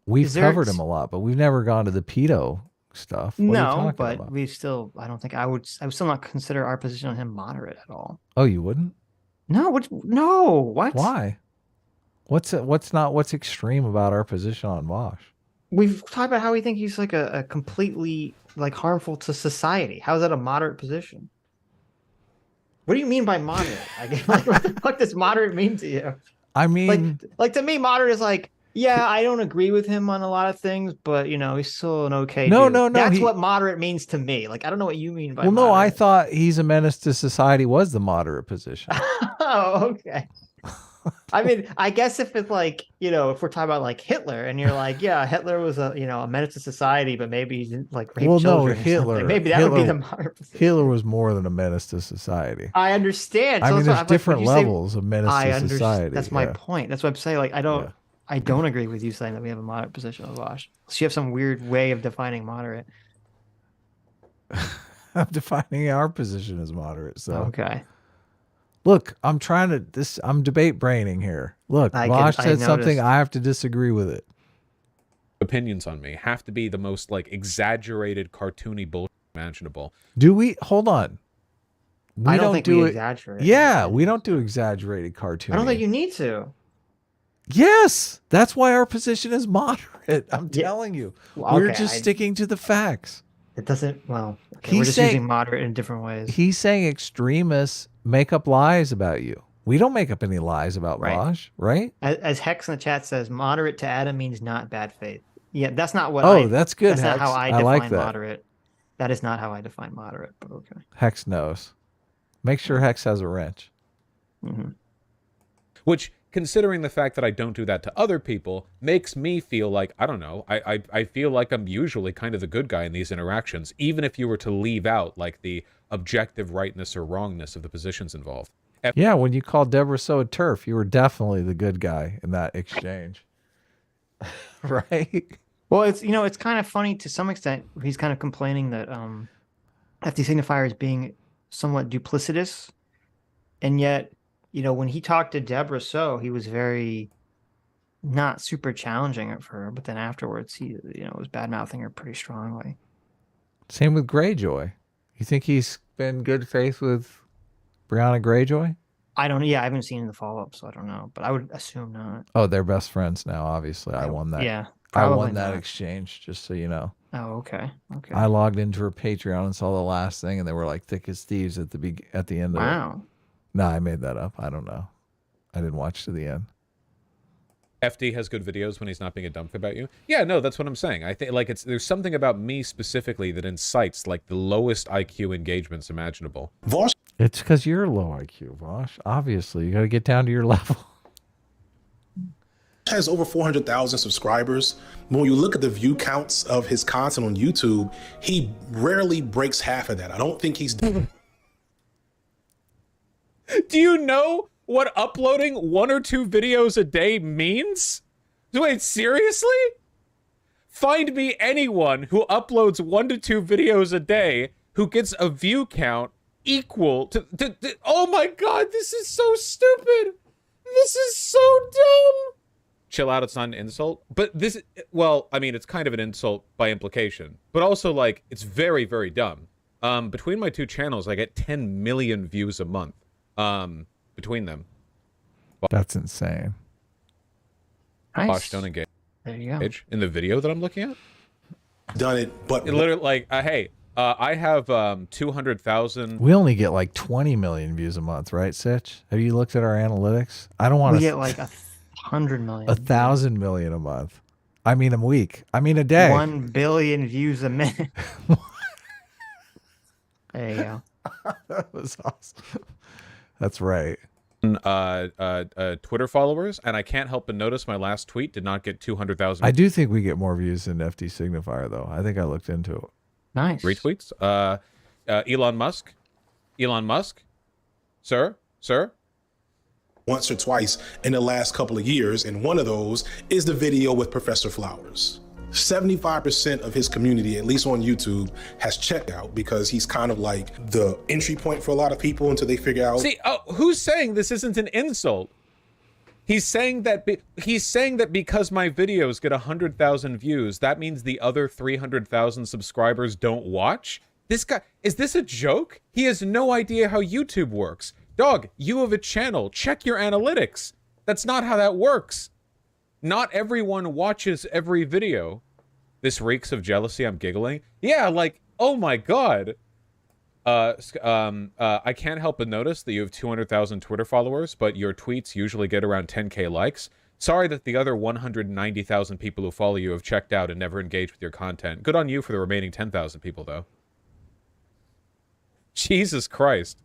we've covered him a lot, but we've never gone to the pedo stuff. No, but about? We still... I don't think I would still not consider our position on him moderate at all. Oh, you wouldn't? No, no. What? Why? What's extreme about our position on Vaush? We've talked about how we think he's like a completely like harmful to society. How is that a moderate position? What do you mean by moderate? Like, what the fuck does moderate mean to you? I mean, like to me, moderate is like, yeah, I don't agree with him on a lot of things, but he's still an okay dude. No. That's what moderate means to me. Like, I don't know what you mean by. Well, moderate. no, I thought he's a menace to society was the moderate position. Oh, okay. I mean, I guess if it's like, if we're talking about like Hitler and you're like, yeah, Hitler was a menace to society, but maybe he didn't like rape children. No, Hitler. Maybe that would be the moderate position. Hitler was more than a menace to society. I understand. I mean, there's different levels of menace to society. That's my point. That's what I'm saying. Like, I don't agree with you saying that we have a moderate position on Vaush. So you have some weird way of defining moderate. I'm defining our position as moderate. So okay. Look, I'm debate braining here. Look, Vaush said something, I have to disagree with it. Opinions on me have to be the most like exaggerated, cartoony bullshit imaginable. Hold on. We I don't think do we it. exaggerate. Yeah, we don't do exaggerated cartooning. I don't think you need to. Yes, that's why our position is moderate. I'm Yeah. telling you, Well, we're okay, just sticking to the facts. It doesn't. Well, okay, He's we're just saying- using moderate in different ways. He's saying extremists make up lies about you. We don't make up any lies about Right. Vaush, right? As Hex in the chat says, moderate to Adam means not bad faith. Yeah, that's not what. Oh, that's good, That's not Hex. how I I define like that. moderate. That is not how I define moderate. But okay. Hex knows. Make sure Hex has a wrench. Mm-hmm. Which, considering the fact that I don't do that to other people, makes me feel like, I don't know, I feel like I'm usually kind of the good guy in these interactions, even if you were to leave out, like, the objective rightness or wrongness of the positions involved. Yeah, when you called Deborah So a turf, you were definitely the good guy in that exchange. Right? Well, it's kind of funny to some extent. He's kind of complaining that FD Signifier is being somewhat duplicitous, and yet, when he talked to Deborah So, he was very not super challenging it for her, but then afterwards he was bad mouthing her pretty strongly. Same with Greyjoy. You think he's been good faith with Brianna Greyjoy? I haven't seen the follow-up, so I don't know, but I would assume not. Oh, they're best friends now, obviously. I won that. Yeah, I probably won that not. exchange, just so you know. Oh, okay. I logged into her Patreon and saw the last thing, and they were like thick as thieves at the end of it. Wow. No, I made that up. I don't know. I didn't watch to the end. FD has good videos when he's not being a dump about you. Yeah, no, that's what I'm saying. I think like there's something about me specifically that incites like the lowest IQ engagements imaginable. Vaush It's because you're low IQ, Vaush. Obviously, you got to get down to your level. has over 400,000 subscribers. When you look at the view counts of his content on YouTube, he rarely breaks half of that. I don't think he's... Do you know what uploading 1 or 2 videos a day means? Wait, seriously? Find me anyone who uploads 1 to 2 videos a day who gets a view count equal to oh my god, this is so stupid. This is so dumb. Chill out, it's not an insult. But this, well, I mean, it's kind of an insult by implication. But also, like, it's very, very dumb. Between my 2 channels, I get 10 million views a month. Between them. That's insane. Nice. Vaush, don't engage. There you go. In the video that I'm looking at? done it, but It literally, like, hey, I have 200,000. We only get like 20 million views a month, right, Sitch? Have you looked at our analytics? I don't want We to get like 100 million. 1,000 million a month. I mean a week. I mean a day. 1 billion views a minute. There you go. That was awesome. That's right. Twitter followers, and I can't help but notice my last tweet did not get 200,000 I do think we get more views than FD Signifier, though. I think I looked into it. Nice. retweets. Elon Musk, sir, once or twice in the last couple of years, and one of those is the video with Professor Flowers. 75% of his community, at least on YouTube, has checked out because he's kind of like the entry point for a lot of people until they figure out. See, who's saying this isn't an insult? He's saying that because my videos get 100,000 views, that means the other 300,000 subscribers don't watch? This guy, is this a joke? He has no idea how YouTube works. Dog, you have a channel. Check your analytics. That's not how that works. Not everyone watches every video. This reeks of jealousy. I'm giggling. Yeah, like, oh my god. I can't help but notice that you have 200,000 Twitter followers, but your tweets usually get around 10k likes. Sorry that the other 190,000 people who follow you have checked out and never engaged with your content. Good on you for the remaining 10,000 people, though. Jesus Christ.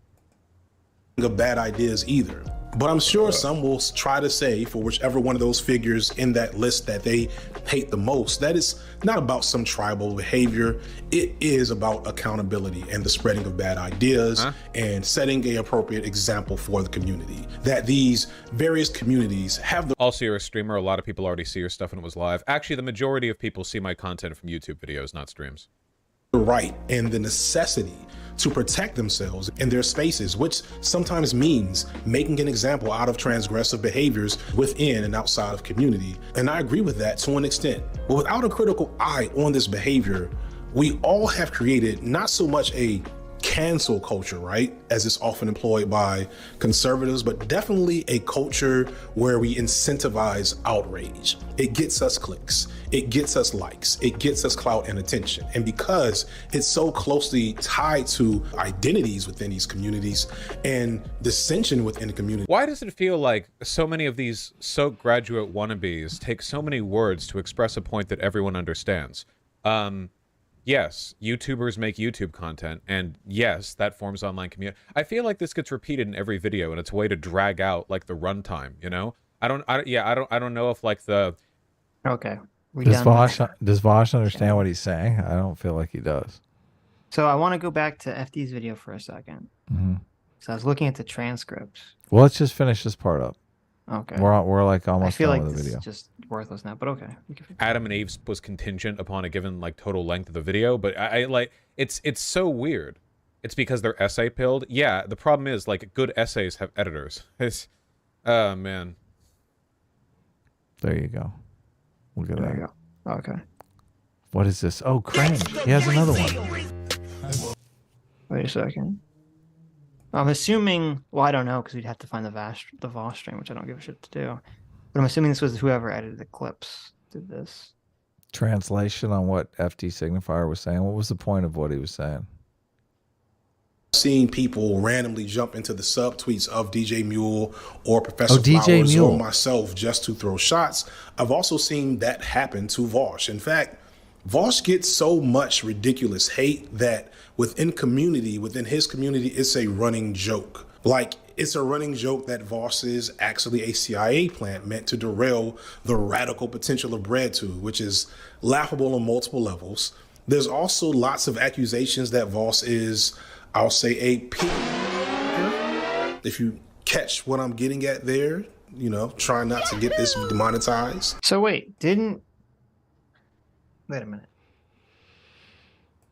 Of bad ideas either. But I'm sure some will try to say for whichever one of those figures in that list that they hate the most, that it's not about some tribal behavior. It is about accountability and the spreading of bad ideas and setting an appropriate example for the community. That these various communities have the... Also, you're a streamer. A lot of people already see your stuff and it was live. Actually, the majority of people see my content from YouTube videos, not streams. right and the necessity to protect themselves in their spaces, which sometimes means making an example out of transgressive behaviors within and outside of community. And I agree with that to an extent. But without a critical eye on this behavior, we all have created not so much a cancel culture, right? As it's often employed by conservatives, but definitely a culture where we incentivize outrage. It gets us clicks, it gets us likes, it gets us clout and attention. And because it's so closely tied to identities within these communities and dissension within the community. Why does it feel like so many of these soak graduate wannabes take so many words to express a point that everyone understands? Yes, YouTubers make YouTube content, and yes, that forms online community. I feel like this gets repeated in every video, and it's a way to drag out like the runtime. You know, I don't know if like the. Okay. Does Vaush understand what he's saying? I don't feel like he does. So I want to go back to FD's video for a second. So I was looking at the transcripts. Well, let's just finish this part up. Okay. We're like almost I feel done like with the this video. is just worthless now, but okay. Adam and Eve's was contingent upon a given like total length of the video, but I like it's so weird. It's because they're essay pilled. Yeah, the problem is like good essays have editors. It's oh man. There you go. Look at that. There you go. Okay. What is this? Oh, cringe. He has another one. Wait a second. I'm assuming, well, I don't know, because we'd have to find the Vaush stream, which I don't give a shit to do. But I'm assuming this was whoever edited the clips did this. Translation on what FD Signifier was saying. What was the point of what he was saying? Seeing people randomly jump into the subtweets of DJ Mule or Professor DJ Flowers Mule. or myself just to throw shots. I've also seen that happen to Vaush. In fact, Vaush gets so much ridiculous hate that within his community, it's a running joke. Like, it's a running joke that Vaush is actually a CIA plant meant to derail the radical potential of breadtube, which is laughable on multiple levels. There's also lots of accusations that Vaush is, I'll say, a P. If you catch what I'm getting at there, you know, try not to get this demonetized. So wait, wait a minute.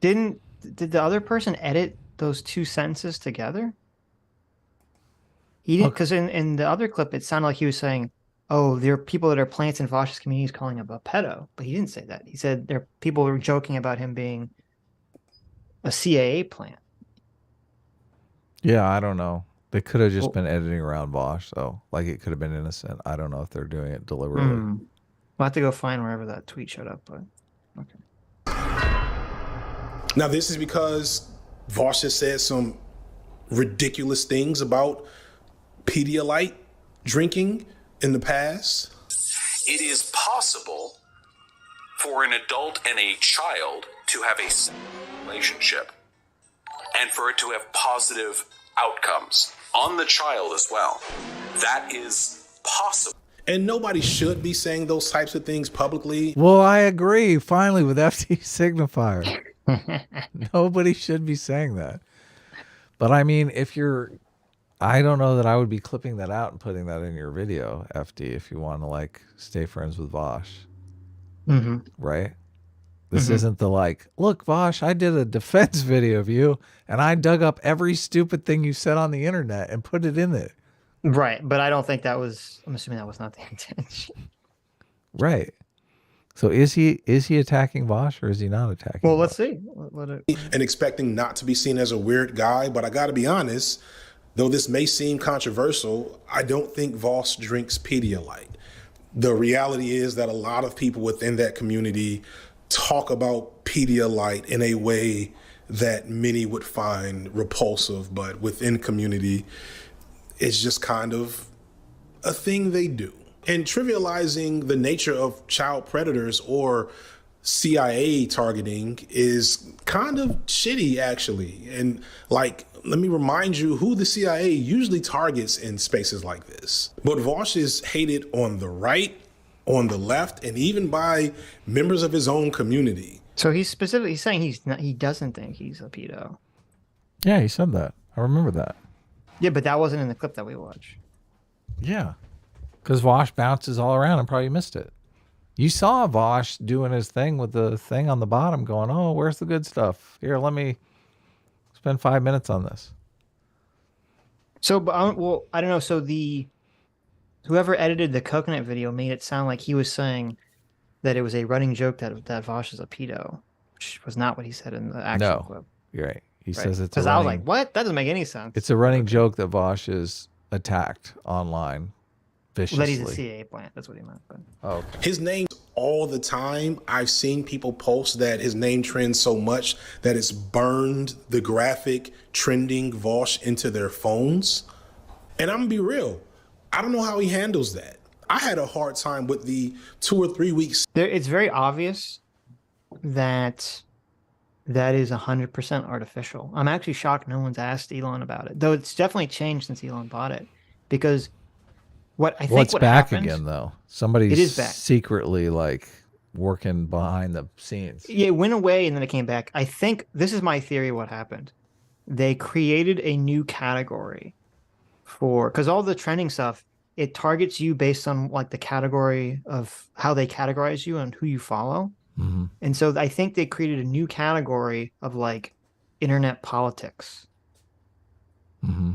Did the other person edit those two sentences together? He didn't, because in the other clip, it sounded like he was saying, oh, there are people that are plants in Vaush's communities calling him a pedo. But he didn't say that. He said there are people who were joking about him being a CIA plant. Yeah, I don't know. They could have just been editing around Vaush, so like it could have been innocent. I don't know if they're doing it deliberately. We'll have to go find wherever that tweet showed up, but okay. Now, this is because Vaush has said some ridiculous things about Pedialyte drinking in the past. It is possible for an adult and a child to have a relationship and for it to have positive outcomes on the child as well. That is possible. And nobody should be saying those types of things publicly. Well, I agree finally with FD Signifier. Nobody should be saying that. But I mean, I don't know that I would be clipping that out and putting that in your video, FD, if you want to like stay friends with Vaush. Right? This isn't the like, look, Vaush, I did a defense video of you and I dug up every stupid thing you said on the internet and put it in it. Right. But I don't think I'm assuming that was not the intention. Right. So is he attacking Vaush or is he not attacking? Well, Vaush? let's see. And expecting not to be seen as a weird guy. But I got to be honest, though this may seem controversial, I don't think Vaush drinks Pedialyte. The reality is that a lot of people within that community talk about Pedialyte in a way that many would find repulsive, but within community, it's just kind of a thing they do. And trivializing the nature of child predators or CIA targeting is kind of shitty, actually. And like, let me remind you who the CIA usually targets in spaces like this. But Vaush is hated on the right, on the left, and even by members of his own community. So he's specifically saying he doesn't think he's a pedo. Yeah, he said that. I remember that. Yeah, but that wasn't in the clip that we watched. Yeah. Because Vaush bounces all around and probably missed it. You saw Vaush doing his thing with the thing on the bottom going, oh, where's the good stuff? Here, let me spend 5 minutes on this. So, well, I don't know. So whoever edited the coconut video made it sound like he was saying that it was a running joke that Vaush is a pedo, which was not what he said in the actual clip. You're right. He says it's because I was like, what? That doesn't make any sense. It's a running joke that Vaush is attacked online viciously. Well, that he's a CIA plant. That's what he meant. But. Oh, okay. His name all the time. I've seen people post that his name trends so much that it's burned the graphic trending Vaush into their phones. And I'm gonna be real, I don't know how he handles that. I had a hard time with the 2 or 3 weeks. It's very obvious that is 100% artificial. I'm actually shocked no one's asked Elon about it, though it's definitely changed since Elon bought it. Because it's back happens, again though. Somebody's it is back. secretly like working behind the scenes. Yeah, it went away and then it came back. I think this is my theory. What happened? They created a new category because all the trending stuff, it targets you based on like the category of how they categorize you and who you follow. Mm-hmm. And so I think they created a new category of like internet politics. Mm-hmm.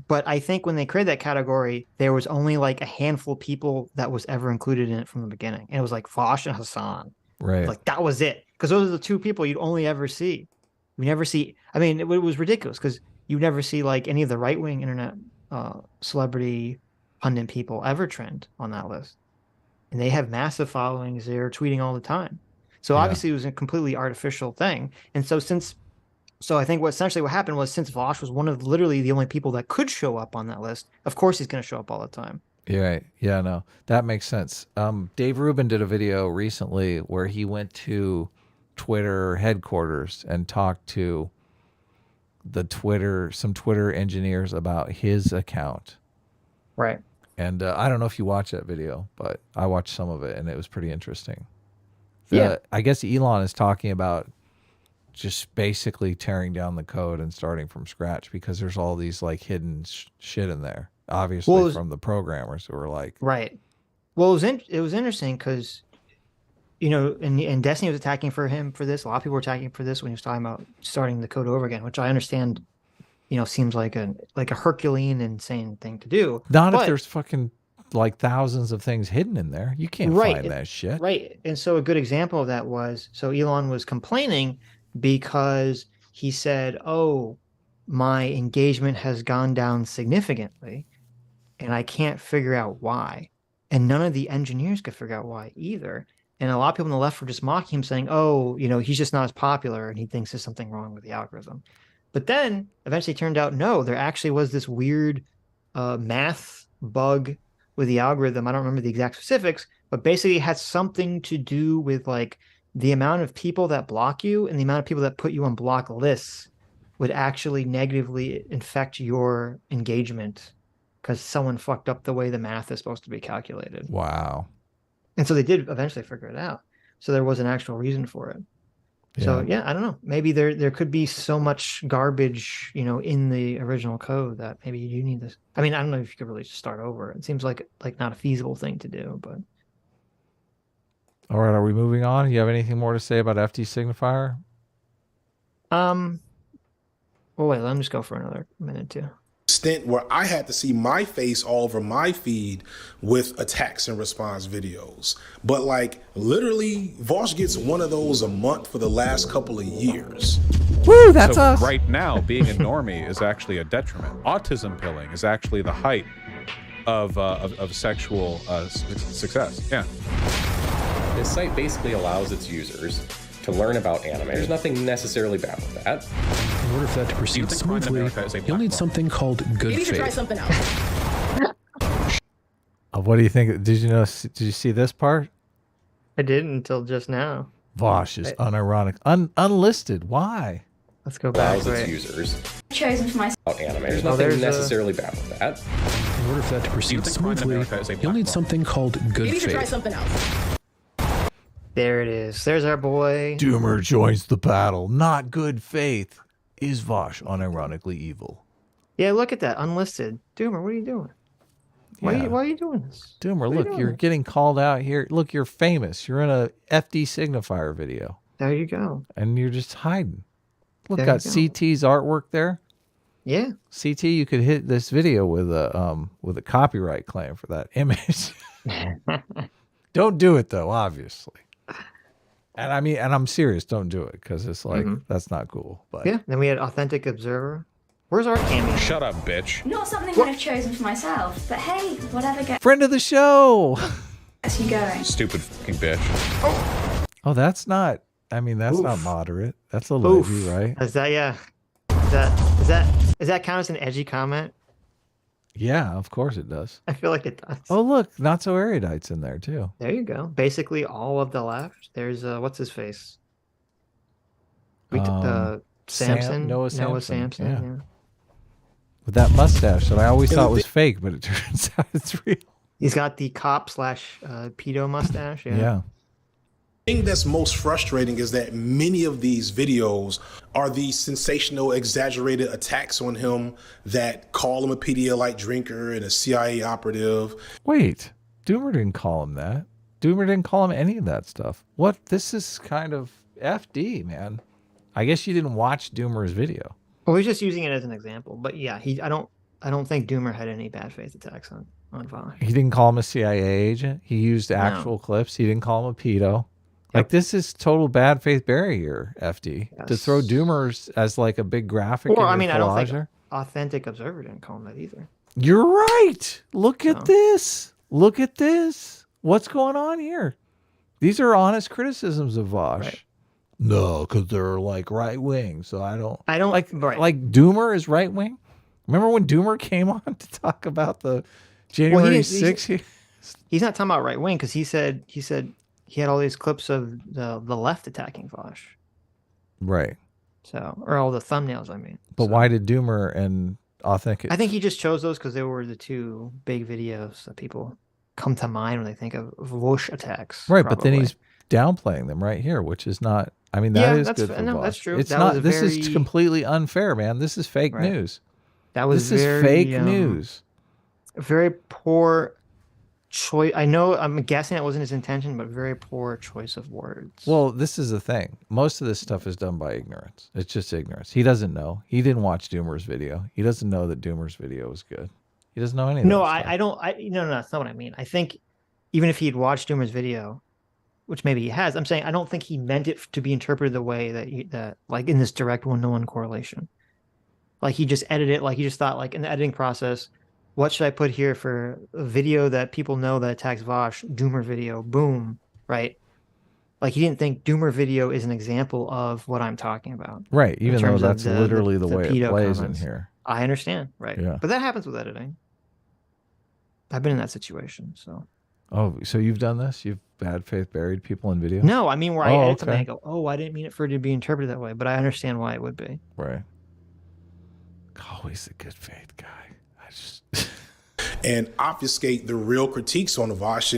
But I think when they created that category, there was only like a handful of people that was ever included in it from the beginning. And it was like Vaush and Hassan. Right. Like that was it. Because those are the two people you'd only ever see. You never see, I mean, it was ridiculous because you never see like any of the right-wing internet celebrity pundit people ever trend on that list. And they have massive followings. They're tweeting all the time. So obviously it was a completely artificial thing. And so I think what happened was since Vaush was one of literally the only people that could show up on that list, of course he's going to show up all the time. Yeah, right. Yeah, no, that makes sense. Dave Rubin did a video recently where he went to Twitter headquarters and talked to some Twitter engineers about his account. Right. And I don't know if you watched that video, but I watched some of it and it was pretty interesting. I guess Elon is talking about just basically tearing down the code and starting from scratch because there's all these like hidden shit in there, obviously from the programmers who are like, right. Well, it was interesting because, you know, and Destiny was attacking for him for this. A lot of people were attacking for this when he was talking about starting the code over again, which I understand, you know, seems like a Herculean, insane thing to do. Not if there's fucking like thousands of things hidden in there. You can't find that shit. Right. And so a good example of that was, so Elon was complaining because he said, oh, my engagement has gone down significantly and I can't figure out why. And none of the engineers could figure out why either. And a lot of people on the left were just mocking him saying, oh, you know, he's just not as popular and he thinks there's something wrong with the algorithm. But then eventually it turned out, no, there actually was this weird math bug with the algorithm. I don't remember the exact specifics, but basically it had something to do with like the amount of people that block you and the amount of people that put you on block lists would actually negatively infect your engagement because someone fucked up the way the math is supposed to be calculated. Wow. And so they did eventually figure it out. So there was an actual reason for it. Yeah. So yeah, I don't know. Maybe there could be so much garbage, you know, in the original code that maybe you need this. I mean, I don't know if you could really just start over. It seems like not a feasible thing to do, but. All right, are we moving on? You have anything more to say about FT Signifier? Well, wait, let me just go for another minute too. Extent where I had to see my face all over my feed with attacks and response videos. But like literally, Vaush gets one of those a month for the last couple of years. Woo, that's us. Right now, being a normie is actually a detriment. Autism pilling is actually the height of sexual success. Yeah. This site basically allows its users to learn about anime. There's nothing necessarily bad with that. In order for that to proceed smoothly, you'll need something called good Maybe you should try faith. something else. What do you think? Did you see this part? I didn't until just now. Vaush is unironic, unlisted. Why? Let's go back. Allows its users Chosen for myself. about anime. There's nothing necessarily bad with that. In order for that to proceed smoothly, you'll need something called good Maybe you should try faith. something else. There it is. There's our boy. Doomer joins the battle. Not good faith. Is Vaush unironically evil? Yeah, look at that. Unlisted. Doomer, what are you doing? Why are you doing this? Doomer, look, you're getting called out here. Look, you're famous. You're in a FD Signifier video. There you go. And you're just hiding. Look, There got you go. CT's artwork there. Yeah. CT, you could hit this video with a copyright claim for that image. Don't do it though, obviously. And I mean, and I'm serious. Don't do it because it's like that's not cool. But Yeah. Then we had Authentic Observer. Where's our cameo? Shut up, bitch. Not something I've chosen for myself, but hey, whatever gets friend of the show. you going. Stupid fucking bitch. Oh, that's not. I mean, that's not moderate. That's a levy, right? Is that is that count as an edgy comment? Yeah, of course it does. I feel like it does. Oh, look, not so erudite's in there too. There you go. Basically, all of the left. There's what's his face? We took the Samson, Noah Samson, yeah. Yeah. With that mustache that I always thought was fake, but it turns out it's real. He's got the cop / pedo mustache. Yeah. The thing that's most frustrating is that many of these videos are these sensational, exaggerated attacks on him that call him a Pedialyte drinker and a CIA operative. Wait, Doomer didn't call him that. Doomer didn't call him any of that stuff. What? This is kind of FD, man. I guess you didn't watch Doomer's video. Well, he's just using it as an example. But yeah, I don't think Doomer had any bad faith attacks on Vaush. He didn't call him a CIA agent. He used actual clips. He didn't call him a pedo. Like, this is total bad faith barrier, FD. Yes. To throw Doomers as like a big graphic. Or, in I your mean, I don't think collager. Authentic Observer didn't call him that either. You're right. Look at this. Look at this. What's going on here? These are honest criticisms of Vaush. Right. No, because they're like right wing. So I don't like Doomer is right wing. Remember when Doomer came on to talk about the January 6th? He's not talking about right wing because he said he had all these clips of the left attacking Vaush. Right. So, or all the thumbnails, I mean. But why did Doomer and Authentic? I think he just chose those because they were the two big videos that people come to mind when they think of Vaush attacks. Right, but then he's downplaying them right here, which is not. I mean, that is good for Vaush. That's true. It's that not. This is completely unfair, man. This is fake news. This is fake news. Very poor choice. I know. I'm guessing it wasn't his intention, but very poor choice of words. Well, this is the thing. Most of this stuff is done by ignorance. It's just ignorance. He doesn't know. He didn't watch Doomer's video. He doesn't know that Doomer's video was good. He doesn't know anything. No, I don't. No, that's not what I mean. I think even if he had watched Doomer's video, which maybe he has, I'm saying I don't think he meant it to be interpreted the way that like in this direct one-to-one correlation. Like he just edited it. Like he just thought, like in the editing process, what should I put here for a video that people know that attacks Vaush? Doomer video, boom, right? Like he didn't think Doomer video is an example of what I'm talking about. Right, even though that's literally the way it plays in here. I understand, right? Yeah. But that happens with editing. I've been in that situation, so. Oh, so you've done this? You've bad faith buried people in videos? No, I mean where I edit something, I go, oh, I didn't mean it for it to be interpreted that way, but I understand why it would be. Right. Always a good faith guy. And obfuscate the real critiques on Vaush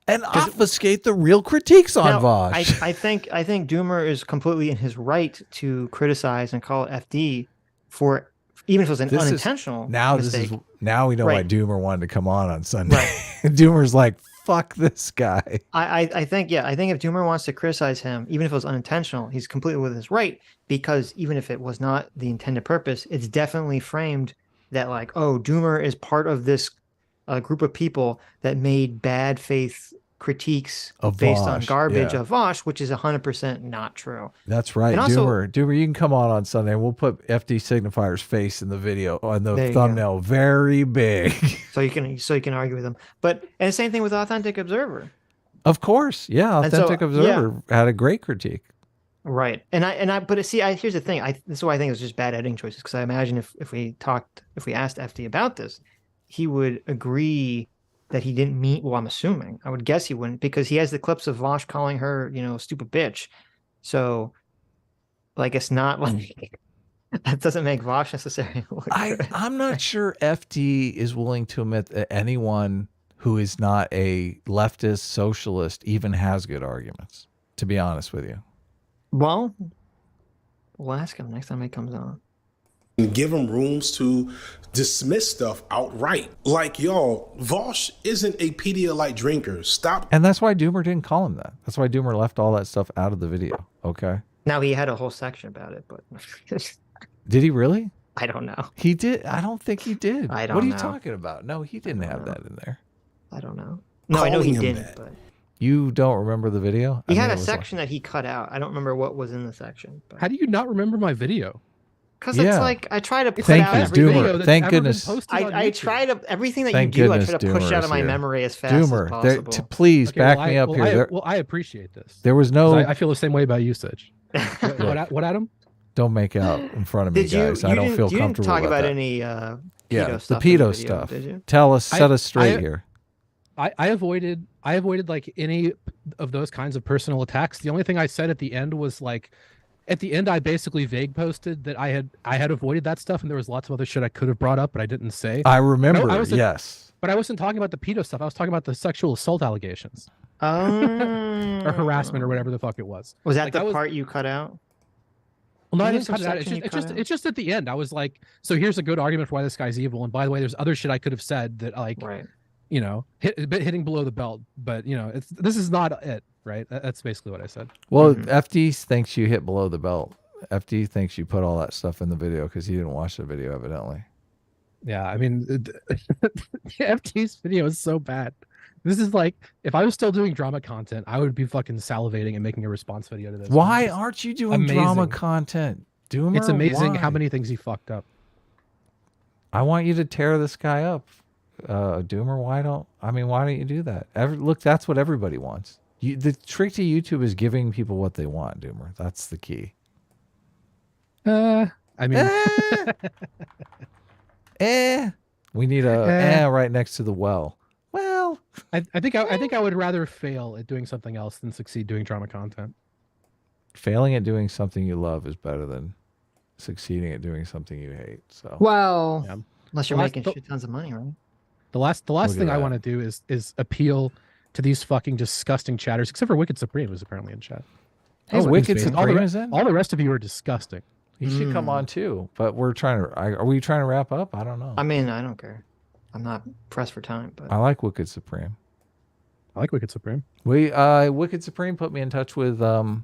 and obfuscate the real critiques on Vaush. I think Doomer is completely in his right to criticize and call it FD for even if it was an unintentional mistake. Now we know why Doomer wanted to come on Sunday. Right. Doomer's like, fuck this guy. I think if Doomer wants to criticize him, even if it was unintentional, he's completely within his right, because even if it was not the intended purpose, it's definitely framed that like, oh, Doomer is part of this group of people that made bad faith critiques based on garbage of Vaush, which is 100% not true. That's right. And also, Doomer, you can come on Sunday and we'll put FD Signifier's face in the video on the thumbnail very big. So you can argue with him. And the same thing with Authentic Observer. Of course. Yeah. Authentic Observer had a great critique. Right. But see, here's the thing. This is why I think it was just bad editing choices. Because I imagine if we asked FD about this, he would agree that he didn't mean. Well, I'm assuming. I would guess he wouldn't, because he has the clips of Vaush calling her, stupid bitch. So, like, it's not like that doesn't make Vaush necessarily look good. I'm not sure FD is willing to admit that anyone who is not a leftist socialist even has good arguments. To be honest with you. Well, we'll ask him next time he comes on. And give him rooms to dismiss stuff outright. Like, y'all, Vaush isn't a Pedialyte drinker. Stop. And that's why Doomer didn't call him that. That's why Doomer left all that stuff out of the video. Okay. Now, he had a whole section about it, but. Did he really? I don't know. He did? I don't think he did. I don't know. What are you talking about? No, he didn't have that in there. I don't know. No, I know he didn't, but. You don't remember the video? He had a section that he cut out. I don't remember what was in the section. How do you not remember my video? Because it's like I try to put Thank out you, every video Doomer. that's Thank ever goodness. been posted on I try to everything that Thank you do. I goodness try to push Doomer out is of my here. memory as fast Doomer, as possible. please Okay, back well, me up here. I appreciate this. There was no. I feel the same way about you, Sitch. What, Adam? Don't make out in front of me, Did you? guys. I don't feel you comfortable. didn't talk about that. any yeah, pedo the stuff in pedo video, stuff. Did you? Tell us, set us straight here. I avoided like any of those kinds of personal attacks. The only thing I said at the end was like, at the end I basically vague posted that I had avoided that stuff, and there was lots of other shit I could have brought up, but I didn't say. I remember. Yes, but I wasn't talking about the pedo stuff. I was talking about the sexual assault allegations. Or harassment or whatever the fuck it was. Was that the part you cut out? Well, no, I didn't cut it out. It's just at the end. I was like, so here's a good argument for why this guy's evil. And by the way, there's other shit I could have said that like, you know, hitting below the belt. But you know, this is not it, right? That's basically what I said. Well, FD thinks you hit below the belt. FD thinks you put all that stuff in the video because he didn't watch the video, evidently. Yeah, I mean, FD's video is so bad. This is like, if I was still doing drama content, I would be fucking salivating and making a response video to this. Why aren't you doing drama content? Doomer, it's amazing why? How many things he fucked up. I want you to tear this guy up. Doomer, why don't you do that? Look, that's what everybody wants. The trick to YouTube is giving people what they want, Doomer. That's the key. I mean, we need a right next to the well. Well, I think I would rather fail at doing something else than succeed doing drama content. Failing at doing something you love is better than succeeding at doing something you hate. So well, yeah. Unless you're making shit tons of money, right? The last thing I want to do is appeal to these fucking disgusting chatters, except for Wicked Supreme, who's apparently in chat. Hey, Wicked Supreme is in? All the rest of you are disgusting. He should come on too, but we're trying to. Are we trying to wrap up? I don't know. I mean, I don't care. I'm not pressed for time, but I like Wicked Supreme. I like Wicked Supreme. Wicked Supreme put me in touch with Mr.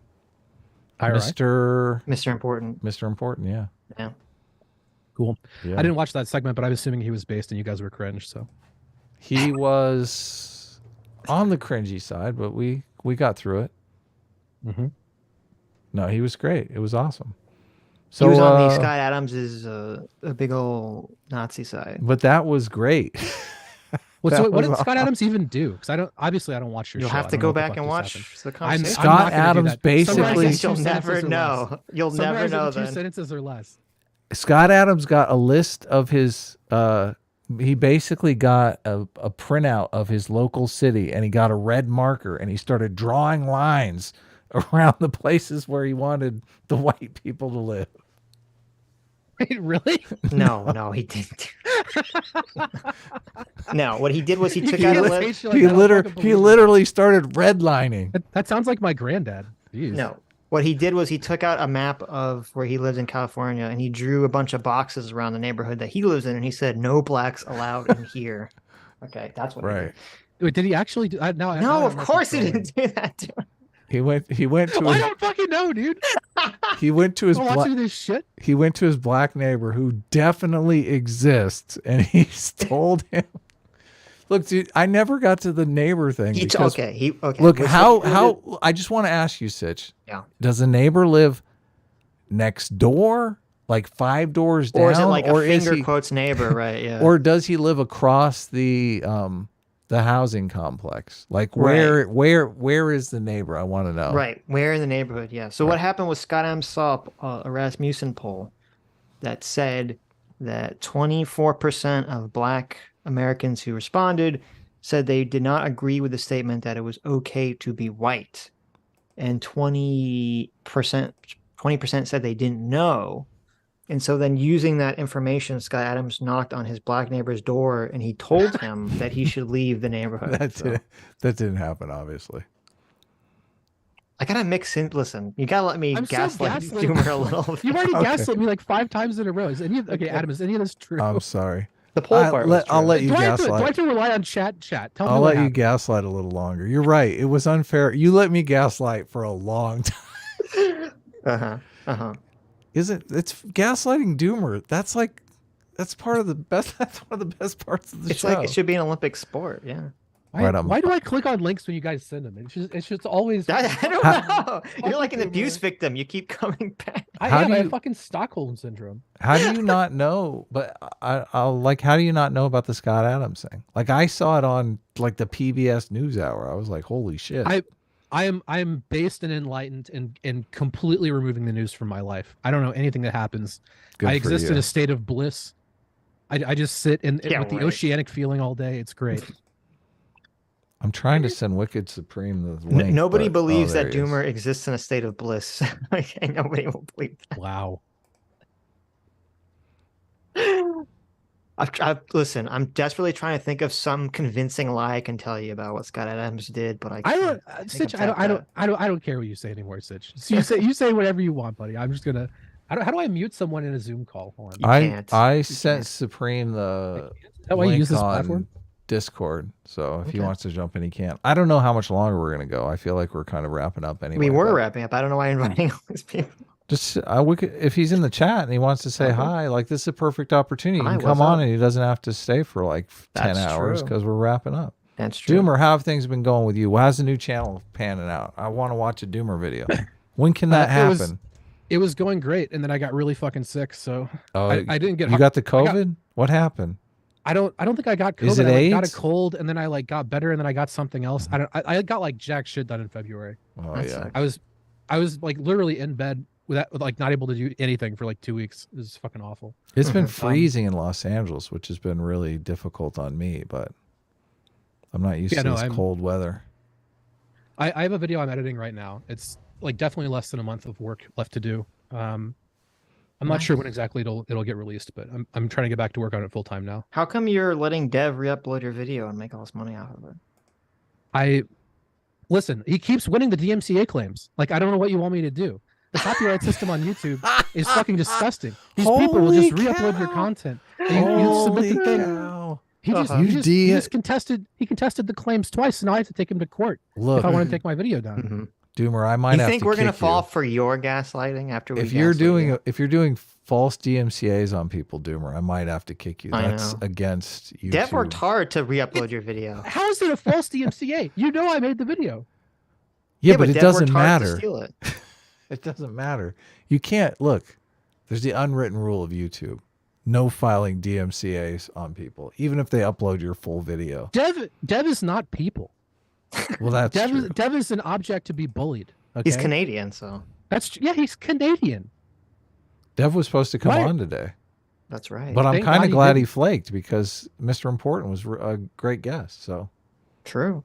Important. Mr. Important, yeah. Yeah. Cool. Yeah. I didn't watch that segment, but I'm assuming he was based and you guys were cringe, so. He was on the cringy side, but we got through it. Mm-hmm. No, he was great. It was awesome. So he was on the Scott Adams' a big old Nazi side. But that was great. What did Scott Adams even do? Because I don't watch your show. You'll have to go back and watch the conversation. Scott Adams basically. You'll never know. You'll never know. Two sentences or less. Scott Adams got a list of his. He basically got a printout of his local city, and he got a red marker, and he started drawing lines around the places where he wanted the white people to live. Wait, really? No, he didn't. No, what he did was he took out a list. He literally started redlining. That sounds like my granddad. Jeez. No, what he did was he took out a map of where he lives in California, and he drew a bunch of boxes around the neighborhood that he lives in, and he said, "No blacks allowed in here." Okay, that's what. Right. Wait, did he actually do? No, of course he didn't do that. He went to. I don't fucking know, dude. He went to his. This shit. He went to his black neighbor who definitely exists, and he told him, "Look, dude, I never got to the neighbor thing." Okay. Look, how I just want to ask you, Sitch. Yeah. Does a neighbor live next door, like 5 doors down, or is it like a finger quotes neighbor, right? Yeah. Or does he live across the housing complex? Like where is the neighbor? I want to know. Right. Where in the neighborhood? Yeah. So what happened was Scott Adams saw a Rasmussen poll that said that 24% of Black Americans who responded said they did not agree with the statement that it was okay to be white, and 20% said they didn't know. And so then, using that information, Scott Adams knocked on his black neighbor's door, and he told him that he should leave the neighborhood. That didn't happen, obviously. I gotta mix in. Listen, you gotta let me gaslight Doomer a little. You've already gaslit me like 5 times in a row. Adam, is any of this true? I'm sorry. The poll part. I'll let you gaslight. Do I have to rely on chat? Tell me. I'll let you gaslight a little longer. You're right. It was unfair. You let me gaslight for a long time. It's gaslighting Doomer? That's part of the best. That's one of the best parts of the show. It's like it should be an Olympic sport. Yeah. Why do I click on links when you guys send them? It's just always. I don't know. You're like an abuse victim. You keep coming back. I have fucking Stockholm syndrome. How do you not know? But I'll like, how do you not know about the Scott Adams thing? Like, I saw it on like the PBS NewsHour. I was like, holy shit. I am based and enlightened and completely removing the news from my life. I don't know anything that happens. I exist in a state of bliss. I just sit with the oceanic feeling all day. It's great. I'm trying to send Wicked Supreme the link. Nobody believes that Doomer exists in a state of bliss. Okay, nobody will believe that. Wow. Listen, I'm desperately trying to think of some convincing lie I can tell you about what Scott Adams did, but I don't. Sitch, I don't care what you say anymore, Sitch. So you say whatever you want, buddy. I'm just gonna. How do I mute someone in a Zoom call? Hold on. I sent Supreme the link on Discord, so if he wants to jump in, he can. I don't know how much longer we're gonna go. I feel like we're kind of wrapping up anyway. We were wrapping up. I don't know why I'm inviting all these people. Just if he's in the chat and he wants to say hi, like, this is a perfect opportunity. He can come on and he doesn't have to stay for like 10 hours because we're wrapping up. That's true. Doomer, how have things been going with you? How's the new channel panning out? I want to watch a Doomer video. When can that happen? It was going great, and then I got really fucking sick, so I didn't get. You got the COVID? What happened? I don't think I got COVID. Is it AIDS? I got a cold, and then I like got better, and then I got something else. I got like jack shit done in February. Oh yeah. I was like literally in bed with like not able to do anything for like 2 weeks. It was fucking awful. It's been freezing in Los Angeles, which has been really difficult on me, but I'm not used to this cold weather. I have a video I'm editing right now. It's like definitely less than a month of work left to do. I'm not sure when exactly it'll get released, but I'm trying to get back to work on it full time now. How come you're letting Dev re-upload your video and make all this money off of it? Listen, he keeps winning the DMCA claims. Like, I don't know what you want me to do. The copyright system on YouTube is fucking disgusting. These people will just re-upload your content. You submit the thing. He just contested the claims twice, and now I have to take him to court if I want to take my video down. Doomer, I might have to. You think we're gonna fall for your gaslighting after we? If you're doing false DMCA's on people, Doomer, I might have to kick you. That's against YouTube. Dev worked hard to re-upload your video. How is it a false DMCA? You know I made the video. Yeah, but it doesn't matter. It. It doesn't matter. You can't look. There's the unwritten rule of YouTube: no filing DMCA's on people, even if they upload your full video. Dev is not people. Well, that's true. Dev is an object to be bullied. Okay? He's Canadian, so he's Canadian. Dev was supposed to come on today. That's right. But I'm kind of glad he flaked because Mr. Important was a great guest. So true.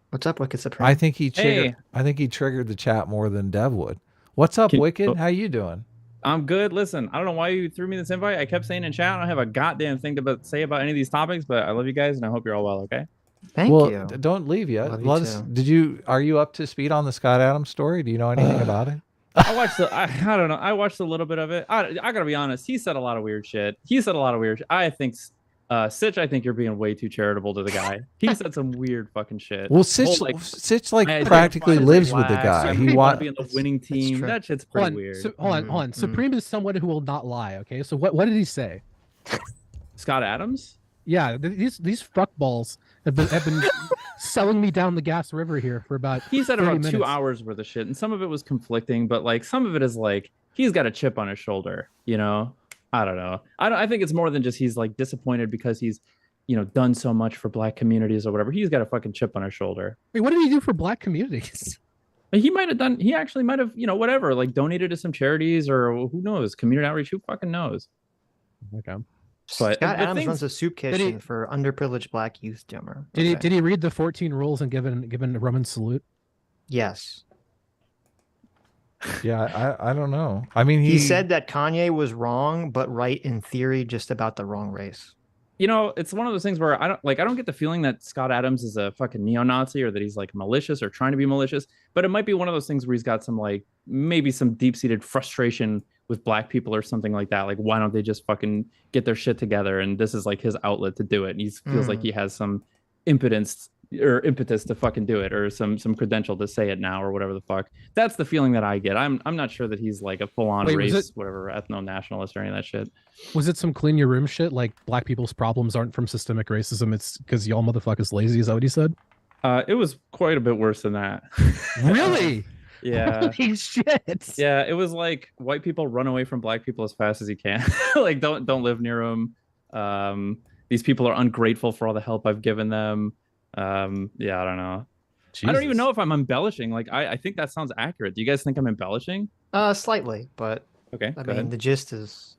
What's up, Wicked Supreme? I think he triggered the chat more than Dev would. What's up, Wicked? How you doing? I'm good. Listen, I don't know why you threw me this invite. I kept saying in chat I don't have a goddamn thing to say about any of these topics, but I love you guys and I hope you're all well. Okay. Thank you. Don't leave yet. Are you up to speed on the Scott Adams story? Do you know anything about it? I don't know. I watched a little bit of it. I gotta be honest. He said a lot of weird shit. I think Sitch, I think you're being way too charitable to the guy. He said some weird fucking shit. Well, Sitch practically lives with the guy. He wants to be on the winning team. That shit's pretty weird. Hold on. Supreme is someone who will not lie. Okay, so what did he say? Scott Adams? Yeah, these fuckballs have been selling me down the gas river here for about. He said about 2 hours worth of shit, and some of it was conflicting, but like some of it is like he's got a chip on his shoulder. You know, I don't know. I think it's more than just he's like disappointed because he's, done so much for black communities or whatever. He's got a fucking chip on his shoulder. Wait, what did he do for black communities? He actually might have, whatever, like donated to some charities or who knows, community outreach. Who fucking knows? Okay. But Scott Adams runs a soup kitchen for underprivileged black youth, Doomer. Did he read the 14 rules and given a Roman salute? Yes. Yeah, I don't know. I mean, he said that Kanye was wrong, but right in theory, just about the wrong race. It's one of those things where I don't get the feeling that Scott Adams is a fucking neo-Nazi or that he's like malicious or trying to be malicious, but it might be one of those things where he's got some like maybe some deep-seated frustration with black people or something like that. Like, why don't they just fucking get their shit together? And this is like his outlet to do it. And he feels like he has some impotence or impetus to fucking do it, or some credential to say it now, or whatever the fuck. That's the feeling that I get. I'm not sure that he's like a full on race, whatever, ethno nationalist or any of that shit. Was it some clean your room shit? Like black people's problems aren't from systemic racism. It's because y'all motherfuckers lazy. Is that what he said? It was quite a bit worse than that. Really? Yeah. Holy shit. Yeah, it was like white people run away from black people as fast as you can. Like don't live near them. These people are ungrateful for all the help I've given them. Yeah, I don't know. Jesus. I don't even know if I'm embellishing. Like I think that sounds accurate. Do you guys think I'm embellishing? Slightly, but okay. I mean, the gist is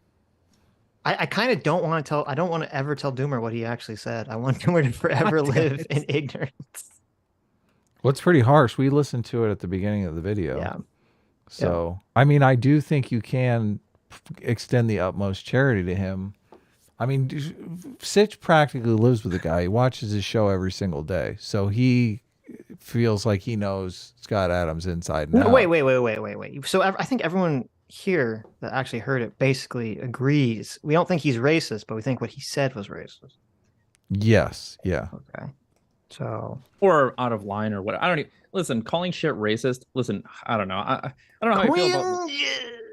I kind of don't want to tell. I don't want to ever tell Doomer what he actually said. I want Doomer to forever live in ignorance. Well, it's pretty harsh. We listened to it at the beginning of the video. Yeah. So, I mean, I do think you can extend the utmost charity to him. I mean, Sitch practically lives with the guy. He watches his show every single day. So he feels like he knows Scott Adams inside and out. Wait. So I think everyone here that actually heard it basically agrees. We don't think he's racist, but we think what he said was racist. Yes. Yeah. Okay. So, or out of line or what? I don't even listen. Calling shit racist. Listen, I don't know. I don't know how I feel about.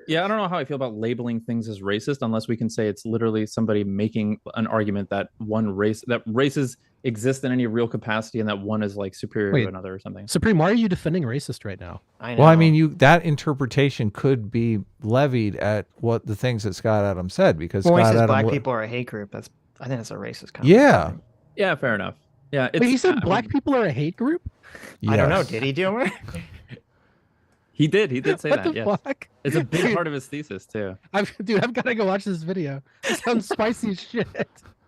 Yeah, I don't know how I feel about labeling things as racist unless we can say it's literally somebody making an argument that races exist in any real capacity and that one is like superior to another or something. Supreme, why are you defending racist right now? I know. Well, I mean, that interpretation could be levied at what the things that Scott Adams said because when Scott he says Adams black people are a hate group, I think that's a racist comment. Yeah. Yeah, fair enough. Yeah, but he said black people are a hate group? Yes. I don't know. Did he, Doomer? He did say what that. The yes. fuck? It's a big part of his thesis too. I've got to go watch this video. It sounds spicy as shit.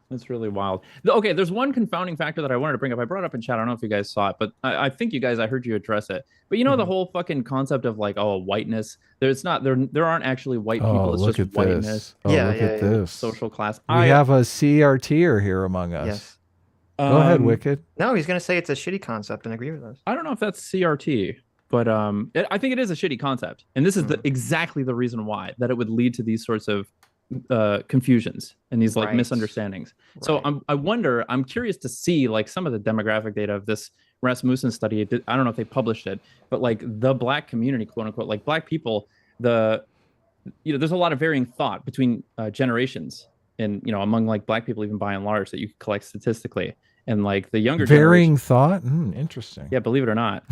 That's really wild. Okay, there's one confounding factor that I wanted to bring up. I brought it up in chat. I don't know if you guys saw it, but I think you guys, I heard you address it. But you know the whole fucking concept of like, whiteness. There aren't actually white people. It's just whiteness. Oh, look at this. Social class. We have a CRTer here among us. Yes. Go ahead, Wicked. No, he's going to say it's a shitty concept and agree with us. I don't know if that's CRT, but I think it is a shitty concept. And this is exactly the reason why, that it would lead to these sorts of confusions and these like misunderstandings. Right. So I'm curious to see like some of the demographic data of this Rasmussen study. I don't know if they published it, but like the black community, quote unquote, like black people, there's a lot of varying thought between generations and, among like black people, even by and large, that you can collect statistically. And like the younger varying thought, interesting. Yeah, believe it or not.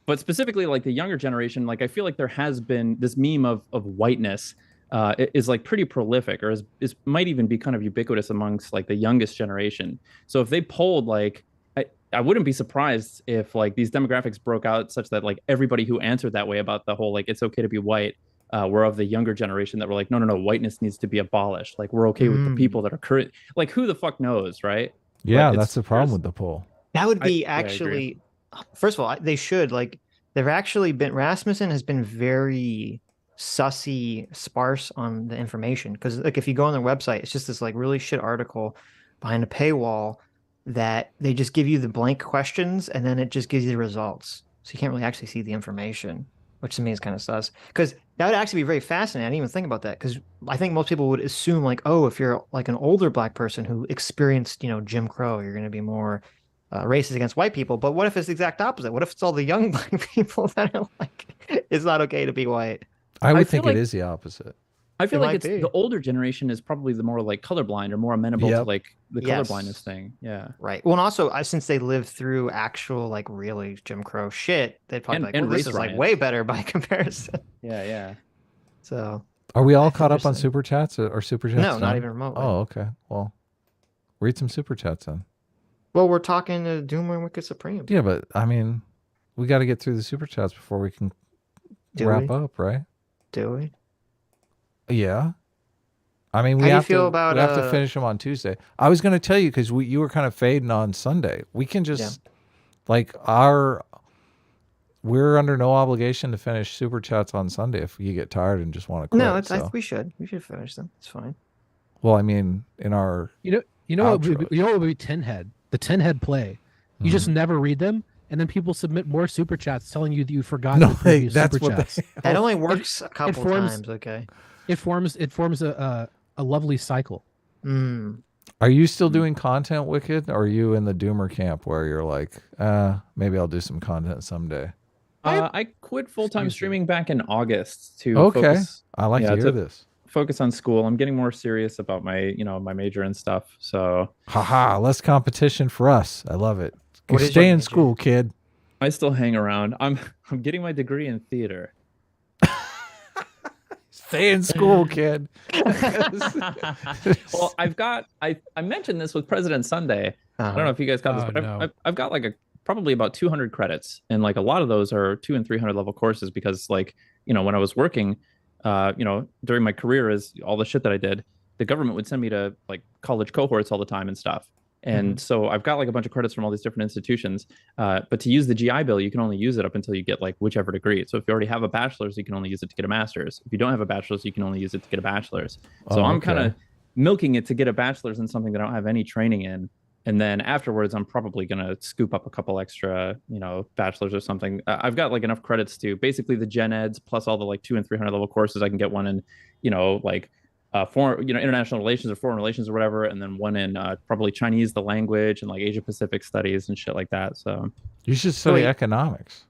But specifically like the younger generation, like I feel like there has been this meme of whiteness is like pretty prolific, or is might even be kind of ubiquitous amongst like the youngest generation. So if they polled like, I wouldn't be surprised if like these demographics broke out such that like everybody who answered that way about the whole like it's okay to be white were of the younger generation that were like, no, whiteness needs to be abolished. Like we're okay with the people that are current. Like who the fuck knows, right? Yeah, that's the problem with the poll. That would be first of all, they should like. They've actually been Rasmussen has been very sussy, sparse on the information because like if you go on their website, it's just this like really shit article behind a paywall that they just give you the blank questions and then it just gives you the results, so you can't really actually see the information, which to me is kind of sus. Because that would actually be very fascinating. I didn't even think about that because I think most people would assume like, oh, if you're like an older black person who experienced Jim Crow, you're going to be more racist against white people. But what if it's the exact opposite? What if it's all the young black people that are like, it's not okay to be white? I would think it is the opposite. I feel like the older generation is probably the more like colorblind or more amenable to like the colorblindness thing. Yeah. Right. Well, and also since they lived through actual like really Jim Crow shit, they'd probably this is like way better by comparison. Yeah. So are we all caught up on super chats or super chats? No, not even remotely. Oh, okay. Well, read some super chats then. Well, we're talking to Doomer and Wicked Supreme. Yeah, but I mean, we got to get through the super chats before we can wrap up, right? Do we? Yeah. I mean, we have to finish them on Tuesday. I was going to tell you because you were kind of fading on Sunday. We can just we're under no obligation to finish super chats on Sunday if you get tired and just want to quit. No, we should finish them. It's fine. Well, I mean, in our what would be tin head? The tin head play. You just never read them. And then people submit more super chats telling you that you forgot the previous super chats. That only works a couple times. Okay. It forms a lovely cycle. Are you still doing content, Wicked? Or are you in the doomer camp where you're like, maybe I'll do some content someday? I quit full-time streaming back in August to Okay. focus. I like to hear this. Focus on school. I'm getting more serious about my, my major and stuff. So, haha, less competition for us. I love it. Stay in school, kid. I still hang around. I'm getting my degree in theater. Stay in school, kid. Well, I mentioned this with President Sunday. I don't know if you guys got this, but I've got like probably about 200 credits, and like a lot of those are 200 and 300 level courses because like, when I was working, during my career, as all the shit that I did, the government would send me to like college cohorts all the time and stuff. And so I've got like a bunch of credits from all these different institutions. But to use the GI Bill, you can only use it up until you get like whichever degree. So if you already have a bachelor's, you can only use it to get a master's. If you don't have a bachelor's, you can only use it to get a bachelor's. So I'm kind of milking it to get a bachelor's in something that I don't have any training in. And then afterwards, I'm probably going to scoop up a couple extra, bachelor's or something. I've got like enough credits to basically the gen eds plus all the like 200 and 300 level courses. I can get one in, like foreign, international relations or foreign relations or whatever. And then one in probably Chinese, the language, and like Asia Pacific studies and shit like that. So you should study economics.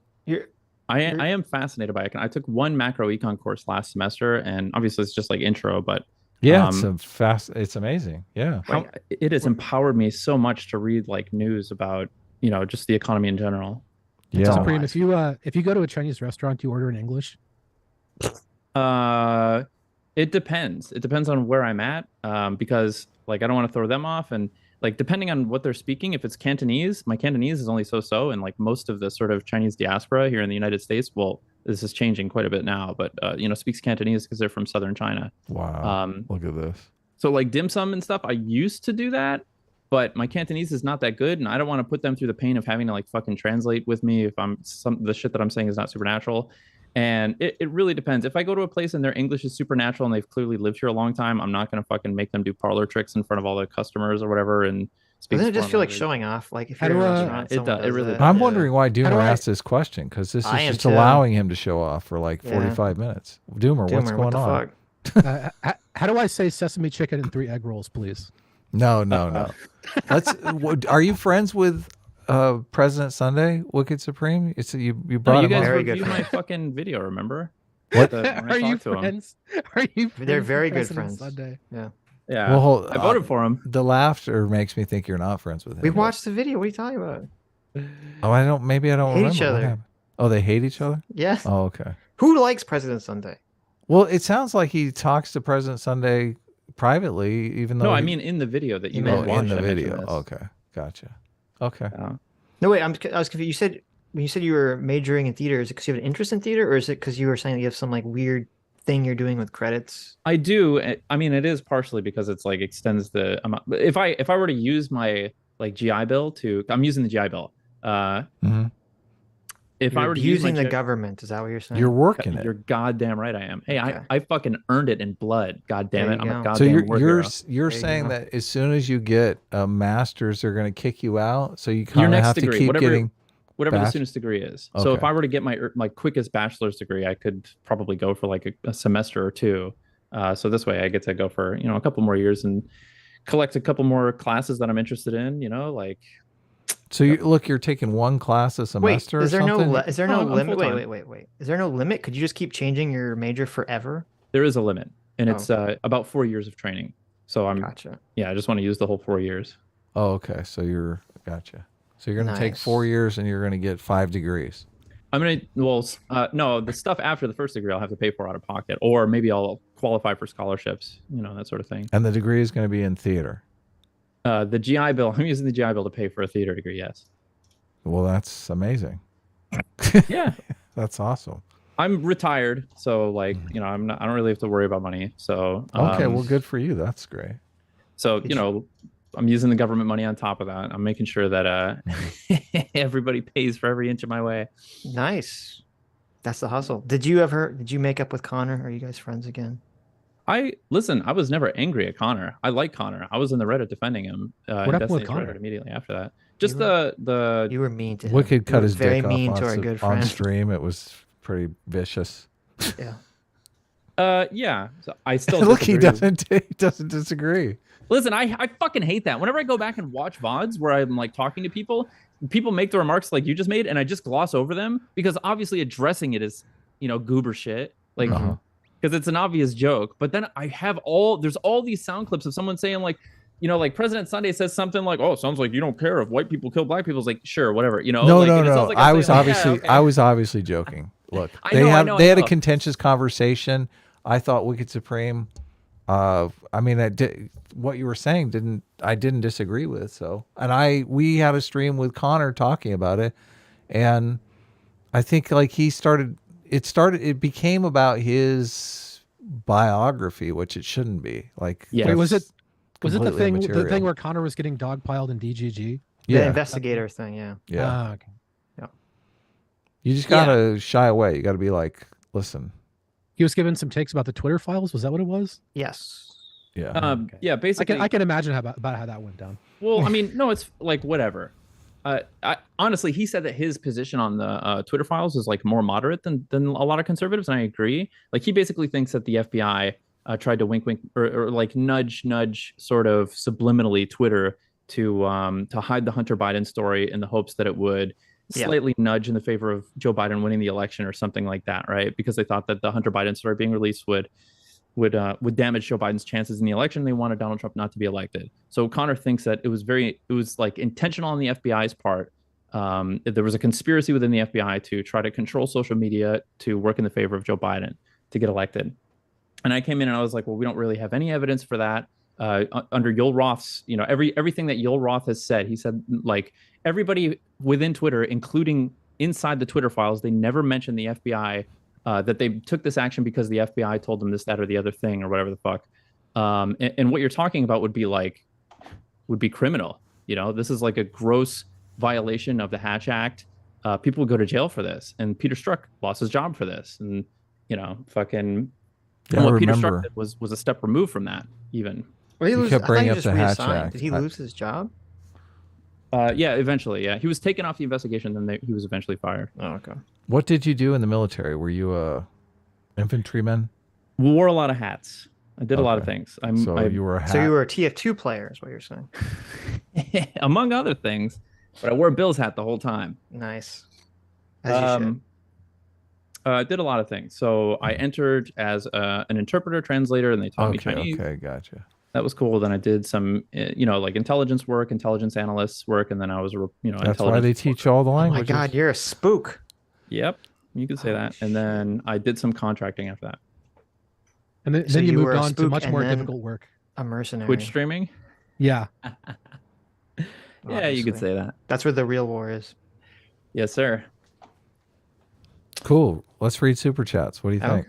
I am fascinated by it. I took one macro econ course last semester, and obviously it's just like intro, but yeah, it's amazing. Yeah. It has empowered me so much to read like news about, just the economy in general. Yeah. Supreme, if you go to a Chinese restaurant, do you order in English? It depends. It depends on where I'm at. Because like, I don't want to throw them off, and like, depending on what they're speaking, if it's Cantonese, my Cantonese is only so-so. And like most of the sort of Chinese diaspora here in the United States, well, this is changing quite a bit now, but speaks Cantonese because they're from southern China. Wow. Look at this. So like dim sum and stuff, I used to do that, but my Cantonese is not that good, and I don't want to put them through the pain of having to like fucking translate with me if the shit that I'm saying is not supernatural. And it really depends. If I go to a place and their English is supernatural and they've clearly lived here a long time, I'm not going to fucking make them do parlor tricks in front of all the customers or whatever. And doesn't it just feel like showing off? Like if you're in a restaurant, it really. I'm wondering why Doomer asked this question, because this is just allowing him to show off for like 45 minutes. Doomer, what's going on? How do I say sesame chicken and 3 egg rolls, please? No. Are you friends with President Sunday, Wicked Supreme? You brought you guys him reviewed my fucking video, remember? What? Are you friends? Are you? They're very good President friends. Sunday? Yeah. Yeah. Well, I voted for him. The laughter makes me think you're not friends with him. We watched the video. What are you talking about? Oh, maybe I don't hate remember. Each other. Oh, they hate each other? Yes. Oh, okay. Who likes President Sunday? Well, it sounds like he talks to President Sunday privately, even though. No, I mean in the video that you made. In the video. Okay, gotcha. Okay. No, wait. I was confused. You said when you said you were majoring in theater, is it because you have an interest in theater, or is it because you were saying that you have some like weird thing you're doing with credits? I do. I mean, it is partially because it's like extends the amount. If I were to use my like GI Bill I'm using the GI Bill. If I were to using the government, is that what you're saying? You're working it. You're goddamn right I am. Hey, okay. I fucking earned it in blood. God damn it. I'm a goddamn So you're saying that as soon as you get a master's, they're going to kick you out. So you kind of have to keep getting whatever the soonest degree is. Okay. So if I were to get my quickest bachelor's degree, I could probably go for like a semester or two. So this way I get to go for, a couple more years and collect a couple more classes that I'm interested in, like. So you're taking one class a semester. Wait, is there or something? is there no limit? Wait. Is there no limit? Could you just keep changing your major forever? There is a limit, and it's about 4 years of training. So gotcha. Yeah, I just want to use the whole 4 years. Oh, okay. So gotcha. So you're going to take 4 years and you're going to get 5 degrees. No, the stuff after the first degree I'll have to pay for out of pocket, or maybe I'll qualify for scholarships, that sort of thing. And the degree is going to be in theater. The GI Bill, I'm using the GI Bill to pay for a theater degree, yes. Well, that's amazing. Yeah. That's awesome. I'm retired, so I don't really have to worry about money. So okay, well, good for you. That's great. So, I'm using the government money on top of that. I'm making sure that everybody pays for every inch of my way. Nice. That's the hustle. Did you make up with Connor? Are you guys friends again? I was never angry at Connor. I like Connor. I was in the Reddit defending him. What happened with Connor? Immediately after that? Just the you were mean to him. Wicked cut his very dick mean off to our good friend on stream. It was pretty vicious. Yeah. Yeah. So I still Look, he disagree. doesn't disagree. Listen, I fucking hate that. Whenever I go back and watch VODs where I'm like talking to people, people make the remarks like you just made, and I just gloss over them because obviously addressing it is, goober shit. Like, because it's an obvious joke. But then there's all these sound clips of someone saying like, like President Sunday says something like, "Oh, sounds like you don't care if white people kill black people." It's like, sure, whatever, No, like, no. Like I was obviously joking. Look, they had a contentious conversation. I thought Wicked Supreme. What you were saying I didn't disagree with. So, and we had a stream with Connor talking about it, and I think like it became about his biography, which it shouldn't be. Like, yeah. Wait, was it the thing immaterial. the thing where Connor was getting dogpiled in DGG? Yeah, the investigator thing. Yeah. Yeah. Okay. Yeah. You just gotta shy away. You gotta be like, listen. He was given some takes about the Twitter files. Was that what it was? Yes. Yeah. Yeah. Basically, I can imagine about how that went down. Well, I mean, no, it's like whatever. Honestly, he said that his position on the Twitter files is like more moderate than a lot of conservatives, and I agree. Like he basically thinks that the FBI tried to wink, or like nudge, sort of subliminally Twitter to hide the Hunter Biden story in the hopes that it would slightly nudge in the favor of Joe Biden winning the election or something like that, right? Because they thought that the Hunter Biden story being released would damage Joe Biden's chances in the election. They wanted Donald Trump not to be elected. So Connor thinks that it was like intentional on the FBI's part. There was a conspiracy within the FBI to try to control social media to work in the favor of Joe Biden to get elected. And I came in and I was like, well, we don't really have any evidence for that. Under Yoel Roth's, everything that Yoel Roth has said, he said like everybody within Twitter, including inside the Twitter files, they never mentioned the FBI, that they took this action because the FBI told them this, that, or the other thing, or whatever the fuck. And what you're talking about would be criminal. This is like a gross violation of the Hatch Act. People would go to jail for this. And Peter Strzok lost his job for this. And, fucking... Yeah, and what I Peter remember. Strzok did was a step removed from that, even. Well, he kept bringing up the Hatch reassigned. Act. Did he lose his job? Yeah, eventually. Yeah, he was taken off the investigation, then he was eventually fired. Oh, okay. What did you do in the military? Were you a infantryman? We wore a lot of hats. I did a lot of things. You were a hat. So you were a TF2 player, is what you're saying? Among other things, but I wore Bill's hat the whole time. Nice. As you should. I did a lot of things. So I entered as an interpreter, translator, and they taught me Chinese. Okay, gotcha. That was cool. Then I did some, like intelligence work, intelligence analysts work, and then I was, That's why they teach all the languages. Oh my God, you're a spook. Yep, you could say that. And then I did some contracting after that. And then you moved on to much more difficult work. A mercenary. Twitch streaming? Yeah. Yeah, you could say that. That's where the real war is. Yes, sir. Cool. Let's read super chats. What do you think?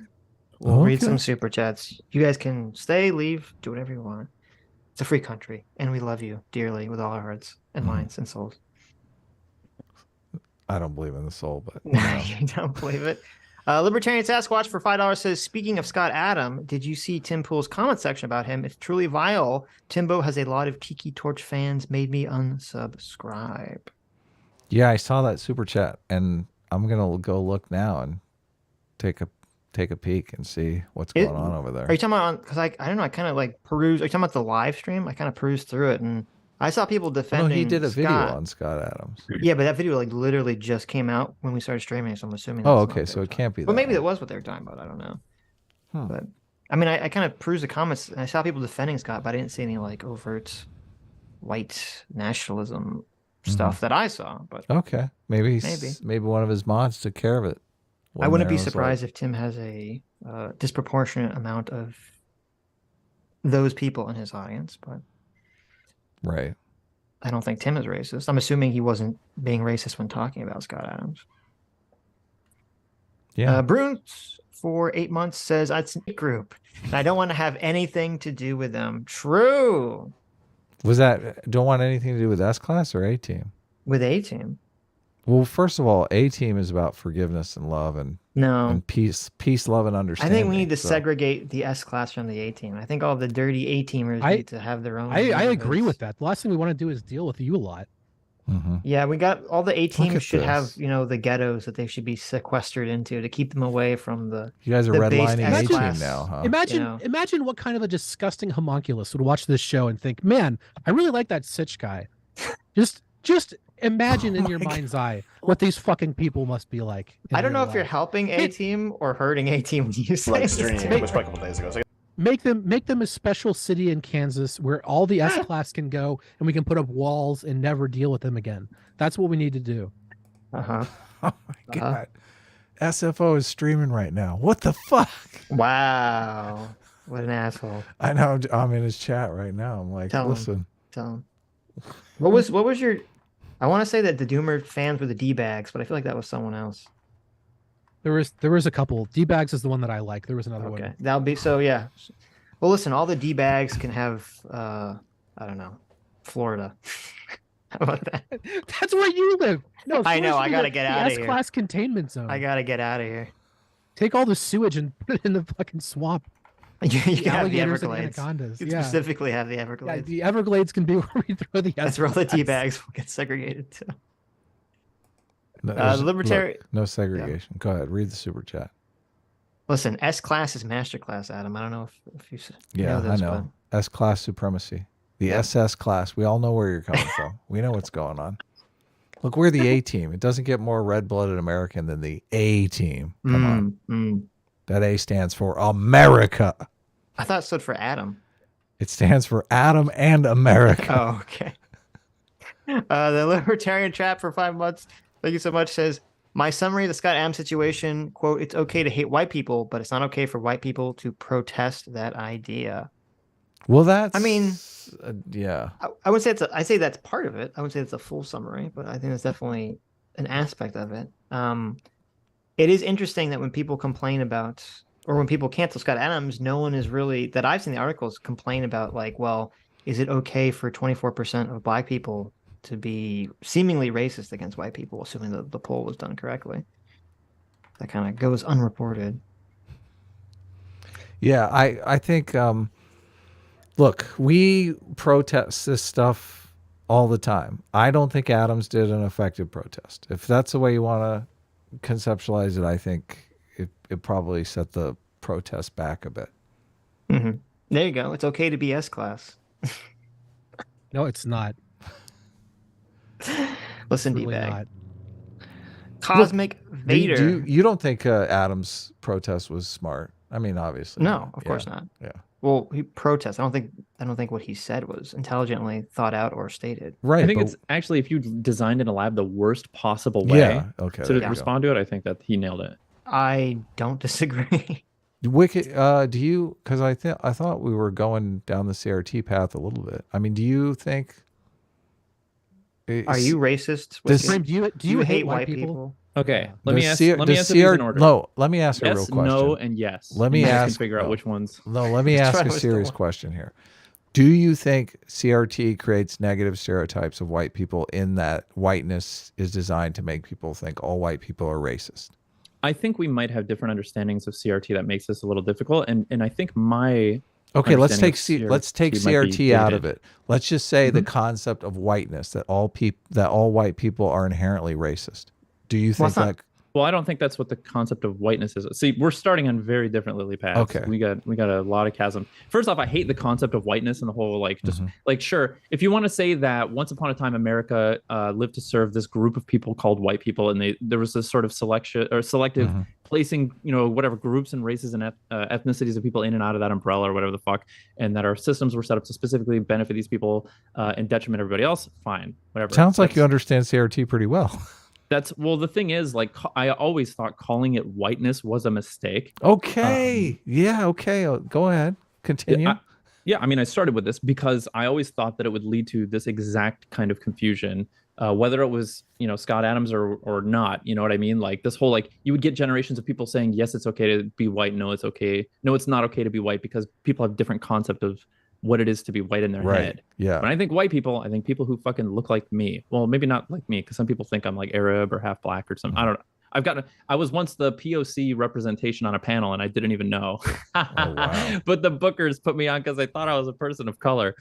We'll read some super chats. You guys can stay, leave, do whatever you want. It's a free country, and we love you dearly with all our hearts and minds and souls. I don't believe in the soul, but you don't believe it. Libertarian Sasquatch for $5 says, speaking of Scott Adam, did you see Tim Pool's comment section about him? It's truly vile. Timbo has a lot of Tiki Torch fans. Made me unsubscribe. Yeah, I saw that super chat, and I'm gonna go look now and take a peek and see what's going on over there. Are you talking about? Because I don't know. I kind of like peruse. Are you talking about the live stream? I kind of perused through it, and I saw people defending. Oh, he did a video Scott. on Scott Adams. Yeah, but that video like literally just came out when we started streaming, so I'm assuming. Oh, okay, so it can't be. But maybe that was what they were talking about. I don't know. But I mean, I kind of perused the comments, and I saw people defending Scott, but I didn't see any like overt white nationalism stuff that I saw. But okay, maybe one of his mods took care of it. I wouldn't be surprised if Tim has a disproportionate amount of those people in his audience, but right. I don't think Tim is racist. I'm assuming he wasn't being racist when talking about Scott Adams. Yeah. Bruce for 8 months says, it's a group, and I don't want to have anything to do with them. True. Was that don't want anything to do with S class or A team? With A team. Well, first of all, A team is about forgiveness and love and peace, love, and understanding. I think we need to segregate the S class from the A team. I think all the dirty A teamers need to have their own. I agree with that. The last thing we want to do is deal with you a lot. Yeah, we got all the A teams should this. have, the ghettos that they should be sequestered into to keep them away from the. You guys are the base redlining A S-class. team now, huh? Imagine what kind of a disgusting homunculus would watch this show and think, man, I really like that Sitch guy. Just imagine in your mind's eye what these fucking people must be like. I don't know if you're helping A team or hurting A team when you say Like this. stream, which was a couple days ago. So Make them a special city in Kansas where all the S class can go and we can put up walls and never deal with them again. That's what we need to do. Uh-huh. Oh my God. SFO is streaming right now. What the fuck? Wow. What an asshole. I know. I'm in his chat right now. I'm like, listen. Tell him. What was your... I want to say that the Doomer fans were the D-bags, but I feel like that was someone else. There was a couple. D-bags is the one that I like. There was another one. That'll be so. Yeah. Well, listen. All the D-bags can have. I don't know. Florida. How about that? That's where you live. No, I know. I gotta the get out of here. S-class containment zone. I gotta get out of here. Take all the sewage and put it in the fucking swamp. You The have the alligators and Everglades. anacondas. You Yeah. specifically have the Yeah, Everglades. the Everglades can be where we throw the That's where all the S-class. D-bags will get segregated to. No, The libertarian. no segregation. Go ahead. Read the super chat. Listen, S-class is master class, Adam. I don't know if you Yeah, know this, I know. S class supremacy. The SS class. We all know where you're coming from. We know what's going on. Look, we're the A team. It doesn't get more red-blooded American than the A team. Come on. That A stands for America. I thought it stood for Adam. It stands for Adam and America. Oh, okay. The Libertarian Trap for 5 months. Thank you so much. Says, my summary of the Scott Adams situation, quote, it's okay to hate white people, but it's not okay for white people to protest that idea. Well, that's... I mean... yeah. I would say I say that's part of it. I would say it's a full summary, but I think it's definitely an aspect of it. It is interesting that when people complain about, or when people cancel Scott Adams, no one is really, that I've seen the articles complain about, like, well, is it okay for 24% of black people to be seemingly racist against white people, assuming that the poll was done correctly? That kind of goes unreported. Yeah, I think, look, we protest this stuff all the time. I don't think Adams did an effective protest. If that's the way you want to conceptualize it, I think it probably set the protest back a bit. Mm-hmm. There you go. It's okay to be S-class. No, it's not. Listen, It's really D-bag. not. Cosmic Vader. You don't think Adams' protest was smart? I mean, obviously. No, of course not. Yeah. Well, he protests. I don't think what he said was intelligently thought out or stated. Right. I think it's actually, if you designed in a lab the worst possible way to respond to it, I think that he nailed it. I don't disagree. Wicked, do you? Because I thought we were going down the CRT path a little bit. I mean, do you think? Are you racist? Do you hate white people? Okay, let me answer these in order. No, let me ask a real Yes, question. no, and yes. Let me You guys ask. can figure out which ones. No, let me ask a serious question here. Do you think CRT creates negative stereotypes of white people in that whiteness is designed to make people think all white people are racist? I think we might have different understandings of CRT that makes this a little difficult, and I think my okay, let's take might CRT be out dated. of it. Let's just say the concept of whiteness, that all white people are inherently racist. Do you think that? Well, I don't think that's what the concept of whiteness is. See, we're starting on very different lily paths. Okay. We got a lot of chasm. First off, I hate the concept of whiteness and the whole like sure, if you want to say that once upon a time America lived to serve this group of people called white people, and there was this sort of selection or selective placing, whatever groups and races and ethnicities of people in and out of that umbrella or whatever the fuck, and that our systems were set up to specifically benefit these people and detriment everybody else. Fine, whatever. Sounds like you understand CRT pretty well. The thing is, like, I always thought calling it whiteness was a mistake. Okay. Okay. Go ahead. Continue. I mean, I started with this because I always thought that it would lead to this exact kind of confusion, whether it was, Scott Adams or not. You know what I mean? Like this whole, like, you would get generations of people saying, yes, it's okay to be white. No, it's okay. No, it's not okay to be white, because people have different concept of what it is to be white in their head. Yeah. When I think white people, I think people who fucking look like me. Well, maybe not like me, because some people think I'm like Arab or half black or something. I don't know. I was once the POC representation on a panel, and I didn't even know. Oh, wow. But the bookers put me on because they thought I was a person of color.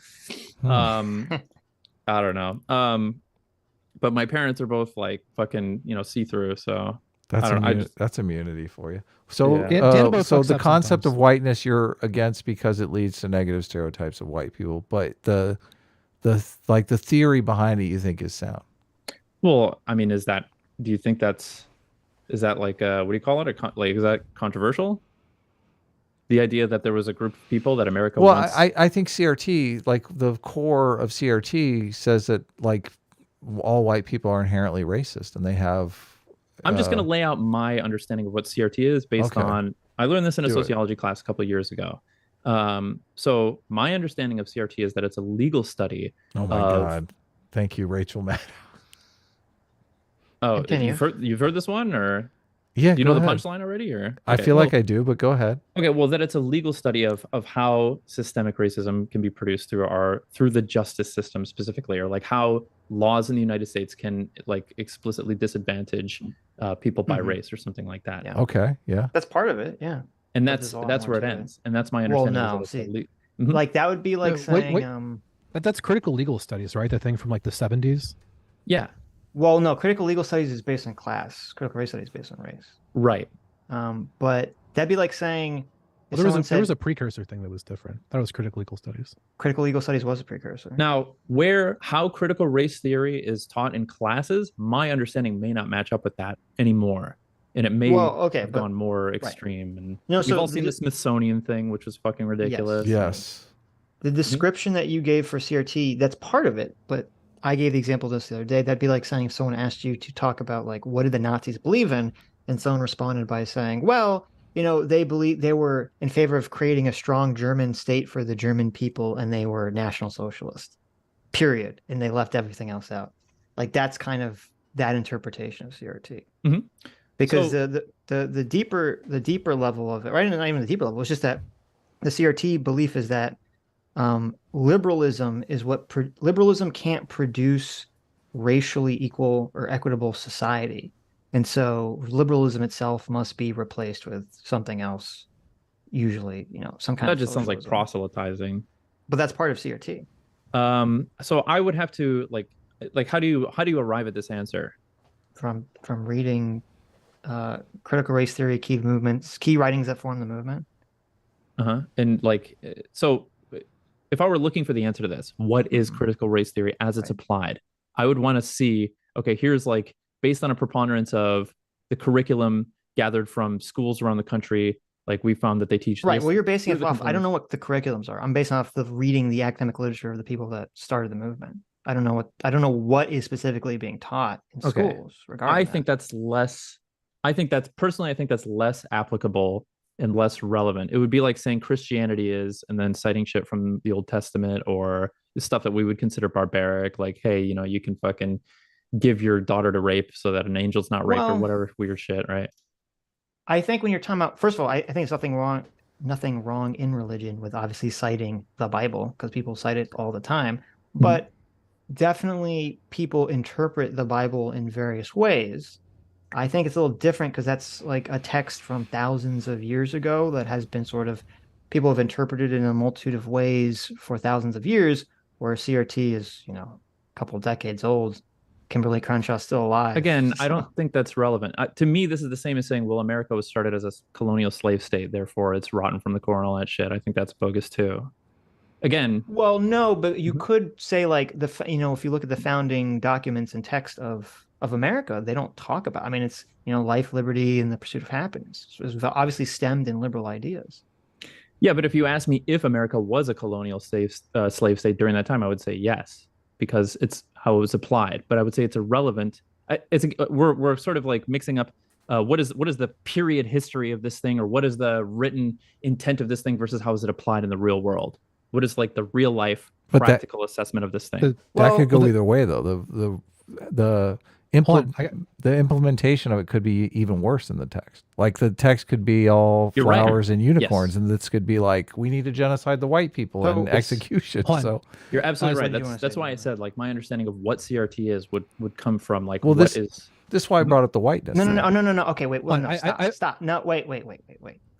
I don't know. but my parents are both like fucking, see through. So That's I don't know. that's immunity for you. So, Yeah. Dan both so fucks the up concept of sometimes. whiteness you're against because it leads to negative stereotypes of white people, but the theory behind it you think is sound. Well, I mean, do you think is that like, what do you call it? Is that controversial? The idea that there was a group of people that America Well, wants. I think CRT, like the core of CRT says that like all white people are inherently racist and they have. I'm just going to lay out my understanding of what CRT is based on. I learned this in a sociology class a couple of years ago. So my understanding of CRT is that it's a legal study. Oh my God! Thank you, Rachel Maddow. Oh, Continue. you've heard this one, or Yeah, do you go know the ahead. punchline already? Or I feel like I do, but go ahead. Okay, well, that it's a legal study of how systemic racism can be produced through the justice system specifically, or like how laws in the United States can like explicitly disadvantage people by race or something like that. Yeah. Okay, yeah. That's part of it, yeah. And But that's there's a lot where more it to ends. And that's my Well, understanding. no, is that it's see, Mhm. like that would be like saying, wait. That's critical legal studies, right? The thing from like the 70s. Yeah. Well, no, critical legal studies is based on class. Critical race studies is based on race. Right. But that'd be like saying if Well, someone there was a precursor thing that was different. That was critical legal studies. critical legal studies was a precursor. Now, how critical race theory is taught in classes, my understanding may not match up with that anymore. And it may have gone more extreme. And we've all seen the Smithsonian thing, which was fucking ridiculous. Yes. The description that you gave for CRT, that's part of it, but I gave the example this the other day. That'd be like saying if someone asked you to talk about like what did the Nazis believe in, and someone responded by saying, well, they were in favor of creating a strong German state for the German people, and they were National Socialist. Period. And they left everything else out. Like that's kind of that interpretation of CRT. Mm-hmm. Because the deeper level of it, right? And not even the deeper level, it's just that the CRT belief is that liberalism can't produce racially equal or equitable society, and so liberalism itself must be replaced with something else, usually some kind that of just sounds like socialism. proselytizing. But that's part of CRT. So I would have to like how do you arrive at this answer? From reading critical race theory, key writings that form the movement. And like so if I were looking for the answer to this, what is critical race theory as it's applied? I would want to see, okay, here's like based on a preponderance of the curriculum gathered from schools around the country, like we found that they teach right. this. Well, you're basing it off. I don't know what the curriculums are. I'm basing off the reading the academic literature of the people that started the movement. I don't know what is specifically being taught in schools regarding I think that's less applicable and less relevant. It would be like saying Christianity is, and then citing shit from the Old Testament or the stuff that we would consider barbaric, like, hey, you can fucking give your daughter to rape so that an angel's not raped or whatever weird shit, right? I think when you're talking about, first of all, I think there's nothing wrong in religion with obviously citing the Bible because people cite it all the time, but definitely people interpret the Bible in various ways. I think it's a little different because that's like a text from thousands of years ago that has been people have interpreted it in a multitude of ways for thousands of years, where CRT is, a couple of decades old. Kimberly Crenshaw's still alive. Again, I don't think that's relevant. To me, this is the same as saying, well, America was started as a colonial slave state, therefore it's rotten from the core and all that shit. I think that's bogus too. Again. Well, no, but you could say like if you look at the founding documents and text of America, they don't talk about, it's, life, liberty, and the pursuit of happiness. So it's obviously stemmed in liberal ideas. Yeah, but if you ask me if America was a colonial slave state during that time, I would say yes, because it's how it was applied. But I would say it's irrelevant. We're sort of like mixing up what is the period history of this thing, or what is the written intent of this thing versus how is it applied in the real world? What is like the real life practical assessment of this thing? That could go either way, though. The implementation of it could be even worse than the text. Like the text could be all flowers and unicorns, and this could be like, we need to genocide the white people and execution. So you're absolutely right. That's why I said like my understanding of what CRT is would come from like this is why I brought up the whiteness. No. Okay, wait. Stop. No, wait.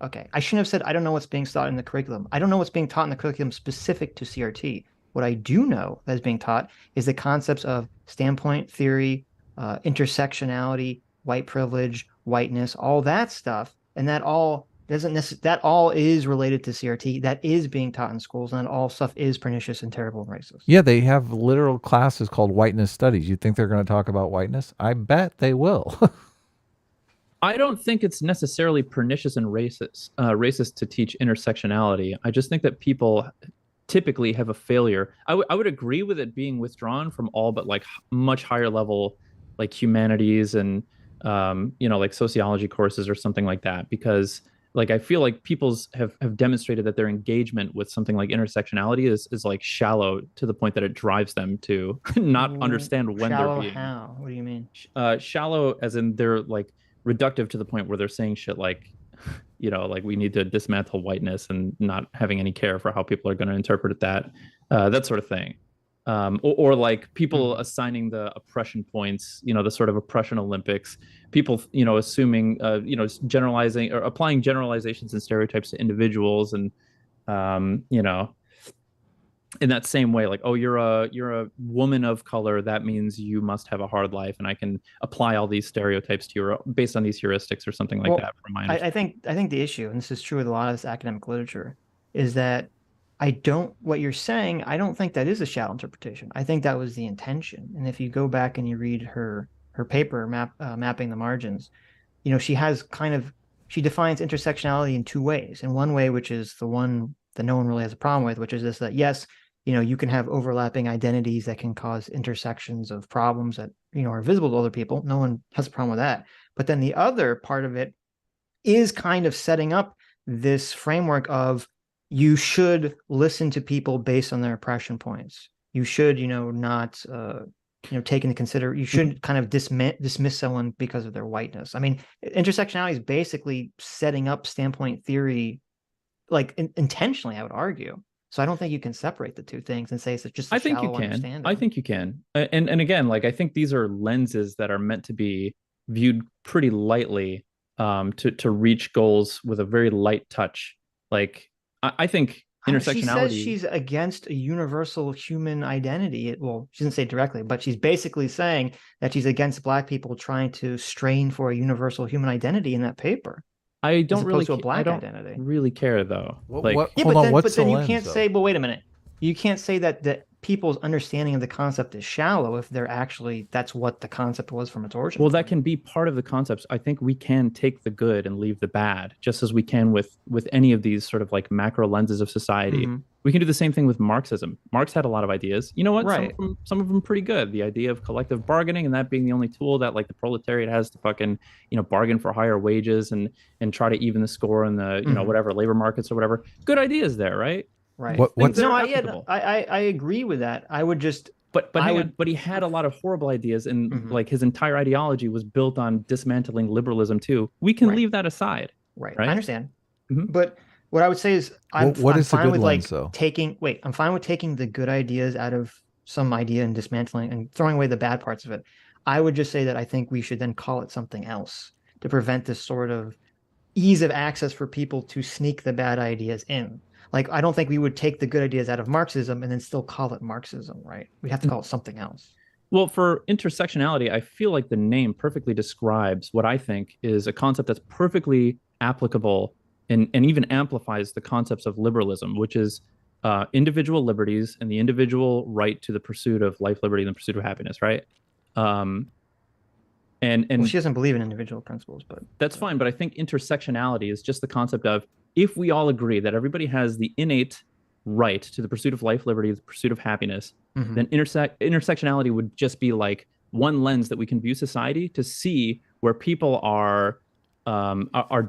Okay, I shouldn't have said I don't know what's being taught in the curriculum. I don't know what's being taught in the curriculum specific to CRT. What I do know that is being taught is the concepts of standpoint theory, intersectionality, white privilege, whiteness, all that stuff, and that all is related to CRT. That is being taught in schools, and that all stuff is pernicious and terrible and racist. Yeah, they have literal classes called whiteness studies. You think they're going to talk about whiteness? I bet they will. I don't think it's necessarily pernicious and racist to teach intersectionality. I just think that people typically have a failure. I would agree with it being withdrawn from all but like much higher level, like humanities and like sociology courses or something like that, because like I feel like people's have demonstrated that their engagement with something like intersectionality is like shallow to the point that it drives them to not understand when shallow they're being how? What do you mean? Shallow as in they're like reductive to the point where they're saying shit like, like we need to dismantle whiteness and not having any care for how people are going to interpret that sort of thing. Or like people assigning the oppression points, the sort of oppression Olympics, people, assuming, generalizing or applying generalizations and stereotypes to individuals. And, in that same way, like, oh, you're a woman of color, that means you must have a hard life, and I can apply all these stereotypes to you based on these heuristics or something like that. From my understanding. I think the issue, and this is true with a lot of this academic literature, is that what you're saying, I don't think that is a shallow interpretation. I think that was the intention. And if you go back and you read her paper mapping the margins, she defines intersectionality in two ways. In one way, which is the one that no one really has a problem with, which is this, that yes, you can have overlapping identities that can cause intersections of problems that, are visible to other people. No one has a problem with that. But then the other part of it is kind of setting up this framework of you should listen to people based on their oppression points. You should, not, take into consider, you shouldn't kind of dismiss someone because of their whiteness. I mean, intersectionality is basically setting up standpoint theory, like intentionally, I would argue. So I don't think you can separate the two things and say it's just a shallow understanding. I think you can. And again, like I think these are lenses that are meant to be viewed pretty lightly, to reach goals with a very light touch. Like I think intersectionality. She says she's against a universal human identity. Well, she doesn't say it directly, but she's basically saying that she's against Black people trying to strain for a universal human identity in that paper. I don't really care though. But then you can't say, but wait a minute. You can't say that people's understanding of the concept is shallow if they're actually, that's what the concept was from its origin. Well, that can be part of the concepts. I think we can take the good and leave the bad, just as we can with any of these sort of like macro lenses of society. Mm-hmm. We can do the same thing with Marxism. Marx had a lot of ideas. You know what? Right. Some of them pretty good. The idea of collective bargaining and that being the only tool that like the proletariat has to fucking, bargain for higher wages and try to even the score in the, whatever labor markets or whatever. Good ideas there, right? Right. I agree with that. I would just, but he had a lot of horrible ideas, and like his entire ideology was built on dismantling liberalism too. We can leave that aside. Right. I understand. Mm-hmm. But what I would say is, I'm fine with taking the good ideas out of some idea and dismantling and throwing away the bad parts of it. I would just say that I think we should then call it something else to prevent this sort of ease of access for people to sneak the bad ideas in. Like, I don't think we would take the good ideas out of Marxism and then still call it Marxism, right? We have to call it something else. Well, for intersectionality, I feel like the name perfectly describes what I think is a concept that's perfectly applicable and even amplifies the concepts of liberalism, which is individual liberties and the individual right to the pursuit of life, liberty, and the pursuit of happiness, right? And well, she doesn't believe in individual principles, but that's fine. But I think intersectionality is just the concept of, if we all agree that everybody has the innate right to the pursuit of life, liberty, the pursuit of happiness, then intersectionality would just be like one lens that we can view society to see where people are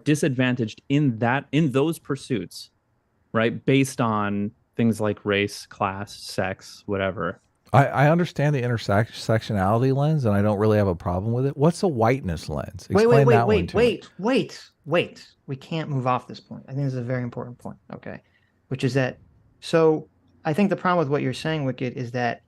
disadvantaged in those pursuits, right? Based on things like race, class, sex, whatever. I understand the intersectionality lens, and I don't really have a problem with it. What's a whiteness lens? Wait. We can't move off this point. I think this is a very important point, okay? Which is that, so I think the problem with what you're saying, Wicked, is that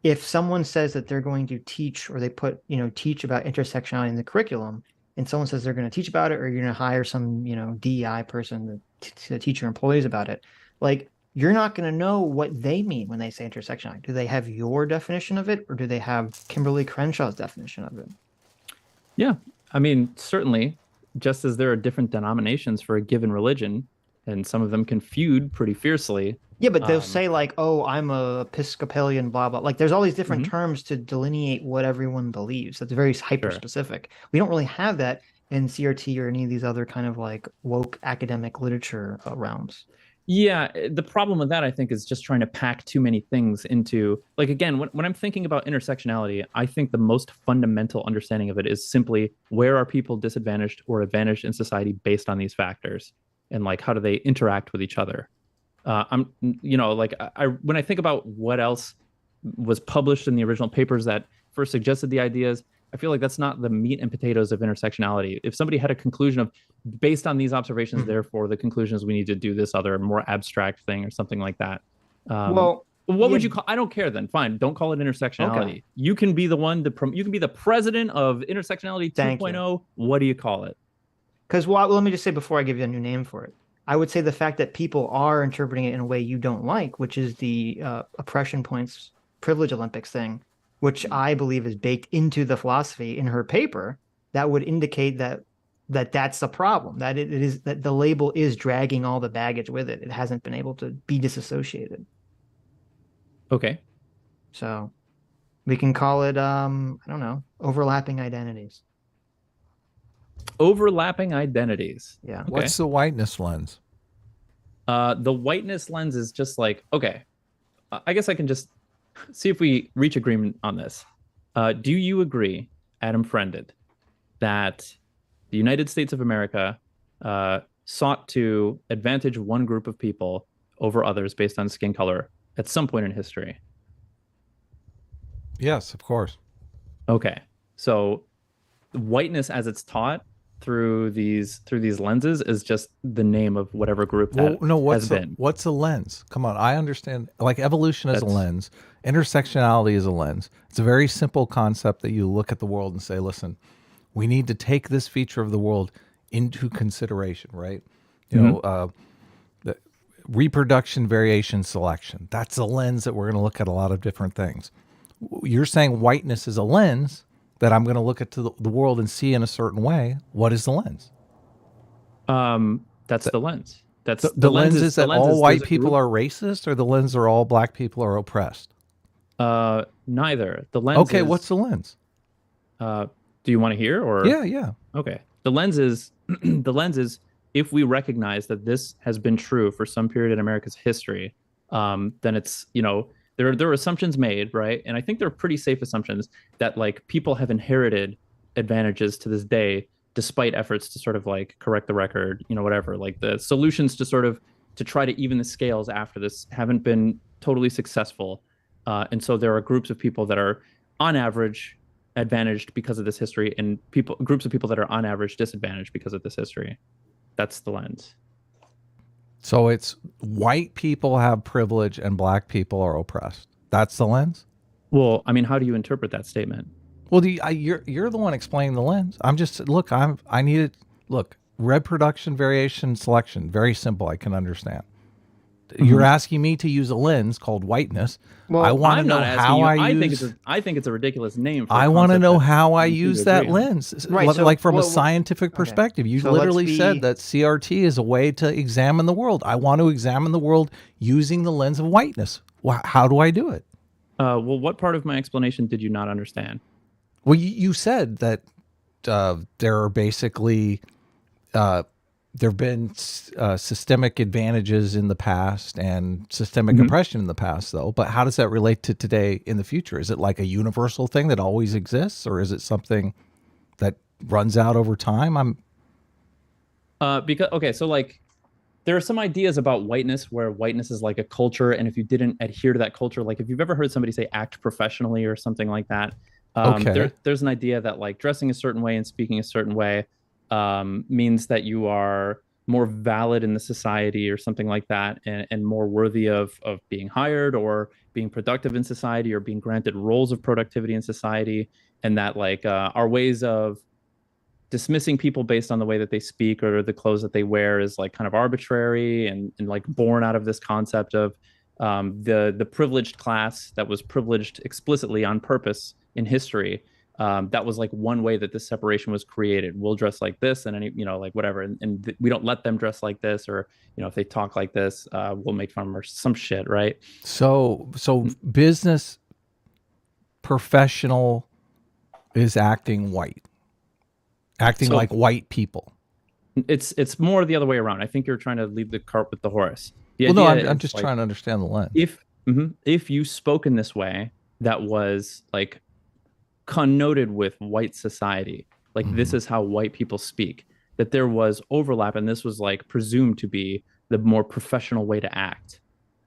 if someone says that they're going to teach, or they put, teach about intersectionality in the curriculum, and someone says they're going to teach about it, or you're going to hire some, DEI person to teach your employees about it, like, you're not going to know what they mean when they say intersectionality. Do they have your definition of it, or do they have Kimberly Crenshaw's definition of it? Yeah, I mean, certainly, just as there are different denominations for a given religion, and some of them can feud pretty fiercely. Yeah, but they'll say like, "Oh, I'm a Episcopalian," blah blah. Like, there's all these different terms to delineate what everyone believes. That's very hyper specific. We don't really have that in CRT or any of these other kind of like woke academic literature realms. Yeah, the problem with that, I think, is just trying to pack too many things into, like, again, when I'm thinking about intersectionality, I think the most fundamental understanding of it is simply where are people disadvantaged or advantaged in society based on these factors, and like how do they interact with each other. Like when I think about what else was published in the original papers that first suggested the ideas, I feel like that's not the meat and potatoes of intersectionality. If somebody had a conclusion of, based on these observations, therefore the conclusion is we need to do this other more abstract thing or something like that. What would you call? I don't care then. Fine, don't call it intersectionality. Okay. You can be the one to you can be the president of intersectionality 2.0. What do you call it? Because let me just say before I give you a new name for it, I would say the fact that people are interpreting it in a way you don't like, which is the oppression points privilege Olympics thing, which I believe is baked into the philosophy in her paper, that would indicate that's the problem, that it is that the label is dragging all the baggage with it. It hasn't been able to be disassociated. Okay. So we can call it, I don't know, overlapping identities. Overlapping identities. Yeah. Okay. What's the whiteness lens? The whiteness lens is just like, okay, I guess I can just see if we reach agreement on this. Do you agree, Adam Friended, that the United States of America sought to advantage one group of people over others based on skin color at some point in history? Yes, of course. Okay. So whiteness as it's taught through these lenses is just the name of whatever group that has been. What's a lens? Come on, I understand. Like evolution is a lens, intersectionality is a lens. It's a very simple concept that you look at the world and say, listen, we need to take this feature of the world into consideration, right? You know, the reproduction, variation, selection. That's a lens that we're going to look at a lot of different things. You're saying whiteness is a lens that I'm going to look at the world and see in a certain way. What is the lens? That's the lens. That's the lens is that all white people are racist, or the lens are all black people are oppressed? Neither. The lens. Okay, what's the lens? Do you want to hear, or? Yeah. Okay. The lens is if we recognize that this has been true for some period in America's history, then it's, there are assumptions made, right? And I think they're pretty safe assumptions that like people have inherited advantages to this day, despite efforts to sort of like correct the record, whatever. Like the solutions to try to even the scales after this haven't been totally successful. And so there are groups of people that are on average advantaged because of this history, and groups of people that are on average disadvantaged because of this history. That's the lens. So it's white people have privilege and black people are oppressed. That's the lens? Well, I mean, how do you interpret that statement? Well, you're the one explaining the lens. I'm just, I need it. Look, reproduction, variation, selection. Very simple. I can understand. You're asking me to use a lens called whiteness. Well, I want to know how I think it's a ridiculous name. I want to know how I use that lens, right? So, like from a scientific perspective. You literally said that CRT is a way to examine the world. I want to examine the world using the lens of whiteness. How do I do it? Well, what part of my explanation did you not understand? Well, you said that there are basically there have been systemic advantages in the past and systemic oppression in the past, though. But how does that relate to today in the future? Is it like a universal thing that always exists, or is it something that runs out over time? So like there are some ideas about whiteness where whiteness is like a culture, and if you didn't adhere to that culture, like if you've ever heard somebody say act professionally or something like that, there's an idea that like dressing a certain way and speaking a certain way means that you are more valid in the society or something like that, and more worthy of being hired or being productive in society or being granted roles of productivity in society, and that like our ways of dismissing people based on the way that they speak or the clothes that they wear is like kind of arbitrary and like born out of this concept of the privileged class that was privileged explicitly on purpose in history. That was like one way that this separation was created. We'll dress like this, and any, like whatever, and we don't let them dress like this, or if they talk like this, we'll make fun of them or some shit, right? So business professional is acting white, like white people. It's more the other way around. I think you're trying to leave the cart with the horse. I'm just trying to understand the lens. If you spoke in this way, that was like connoted with white society, like this is how white people speak, that there was overlap, and this was like presumed to be the more professional way to act.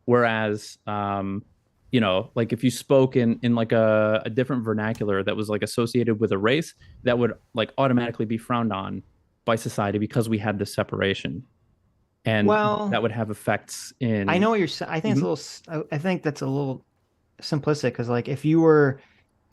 Whereas, like if you spoke in like a different vernacular that was like associated with a race, that would like automatically be frowned on by society because we had this separation, and that would have effects in. I know what you're saying. I think it's a little. I think that's a little simplistic because, like, if you were,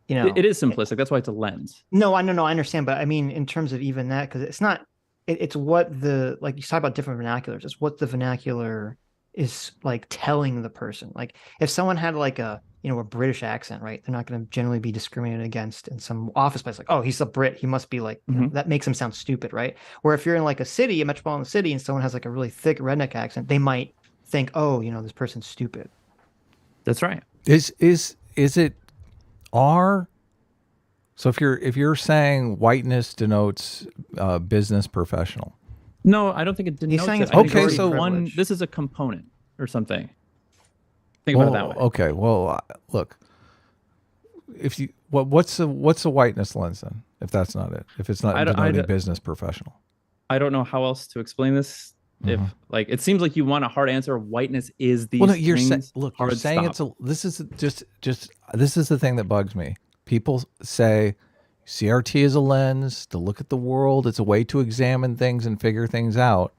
it is simplistic. That's why it's a lens. No, I understand, but I mean, in terms of even that, because it's not. It's what like you talk about different vernaculars. It's what the vernacular is like telling the person. Like if someone had like a British accent, right? They're not going to generally be discriminated against in some office place. Like, oh, he's a Brit, he must be like, that makes him sound stupid, right? Where if you're in like a metropolitan city, and someone has like a really thick redneck accent, they might think, oh, this person's stupid. That's right. Is it our? So if you're saying whiteness denotes business professional. No, I don't think it denotes it. Okay, so this is a component or something. Think about it that way. Okay, well, look, if you what's the whiteness lens then? If that's not it, if it's not denoting business professional, I don't know how else to explain this. If like it seems like you want a hard answer, whiteness is these. Well, no, you're things. You're saying this is the thing that bugs me. People say CRT is a lens to look at the world. It's a way to examine things and figure things out.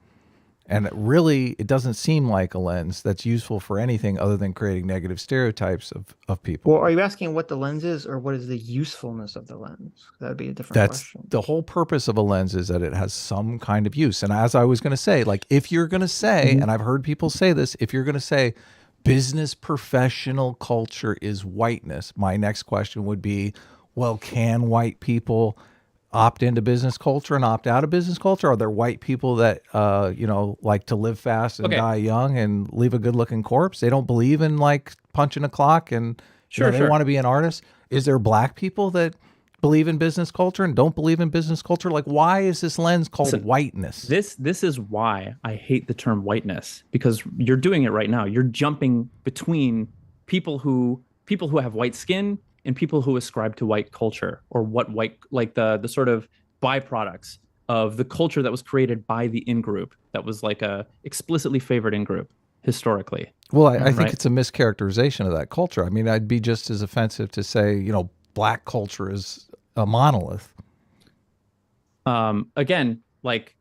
And it doesn't seem like a lens that's useful for anything other than creating negative stereotypes of people. Well, are you asking what the lens is, or what is the usefulness of the lens? That would be a different question. The whole purpose of a lens is that it has some kind of use. And as I was going to say, like if you're going to say, and I've heard people say this, if you're going to say business professional culture is whiteness, my next question would be, well, can white people opt into business culture and opt out of business culture? Are there white people that like to live fast and die young and leave a good looking corpse? They don't believe in like punching a clock and they want to be an artist. Is there black people that believe in business culture and don't believe in business culture? Like, why is this lens called whiteness? This is why I hate the term whiteness, because you're doing it right now. You're jumping between people who have white skin and people who ascribe to white culture, or what white, like the sort of byproducts of the culture that was created by the in-group, that was like a explicitly favored in-group historically. Well, I think it's a mischaracterization of that culture. I mean, I'd be just as offensive to say, black culture is a monolith. Again, like,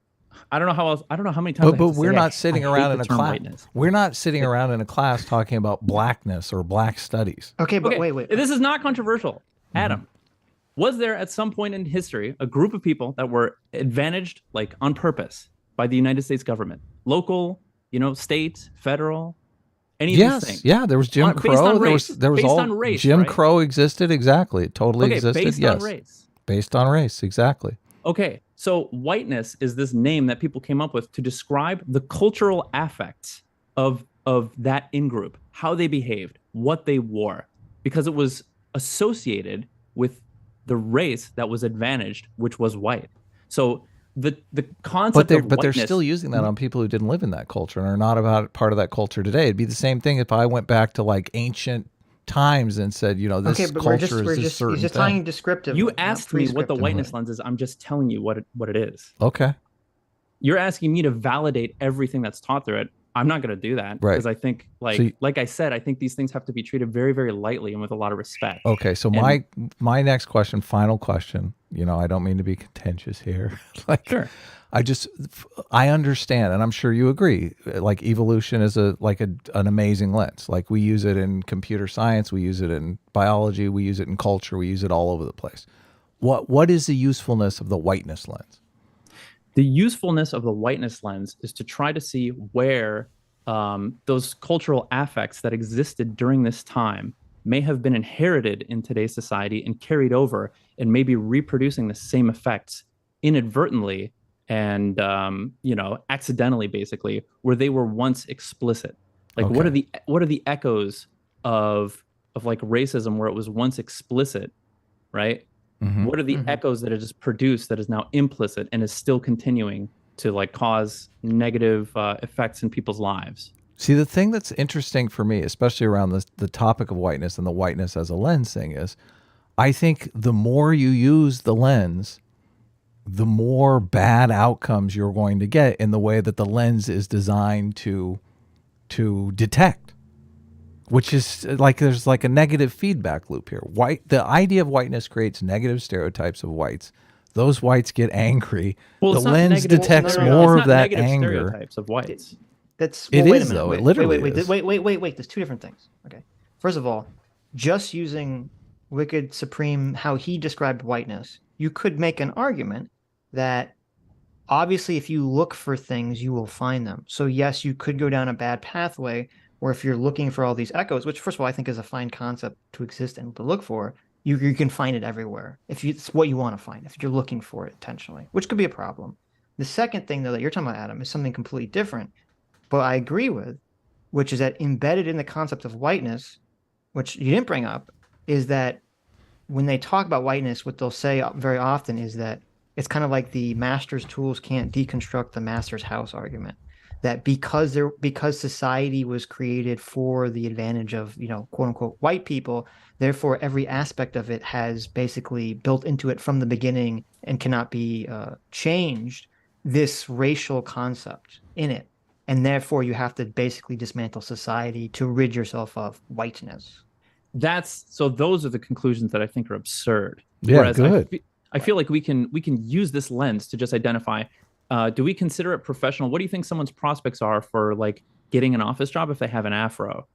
I don't know how many times. But we're not sitting around in a class. We're not sitting around in a class talking about blackness or black studies. Okay, but wait. This is not controversial. Adam, was there at some point in history a group of people that were advantaged, like on purpose, by the United States government, local, state, federal, any of these things? Yeah, there was Jim Crow. There was all race, Jim Crow existed, exactly. It totally existed. Based on race. Based on race, exactly. Okay, so whiteness is this name that people came up with to describe the cultural affects of that in-group, how they behaved, what they wore, because it was associated with the race that was advantaged, which was white. So the concept of whiteness, but they're still using that on people who didn't live in that culture and are not part of that culture today. It'd be the same thing if I went back to like ancient times and said, this culture is this certain thing. You're just talking descriptive. You asked me what the whiteness lens is. I'm just telling you what it is. Okay. You're asking me to validate everything that's taught through it. I'm not going to do that because I think, like I said, I think these things have to be treated very, very lightly and with a lot of respect. Okay, so my next question, final question. I don't mean to be contentious here. Sure. I understand, and I'm sure you agree. Like evolution is an amazing lens. Like we use it in computer science, we use it in biology, we use it in culture, we use it all over the place. What is the usefulness of the whiteness lens? The usefulness of the whiteness lens is to try to see where those cultural affects that existed during this time may have been inherited in today's society and carried over and maybe reproducing the same effects inadvertently and accidentally, basically, where they were once explicit. Like, Okay. what are the echoes of like racism where it was once explicit, right? Mhm. What are the echoes that it has produced that is now implicit and is still continuing to like cause negative effects in people's lives? See, the thing that's interesting for me, especially around the topic of whiteness and the whiteness as a lens thing, is I think the more you use the lens, the more bad outcomes you're going to get in the way that the lens is designed to detect, which is like there's like a negative feedback loop here. The idea of whiteness creates negative stereotypes of whites. Those whites get angry. Well, the it's not lens negative- detects no, no, no, more it's of not that negative anger. stereotypes of whites. That's It wait is, a minute. though. Wait, It literally wait, is. wait. There's two different things. Okay. First of all, just using Wicked Supreme, how he described whiteness, you could make an argument that obviously if you look for things, you will find them. So yes, you could go down a bad pathway where if you're looking for all these echoes, which first of all, I think is a fine concept to exist and to look for, you can find it everywhere. It's what you want to find, if you're looking for it intentionally, which could be a problem. The second thing, though, that you're talking about, Adam, is something completely different, but I agree with, which is that embedded in the concept of whiteness, which you didn't bring up, is that when they talk about whiteness, what they'll say very often is that it's kind of like the master's tools can't deconstruct the master's house argument. That because society was created for the advantage of, quote unquote, white people, therefore every aspect of it has basically built into it from the beginning and cannot be changed, this racial concept in it. And therefore you have to basically dismantle society to rid yourself of whiteness. Those are the conclusions that I think are absurd. Yeah, Whereas good. I feel like we can use this lens to just identify, do we consider it professional? What do you think someone's prospects are for like getting an office job if they have an afro?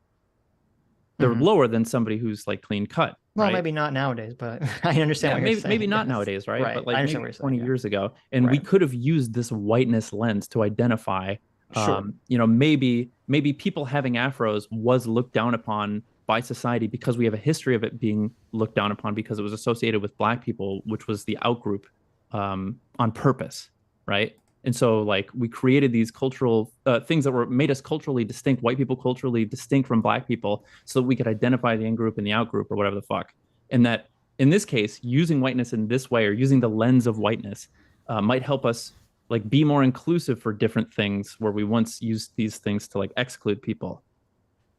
They're lower than somebody who's like clean cut. Well, right? maybe not nowadays, but I understand what you're saying. Maybe not nowadays, right? Right. But like I understand maybe what you're saying, 20 years ago. And we could have used this whiteness lens to identify, Sure. maybe people having afros was looked down upon by society because we have a history of it being looked down upon because it was associated with black people, which was the outgroup on purpose, right? And so like we created these cultural things that were made us culturally distinct, white people culturally distinct from black people, so that we could identify the in-group and the out-group or whatever the fuck. And that in this case, using whiteness in this way or using the lens of whiteness might help us like be more inclusive for different things where we once used these things to like exclude people.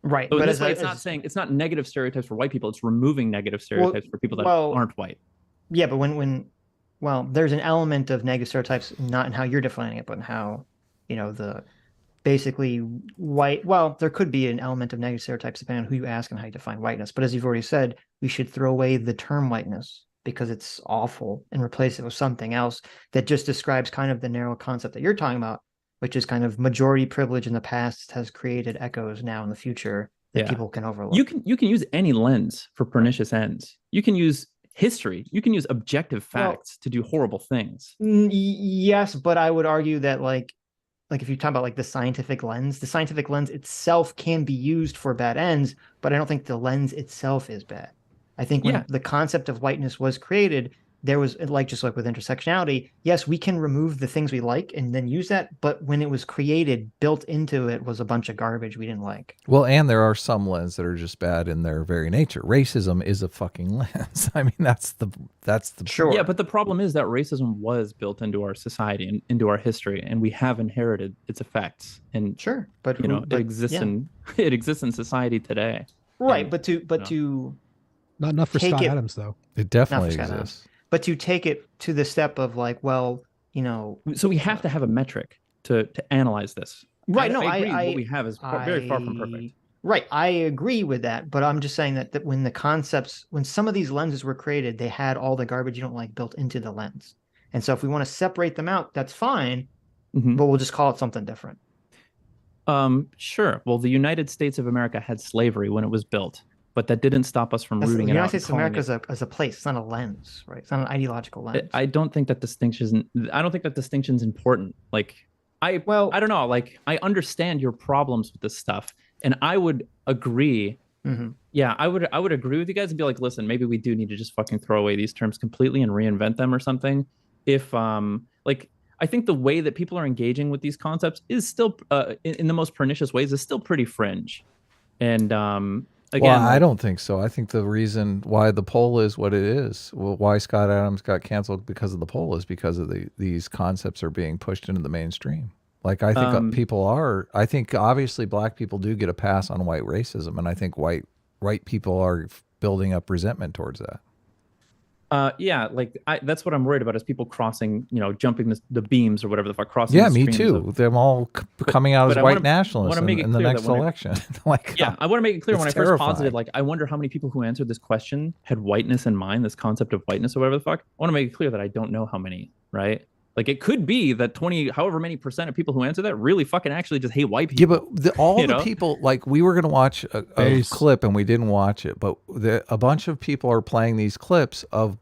Right. So in this way, it's not negative stereotypes for white people. It's removing negative stereotypes for people that aren't white. Yeah, but when there's an element of negative stereotypes, not in how you're defining it, but in how, the basically white. Well, there could be an element of negative stereotypes depending on who you ask and how you define whiteness. But as you've already said, we should throw away the term whiteness because it's awful and replace it with something else that just describes kind of the narrow concept that you're talking about, which is kind of majority privilege in the past has created echoes now in the future that people can overlook. You can use any lens for pernicious ends. You can use history. You can use objective facts to do horrible things. Yes, but I would argue that like if you talk about like the scientific lens itself can be used for bad ends, but I don't think the lens itself is bad. I think when the concept of whiteness was created, there was just like with intersectionality, yes, we can remove the things we like and then use that. But when it was created, built into it was a bunch of garbage we didn't like. Well, and there are some lenses that are just bad in their very nature. Racism is a fucking lens. I mean, that's the sure. Yeah, but the problem is that racism was built into our society and into our history, and we have inherited its effects. And sure, but it exists in society today. Right, and, but to not enough for Scott Adams though. It definitely exists. But to take it to the step of like, well, so we have to have a metric to analyze this. Right. I agree. What we have is very far from perfect. Right. I agree with that. But I'm just saying that when some of these lenses were created, they had all the garbage you don't like built into the lens. And so if we want to separate them out, that's fine. But we'll just call it something different. Sure. Well, the United States of America had slavery when it was built. but that didn't stop us from rooting the it out. United States of America is a place. It's not a lens, right? It's not an ideological lens. I don't think that distinction's important. Like, I don't know. Like, I understand your problems with this stuff, and I would agree. Mm-hmm. Yeah, I would agree with you guys and be like, listen, maybe we do need to just fucking throw away these terms completely and reinvent them or something. If like, I think the way that people are engaging with these concepts is still in the most pernicious ways is still pretty fringe. And again, well, I don't think so. I think the reason why the poll is what it is, why Scott Adams got canceled because of the poll, is because of these concepts are being pushed into the mainstream. Like, I think people are. I think obviously black people do get a pass on white racism, and I think white people are building up resentment towards that. Yeah, like that's what I'm worried about is people crossing, jumping the beams or whatever the fuck. Crossing. Yeah, me too. Them all coming out as white nationalists in the next election. Like, yeah, I want to make it clear when I first terrifying. posited, like, I wonder how many people who answered this question had whiteness in mind, this concept of whiteness or whatever the fuck. I want to make it clear that I don't know how many, right? Like, it could be that however many percent of people who answer that really fucking actually just hate white people. Yeah, but all the people, like, we were going to watch a clip and we didn't watch it, but a bunch of people are playing these clips of,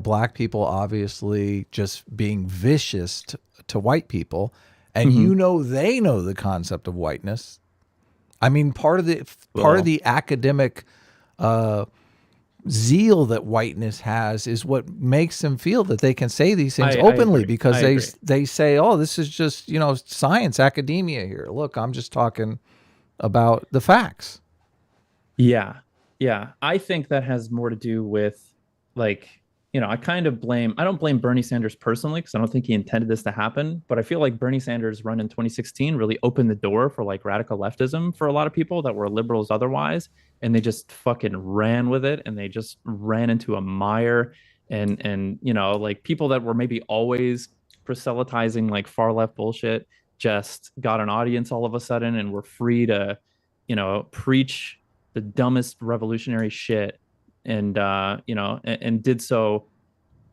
black people obviously just being vicious to white people. And they know the concept of whiteness. I mean, part of the academic zeal that whiteness has is what makes them feel that they can say these things openly, because they say, oh, this is just, science, academia here. Look, I'm just talking about the facts. Yeah. I think that has more to do with, like, I don't blame Bernie Sanders personally, because I don't think he intended this to happen, but I feel like Bernie Sanders' run in 2016 really opened the door for, like, radical leftism for a lot of people that were liberals otherwise, and they just fucking ran with it, and they just ran into a mire, and like, people that were maybe always proselytizing, like, far left bullshit just got an audience all of a sudden and were free to, preach the dumbest revolutionary shit. And and did so,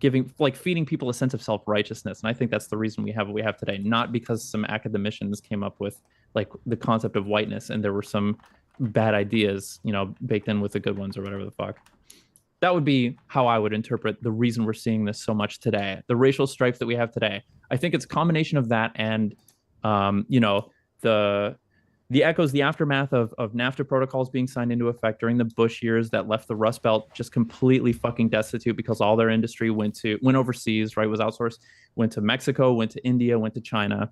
feeding people a sense of self-righteousness. And I think that's the reason we have what we have today, not because some academicians came up with, like, the concept of whiteness and there were some bad ideas, baked in with the good ones or whatever the fuck. That would be how I would interpret the reason we're seeing this so much today. The racial strife that we have today. I think it's a combination of that and, the echoes, the aftermath of NAFTA protocols being signed into effect during the Bush years that left the Rust Belt just completely fucking destitute because all their industry went overseas, right? Was outsourced, went to Mexico, went to India, went to China.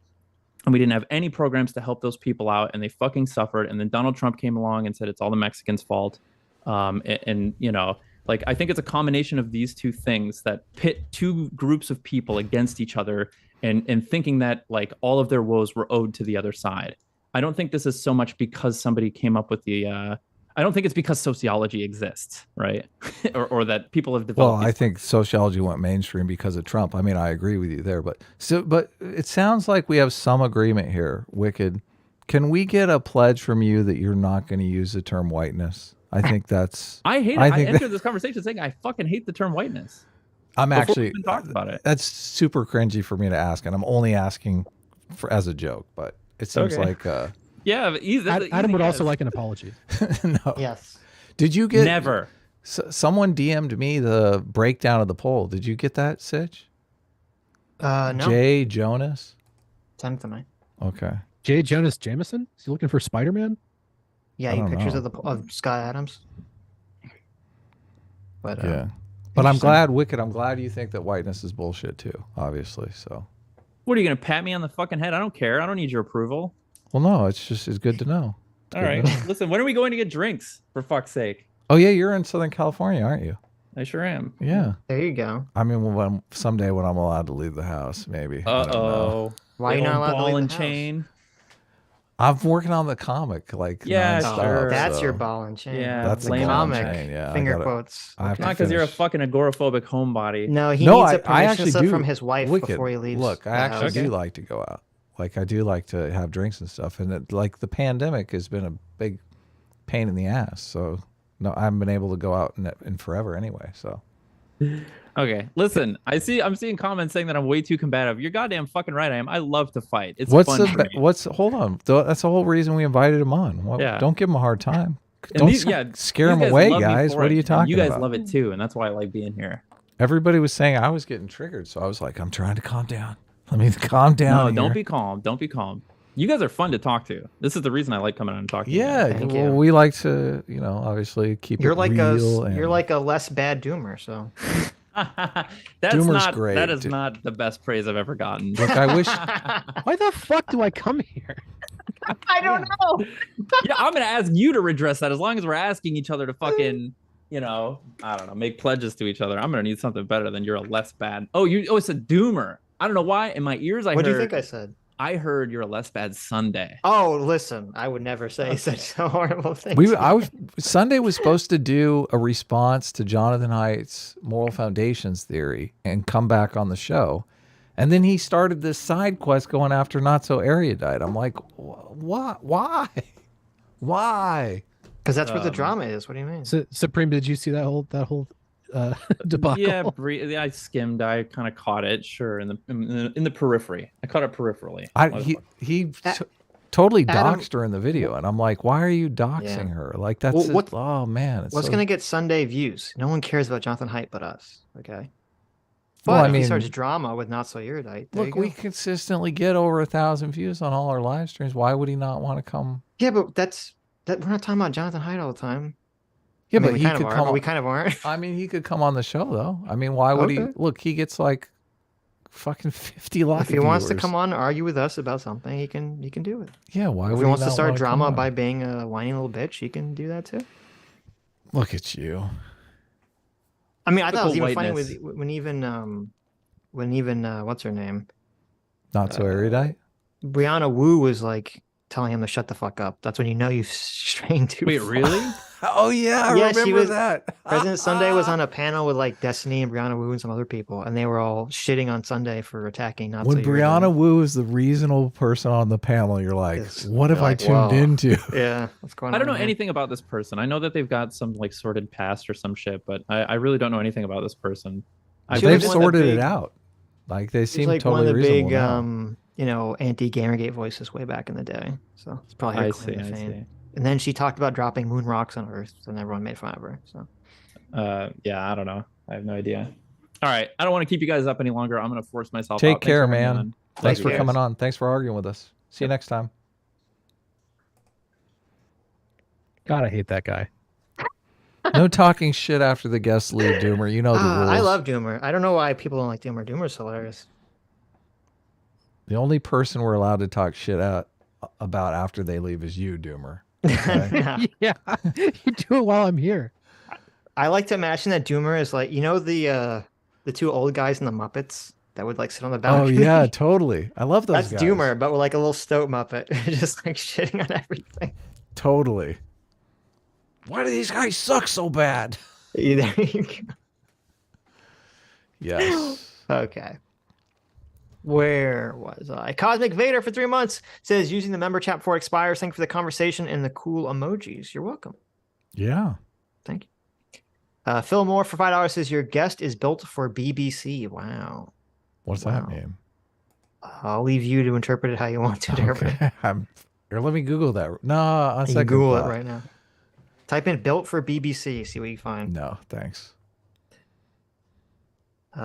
And we didn't have any programs to help those people out, and they fucking suffered. And then Donald Trump came along and said it's all the Mexicans' fault. Like, I think it's a combination of these two things that pit two groups of people against each other and thinking that, like, all of their woes were owed to the other side. I don't think this is so much because somebody came up with I don't think it's because sociology exists, right? or that people have developed. Well, I think sociology went mainstream because of Trump. I mean, I agree with you there, but it sounds like we have some agreement here. Wicked, can we get a pledge from you that you're not going to use the term whiteness? I think that's. I hate it. I entered this conversation saying I fucking hate the term whiteness. I'm actually even talked about it. That's super cringy for me to ask, and I'm only asking as a joke, but. It seems like yeah, Adam would also like an apology. No. Yes. Did you get never? Someone DM'd me the breakdown of the poll. Did you get that, Sitch? No. Jay Jonas. Send it to me. Okay. Jay Jonas Jameson? Is he looking for Spider-Man? Yeah, you pictures of Scott Adams. But yeah. But I'm glad, Wicked. I'm glad you think that whiteness is bullshit too. Obviously, so. What, are you gonna pat me on the fucking head? I don't care. I don't need your approval. Well, no, it's good to know. All right. Listen, when are we going to get drinks, for fuck's sake? Oh yeah, you're in Southern California, aren't you? I sure am. Yeah. There you go. I mean, someday when I'm allowed to leave the house, maybe. Uh-oh. Why are you not allowed to ball leave and the chain? house? I'm working on the comic, like yeah, nonstop, that's so. your ball and chain. Yeah, that's the lame ball and comic. chain. Yeah, Finger quotes. I have not because you're a fucking agoraphobic homebody. No, he needs a I permission actually slip do. from his wife Wicked. before he leaves. Look, I actually do like to go out. Like, I do like to have drinks and stuff, and like the pandemic has been a big pain in the ass. So no, I haven't been able to go out in forever anyway. So. Okay, listen. I'm seeing comments saying that I'm way too combative. You're goddamn fucking right. I am. I love to fight. It's fun for me. Hold on. That's the whole reason we invited him on. Yeah. Don't give him a hard time. Don't scare them away, guys. What are you talking about? You guys love it too, and that's why I like being here. Everybody was saying I was getting triggered, so I was like, I'm trying to calm down. Let me calm down. No, here. don't be calm. Don't be calm. You guys are fun to talk to. This is the reason I like coming on and talking. Yeah, to you. well, we like to, obviously keep you're it like real. You're like a less bad doomer, so. Doomer's great. That is not the best praise I've ever gotten. Look, I wish. Why the fuck do I come here? I don't know. Yeah, I'm gonna ask you to redress that. As long as we're asking each other to fucking, I don't know, make pledges to each other. I'm gonna need something better than you're a less bad. Oh, it's a doomer. I don't know why. In my ears, What do you think I said? I heard you're a less bad Sunday. Oh, listen, I would never say such a horrible thing. Sunday was supposed to do a response to Jonathan Haidt's moral foundations theory and come back on the show. And then he started this side quest going after Not So Erudite. I'm like, what? Why? Because that's where the drama is. What do you mean? Supreme, did you see that whole debacle? Yeah, I skimmed. I kind of caught it. Sure, in the periphery. I caught it peripherally. He totally doxed her in the video, and I'm like, why are you doxing her? Like that's oh man, what's gonna get Sunday views? No one cares about Jonathan Haidt but us. Okay. But if he starts drama with Not So Erudite, look, we consistently get over 1,000 views on all our live streams. Why would he not want to come? Yeah, but we're not talking about Jonathan Haidt all the time. Yeah, but he could come. We kind of aren't. I mean, he could come on the show though. I mean, why would he? Look, he gets like fucking 50 live. If he wants to come on and argue with us about something, he can do it. Yeah, why would if he wants to start drama by being a whiny little bitch, he can do that too. Look at you. I mean, I thought it was even funny when even what's her name? Not So Erudite? Brianna Wu was like telling him to shut the fuck up. That's when you know you've strained too Wait, far. really? Oh yeah, I remember that. President Sunday was on a panel with like Destiny and Brianna Wu and some other people, and they were all shitting on Sunday for attacking Not When So Brianna Wu is the reasonable person on the panel, you're like, what have I tuned into? Yeah, what's going on? I don't know anything about this person. I know that they've got some like sordid past or some shit, but I really don't know anything about this person. They've sorted it out. Like they seem like totally one of the reasonable big, anti-Gamergate voices way back in the day. So it's probably her claim to fame. And then she talked about dropping moon rocks on Earth, and everyone made fun of her. So, yeah, I don't know. I have no idea. All right, I don't want to keep you guys up any longer. I'm going to force myself. Take out. care, man. Thanks for coming on. Thanks for arguing with us. See you next time. God, I hate that guy. No talking shit after the guests leave, Doomer. You know the rules. I love Doomer. I don't know why people don't like Doomer. Doomer's hilarious. The only person we're allowed to talk shit about after they leave is you, Doomer. Okay? Yeah, you do it while I'm here. I like to imagine that Doomer is like, the two old guys in the Muppets that would like sit on the balcony. Oh yeah, totally. I love those guys. That's Doomer, but with like a little stoat Muppet, just like shitting on everything. Totally. Why do these guys suck so bad? There you go. Yes. Okay. Where was I? Cosmic Vader for 3 months says using the member chat before expires. Thank you for the conversation and the cool emojis. You're welcome. Yeah. Thank you. Phil Moore for $5 says your guest is built for BBC. Wow. What's that mean? I'll leave you to interpret it how you want to interpret it. Here, let me Google that. No, on second Google thought. it right now. Type in built for BBC. See what you find. No, thanks.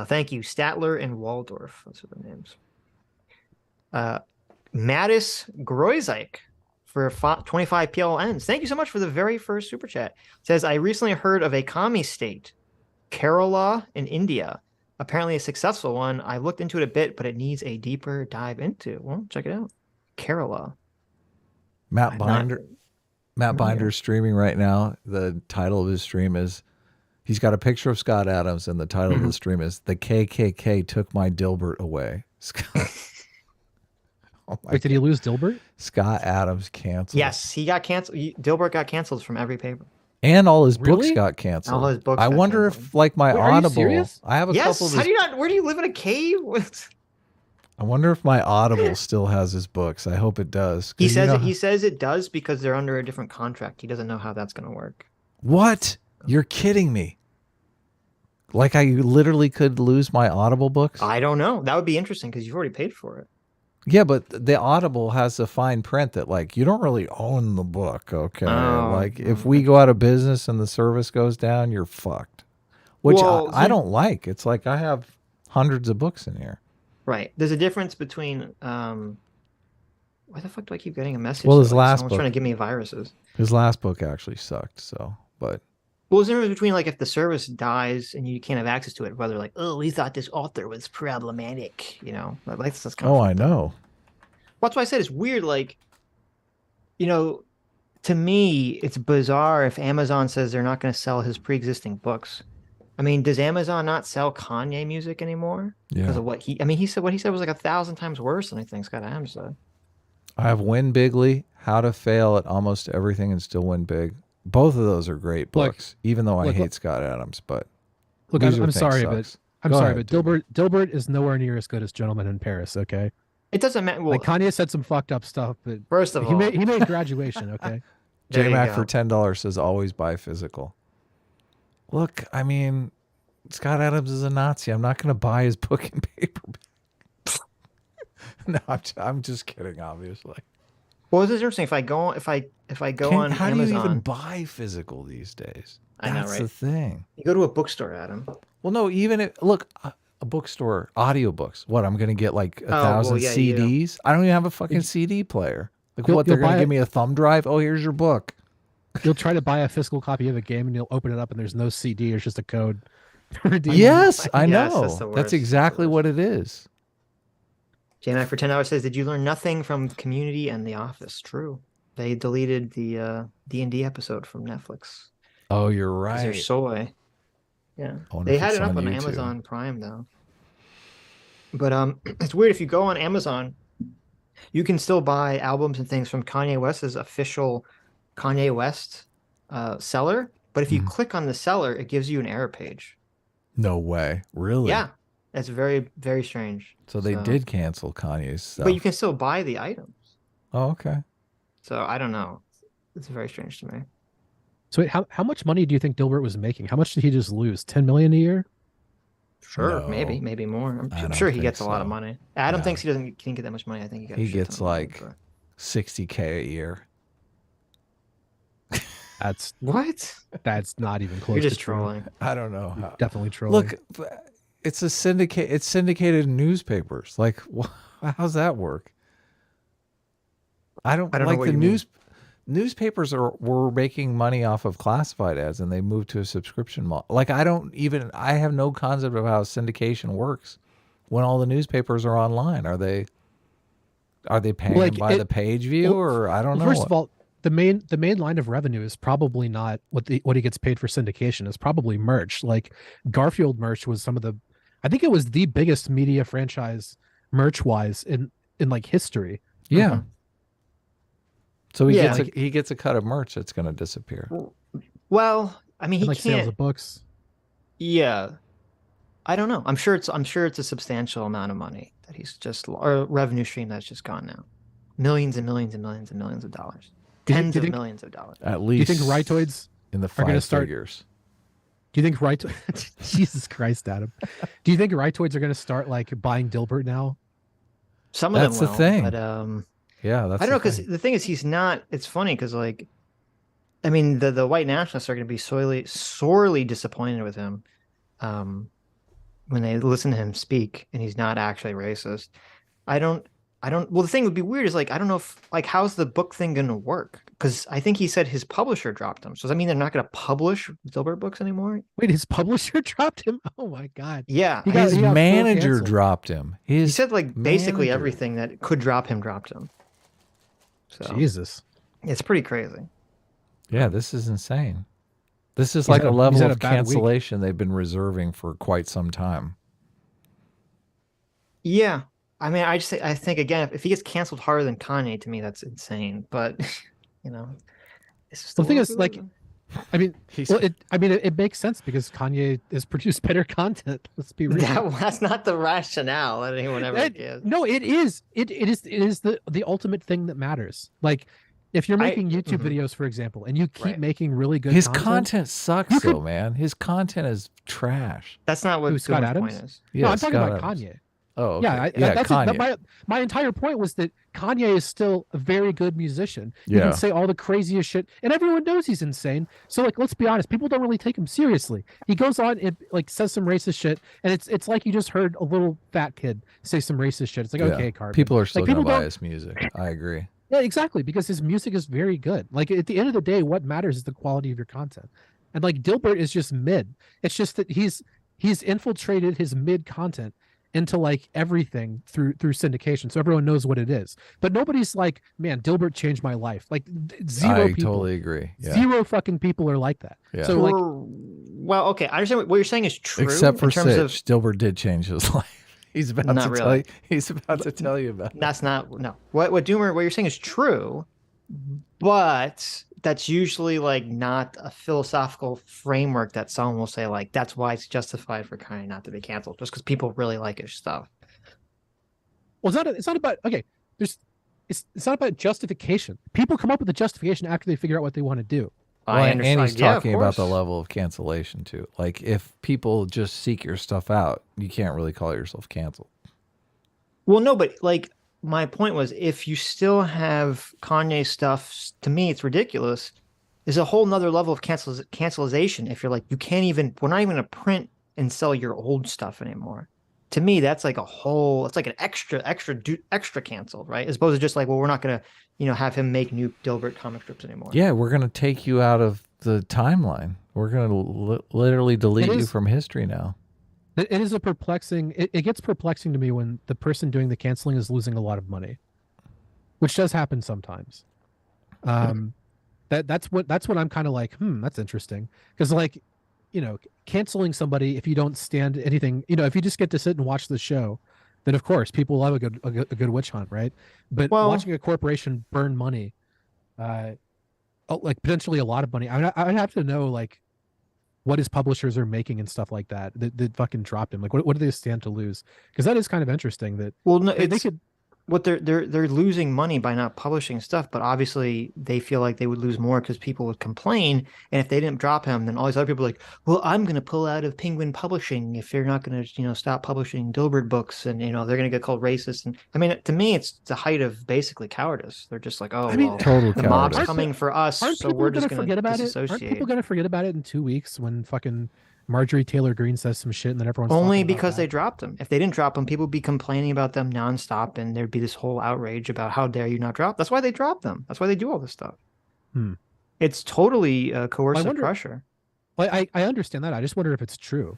Thank you, Statler and Waldorf. Those are the names. Mattis Groizike for 25 PLNs. Thank you so much for the very first super chat. Says, I recently heard of a commie state, Kerala in India. Apparently a successful one. I looked into it a bit, but it needs a deeper dive into. Well, check it out. Kerala. Matt Binder's streaming right now. The title of his stream is, he's got a picture of Scott Adams, and the title of the stream is "The KKK Took My Dilbert Away." Scott. Wait, did he lose Dilbert? Scott Adams canceled. Yes, he got canceled. Dilbert got canceled from every paper. And all his books got canceled. All his books. I wonder if, like my Audible, I have a yes. couple of. How do you not? Where do you live in a cave? I wonder if my Audible still has his books. I hope it does. He says he says it does because they're under a different contract. He doesn't know how that's going to work. What? You're kidding me. Like I literally could lose my Audible books? I don't know. That would be interesting because you've already paid for it. Yeah, but the Audible has a fine print that like you don't really own the book. Okay, like if we go out of business and the service goes down, you're fucked. Which I don't like. It's like I have hundreds of books in here. Right. There's a difference between why the fuck do I keep getting a message? Well, his like last someone's book trying to give me viruses. His last book actually sucked. So, but well, there's a difference between like if the service dies and you can't have access to it, whether like, oh, we thought this author was problematic, you know, like that's kind of I know. Well, that's why I said it's weird. Like, you know, to me, it's bizarre if Amazon says they're not going to sell his pre-existing books. I mean, does Amazon not sell Kanye music anymore? Yeah. Because of what he said what he said was like 1,000 times worse than I think Scott Adams said. I have Win Bigly, How to Fail at Almost Everything and Still Win Big. Both of those are great books, even though I hate Scott Adams. But look, I'm sorry, but Dilbert is nowhere near as good as Gentleman in Paris. Okay, it doesn't matter. Well, like Kanye said some fucked up stuff, but first of all, he made Graduation. Okay, J-Mac for $10 says always buy physical. Look, I mean, Scott Adams is a Nazi. I'm not going to buy his book in paperback. No, I'm just kidding. Obviously. Well, this is interesting. If I go on Amazon, how do you even buy physical these days? I know, right? That's the thing. You go to a bookstore, Adam. Well, no, even if look, a bookstore, audiobooks. What, I'm going to get like 1,000 CDs? I don't even have a fucking CD player. Like what? They're going to give me a thumb drive? Oh, here's your book. You'll try to buy a physical copy of a game and you'll open it up and there's no CD. It's just a code. Yes, I know. That's exactly what it is. J-Mac for $10 says, did you learn nothing from Community and The Office? True. They deleted the D&D episode from Netflix. Oh, you're right. They're soy. Yeah. They had it up on Amazon Prime, though. But it's weird. If you go on Amazon, you can still buy albums and things from Kanye West's official Kanye West seller. But if you click on the seller, it gives you an error page. No way. Really? Yeah. That's very, very strange. So they did cancel Kanye's stuff. But you can still buy the items. Oh, okay. So I don't know. It's very strange to me. So wait, how much money do you think Dilbert was making? How much did he just lose? 10 million a year? Sure, maybe more. I'm sure he gets a lot of monnie. Adam thinks he can't get that much money. I think he gets like $60K a year. That's what? That's not even close. You're just trolling. I don't know. You're definitely trolling. Look, it's a syndicate. It's syndicated newspapers. Like, how's that work? I don't like the newspapers were making money off of classified ads, and they moved to a subscription model. Like, I have no concept of how syndication works when all the newspapers are online. Are they paying by the page view, or I don't know? First of all, the main line of revenue is probably not what he gets paid for syndication. It's probably merch. Like Garfield merch was I think it was the biggest media franchise merch wise in like history. Yeah. Mm-hmm. So he gets a cut of merch that's going to disappear. Well, I mean, he like can't. Sales of books. Yeah, I don't know. I'm sure it's a substantial amount of money that he's or revenue stream that's just gone now. Millions and millions and millions and millions of dollars. Tens of millions of dollars. At least. Do you think Rightoids in the are going to start? Figures. Do you think Jesus Christ, Adam? Do you think Rightoids are going to start like buying Dilbert now? Some of them will. That's the thing. But yeah, that's. I don't know, because the thing is, he's not. It's funny because like, I mean, the white nationalists are going to be sorely disappointed with him, when they listen to him speak, and he's not actually racist. I don't. Well, the thing would be weird is like, I don't know if like, how's the book thing going to work? Because I think he said his publisher dropped him. So does that mean they're not going to publish Dilbert books anymore? Wait, his publisher dropped him? Oh my God. Yeah. His manager dropped him. He said like basically everything that could drop him dropped him. So Jesus. It's pretty crazy. Yeah, this is insane. This is like a level of cancellation they've been reserving for quite some time. Yeah. I mean, I think again, if he gets canceled harder than Kanye, to me, that's insane. But you know, it's just the thing is, like, I mean, it makes sense because Kanye has produced better content. Let's be real. That's not the rationale that anyone ever gives. No, it is. It is the ultimate thing that matters. Like, if you're making YouTube videos, for example, and you keep making really good, his content sucks, though, man. His content is trash. That's not what Scott Adams point is. Yeah, no, I'm talking about Kanye. Oh, okay. Yeah, that's it. My entire point was that Kanye is still a very good musician. He can say all the craziest shit, and everyone knows he's insane. So like, let's be honest, people don't really take him seriously. He goes on and like says some racist shit, and it's like you just heard a little fat kid say some racist shit. It's like, okay, Carbon. People are still like, gonna buy his music. I agree. Yeah, exactly, because his music is very good. Like at the end of the day, what matters is the quality of your content. And like Dilbert is just mid. It's just that he's infiltrated his mid content into like everything through syndication, so everyone knows what it is. But nobody's like, man, Dilbert changed my life. Like zero I people. Totally agree. Yeah. Zero fucking people are like that. Yeah. So like, well, okay, I understand what you're saying is true. Except for in terms Sitch, Dilbert did change his life. He's about Not to really. tell you. He's about to tell you about. That's not no. What Doomer, what you're saying is true, but that's usually like not a philosophical framework that someone will say like that's why it's justified for Kanye not to be canceled just because people really like his stuff. Well, it's not about okay. It's not about justification. People come up with a justification after they figure out what they want to do. Well, and he's talking about the level of cancellation too. Like if people just seek your stuff out, you can't really call yourself canceled. Well, no, but like my point was, if you still have Kanye stuff, to me, it's ridiculous. There's a whole nother level of cancelization. If you're like, we're not even going to print and sell your old stuff anymore. To me, that's like it's like an extra canceled, right? As opposed to just like, well, we're not going to, have him make new Dilbert comic strips anymore. Yeah, we're going to take you out of the timeline. We're going to literally delete you from history now. It is a perplexing. It gets perplexing to me when the person doing the canceling is losing a lot of money, which does happen sometimes. That's what I'm kind of like. That's interesting because like, canceling somebody if you don't stand anything. If you just get to sit and watch the show, then of course people love a good witch hunt, right? But watching a corporation burn money, like potentially a lot of money, I would have to know like what his publishers are making and stuff like that fucking dropped him. Like, what do they stand to lose? Because that is kind of interesting. That they could. What they're losing money by not publishing stuff, but obviously they feel like they would lose more because people would complain. And if they didn't drop him, then all these other people are like, well, I'm going to pull out of Penguin Publishing if they're not going to, stop publishing Dilbert books, and they're going to get called racist. And I mean, to me, it's the height of basically cowardice. They're just like, total the mob's coming for us, so we're just going to forget about disassociate. Aren't people going to forget about it in 2 weeks when fucking Marjorie Taylor Greene says some shit and then everyone's only because they dropped them. If they didn't drop them, people would be complaining about them nonstop, and there'd be this whole outrage about how dare you not drop. That's why they dropped them. That's why they do all this stuff. It's totally coercive pressure. Well, I understand that. I just wonder if it's true.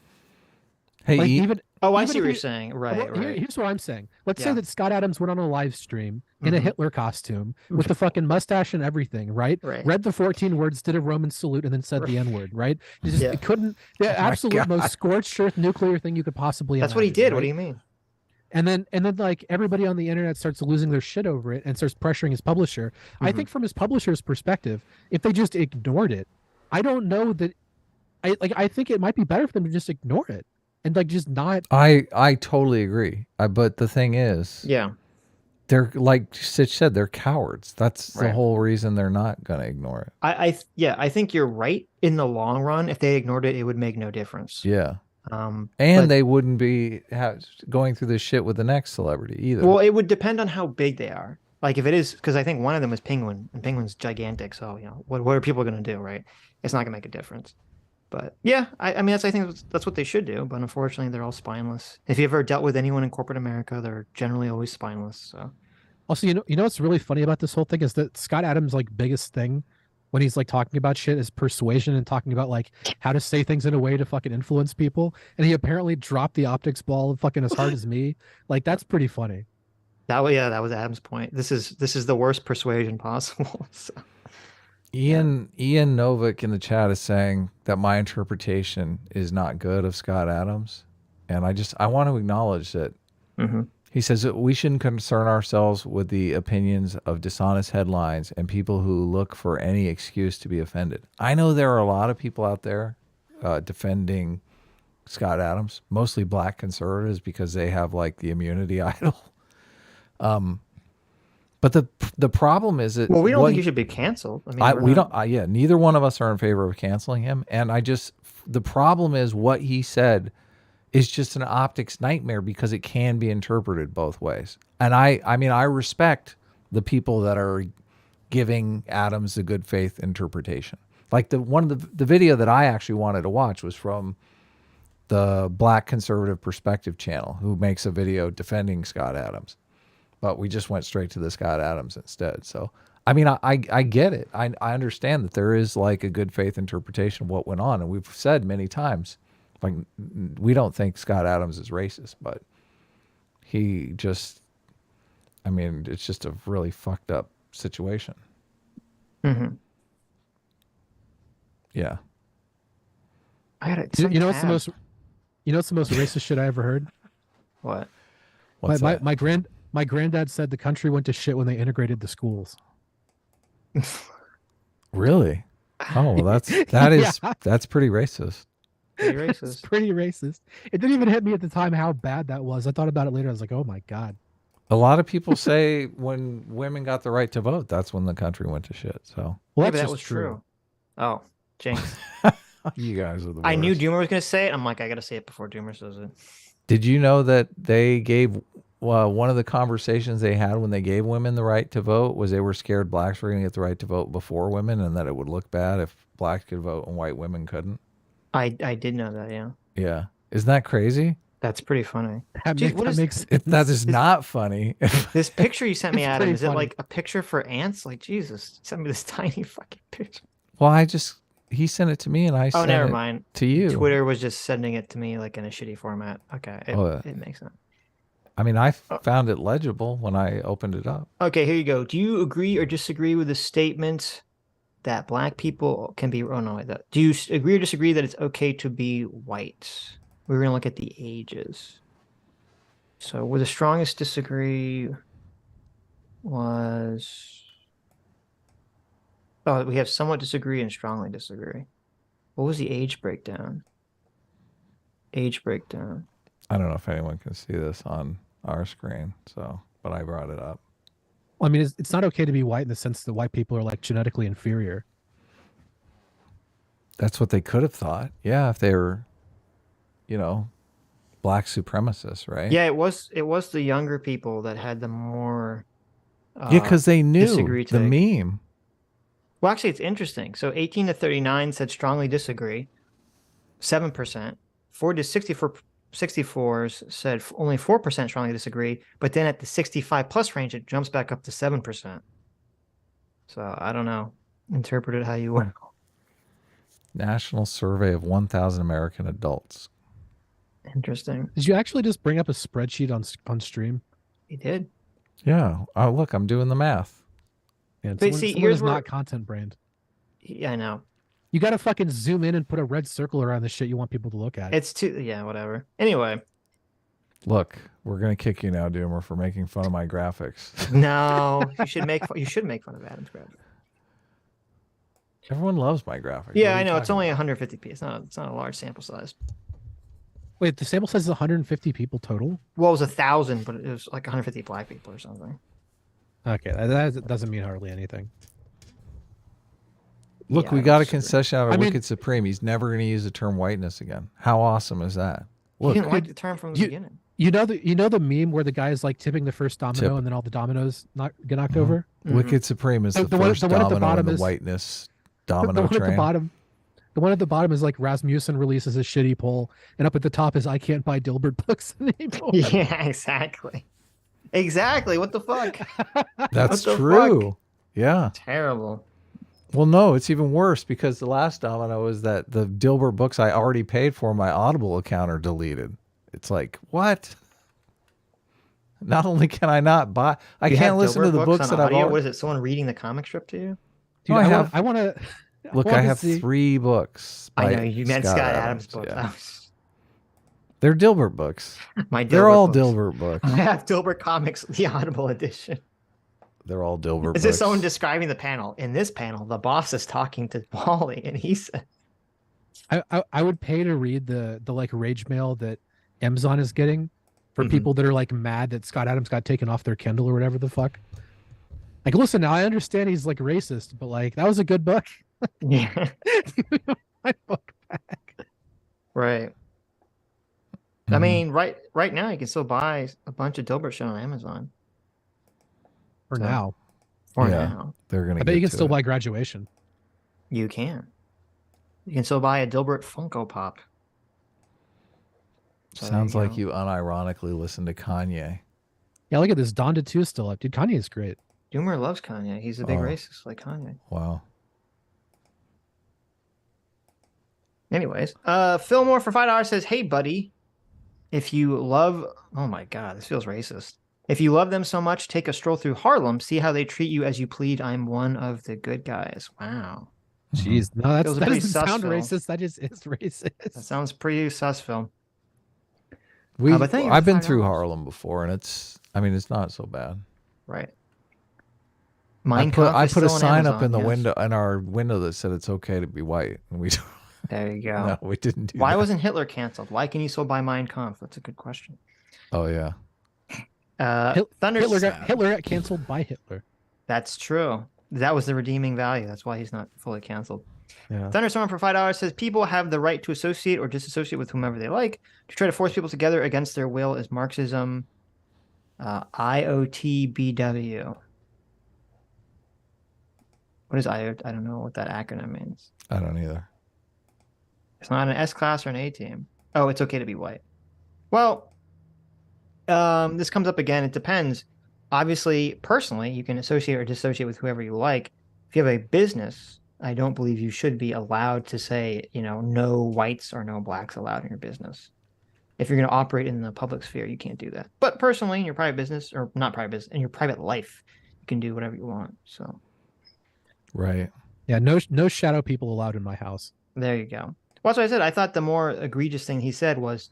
Hey, I see what you're saying. Right. Here's what I'm saying. Let's say that Scott Adams went on a live stream in a Hitler costume with the fucking mustache and everything, right? Read the 14 words, did a Roman salute, and then said the N-word, right? It couldn't, the absolute most scorched earth nuclear thing you could possibly That's imagine, what he did. right? What do you mean? And then like everybody on the internet starts losing their shit over it and starts pressuring his publisher. I think from his publisher's perspective, if they just ignored it, I don't know that I think it might be better for them to just ignore it. And like just not. I totally agree. But the thing is, they're like Sitch said, they're cowards. That's the whole reason they're not gonna ignore it. I think you're right. In the long run, if they ignored it, it would make no difference. Yeah. And they wouldn't be going through this shit with the next celebrity either. Well, it would depend on how big they are. Like if it is, because I think one of them is Penguin, and Penguin's gigantic. So what are people gonna do, right? It's not gonna make a difference. But yeah, I mean, I think that's what they should do. But unfortunately, they're all spineless. If you ever dealt with anyone in corporate America, they're generally always spineless. So, also, you know what's really funny about this whole thing is that Scott Adams' like biggest thing when he's like talking about shit is persuasion and talking about like how to say things in a way to fucking influence people. And he apparently dropped the optics ball fucking as hard as me. Like that's pretty funny. That was Adam's point. This is the worst persuasion possible. So. Ian Novik in the chat is saying that my interpretation is not good of Scott Adams, and I want to acknowledge that. He says that we shouldn't concern ourselves with the opinions of dishonest headlines and people who look for any excuse to be offended. I know there are a lot of people out there defending Scott Adams, mostly black conservatives because they have like the immunity idol. But the problem is that we don't think he should be canceled. I mean, we don't. Neither one of us are in favor of canceling him. And the problem is what he said is just an optics nightmare because it can be interpreted both ways. And I mean, I respect the people that are giving Adams a good faith interpretation. Like one of the video that I actually wanted to watch was from the Black Conservative Perspective channel, who makes a video defending Scott Adams. But we just went straight to the Scott Adams instead. So, I mean, I get it. I understand that there is like a good faith interpretation of what went on. And we've said many times, like, we don't think Scott Adams is racist, but he just, I mean, it's just a really fucked up situation. Mm-hmm. Yeah. I got it. You know what's the most racist shit I ever heard? What? My granddad said the country went to shit when they integrated the schools. Really? Oh, well, that's pretty racist. Pretty racist. It's pretty racist. It didn't even hit me at the time how bad that was. I thought about it later. I was like, oh my God. A lot of people say when women got the right to vote, that's when the country went to shit. So, well, yeah, but that was true. Oh, Jinx. You guys are the worst. I knew Doomer was going to say it. I'm like, I got to say it before Doomer says it. Did you know that they gave one of the conversations they had when they gave women the right to vote was they were scared blacks were going to get the right to vote before women, and that it would look bad if blacks could vote and white women couldn't? I did know that, yeah. Yeah. Isn't that crazy? That's pretty funny. That is not funny. This picture you sent me, Adam, is funny. it like a picture for ants? Like, Jesus, send me this tiny fucking picture. Well, he sent it to me and I sent never it mind. to you. Twitter was just sending it to me like in a shitty format. Okay, it makes sense. I mean, I found it legible when I opened it up. Okay, here you go. Do you agree or disagree with the statement that black people can be... Oh, no, wait. Do you agree or disagree that it's okay to be white? We're going to look at the ages. So where the strongest disagree was... Oh, we have somewhat disagree and strongly disagree. What was the age breakdown? Age breakdown. I don't know if anyone can see this on our screen, but I brought it up. Well, I mean, it's not okay to be white in the sense that white people are like genetically inferior. That's what they could have thought. Yeah, if they were, black supremacists, right? Yeah, it was the younger people that had the more because they knew the meme. Well, actually, it's interesting. So 18 to 39 said strongly disagree, 7%. 40 to 64s said only 4% strongly disagree, but then at the 65 plus range, it jumps back up to 7%. So I don't know. Interpret it how you want. National survey of 1,000 American adults. Interesting. Did you actually just bring up a spreadsheet on stream? He did. Yeah. Oh, look, I'm doing the math. Yeah, here's not content brand. Yeah, I know. You got to fucking zoom in and put a red circle around the shit you want people to look at. It's too... Yeah, whatever. Anyway. Look, we're going to kick you now, Doomer, for making fun of my graphics. No, you should make fun of Adam's graphics. Everyone loves my graphics. Yeah, I know. It's only 150p. It's not a large sample size. Wait, the sample size is 150 people total? Well, it was 1,000, but it was like 150 black people or something. Okay, that doesn't mean hardly anything. Look, Yeah, we got a concession out of Wicked Supreme. He's never going to use the term whiteness again. How awesome is that? Look, he didn't like the term from the beginning. You know the meme where the guy is like tipping the first domino and then all the dominoes get knocked over? Mm-hmm. Wicked Supreme is the first domino in the whiteness domino train. The one at the bottom is like Rasmussen releases a shitty poll, and up at the top is I can't buy Dilbert books anymore. Yeah, exactly. Exactly. What the fuck? That's true. Fuck? Yeah. Terrible. Well, no, it's even worse because the last domino is that the Dilbert books I already paid for my Audible account are deleted. It's like, what? Not only can I not buy, I can't listen to the books that I've already... What is it? Someone reading the comic strip to you? Dude, I want to... Look, I have 3 books. I know, you meant Scott Adams books. Yeah. They're Dilbert books. They're all Dilbert books. I have Dilbert Comics, the Audible edition. They're all Dilbert books. Is this someone describing the panel? In this panel, the boss is talking to Wally, and he said... I would pay to read the like rage mail that Amazon is getting for people that are like mad that Scott Adams got taken off their Kindle or whatever the fuck. Like, listen, now I understand he's like racist, but like that was a good book. Yeah. My book back. Right. I mean, right now you can still buy a bunch of Dilbert shit on Amazon. For now. For now. They're gonna. I bet you can still buy Graduation. You can. You can still buy a Dilbert Funko Pop. So Sounds like you unironically listen to Kanye. Yeah, look at this. Donda 2 is still up. Dude, Kanye is great. Doomer loves Kanye. He's a big racist like Kanye. Wow. Anyways, Fillmore for $5 says, "Hey, buddy, if you love..." Oh my God, this feels racist. "If you love them so much, take a stroll through Harlem. See how they treat you as you plead. I'm one of the good guys." Wow. Jeez, no, that doesn't sound Phil. racist. That just is racist. That sounds pretty sus, Phil. I've been through Harlem before, and it's not so bad. Right. I put a sign up in the window, in our window, that said it's okay to be white, and we. There you go. No, we didn't do Why that. wasn't Hitler canceled? Why can you still buy Mein Kampf? That's a good question. Oh yeah. Hitler got canceled by Hitler. That's true. That was the redeeming value. That's why he's not fully canceled. Yeah. Thunderstorm for $5 says, "People have the right to associate or disassociate with whomever they like. To try to force people together against their will is Marxism." IOTBW. What is IOT? I don't know what that acronym means. I don't either. It's not an S class or an A team. Oh, it's okay to be white. Well, this comes up again. It depends. Obviously, personally, you can associate or dissociate with whoever you like. If you have a business, I don't believe you should be allowed to say, no whites or no blacks allowed in your business. If you're going to operate in the public sphere, you can't do that. But personally, in your private business, or not private business, in your private life, you can do whatever you want. So, right. Yeah, no shadow people allowed in my house. There you go. Well, that's what I said. I thought the more egregious thing he said was,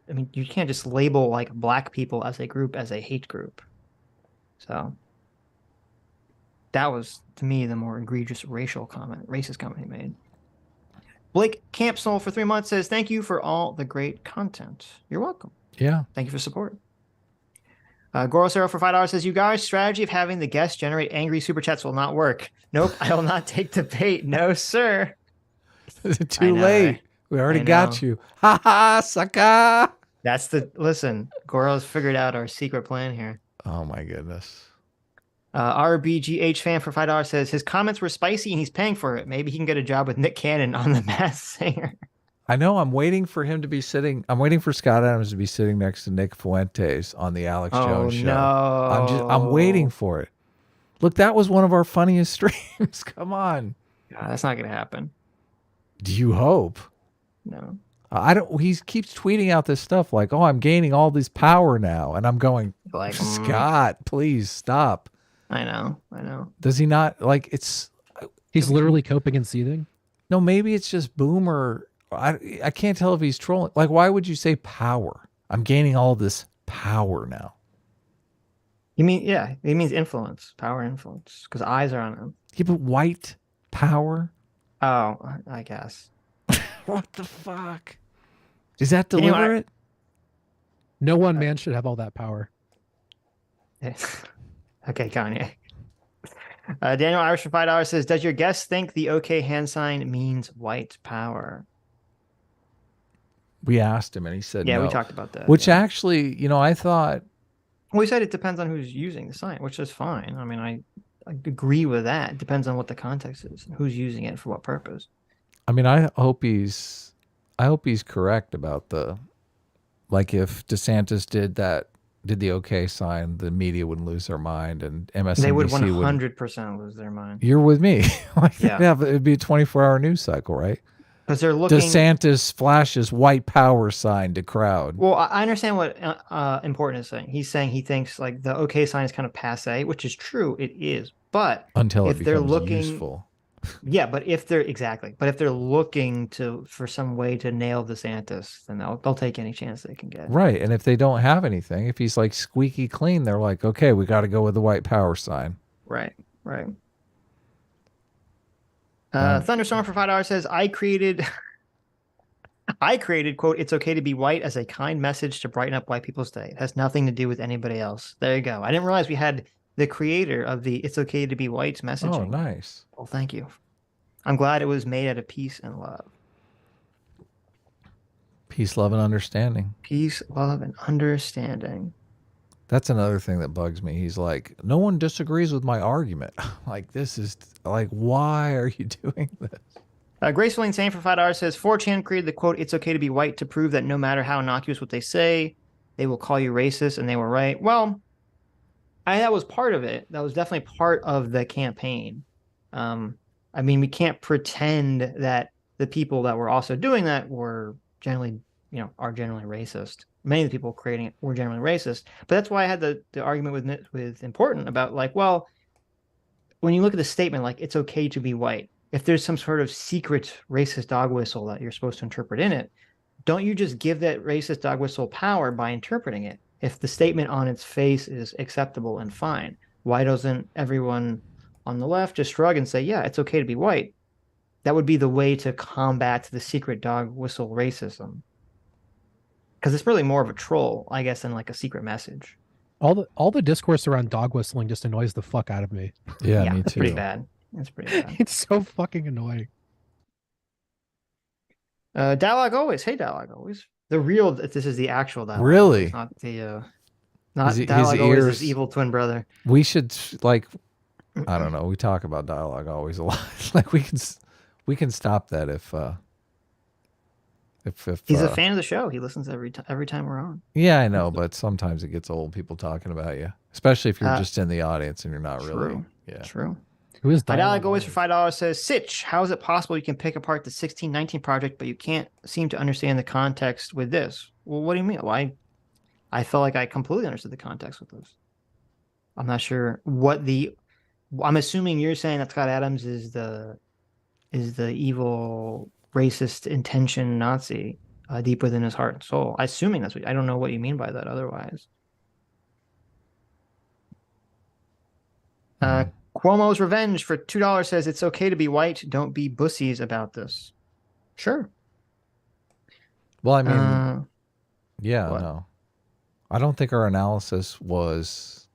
I mean, you can't just label like black people as a group as a hate group. So that was, to me, the more egregious racist comment he made. Blake Camp Soul for 3 months says, "Thank you for all the great content." You're welcome. Yeah. Thank you for support. Gorosero for $5 says, "You guys' strategy of having the guests generate angry super chats will not work. Nope, I will not take the bait. No, sir." Too late. We already got you. Ha ha, sucker. Listen, Goro's figured out our secret plan here. Oh my goodness. RBGH fan for $5 says, "His comments were spicy and he's paying for it. Maybe he can get a job with Nick Cannon on The Masked Singer." I know. I'm waiting for him to be sitting. I'm waiting for Scott Adams to be sitting next to Nick Fuentes on the Alex Jones show. No. I'm waiting for it. Look, that was one of our funniest streams. Come on. That's not going to happen. Do you hope? No. I don't. He keeps tweeting out this stuff like, "Oh, I'm gaining all this power now," and I'm going, like, Scott, please stop. I know. Does he not like? He's literally coping and seething. No, maybe it's just Boomer. I can't tell if he's trolling. Like, why would you say power? I'm gaining all this power now. You mean, yeah, it means influence, power, influence, because eyes are on him. Yeah, but white power. Oh, I guess. What the fuck? Does that deliver it? No one man should have all that power. Okay, Kanye. Daniel Irish for $5 says, "Does your guest think the OK hand sign means white power?" We asked him and he said no. no. We talked about that. Which actually, I thought... Well, he said it depends on who's using the sign, which is fine. I mean, I agree with that. It depends on what the context is and who's using it for what purpose. I mean, I hope he's correct about like if DeSantis did the OK sign, the media wouldn't lose their mind, and MSNBC they would 100% lose their mind. You're with me. Yeah, it'd be a 24-hour news cycle, right? Because they're looking. DeSantis flashes white power sign to crowd. Well, I understand what Important is saying. He's saying he thinks like the OK sign is kind of passe, which is true. It is, but until if it they're becomes looking, useful. Yeah, but if they're looking for some way to nail DeSantis, then they'll take any chance they can get. Right, and if they don't have anything, if he's like squeaky clean, they're like, okay, we got to go with the white power sign. Right. Thunderstorm for $5 says, I created, quote, "It's okay to be white" as a kind message to brighten up white people's day. It has nothing to do with anybody else. There you go. I didn't realize we had the creator of the "It's okay to be white" messaging. Oh, nice. Well, thank you. I'm glad it was made out of peace and love. Peace, love, and understanding. Peace, love, and understanding. That's another thing that bugs me. He's like, no one disagrees with my argument. Like, this is like, why are you doing this? Graceful Insane for $5 says 4chan created the quote, "It's okay to be white," to prove that no matter how innocuous what they say, they will call you racist, and they were right. Well, that was part of it. That was definitely part of the campaign. I mean, we can't pretend that the people that were also doing that were generally, are generally racist. Many of the people creating it were generally racist. But that's why I had the argument with Important about like, well, when you look at the statement, like, it's okay to be white, if there's some sort of secret racist dog whistle that you're supposed to interpret in it, don't you just give that racist dog whistle power by interpreting it? If the statement on its face is acceptable and fine, why doesn't everyone on the left just shrug and say, yeah, it's okay to be white? That would be the way to combat the secret dog whistle racism. Because it's really more of a troll, I guess, than like a secret message. All the discourse around dog whistling just annoys the fuck out of me. Yeah, me it's too. pretty bad. It's pretty bad. It's so fucking annoying. Dialogue Always. Hey, Dialogue Always. This is the actual Dialogue. Really? Always, not the not his Dialogue Always, ears, his evil twin brother. We should like, I don't know. We talk about Dialogue Always a lot. Like we can stop that if he's a fan of the show. He listens every time we're on. Yeah, I know, but sometimes it gets old. People talking about you, especially if you're just in the audience and you're not really. Yeah, true. Who is Dialogue Always for $5 says, Sitch, how is it possible you can pick apart the 1619 project, but you can't seem to understand the context with this? Well, what do you mean? Well, I felt like I completely understood the context with this. I'm not sure I'm assuming you're saying that Scott Adams is the evil, racist, intention Nazi deep within his heart and soul. Assuming that's I don't know what you mean by that otherwise. Cuomo's Revenge for $2 says, it's okay to be white. Don't be bussies about this. Sure. Well, I mean, no. I don't think our analysis was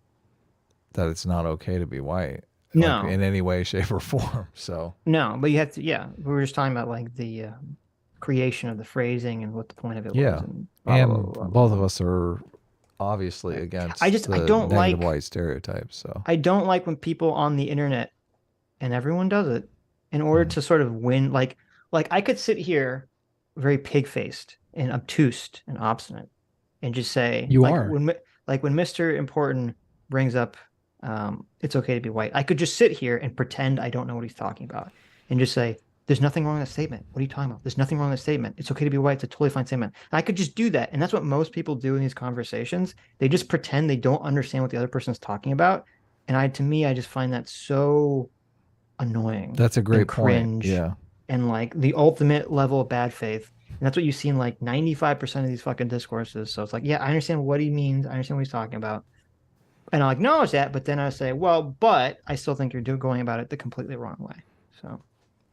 that it's not okay to be white. No. Like, in any way, shape, or form. So. No, but you have to, we were just talking about like the creation of the phrasing and what the point of it was. And both of us are obviously against I don't like white stereotypes. So I don't like when people on the internet, and everyone does it, in order to sort of win. Like I could sit here, very pig-faced and obtuse and obstinate, and just say when Mr. Important brings up, it's okay to be white. I could just sit here and pretend I don't know what he's talking about, and just say, there's nothing wrong with that statement. What are you talking about? There's nothing wrong with that statement. It's okay to be white. It's a totally fine statement. And I could just do that. And that's what most people do in these conversations. They just pretend they don't understand what the other person's talking about. And to me, I just find that so annoying. That's a great cringe, point. Yeah. And like the ultimate level of bad faith. And that's what you see in like 95% of these fucking discourses. So it's like, yeah, I understand what he means. I understand what he's talking about. And I'll acknowledge that. But then I say, well, but I still think you're going about it the completely wrong way. So.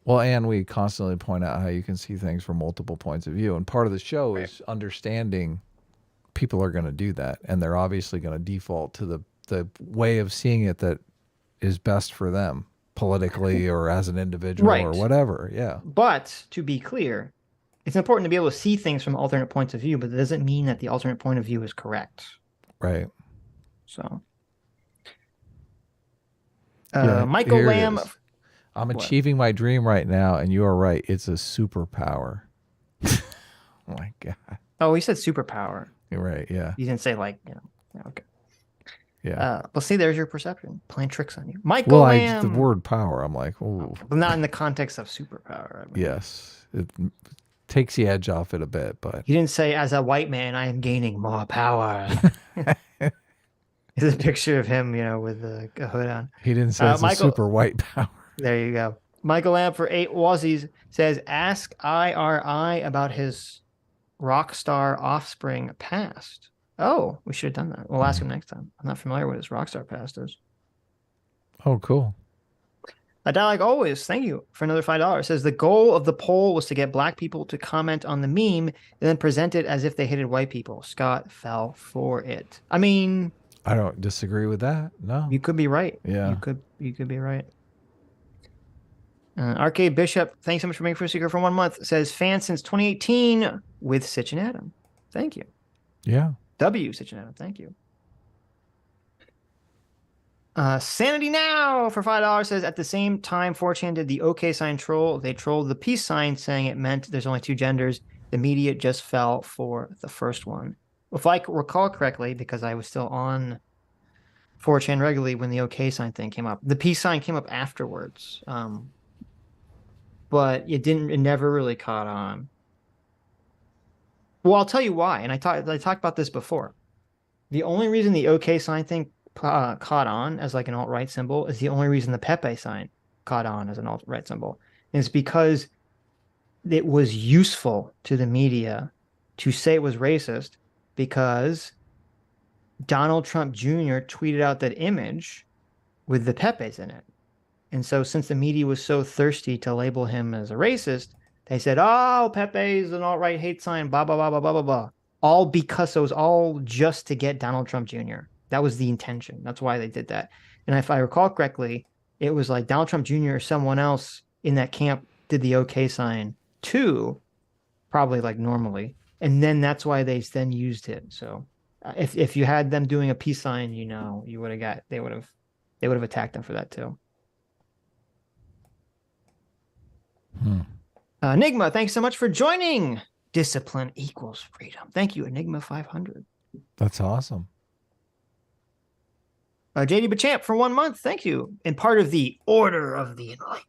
Well, and we constantly point out how you can see things from multiple points of view. And part of the show is understanding people are going to do that. And they're obviously going to default to the way of seeing it that is best for them politically or as an individual or whatever. Yeah. But to be clear, it's important to be able to see things from alternate points of view, but it doesn't mean that the alternate point of view is correct. Right. So. Michael Lamb. I'm achieving my dream right now, and you are right. It's a superpower. Oh my God. Oh, he said superpower. You're right, yeah. You didn't say like, okay. Yeah. Well, see, there's your perception. Playing tricks on you. Michael Lamb. The word power, I'm like, oh. But not in the context of superpower. I mean. Yes. It takes the edge off it a bit, but. You didn't say, as a white man, I am gaining more power. It's a picture of him, with a hood on. He didn't say it's a super white power. There you go. Michael Lamb for 8 Wazzies says, ask IRI about his rock star offspring past. Oh, we should have done that. We'll ask him next time. I'm not familiar with his rock star past is. Oh, cool. Like always, thank you for another $5. Says the goal of the poll was to get black people to comment on the meme and then present it as if they hated white people. Scott fell for it. I mean, I don't disagree with that. No. You could be right. Yeah. You could be right. Arcade Bishop, thanks so much for making first speaker for 1 month. Says fan since 2018 with Sitch and Adam. Thank you. Yeah. Sitch and Adam. Thank you. Sanity Now for $5 says at the same time 4chan did the OK sign troll, they trolled the peace sign saying it meant there's only 2 genders. The media just fell for the first one. If I recall correctly, because I was still on 4chan regularly when the OK sign thing came up, the peace sign came up afterwards. But it never really caught on. Well, I'll tell you why. And I talked about this before. The only reason the OK sign thing caught on as like an alt-right symbol is the only reason the Pepe sign caught on as an alt-right symbol. And it's because it was useful to the media to say it was racist because Donald Trump Jr. tweeted out that image with the Pepes in it. And so since the media was so thirsty to label him as a racist, they said, oh, Pepe's an alt-right hate sign, blah, blah, blah, blah, blah, blah, blah. All because it was all just to get Donald Trump Jr. That was the intention. That's why they did that. And if I recall correctly, it was like Donald Trump Jr. or someone else in that camp did the OK sign too, probably like normally. And then that's why they then used it. So if you had them doing a peace sign, you would have they would have attacked them for that too. Enigma, thanks so much for joining. Discipline equals freedom. Thank you, Enigma 500. That's awesome. JD Bachamp for 1 month. Thank you. And part of the Order of the Enlightened.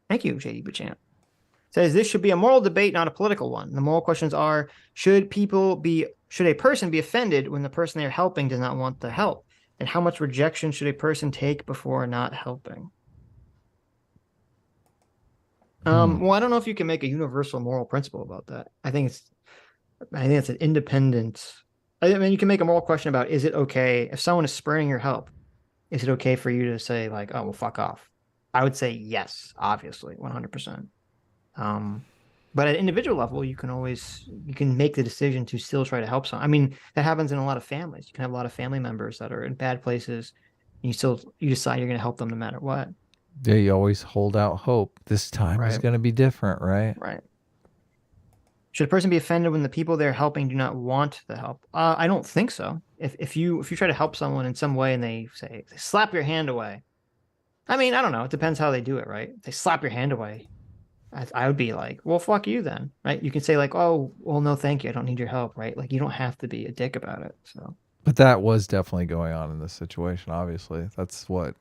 Thank you, JD Bachamp. Says this should be a moral debate, not a political one. The moral questions are, should a person be offended when the person they're helping does not want the help? And how much rejection should a person take before not helping? Well, I don't know if you can make a universal moral principle about that. I think it's an independent. I mean, you can make a moral question about, is it okay if someone is spurning your help? Is it okay for you to say like, oh, well, fuck off? I would say yes, obviously, 100%. But at individual level, you can make the decision to still try to help someone. I mean, that happens in a lot of families. You can have a lot of family members that are in bad places, and you decide you're going to help them no matter what. Yeah, you always hold out hope. This time is going to be different, right? Right. Should a person be offended when the people they're helping do not want the help? I don't think so. If you try to help someone in some way and they say, slap your hand away. I mean, I don't know. It depends how they do it, right? If they slap your hand away, I would be like, well, fuck you then, right? You can say like, oh, well, no, thank you. I don't need your help, right? Like, you don't have to be a dick about it. So. But that was definitely going on in this situation, obviously. That's what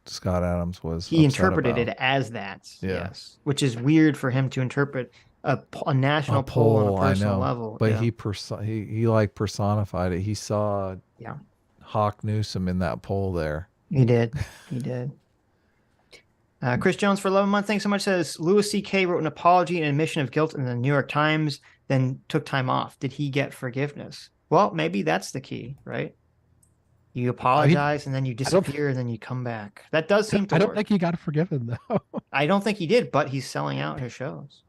Scott Adams was. He interpreted it as that, yes, which is weird for him to interpret a national poll on a personal level. But he like personified it. He saw Hawk Newsom in that poll there. He did. Chris Jones for 11 months. Thanks so much. Says Louis C.K. wrote an apology and admission of guilt in the New York Times, then took time off. Did he get forgiveness? Well, maybe that's the key, right? You apologize and then you disappear and then you come back. That does seem to work. I don't think he got forgiven though. I don't think he did, but he's selling out his shows.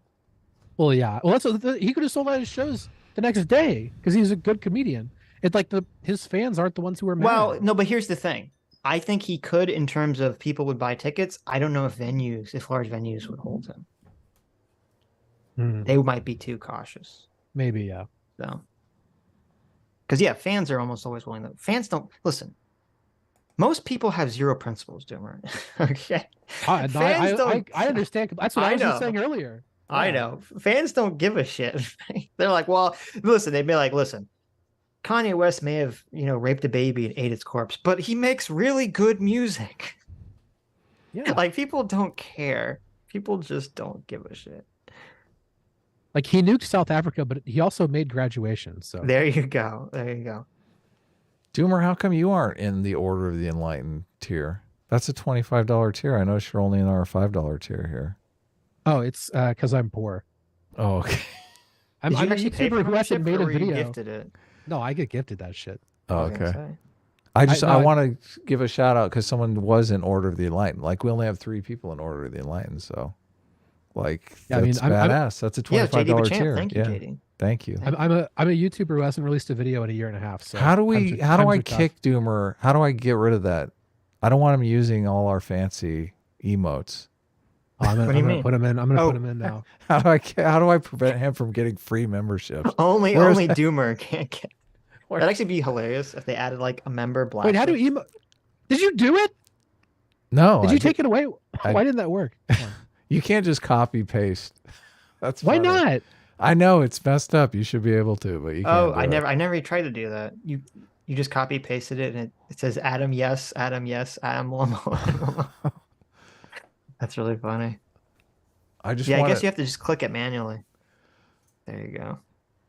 Well, yeah. Well, he could have sold out his shows the next day because he's a good comedian. It's like his fans aren't the ones who are mad. Well, no, but here's the thing. I think he could in terms of people would buy tickets. I don't know if large venues would hold him. They might be too cautious. Maybe, yeah. So. Because, fans are almost always willing to. Fans don't listen. Most people have zero principles, Doomer. Okay. I understand. That's what I was just saying earlier. Yeah. I know. Fans don't give a shit. They're like, well, listen, they'd be like, listen, Kanye West may have, raped a baby and ate its corpse, but he makes really good music. Yeah. Like, people don't care. People just don't give a shit. Like, he nuked South Africa, but he also made Graduation. So there you go. Doomer, how come you aren't in the Order of the Enlightened tier? That's a $25 tier. I notice you're only in our $5 tier here. Oh, it's because I'm poor. Oh, okay. I'm a YouTuber who hasn't made a video. Gifted it? No, I get gifted that shit. Oh, okay. I want to give a shout out because someone was in Order of the Enlightened. Like, we only have 3 people in Order of the Enlightened, so that's badass. That's a $25 tier. Thank you, JD. Thank you. I'm a YouTuber who hasn't released a video in a year and a half. So how do I kick Doomer? How do I get rid of that? I don't want him using all our fancy emotes. Oh, I'm gonna put him in. I'm gonna put him in now. How do I prevent him from getting free memberships? Only Doomer can't get. That'd actually be hilarious if they added like a member black. Wait, how do you Did you do it? No. Did you take it away? Why didn't that work? You can't just copy paste. That's why funny. not? I know it's messed up. You should be able to, but you can't. Oh, I never tried to do that. You just copy pasted it and it says Adam yes, Adam Lomo. That's really funny. I guess you have to just click it manually. There you go.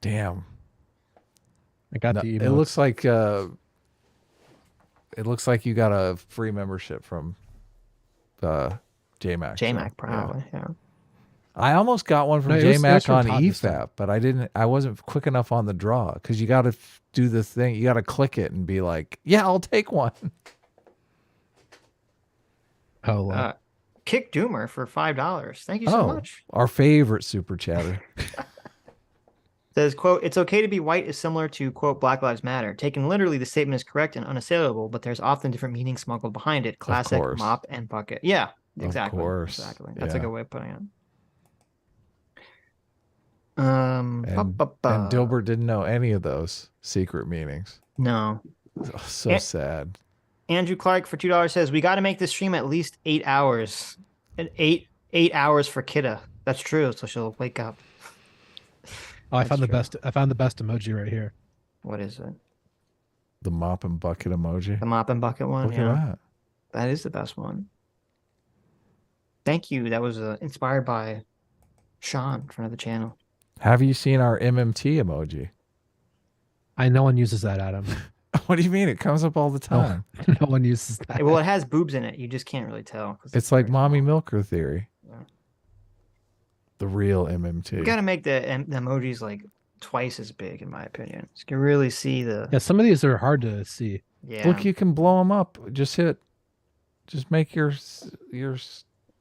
Damn. I got the email. It looks like you got a free membership from JMac. JMac probably, yeah. I almost got one from JMac on EFAP, but I wasn't quick enough on the draw because you got to do the thing. You got to click it and be like, yeah, I'll take one. Oh, Kick Doomer for $5. Thank you so much. Our favorite super chatter. Says, quote, it's okay to be white is similar to, quote, Black Lives Matter. Taken literally, the statement is correct and unassailable, but there's often different meanings smuggled behind it. Classic, mop, and bucket. Yeah, exactly. Of course. Exactly. That's a good way of putting it. And Dilbert didn't know any of those secret meanings. No. Oh, so sad. Andrew Clark for $2 says, we got to make this stream at least 8 hours. And eight hours for Kidda. That's true, so she'll wake up. Oh, I found the best emoji right here. What is it? The mop and bucket emoji. The mop and bucket one. Look at that. That is the best one. Thank you. That was inspired by Sean, friend of the channel. Have you seen our MMT emoji? No one uses that, Adam. What do you mean? It comes up all the time. No one uses that. Well, it has boobs in it. You just can't really tell. It's like mommy milker theory. Yeah. The real MMT. We got to make the emojis like twice as big, in my opinion. So you can really see the. Yeah, some of these are hard to see. Yeah. Look, you can blow them up. Just make your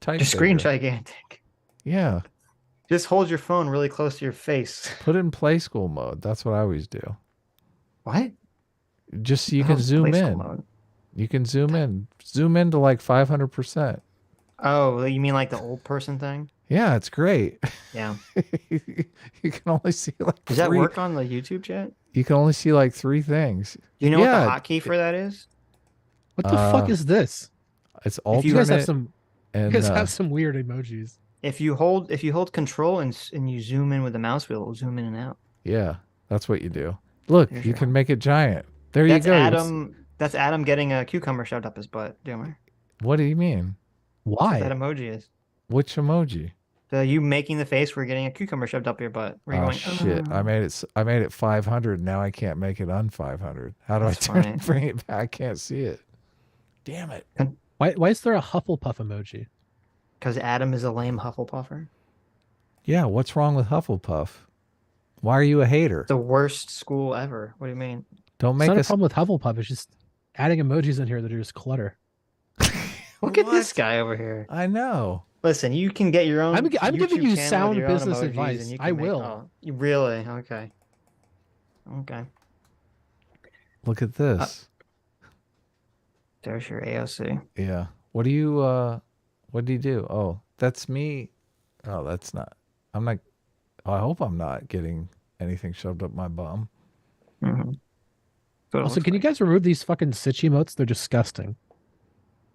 type. Your screen gigantic. Yeah. Just hold your phone really close to your face. Put it in play school mode. That's what I always do. What? Just so you can zoom in. Mode. You can zoom in. Zoom in to like 500%. Oh, you mean like the old person thing? Yeah, it's great. Yeah. You can only see like Does that work on the YouTube chat? You can only see like 3 things. Do you know what the hotkey for that is? What the fuck is this? It's alternate. You guys have some weird emojis. If you hold control and you zoom in with the mouse wheel, it will zoom in and out. Yeah, that's what you do. Look, you can make it giant. There you go. That's Adam getting a cucumber shoved up his butt, Doomer. What do you mean? Why? That emoji is. Which emoji? You making the face where you're getting a cucumber shoved up your butt. Shit! I made it 500. Now I can't make it on 500. How do I bring it back? I can't see it. Damn it! Why is there a Hufflepuff emoji? Because Adam is a lame Hufflepuffer. Yeah, what's wrong with Hufflepuff? Why are you a hater? The worst school ever. What do you mean? Don't make it's not a problem with Hufflepuff. It's just adding emojis in here that are just clutter. Look at this guy over here. I know. Listen, you can get your own. I'm giving you sound business advice. I will. You really? Okay. Okay. Look at this. There's your AOC. Yeah. What do you do? Oh, that's me. Oh, that's not. I'm not. I hope I'm not getting anything shoved up my bum. Mm-hmm. Also, can you guys remove these fucking Sitch emotes? They're disgusting.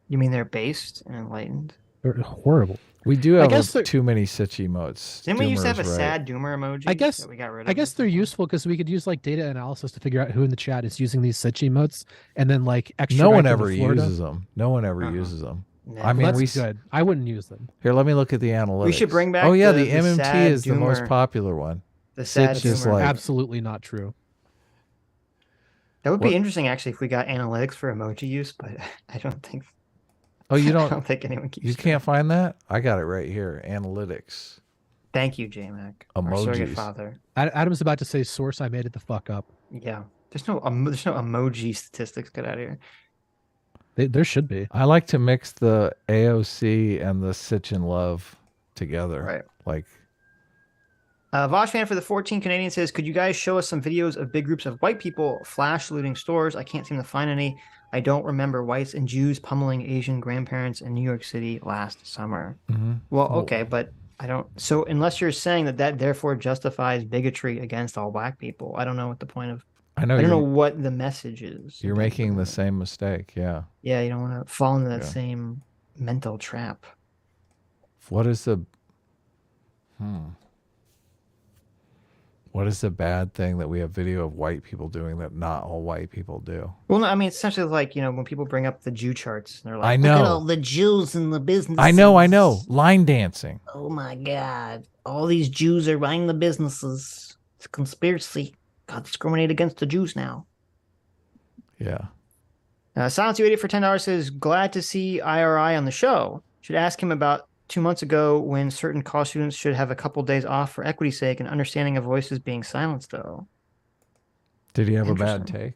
You mean they're based and enlightened? They're horrible. We do have too many Sitch emotes. Didn't we used to have a sad Doomer emoji? I guess that we got rid of. I guess they're useful because we could use like data analysis to figure out who in the chat is using these Sitch emotes, and then like extra. No one ever uses them. No one ever uses them. No. I mean, that's good. I wouldn't use them. Here, let me look at the analytics. We should bring back. Oh yeah, the MMT is the most popular one. The sad Sitch is like absolutely not true. That would be interesting, actually, if we got analytics for emoji use, but I don't think. Oh, you don't? I don't think anyone keeps. You can't find that? I got it right here. Analytics. Thank you, JMac. Emojis. Father. Adam's about to say source. I made it the fuck up. Yeah, there's no emoji statistics. Get out of here. There should be. I like to mix the AOC and the Sitch and Love together. Right. Like. Vaush fan for the 14 Canadian says, could you guys show us some videos of big groups of white people flash looting stores? I can't seem to find any. I don't remember whites and Jews pummeling Asian grandparents in New York City last summer. Well, okay, but I don't. So unless you're saying that therefore justifies bigotry against all black people, I don't know what the point of. I don't know what the message is. You're making the same mistake. Yeah. Yeah, you don't want to fall into that same mental trap. What is the What is the bad thing that we have video of white people doing that not all white people do? Well, no, I mean, it's essentially like, when people bring up the Jew charts, and they're like, I know. look at all the Jews in the business. I know. Line dancing. Oh my God. All these Jews are buying the businesses. It's a conspiracy. God, discriminate against the Jews now. Yeah. Silence You Idiot for $10 says, glad to see IRI on the show. Should ask him about 2 months ago when certain college students should have a couple days off for equity's sake and understanding of voices being silenced, though. Did he have a bad take?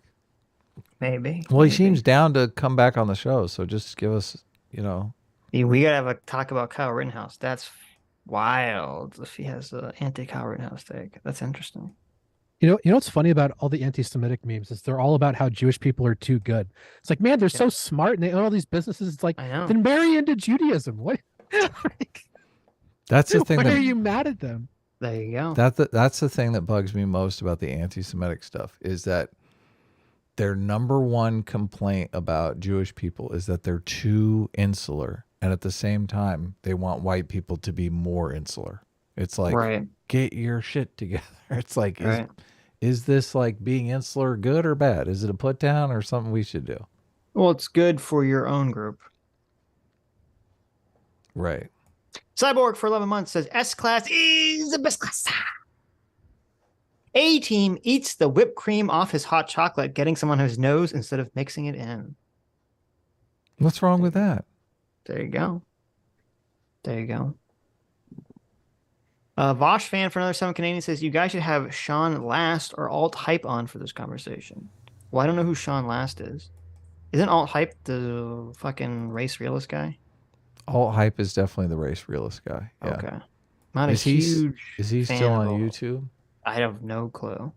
Maybe. Well, he seems down to come back on the show, so just give us, We got to have a talk about Kyle Rittenhouse. That's wild if he has an anti-Kyle Rittenhouse take. That's interesting. You know what's funny about all the anti-Semitic memes is they're all about how Jewish people are too good. It's like, man, they're so smart and they own all these businesses. It's like, then marry into Judaism. What? That's the thing. Why are you mad at them? There you go. That's the thing that bugs me most about the anti-Semitic stuff is that their number one complaint about Jewish people is that they're too insular, and at the same time, they want white people to be more insular. It's like, get your shit together. It's like, is this like being insular good or bad? Is it a put down or something we should do? Well, it's good for your own group. Right. Cyborg for 11 months says S-Class is the best class. A-Team eats the whipped cream off his hot chocolate, getting some on his nose instead of mixing it in. What's wrong with that? There you go. Vaush fan for another 7 Canadian says, you guys should have Sean Last or Alt Hype on for this conversation. Well, I don't know who Sean Last is. Isn't Alt Hype the fucking race realist guy? Alt Hype is definitely the race realist guy. Yeah. Okay. Not a huge Is he still on YouTube? I have no clue.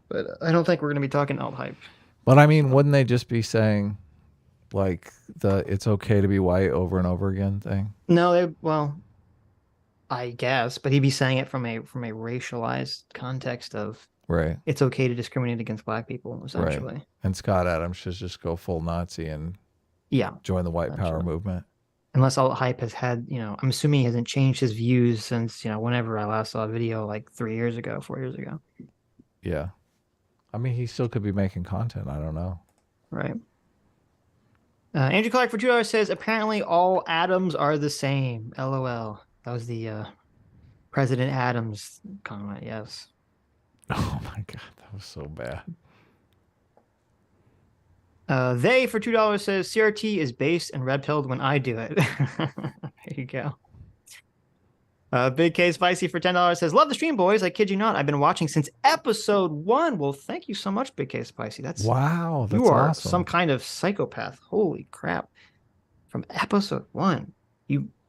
But I don't think we're going to be talking Alt Hype. But I mean, wouldn't they just be saying like the it's okay to be white over and over again thing? No, I guess, but he'd be saying it from a racialized context of it's okay to discriminate against black people, essentially. Right. And Scott Adams should just go full Nazi and join the white power movement. Unless Alt Hype has had, I'm assuming he hasn't changed his views since, whenever I last saw a video like 4 years ago. Yeah. I mean, he still could be making content. I don't know. Right. Andrew Clark for $2 says, apparently all atoms are the same. LOL. That was the President Adams comment. Yes. Oh my God. That was so bad. They for $2 says CRT is based and red pilled when I do it. There you go. Big K Spicy for $10 says, love the stream, boys. I kid you not. I've been watching since episode 1. Well, thank you so much, Big K Spicy. That's you are awesome. Some kind of psychopath. Holy crap. From episode 1.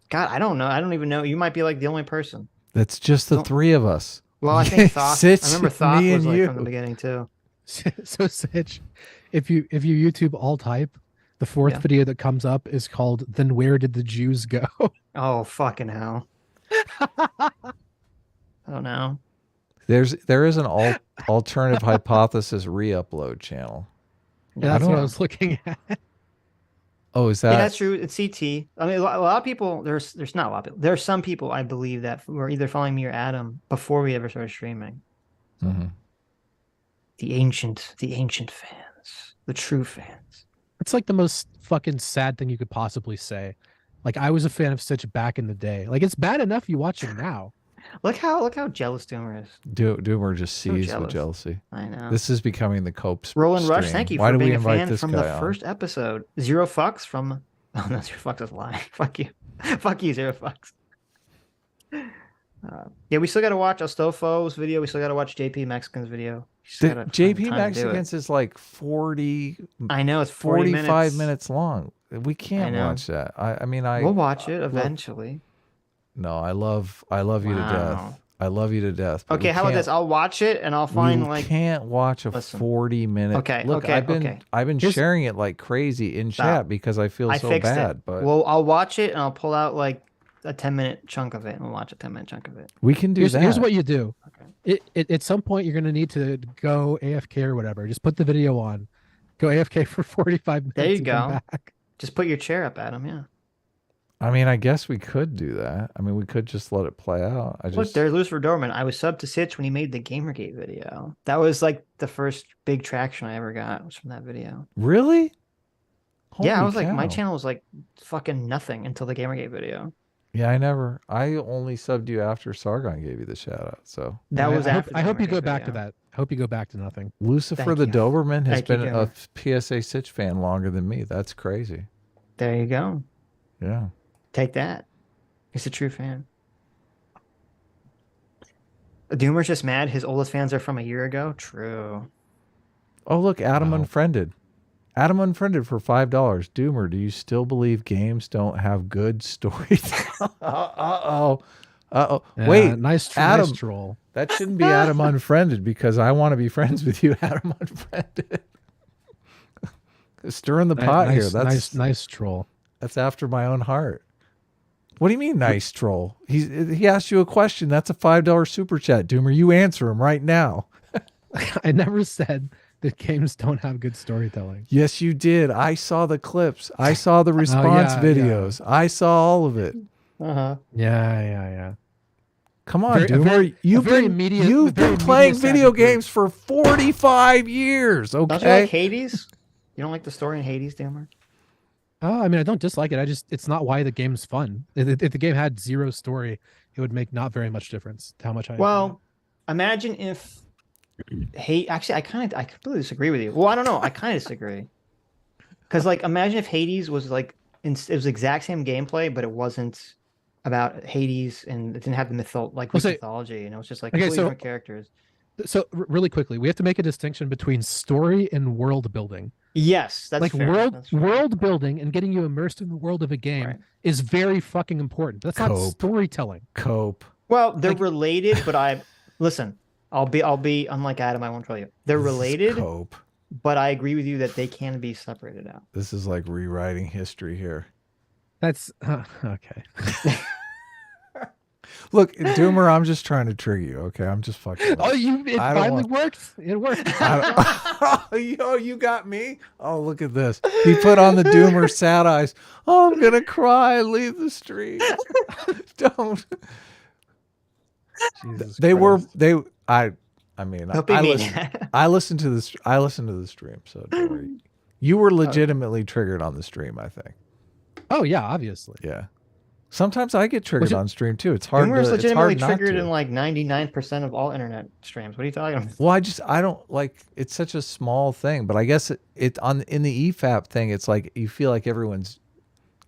God, I don't know. I don't even know. You might be like the only person. That's just the three of us. Well, I think Thoth. Sitch, I remember Thoth was you. from the beginning too. So Sitch, if you YouTube Alt Hype, the fourth video that comes up is called "Then Where Did the Jews Go?" Oh fucking hell! Oh no. There is an alternative hypothesis re-upload channel. Yeah, that's what I was looking at. Oh, is that? Yeah, that's true. It's CT. I mean, a lot of people. There's not a lot of people. There are some people I believe that were either following me or Adam before we ever started streaming. Mm-hmm. The ancient fans, the true fans. It's like the most fucking sad thing you could possibly say. Like, I was a fan of Sitch back in the day. Like, it's bad enough you watch him now. Look how jealous Doomer is. Doomer just seized with jealousy. I know. This is becoming the Cope Roland stream. Rush, thank you Why for do being we a invite fan this from guy the on? first episode. Zero fucks from. Oh no, Zero fucks is lying. Fuck you. Fuck you, Zero fucks. Yeah, we still got to watch Astofo's video. We still got to watch JP Mexican's video. JP Mexican's is like 40. I know, it's 45 minutes long. We can't watch that. I mean, we'll watch it eventually. No, I love you to death. I love you to death. but Okay, we how about can't- this? I'll watch it and I'll find we can't watch a Listen. 40-minute. Okay, Look, okay, I've been okay. I've been Here's- sharing it like crazy in Stop. chat because I feel I so fixed bad. it. But Well, I'll watch it and I'll pull out like a 10-minute chunk of it and we'll watch a 10-minute chunk of it. we can do that. Here's what you do. Okay. At some point, you're going to need to go AFK or whatever. Just put the video on. Go AFK for 45 minutes. There you and come go. back. Just put your chair up, Adam. Yeah. I mean, I guess we could do that. I mean, we could just let it play out. Look, there's Lucifer Dorman. I was subbed to Sitch when he made the Gamergate video. That was like the first big traction I ever got was from that video. Really? Yeah, I Holy was like, my cow. channel was like fucking nothing until the Gamergate video. Yeah, I only subbed you after Sargon gave you the shout out. So That was after. I hope you Gamergate go back to video. that. I hope you go back to nothing. Lucifer Thank the you. Doberman has Thank you, been Gamer. a PSA Sitch fan longer than me. That's crazy. There you go. Yeah. Take that. He's a true fan. Doomer's just mad. His oldest fans are from a year ago. True. Oh, look, Adam Wow. Unfriended. Adam Unfriended for $5. Doomer, do you still believe games don't have good stories? Uh-oh. Yeah, Wait, nice Adam. nice troll. That shouldn't be Adam Unfriended because I want to be friends with you, Adam Unfriended. Stirring the pot nice, here. That's nice troll. That's after my own heart. What do you mean, nice troll? He asked you a question. That's a $5 super chat, Doomer. You answer him right now. I never said that games don't have good storytelling. Yes, you did. I saw the clips. I saw the response yeah, videos. I saw all of it. Uh-huh. Yeah. Come on, Very- a Doomer. very- you've a very been media- you've a very been playing media-savvy video group. games for 45 years. Don't you Okay. like Hades? You don't like the story in Hades, Doomer? I mean, I don't dislike it. It's not why the game's fun. If the game had zero story, it would make not very much difference to how much I. Well, imagine if actually I completely disagree with you. Well, I don't know. I kind of disagree. Because like imagine if Hades was like it was the exact same gameplay, but it wasn't about Hades and it didn't have the Greek mythology, and it was just like completely different characters. So really quickly, we have to make a distinction between story and world building. Yes, that's like fair. world building and getting you immersed in the world of a game is very fucking important. That's not Cope. storytelling. Cope. Well, they're related, but listen. I'll be unlike Adam. I won't tell you. They're related, Cope. but I agree with you that they can be separated out. This is like rewriting history here. That's okay. Look, Doomer, I'm just trying to trigger you. Okay, I'm just fucking. It finally worked. It worked. Yo, you got me. Oh, look at this. He put on the Doomer sad eyes. Oh, I'm gonna cry. Leave the stream. Don't. Jesus They were Christ. they. I mean, Don't be I mean. listened to this. I listened to the stream. So don't worry. You were legitimately triggered on the stream. I think. Oh yeah, obviously. Yeah. Sometimes I get triggered on stream too. It's hard. Doomer's It's legitimately hard not triggered to. in like 99% of all internet streams. What are you talking about? Well, I don't like. It's such a small thing, but I guess in the EFAP thing, it's like you feel like everyone's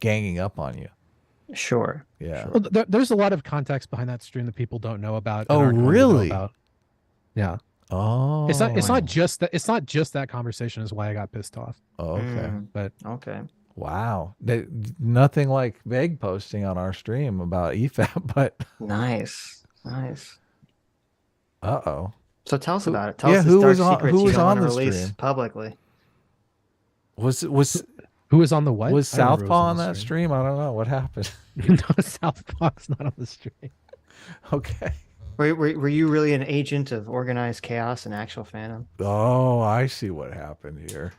ganging up on you. Sure. Yeah. Well, there's a lot of context behind that stream that people don't know about. Oh, and aren't going to know really? about. Yeah. Oh. It's not just that. It's not just that conversation is why I got pissed off. Oh, okay. But okay. Wow. Nothing like vague posting on our stream about EFAP, but Nice. uh-oh. So tell us about it. Tell us who the dark was on, secrets who you was don't on want the to release stream? publicly. Was who was on the what? Was I don't remember who Southpaw was on that stream? I don't know. What happened? No, Southpaw's not on the stream. Okay. Were you really an agent of organized chaos and actual phantom? Oh, I see what happened here.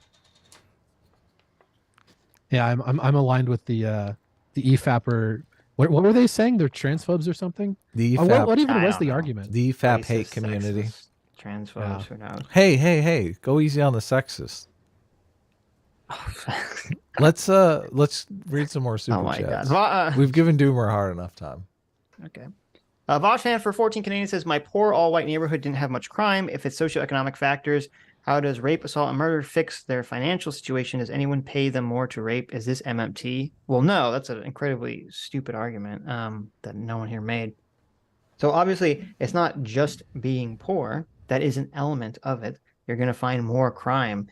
Yeah, I'm aligned with the EFAPper. What were they saying? They're transphobes or something? The Or EFAP, what even I was don't the know. argument? the EFAP Racist, hate community. sexist, transphobes, who knows? Hey, go easy on the sexist. Let's read some more super Oh my chats. God. We've given Doomer hard enough time. Okay. Vaush fan for 14 Canadian says, my poor all-white neighborhood didn't have much crime. If it's socioeconomic factors, how does rape, assault, and murder fix their financial situation? Does anyone pay them more to rape? Is this MMT? Well, no, that's an incredibly stupid argument that no one here made. So obviously, it's not just being poor. That is an element of it. You're going to find more crime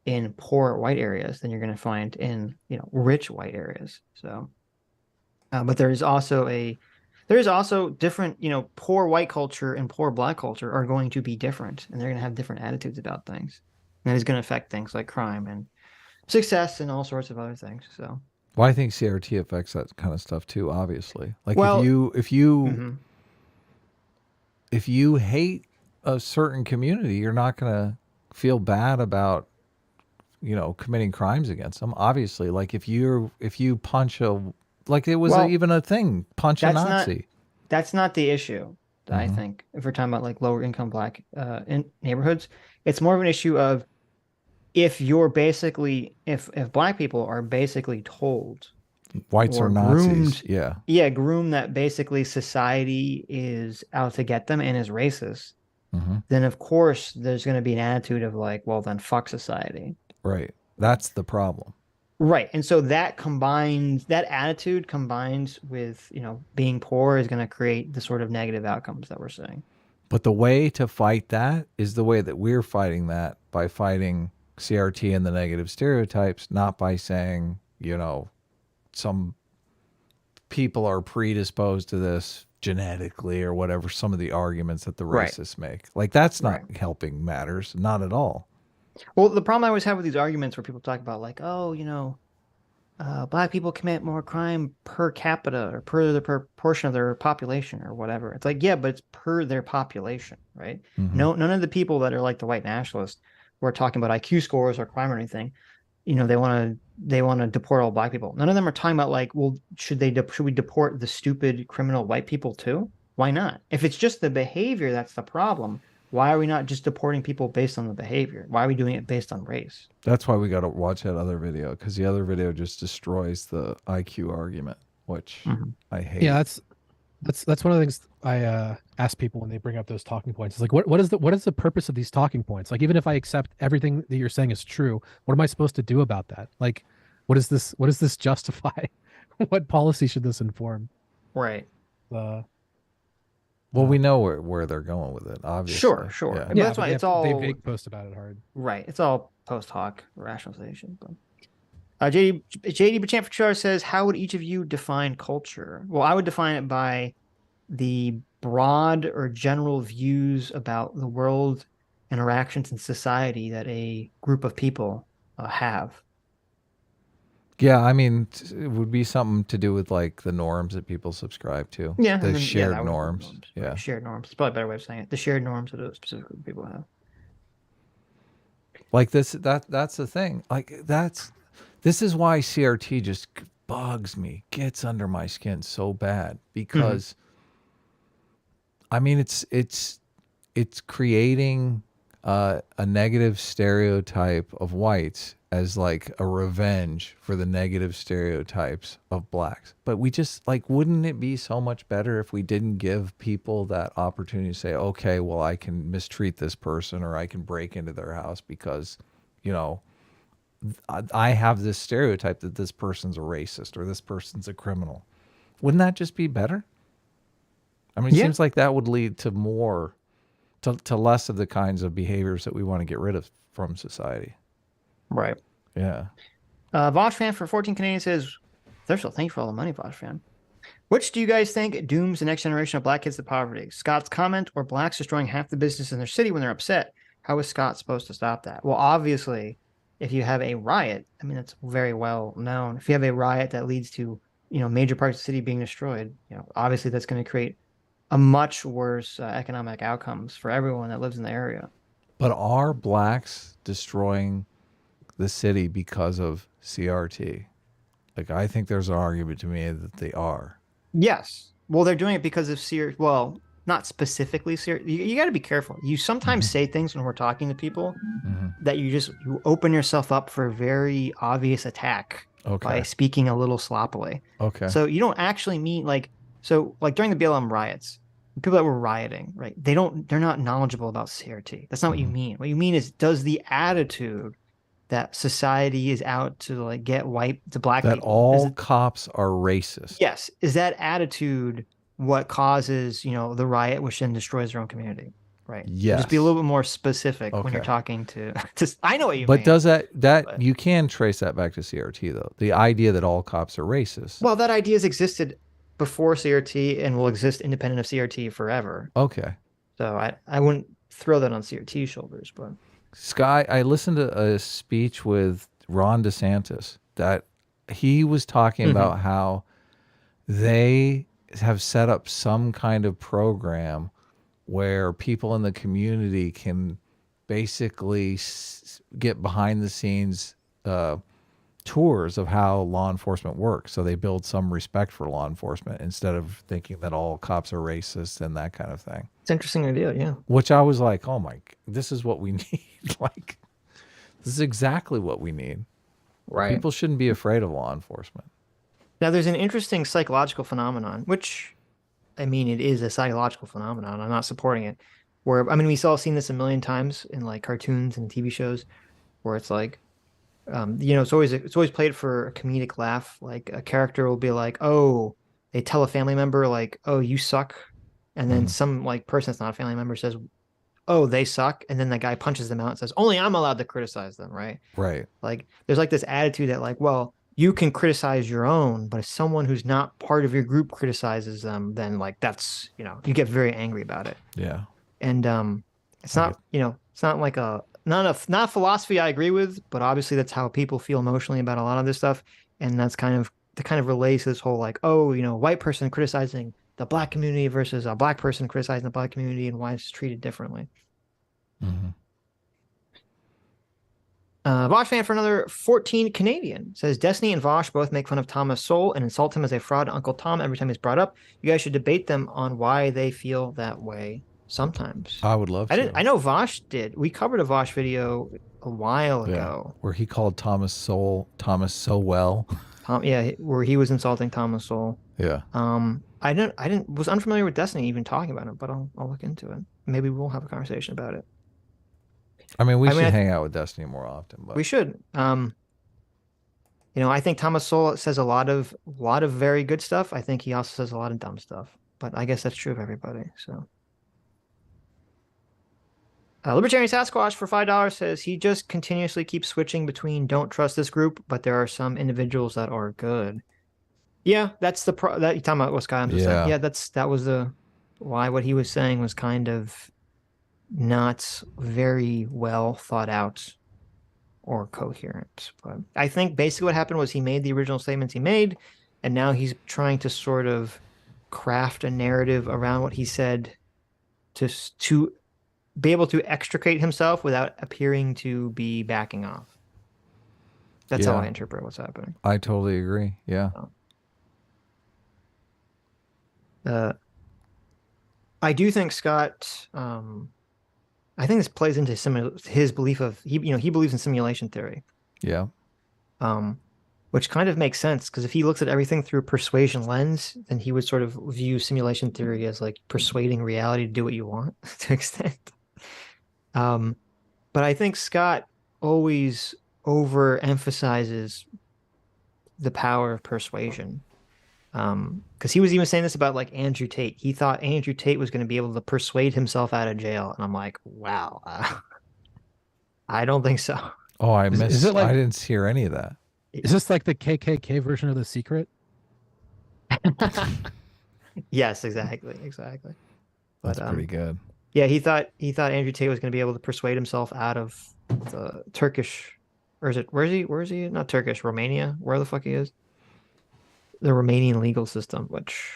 in poor white areas than you're going to find in rich white areas. So, but there is also There's also different, poor white culture and poor black culture are going to be different, and they're going to have different attitudes about things. And that is going to affect things like crime and success and all sorts of other things. So, well, I think CRT affects that kind of stuff too. Obviously, like well, if you hate a certain community, you're not going to feel bad about committing crimes against them. Obviously, like if you punch like it was even a thing, punch a Nazi. That's not the issue. I think if we're talking about like lower income black in neighborhoods, it's more of an issue of if black people are basically told whites are Nazis, groomed that basically society is out to get them and is racist, then of course there's going to be an attitude of like, well, then fuck society. Right. That's the problem. Right. And so that attitude combines with, being poor is going to create the sort of negative outcomes that we're seeing. But the way to fight that is the way that we're fighting that, by fighting CRT and the negative stereotypes, not by saying, some people are predisposed to this genetically or whatever, some of the arguments that the racists make. Like, that's not helping matters, not at all. Well, the problem I always have with these arguments where people talk about like, black people commit more crime per capita or per the proportion of their population or whatever. It's like, yeah, but it's per their population, right? None of the people that are like the white nationalists who are talking about IQ scores or crime or anything, they want to deport all black people. None of them are talking about like, well, should we deport the stupid criminal white people too? Why not? If it's just the behavior that's the problem, why are we not just deporting people based on the behavior? Why are we doing it based on race? That's why we got to watch that other video, because the other video just destroys the IQ argument, which I hate. Yeah, that's one of the things I ask people when they bring up those talking points. It's like, what is the purpose of these talking points? Like, even if I accept everything that you're saying is true, what am I supposed to do about that? Like, what does this justify? What policy should this inform? Right. Well, we know where they're going with it, obviously. Sure. Yeah. But that's why it's all... They vague post about it hard. Right. It's all post hoc rationalization. But JD Bachamp says, how would each of you define culture? Well, I would define it by the broad or general views about the world, interactions, and society that a group of people have. Yeah, I mean, it would be something to do with like the norms that people subscribe to. Yeah, the shared norms. Yeah, right. Shared norms. It's probably a better way of saying it. The shared norms that a specific group of people have. Like that's the thing. Like this is why CRT just bugs me, gets under my skin so bad, because I mean it's creating a negative stereotype of whites as like a revenge for the negative stereotypes of blacks. But we just like, wouldn't it be so much better if we didn't give people that opportunity to say, okay, well, I can mistreat this person or I can break into their house because, I have this stereotype that this person's a racist or this person's a criminal. Wouldn't that just be better? I mean, it seems like that would lead to more, to less of the kinds of behaviors that we want to get rid of from society. Right. Yeah. Vaush fan for 14 Canadian says, Thurso, thank you for all the money, Vaush fan. Which do you guys think dooms the next generation of black kids to poverty? Scott's comment or blacks destroying half the business in their city when they're upset? How is Scott supposed to stop that? Well, obviously, if you have a riot, I mean, it's very well known. If you have a riot that leads to, major parts of the city being destroyed, obviously that's going to create a much worse economic outcomes for everyone that lives in the area. But are blacks destroying the city because of CRT? Like, I think there's an argument to me that they are. Yes. Well, they're doing it because of CRT. Well, not specifically CRT. You got to be careful. You sometimes say things when we're talking to people that you open yourself up for a very obvious attack by speaking a little sloppily. Okay. So you don't actually mean like during the BLM riots, people that were rioting, right? They're not knowledgeable about CRT. That's not what you mean. What you mean is, does the attitude that society is out to like get white to black that people, all cops are racist? Yes. Is that attitude what causes, the riot, which then destroys their own community? Right. Yes. Just be a little bit more specific when you're talking to. I know what you mean. But does that you can trace that back to CRT though? The idea that all cops are racist. Well, that idea has existed before CRT and will exist independent of CRT forever. Okay. So I wouldn't throw that on CRT's shoulders, but Sky, I listened to a speech with Ron DeSantis that he was talking about how they have set up some kind of program where people in the community can basically get behind the scenes tours of how law enforcement works. So they build some respect for law enforcement instead of thinking that all cops are racist and that kind of thing. it's an interesting idea, yeah. Which I was like, oh my, this is what we need. Like, this is exactly what we need. Right. People shouldn't be afraid of law enforcement. Now, there's an interesting psychological phenomenon, which, I mean, it is a psychological phenomenon. I'm not supporting it. Where, I mean, we've all seen this a million times in like cartoons and TV shows, where it's like, it's always played for a comedic laugh. Like a character will be like, "Oh," they tell a family member like, "Oh, you suck," and then some like person that's not a family member says, "Oh, they suck," and then the guy punches them out and says, "Only I'm allowed to criticize them," right? Right. Like there's like this attitude that like, well, you can criticize your own, but if someone who's not part of your group criticizes them, then like that's, you get very angry about it. Yeah. And it's not, it's not like not a philosophy I agree with, but obviously that's how people feel emotionally about a lot of this stuff. And that's kind of relates to this whole like, oh, white person criticizing the black community versus a black person criticizing the black community and why it's treated differently. Mm-hmm. Vaush fan for another 14 Canadian says Destiny and Vaush both make fun of Thomas Sowell and insult him as a fraud to Uncle Tom every time he's brought up. You guys should debate them on why they feel that way sometimes. I would love to. I know Vaush did. We covered a Vaush video a while ago. Where he called Thomas Sowell so well. Where he was insulting Thomas Sowell. Yeah. Was unfamiliar with Destiny even talking about it, but I'll look into it. Maybe we'll have a conversation about it. I mean, we should hang out with Destiny more often. But we should. I think Thomas Sowell says a lot of very good stuff. I think he also says a lot of dumb stuff. But I guess that's true of everybody. So, Libertarian Sasquatch for $5 says he just continuously keeps switching between don't trust this group, but there are some individuals that are good. Yeah, that's that you're talking about what Sky was saying. Yeah, that was why what he was saying was kind of not very well thought out or coherent. But I think basically what happened was he made the original statements he made, and now he's trying to sort of craft a narrative around what he said to be able to extricate himself without appearing to be backing off. That's how I interpret what's happening. I totally agree. Yeah. I do think Scott, I think this plays into his belief of he believes in simulation theory. Yeah. Which kind of makes sense because if he looks at everything through a persuasion lens, then he would sort of view simulation theory as like persuading reality to do what you want to an extent. But I think Scott always overemphasizes the power of persuasion. Because he was even saying this about like Andrew Tate. He thought Andrew Tate was going to be able to persuade himself out of jail, and I'm like, wow, I don't think so. Oh, I missed. Is it like, I didn't hear any of that. Is this like the KKK version of The Secret? Yes, exactly. That's pretty good. Yeah, he thought Andrew Tate was going to be able to persuade himself out of the Turkish, or is it where is he? Not Turkish, Romania. Where the fuck he is? The Romanian legal system, which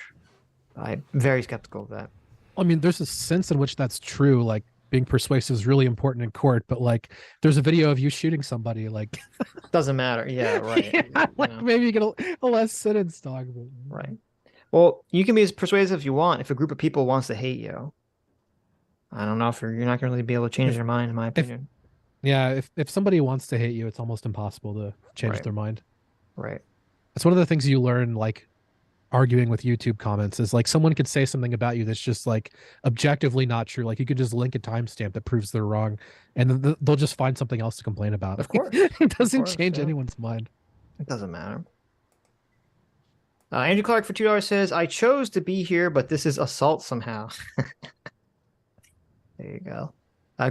I'm very skeptical of that. I mean, there's a sense in which that's true. Like being persuasive is really important in court, but like there's a video of you shooting somebody, like doesn't matter. Yeah, right. Yeah, like maybe you get a less sentence dog. Right. Well, you can be as persuasive as you want if a group of people wants to hate you. I don't know if you're not going to really be able to change their mind, in my opinion. If somebody wants to hate you, it's almost impossible to change their mind. Right. It's one of the things you learn, like arguing with YouTube comments, is like someone could say something about you that's just like objectively not true. Like you could just link a timestamp that proves they're wrong, and then they'll just find something else to complain about. Of course, it doesn't change anyone's mind. It doesn't matter. Andrew Clark for $2 says, "I chose to be here, but this is assault somehow." There you go.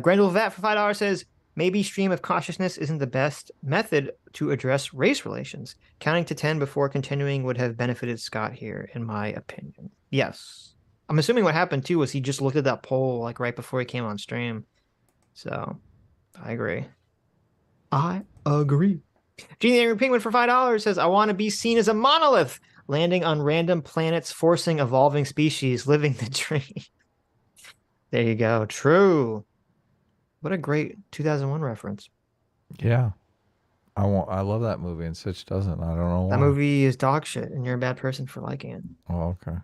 Grendel Vat for $5 says, Maybe stream of consciousness isn't the best method to address race relations. Counting to 10 before continuing would have benefited Scott here, in my opinion. Yes. I'm assuming what happened too was he just looked at that poll like right before he came on stream. So I agree. I agree. Genie the Angry Penguin for $5 says, I want to be seen as a monolith, landing on random planets, forcing evolving species, living the dream. There you go. True. What a great 2001 reference. Yeah. I love that movie, and Sitch doesn't. I don't know why. That movie is dog shit, and you're a bad person for liking it. Oh, okay.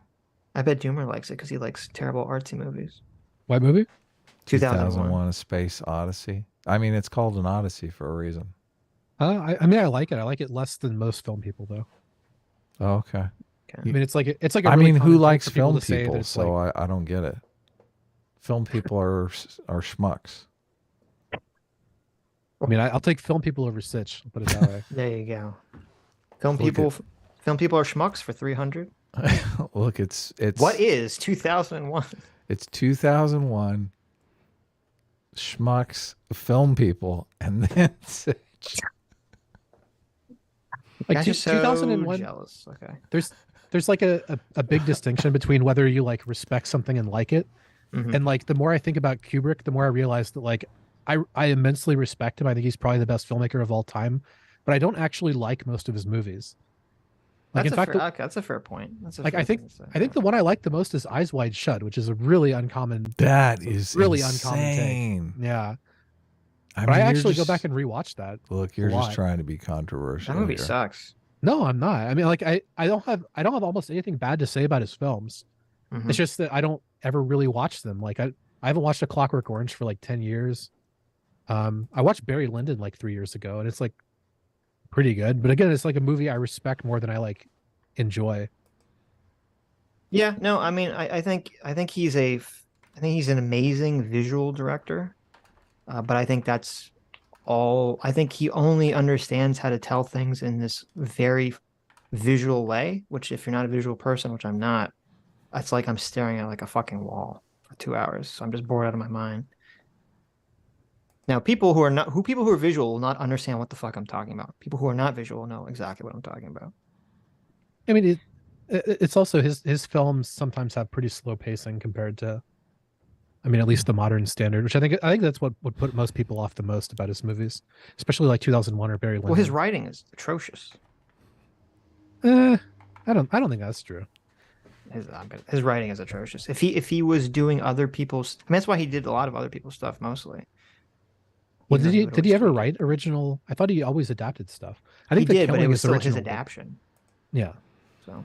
I bet Doomer likes it because he likes terrible artsy movies. What movie? 2001. A Space Odyssey. I mean, it's called an Odyssey for a reason. I mean, I like it. I like it less than most film people, though. Oh, okay. I mean, it's like a I really mean, common who thing likes for people film to say that people? it's So like- I don't get it. Film people are schmucks. I mean, I'll take film people over Sitch. I'll put it that way. There you go. Film people are schmucks for 300. Look, it's What is 2001? It's 2001. Schmucks, film people, and then Sitch. Like Guys are so 2001. jealous. Okay. There's like a big distinction between whether you like respect something and like it. And like the more I think about Kubrick, the more I realize that like I immensely respect him. I think he's probably the best filmmaker of all time, but I don't actually like most of his movies. Like That's a fair point. I think the one I like the most is Eyes Wide Shut, which is a really uncommon. That is really insane. uncommon take. Yeah. I But mean, I you're actually just- go back and rewatch that. Look, you're a just lot. trying to be controversial. That movie here. sucks. No, I'm not. I mean, like I don't have almost anything bad to say about his films. It's just that I don't ever really watch them. Like I haven't watched A Clockwork Orange for like 10 years. I watched Barry Lyndon like 3 years ago, and it's like pretty good. But again, it's like a movie I respect more than I like enjoy. Yeah, no, I mean, I think he's an amazing visual director, but I think that's all. I think he only understands how to tell things in this very visual way. Which, if you're not a visual person, which I'm not, it's like I'm staring at like a fucking wall for 2 hours. So I'm just bored out of my mind. Now, people who are visual will not understand what the fuck I'm talking about. People who are not visual know exactly what I'm talking about. I mean, it's also his films sometimes have pretty slow pacing compared to, I mean, at least the modern standard, which I think that's what would put most people off the most about his movies, especially like 2001 or Barry Lyndon. Well, his writing is atrocious. I don't think that's true. His writing is atrocious. If he was doing other people's, I mean, that's why he did a lot of other people's stuff mostly. Well, did he ever write original? I thought he always adapted stuff. I think he did, but it Killing was is still original. his adaptation. Yeah. So,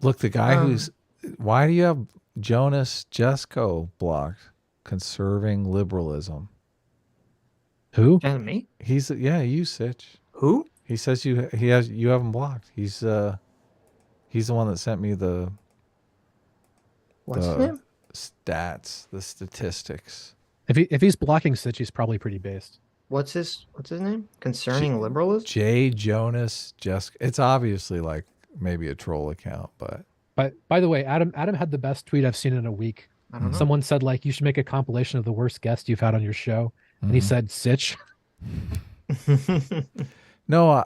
Look, the guy who's. Why do you have Jonas Jesko blocked? Conserving liberalism. Who? And me? You Sitch. Who? He says you have him blocked. He's the one that sent me the. What's his name? Stats, the statistics. If he's blocking Sitch, he's probably pretty based. What's his name? Concerning liberalism? J. Jonas Jesko. It's obviously like maybe a troll account, but. But by the way, Adam had the best tweet I've seen in a week. I don't know. Someone said like you should make a compilation of the worst guests you've had on your show, and he said Sitch. No,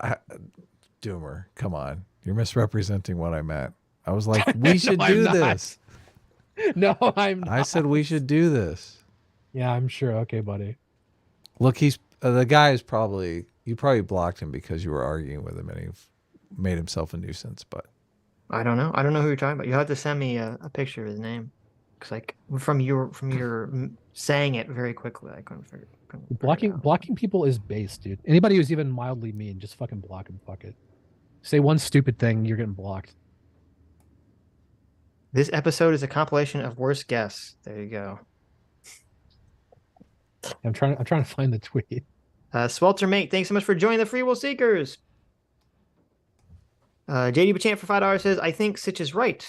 Doomer, come on, you're misrepresenting what I meant. I was like, we should do this. No, I'm not. I said we should do this. Yeah, I'm sure. Okay, buddy. Look, he's the guy is probably you probably blocked him because you were arguing with him and he made himself a nuisance. But I don't know. I don't know who you're talking about. You have to send me a picture of his name, because like from your saying it very quickly, I couldn't figure. Blocking people is base, dude. Anybody who's even mildly mean, just fucking block him. Fuck it. Say one stupid thing, you're getting blocked. This episode is a compilation of worst guests. There you go. I'm trying to find the tweet. Swelter Mate, thanks so much for joining the Free Will Seekers. JD Bachant for $5 says, I think Sitch is right.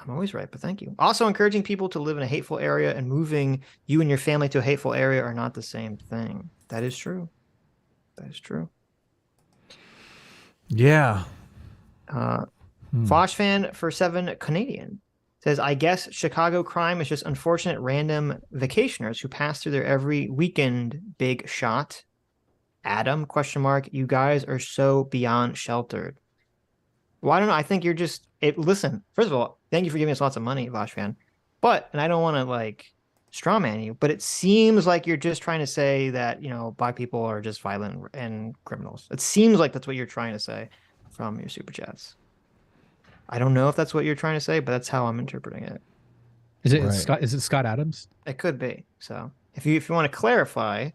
I'm always right, but thank you. Also, encouraging people to live in a hateful area and moving you and your family to a hateful area are not the same thing. That is true. That is true. yeah. Vaush fan for $7 Canadian. Says, I guess Chicago crime is just unfortunate random vacationers who pass through there every weekend. Big shot. Adam, ? You guys are so beyond sheltered. Well, I don't know. I think you're just listen, first of all, thank you for giving us lots of money, Vaush fan. But, and I don't want to like straw man you, but it seems like you're just trying to say that, black people are just violent and criminals. It seems like that's what you're trying to say from your super chats. I don't know if that's what you're trying to say, but that's how I'm interpreting it. Is it Scott? Is it Scott Adams? It could be. So if you want to clarify,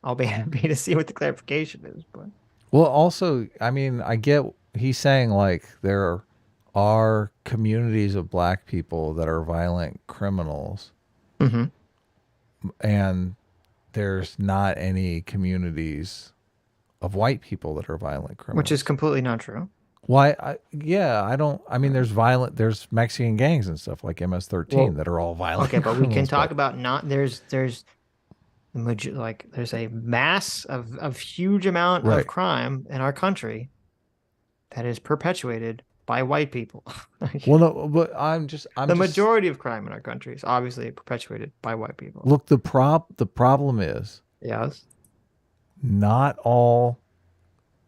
I'll be happy to see what the clarification is. But well, also, I mean, I get he's saying like there are communities of black people that are violent criminals, and there's not any communities of white people that are violent criminals, which is completely not true. Why? I mean, there's Mexican gangs and stuff like MS-13 that are all violent. Okay, but we can talk about there's a mass of huge amount of crime in our country that is perpetuated by white people. Well, no, but the majority of crime in our country is obviously perpetuated by white people. Look, the problem is, not all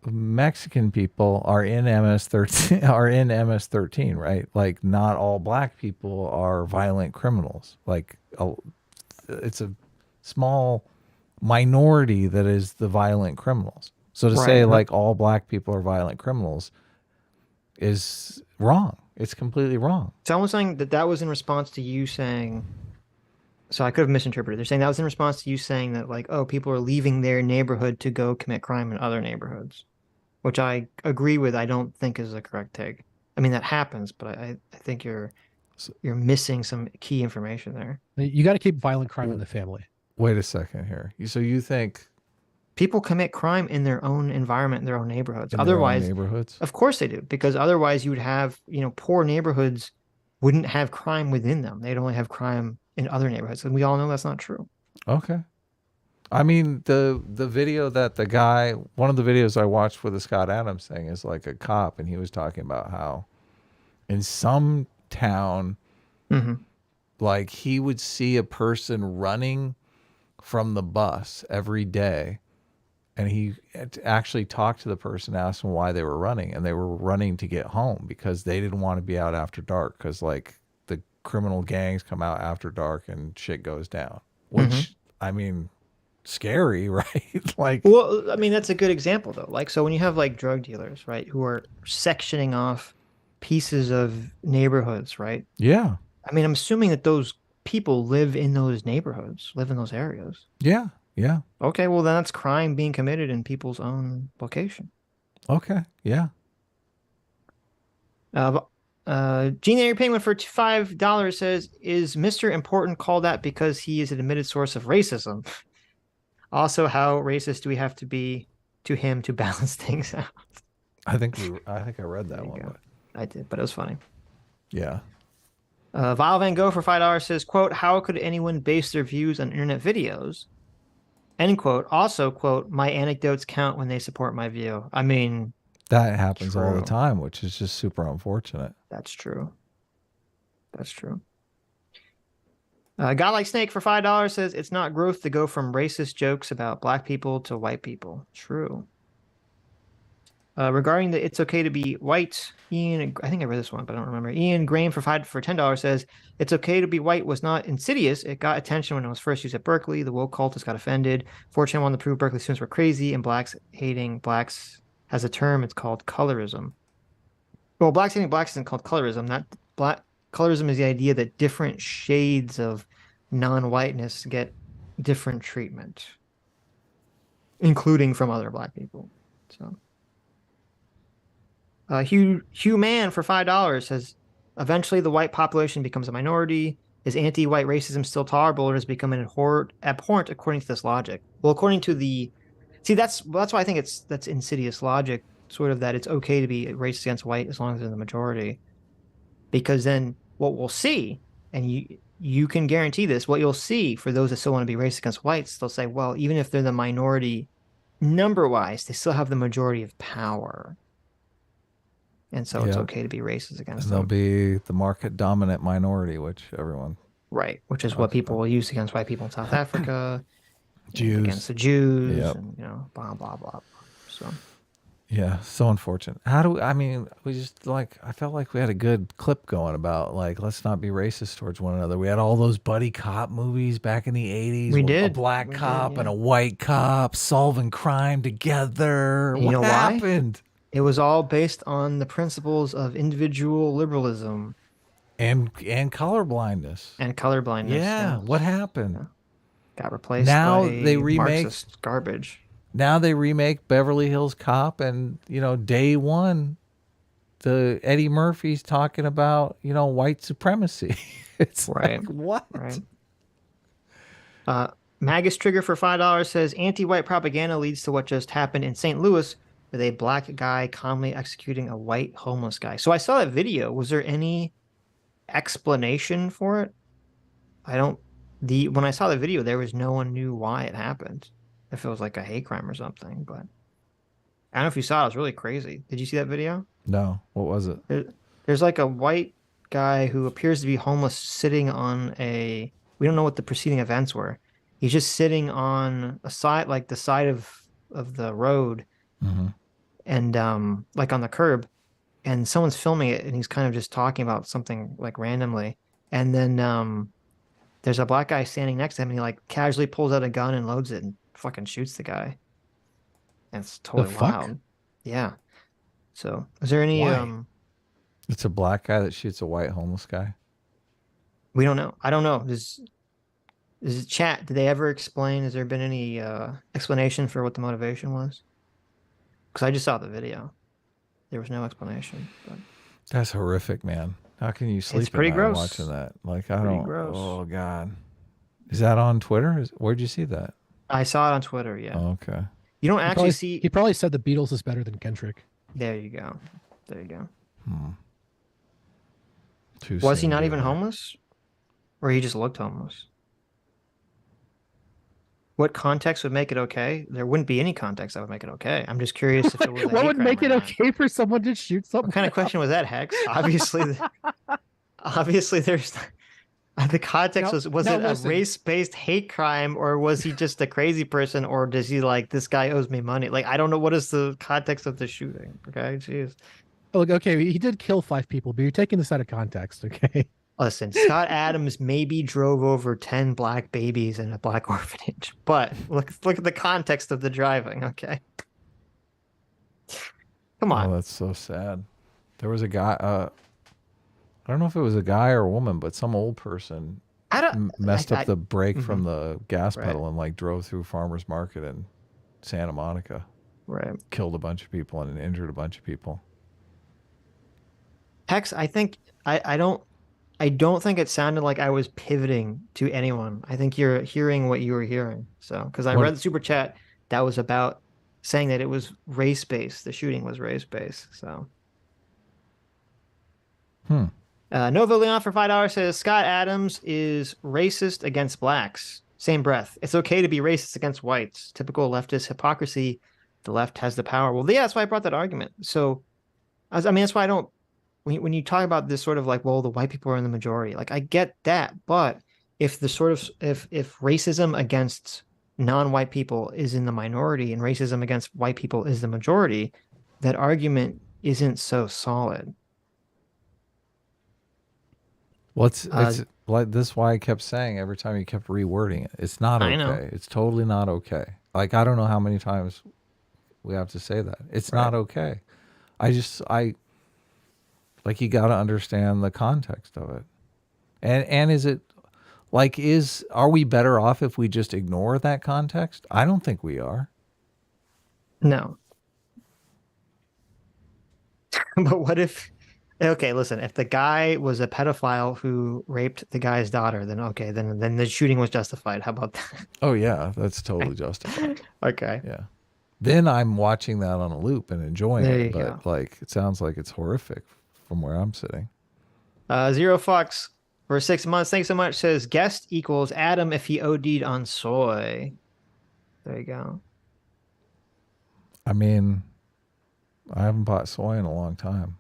Mexican people are in MS-13, right? Like, not all black people are violent criminals. Like, it's a small minority that is the violent criminals. So to say like all black people are violent criminals is wrong. It's completely wrong. Someone's saying that was in response to you saying, so I could have misinterpreted. They're saying that was in response to you saying that like, oh, people are leaving their neighborhood to go commit crime in other neighborhoods, which I agree with. I don't think is a correct take. I mean, that happens, but I think you're missing some key information there. You got to keep violent crime in the family. Wait a second here. So you think people commit crime in their own environment, in their own neighborhoods? Otherwise, of course they do, because otherwise you would have, poor neighborhoods wouldn't have crime within them. They'd only have crime in other neighborhoods, and we all know that's not true. Okay. I mean, the video that one of the videos I watched with the Scott Adams thing is like a cop, and he was talking about how in some town, like he would see a person running from the bus every day, and he actually talked to the person, asked them why they were running, and they were running to get home because they didn't want to be out after dark, because like the criminal gangs come out after dark and shit goes down, which I mean, scary, right? Like, well, I mean, that's a good example though. Like, so when you have like drug dealers, right, who are sectioning off pieces of neighborhoods, right? Yeah. I mean, I'm assuming that those people live in those neighborhoods, live in those areas. Yeah. Yeah. Okay, well, then that's crime being committed in people's own location. Okay. Yeah. Gene Penguin for $5 says, is Mr. Important called that because he is an admitted source of racism? Also, how racist do we have to be to him to balance things out? I think I read that one. But... I did, but it was funny. Yeah. Vile Van Gogh for $5 says, quote, how could anyone base their views on internet videos? End quote. Also, quote, my anecdotes count when they support my view. I mean, that happens all the time, which is just super unfortunate. That's true. That's true. God Like Snake for $5 says, it's not growth to go from racist jokes about black people to white people. True. Regarding the it's okay to be white, Ian, I think I read this one, but I don't remember. Ian Graham for $10 says, it's okay to be white was not insidious. It got attention when it was first used at Berkeley. The woke cultists got offended. 4chan wanted to prove Berkeley students were crazy, and blacks hating blacks has a term. It's called colorism. Well, blacks hating blacks isn't called colorism. Colorism is the idea that different shades of non-whiteness get different treatment, including from other black people. So. Hugh Man for $5 says, eventually the white population becomes a minority. Is anti-white racism still tolerable, or has become an abhorrent according to this logic? Well, according to that's why I think that's insidious logic, sort of, that it's okay to be racist against white as long as they're the majority. Because then what we'll see, and you can guarantee this, what you'll see for those that still want to be racist against whites, they'll say, well, even if they're the minority number-wise, they still have the majority of power. and so it's okay to be racist against They'll them. be the market dominant minority, which everyone which is what people will use against white people in South Africa, Jews against the Jews, and blah blah blah. So. Yeah, so unfortunate. We just I felt like we had a good clip going about let's not be racist towards one another. We had all those buddy cop movies back in the 80s. We did. A black cop and a white cop solving crime together. And you know happened? It was all based on the principles of individual liberalism. And colorblindness. Yeah. What happened? Yeah. Got replaced now by they remake Marxist garbage. Now they remake Beverly Hills Cop, and day one, the Eddie Murphy's talking about white supremacy. It's right. What? Right. Magus Trigger for $5 says anti-white propaganda leads to what just happened in St. Louis with a black guy calmly executing a white homeless guy. So I saw that video. Was there any explanation for it? When I saw the video, there was no one knew why it happened. If it was like a hate crime or something, but I don't know if you saw it. It was really crazy. Did you see that video? No. What was it? There's like a white guy who appears to be homeless sitting on we don't know what the preceding events were. He's just sitting on a side, like the side of the road, and like on the curb, and someone's filming it, and he's kind of just talking about something like randomly, and then there's a black guy standing next to him, and he like casually pulls out a gun and loads it and fucking shoots the guy. And it's totally wild. Yeah. So is there any It's a black guy that shoots a white homeless guy. We don't know. I don't know. Is it chat? Did they ever explain? Has there been any explanation for what the motivation was? Because I just saw the video. There was no explanation. But... That's horrific, man. How can you sleep it's pretty at night gross. watching that? I pretty don't. Gross. Oh God. Is that on Twitter? Where'd you see that? I saw it on Twitter. Yeah. Oh, okay. You don't actually see. He probably said the Beatles is better than Kendrick. There you go. There you go. Was he not even homeless, or he just looked homeless? What context would make it okay? There wouldn't be any context that would make it okay. I'm just curious if it was. What would make it okay for someone to shoot someone? What kind of question was that, Hex? Obviously, there's. The context was it a race-based hate crime, or was he just a crazy person, or does he this guy owes me money? I don't know what is the context of the shooting. Okay, jeez. Look, okay, he did kill 5 people, but you're taking this out of context, okay? Listen, Scott Adams maybe drove over 10 black babies in a black orphanage, but look at the context of the driving, okay? Come on. Oh, that's so sad. There was a guy. I don't know if it was a guy or a woman, but some old person messed up the brake from the gas pedal and drove through farmer's market in Santa Monica. Right. Killed a bunch of people and injured a bunch of people. Hex, I think I don't think it sounded like I was pivoting to anyone. I think you're hearing what you were hearing. So, because I read the super chat that was about saying that it was race-based. The shooting was race-based. So. Nova Leon for $5 says Scott Adams is racist against blacks. Same breath. It's okay to be racist against whites. Typical leftist hypocrisy. The left has the power. Well, yeah, that's why I brought that argument. So, that's why I don't. When you talk about this sort of the white people are in the majority. I get that, but if the sort of if racism against non-white people is in the minority and racism against white people is the majority, that argument isn't so solid. Well, it's like this. Why I kept saying every time you kept rewording it, it's not okay. I know. It's totally not okay. I don't know how many times we have to say that. It's not okay. You got to understand the context of it. And is it are we better off if we just ignore that context? I don't think we are. No. But what if? Okay, listen, if the guy was a pedophile who raped the guy's daughter, then okay, then the shooting was justified. How about that? Oh yeah, that's totally justified. Okay. Yeah. Then I'm watching that on a loop and enjoying it, but go. it sounds like it's horrific from where I'm sitting. Zero Fox for 6 months. Thanks so much. Says guest equals Adam if he OD'd on soy. There you go. I mean, I haven't bought soy in a long time.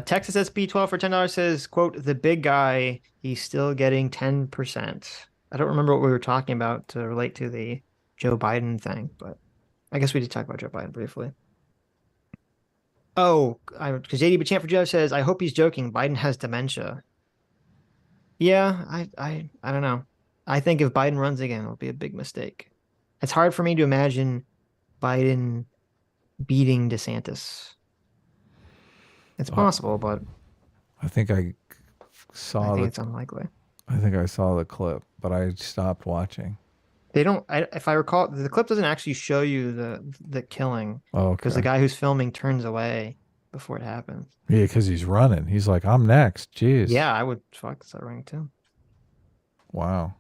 Texas SB12 for $10 says, quote, the big guy, he's still getting 10%. I don't remember what we were talking about to relate to the Joe Biden thing, but I guess we did talk about Joe Biden briefly. Oh, because JD Bachamp for Joe says, I hope he's joking. Biden has dementia. Yeah, I don't know. I think if Biden runs again, it'll be a big mistake. It's hard for me to imagine Biden beating DeSantis. It's possible, but I think I think it's unlikely. I think I saw the clip, but I stopped watching. They don't. If I recall, the clip doesn't actually show you the killing. Oh, okay. Because the guy who's filming turns away before it happens. Yeah, because he's running. He's like, I'm next. Jeez. Yeah, I would start running too. Wow.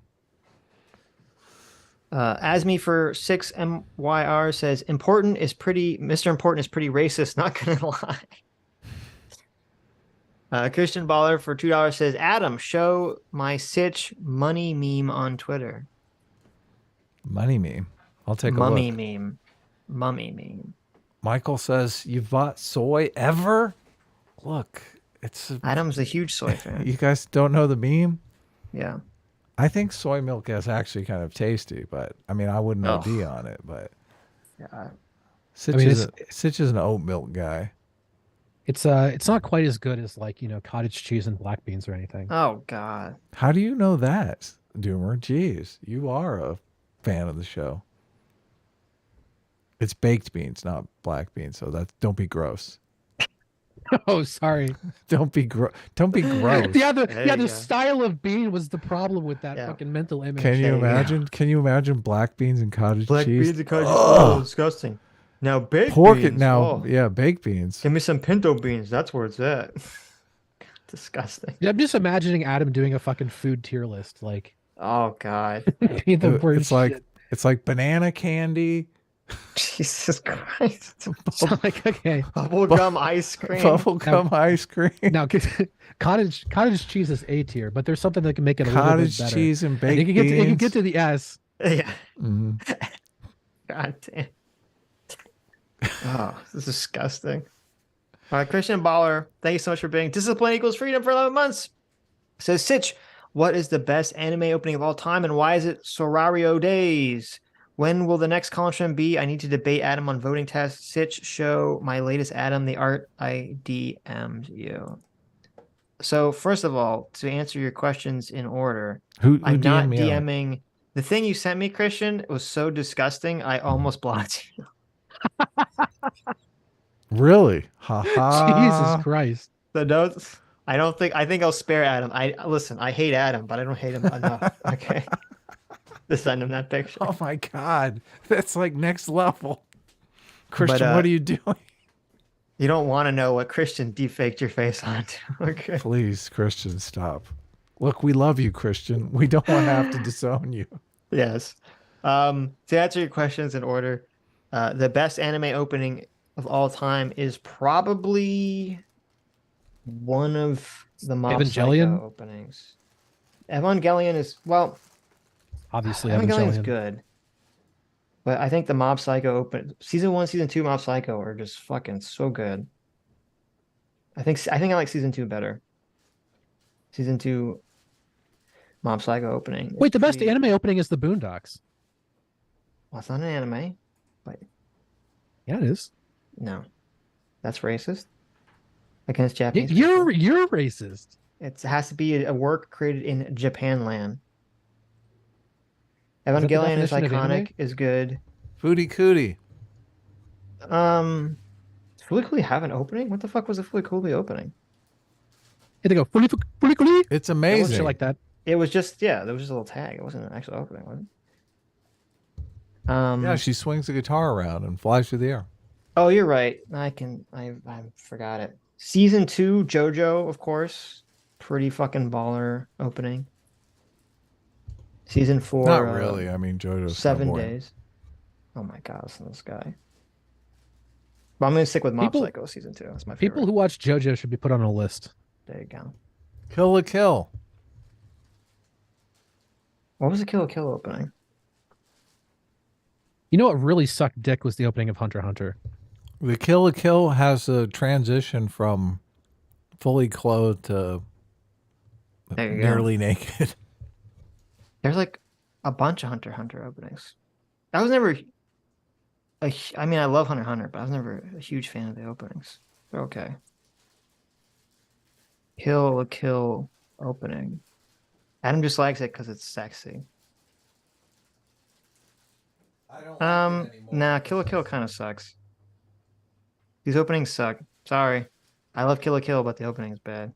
Asmi for 6MYR says, Mr. Important is pretty racist, not gonna lie. Christian Baller for $2 says, Adam, show my Sitch money meme on Twitter. Money meme. I'll take a look. Mummy meme. Michael says, you've bought soy ever? Look, Adam's a huge soy fan. You guys don't know the meme? Yeah. I think soy milk is actually kind of tasty, but I mean, I wouldn't OD on it, but yeah. Sitch is an oat milk guy. It's not quite as good as like, cottage cheese and black beans or anything. Oh God. How do you know that, Doomer? Jeez, you are a fan of the show. It's baked beans, not black beans, so don't be gross. Oh, sorry. Don't be gross. The style of bean was the problem with that fucking mental image. Can you imagine? Can you imagine black beans and cottage cheese? Black beans and cottage cheese. Oh, disgusting. Now baked pork beans. It now. Oh. Yeah, baked beans. Give me some pinto beans. That's where it's at. Disgusting. Yeah, I'm just imagining Adam doing a fucking food tier list. Like, oh God. The worst it's like banana candy. Jesus Christ. So like, okay. Bubblegum ice cream. Bubblegum ice cream. Now, cottage cheese is A tier, but there's something that can make it a little bit better. Cottage cheese and baked beans. You can get to the S. Yeah. Mm-hmm. God damn. Oh, this is disgusting. All right, Christian Baller, thank you so much for being Discipline Equals Freedom for 11 months. Says, Sitch, what is the best anime opening of all time and why is it Sorario Days? When will the next Colin Trim be? I need to debate Adam on voting tests. Sitch, show my latest Adam the art I DM'd you. So first of all, to answer your questions in order, who I'm not DMing. The thing you sent me, Christian, was so disgusting, I almost blocked you. Really? Jesus Christ. The notes. I think I'll spare Adam. I hate Adam, but I don't hate him enough. Okay. To send him that picture. Oh my God. That's like next level. Christian, what are you doing? You don't want to know what Christian defaked your face onto. Okay. Please, Christian, stop. Look, we love you, Christian. We don't want to have to disown you. Yes. To answer your questions in order, the best anime opening of all time is probably one of the Mob Psycho openings. Evangelion is, well, obviously Evangelion is good. But I think the Mob Psycho season 1, season 2 Mob Psycho are just fucking so good. I think I like season 2 better. Season 2 Mob Psycho opening. Wait, the best anime opening is the Boondocks. Well, it's not an anime, but yeah, it is. No, that's racist against Japanese. You're racist. It has to be a work created in Japan land. Evangelion is iconic, is good. Foodie Cootie. Does Fooly Cooly have an opening? What the fuck was the Fooly Cooly opening? Yeah, they go Fooly Cooly. It's amazing. Shit like that. It was just there was just a little tag. It wasn't an actual opening, was it? Yeah, she swings the guitar around and flies through the air. Oh, you're right. I forgot it. Season 2, JoJo, of course. Pretty fucking baller opening. Season 4. Not really. I mean, JoJo's 7 days. Oh my God, listen to this guy. But I'm going to stick with Mob Psycho season 2. That's my favorite. People who watch JoJo should be put on a list. There you go. Kill la Kill. What was the Kill la Kill opening? You know what really sucked dick was the opening of Hunter x Hunter. The Kill la Kill has a transition from fully clothed to nearly naked. There's like a bunch of Hunter x Hunter openings. I was never I mean, I love Hunter x Hunter, but I was never a huge fan of the openings. They're okay. Kill la Kill opening. Adam just likes it because it's sexy. I don't like it anymore. Nah, Kill la Kill kind of sucks. These openings suck. Sorry. I love Kill la Kill, but the opening is bad.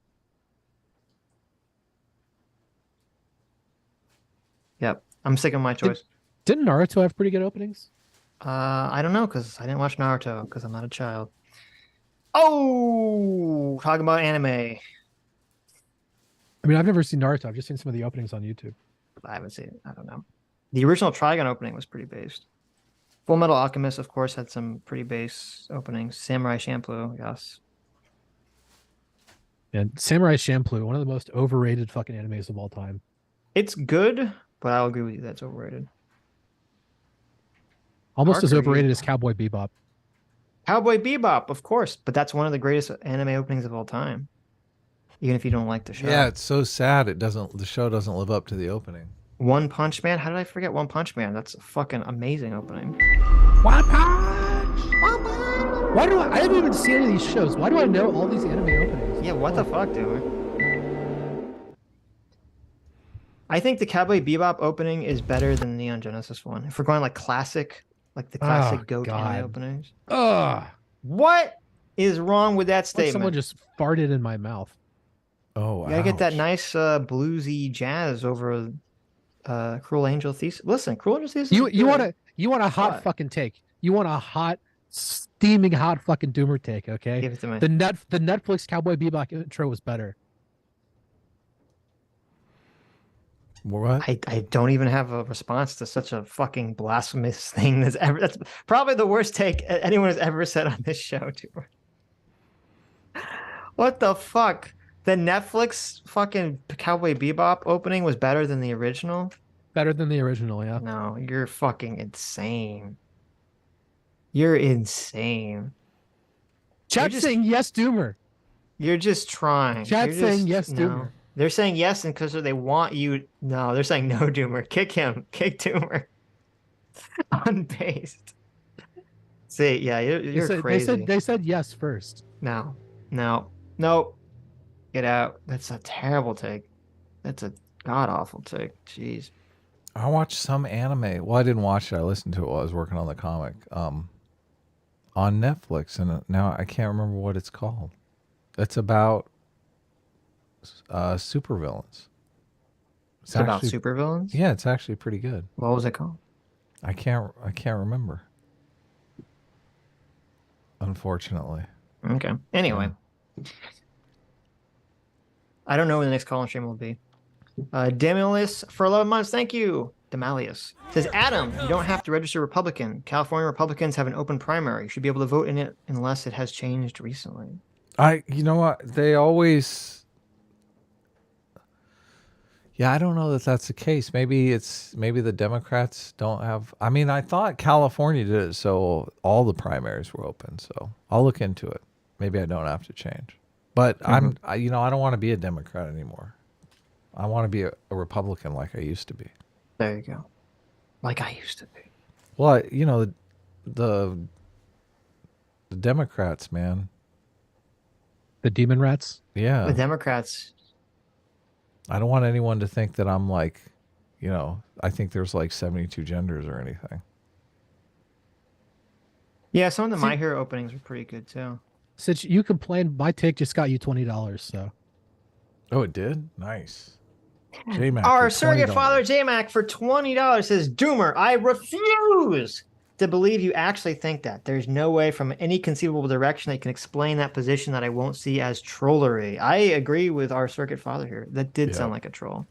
Yep. I'm sticking with my choice. Didn't Naruto have pretty good openings? I don't know, because I didn't watch Naruto, because I'm not a child. Oh, talking about anime. I mean, I've never seen Naruto. I've just seen some of the openings on YouTube. I haven't seen it. I don't know. The original Trigun opening was pretty based. Full Metal Alchemist, of course, had some pretty base openings. Samurai Champloo, yes. And Samurai Champloo, one of the most overrated fucking animes of all time. It's good, but I'll agree with you that's overrated. Almost as Parker, overrated as Cowboy Bebop. Cowboy Bebop, of course, but that's one of the greatest anime openings of all time. Even if you don't like the show. Yeah, it's so sad the show doesn't live up to the opening. One Punch Man? How did I forget One Punch Man? That's a fucking amazing opening. One Punch! One Punch! Why do I haven't even seen any of these shows. Why do I know all these anime openings? Yeah, what the fuck, dude? I think the Cowboy Bebop opening is better than the Neon Genesis one. If we're going like classic, like the classic GOAT anime openings. Ugh. What is wrong with that statement? Someone just farted in my mouth. Oh, you gotta get that nice bluesy jazz over Cruel Angel Thesis. Listen, Cruel Angel Thesis. You want a hot fucking take. You want a hot, steaming hot fucking doomer take, okay? Give it to me. The Netflix Cowboy Bebop intro was better. What? I don't even have a response to such a fucking blasphemous thing that's probably the worst take anyone has ever said on this show, too. What the fuck? The Netflix fucking Cowboy Bebop opening was better than the original? Better than the original, yeah. No, you're fucking insane. You're insane. Chat saying yes, Doomer. You're just trying. Chat saying yes, Doomer. They're saying yes, and because they want you. No, they're saying no, Doomer. Kick him. Kick Doomer. Unbased. See, yeah, you're crazy. They said yes first. No. Get out. That's a terrible take. That's a god awful take. Jeez. I watched some anime. Well, I didn't watch it. I listened to it while I was working on the comic on Netflix, and now I can't remember what it's called. It's about supervillains. It's about supervillains? Yeah, it's actually pretty good. What was it called? I can't remember. Unfortunately. Okay. Anyway. I don't know when the next call and stream will be. Demalius for 11 months. Thank you. Demalius says, Adam, you don't have to register Republican. California Republicans have an open primary. You should be able to vote in it unless it has changed recently. You know what? They always. Yeah, I don't know that that's the case. Maybe the Democrats don't have. I mean, I thought California did it so all the primaries were open. So I'll look into it. Maybe I don't have to change. But I don't want to be a Democrat anymore. I want to be a Republican like I used to be. There you go. Like I used to be. Well, the Democrats, man. The demon rats? Yeah. The Democrats. I don't want anyone to think that I'm like, I think there's like 72 genders or anything. Yeah, some of the My Hero openings were pretty good too. Since you complained, my take just got you $20, so. Oh, it did? Nice. J-Mac Our surrogate father, J-Mac, for $20 says, Doomer, I refuse to believe you actually think that. There's no way from any conceivable direction that can explain that position that I won't see as trollery. I agree with our surrogate father here. That did sound like a troll.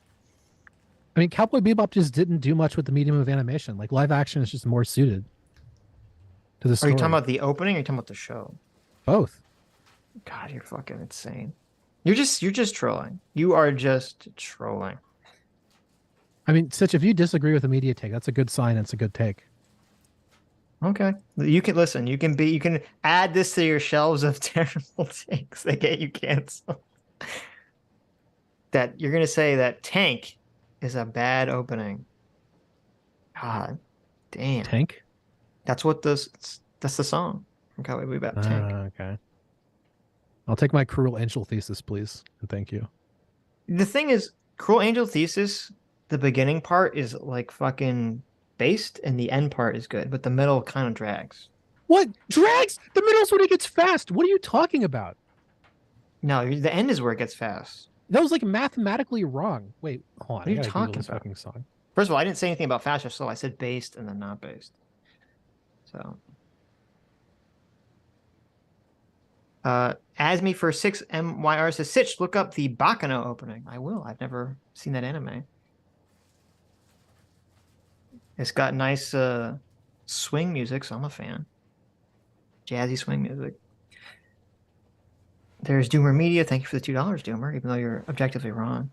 I mean, Cowboy Bebop just didn't do much with the medium of animation. Like, live action is just more suited to the story. Are you talking about the opening or are you talking about the show? Both. God, you're fucking insane. You're just trolling. You are just trolling. I mean, Sitch, if you disagree with the media take, that's a good sign. It's a good take. Okay. You can listen. You can add this to your shelves of terrible takes that get you canceled. That you're gonna say that Tank is a bad opening. God damn. Tank? That's the song from Cowboy Bebop. Tank. Okay. I'll take my Cruel Angel thesis, please. And thank you. The thing is, Cruel Angel thesis, the beginning part is like fucking based and the end part is good, but the middle kind of drags. What? Drags? The middle's when it gets fast. What are you talking about? No, the end is where it gets fast. That was like mathematically wrong. Wait, hold on. What are you talking about? Fucking song. First of all, I didn't say anything about fast or slow. I said based and then not based. So, Asmi for 6MYR says, Sitch, look up the Bakano opening. I will. I've never seen that anime. It's got nice swing music, so I'm a fan. Jazzy swing music. There's Doomer Media. Thank you for the $2, Doomer, even though you're objectively wrong.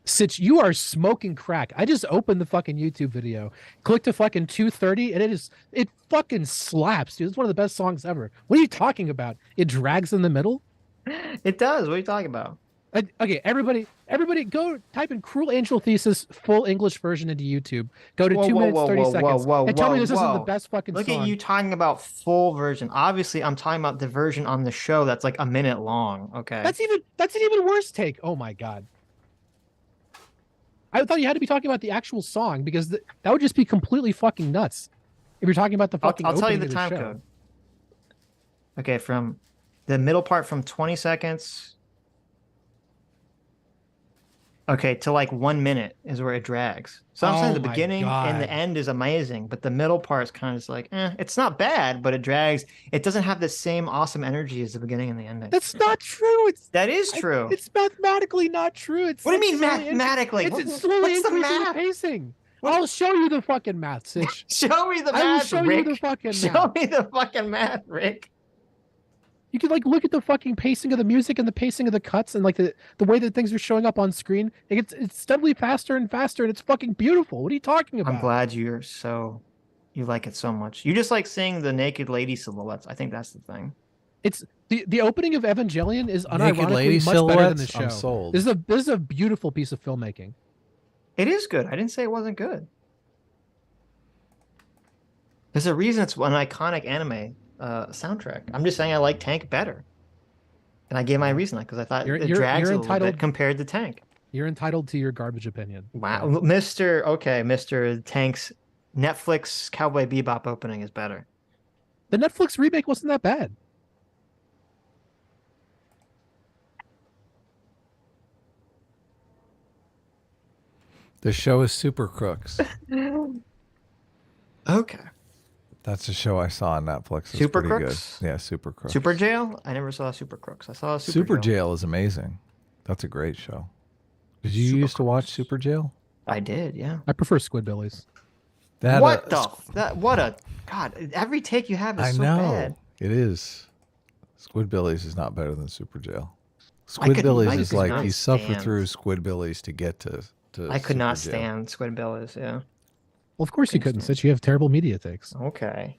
Sitch, you are smoking crack. I just opened the fucking YouTube video, clicked to fucking 2:30, and it fucking slaps, dude. It's one of the best songs ever. What are you talking about? It drags in the middle? It does. What are you talking about? Okay, everybody go type in Cruel Angel Thesis full English version into YouTube. Go to 2 minutes, 30 seconds. And tell me this isn't the best fucking Look song. at you talking about full version. Obviously, I'm talking about the version on the show that's like a minute long. Okay. That's an even worse take. Oh my god. I thought you had to be talking about the actual song because that would just be completely fucking nuts. If you're talking about the fucking I'll tell you the opening of time show. code. Okay, from the middle part from 20 seconds. Okay, to like 1 minute is where it drags. So I'm saying the beginning and the end is amazing, but the middle part is kind of just like, it's not bad, but it drags. It doesn't have the same awesome energy as the beginning and the ending. That's not true. That is true. It's mathematically not true. What do you mean mathematically? It's slowly increasing the pacing. I'll show you the fucking math, Sitch. Show me the math, I will show Rick. you the fucking math. Show me the fucking math, Rick. You can like look at the fucking pacing of the music and the pacing of the cuts and like the way that things are showing up on screen. It's steadily faster and faster and it's fucking beautiful. What are you talking about? I'm glad you like it so much. You just like seeing the naked lady silhouettes. I think that's the thing. It's the opening of Evangelion is Naked lady unironically much better than the silhouettes? show. I'm sold. This is a beautiful piece of filmmaking. It is good. I didn't say it wasn't good. There's a reason it's an iconic anime soundtrack. I'm just saying I like Tank better. And I gave my reason because I thought it drags a little bit compared to Tank. You're entitled to your garbage opinion. Wow. Mr. Tank's Netflix Cowboy Bebop opening is better. The Netflix remake wasn't that bad. The show is Super Crooks. Okay. That's a show I saw on Netflix. It's Super pretty Crooks? good. Yeah, Super Crooks. Super Jail? I never saw Super Crooks. I saw Super Jail is amazing. That's a great show. Did you used to watch Super Jail? I did, yeah. I prefer Squidbillies. God, every take you have is I so know. bad. It is. Squidbillies is not better than Super Jail. I could Squidbillies is like not you suffer stand- through Squidbillies to get to I could not Super Jail. stand Squidbillies, yeah. Well, of course you couldn't, since you have terrible media takes. Okay.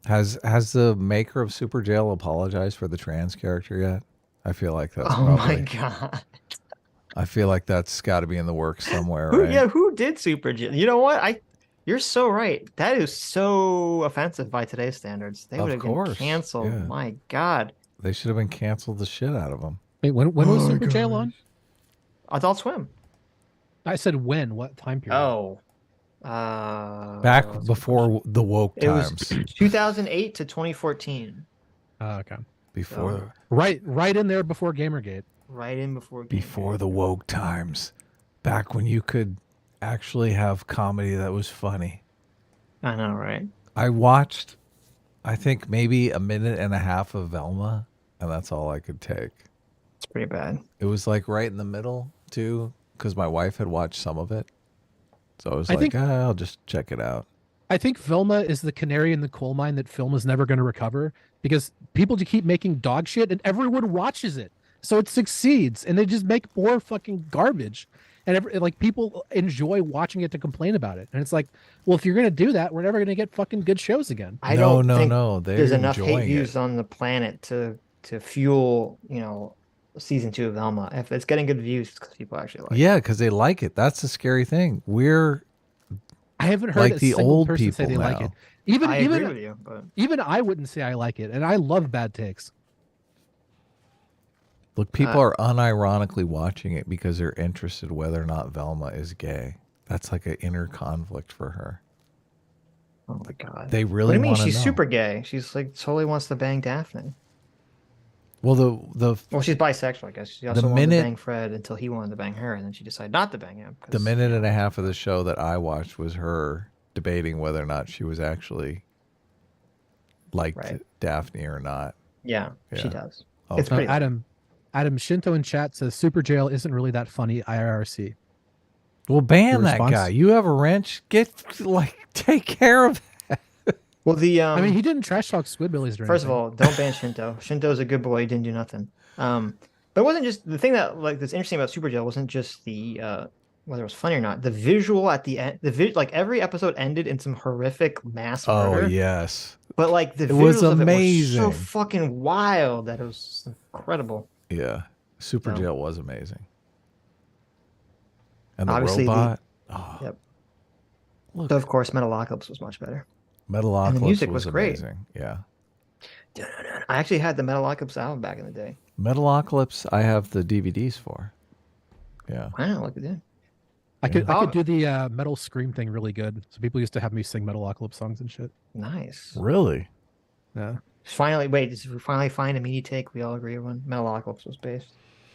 Has the maker of Super Jail apologized for the trans character yet? I feel like that's Oh probably, my god. I feel like that's got to be in the works somewhere, right? Who did Super Jail? You know what? You're so right. That is so offensive by today's standards. They would have been canceled. yeah. My god. They should have been canceled the shit out of them. Wait, when was Super Jail on? Adult Swim. I said when? What time period? Oh. Back before the woke times. It was 2008 to 2014. Okay. Before Right in there before Gamergate. Right in before the woke times. Back when you could actually have comedy that was funny. I know, right? I watched, I think maybe a minute and a half of Velma, and that's all I could take. It's pretty bad. It was like right in the middle too, because my wife had watched some of it. So I was I'll just check it out. I think Velma is the canary in the coal mine that film is never going to recover because people just keep making dog shit and everyone watches it. So it succeeds and they just make more fucking garbage. and like people enjoy watching it to complain about it. And it's like, well, if you're gonna do that, we're never gonna get fucking good shows again. I don't think They're there's enough hate enjoying views it. on the planet to fuel, season 2 of Velma. If it's getting good views, it's because people actually like it. Yeah, because they like it. That's the scary thing. I haven't heard like a the single old person say they people like now. it. Even I agree with you, but even I wouldn't say I like it, and I love bad takes. Look, people are unironically watching it because they're interested whether or not Velma is gay. That's like an inner conflict for her. oh my god, They what do really you mean want to she's know. super gay? She's like totally wants to bang Daphne. Well, Well, she's bisexual, I guess. She also The wanted minute- to bang Fred until he wanted to bang her, and then she decided not to bang him. the minute and a half of the show that I watched was her debating whether or not she was actually liked Right. Daphne or not. Yeah, she Yeah. does. Oh, It's pretty. Adam Shinto in chat says Super Jail isn't really that funny. IRC. Well, ban Your that response? guy. You have a wrench. Take care of that. Well, the I mean, he didn't trash talk Squidbillies or first of anything. all, don't ban Shinto. Shinto's a good boy. He didn't do nothing. But it wasn't just the thing that that's interesting about Super Jail wasn't just the whether it was funny or not. The visual at the end, like every episode ended in some horrific mass murder. Oh yes. But like the It was visuals of it were amazing. so fucking wild that it was incredible. Yeah. Super No. Jail was amazing. And the Obviously, robot. Yep. Look, So of course, Metalocalypse was much better. Metalocalypse and the music was great. amazing. Yeah. I actually had the Metalocalypse album back in the day. Metalocalypse, I have the DVDs for. Yeah. Wow, look at that. I could Oh. do the metal scream thing really good. So people used to have me sing Metalocalypse songs and shit. Nice. Really? Yeah. Finally, wait, did we finally find a meaty take we all agree on? Metalocalypse was based.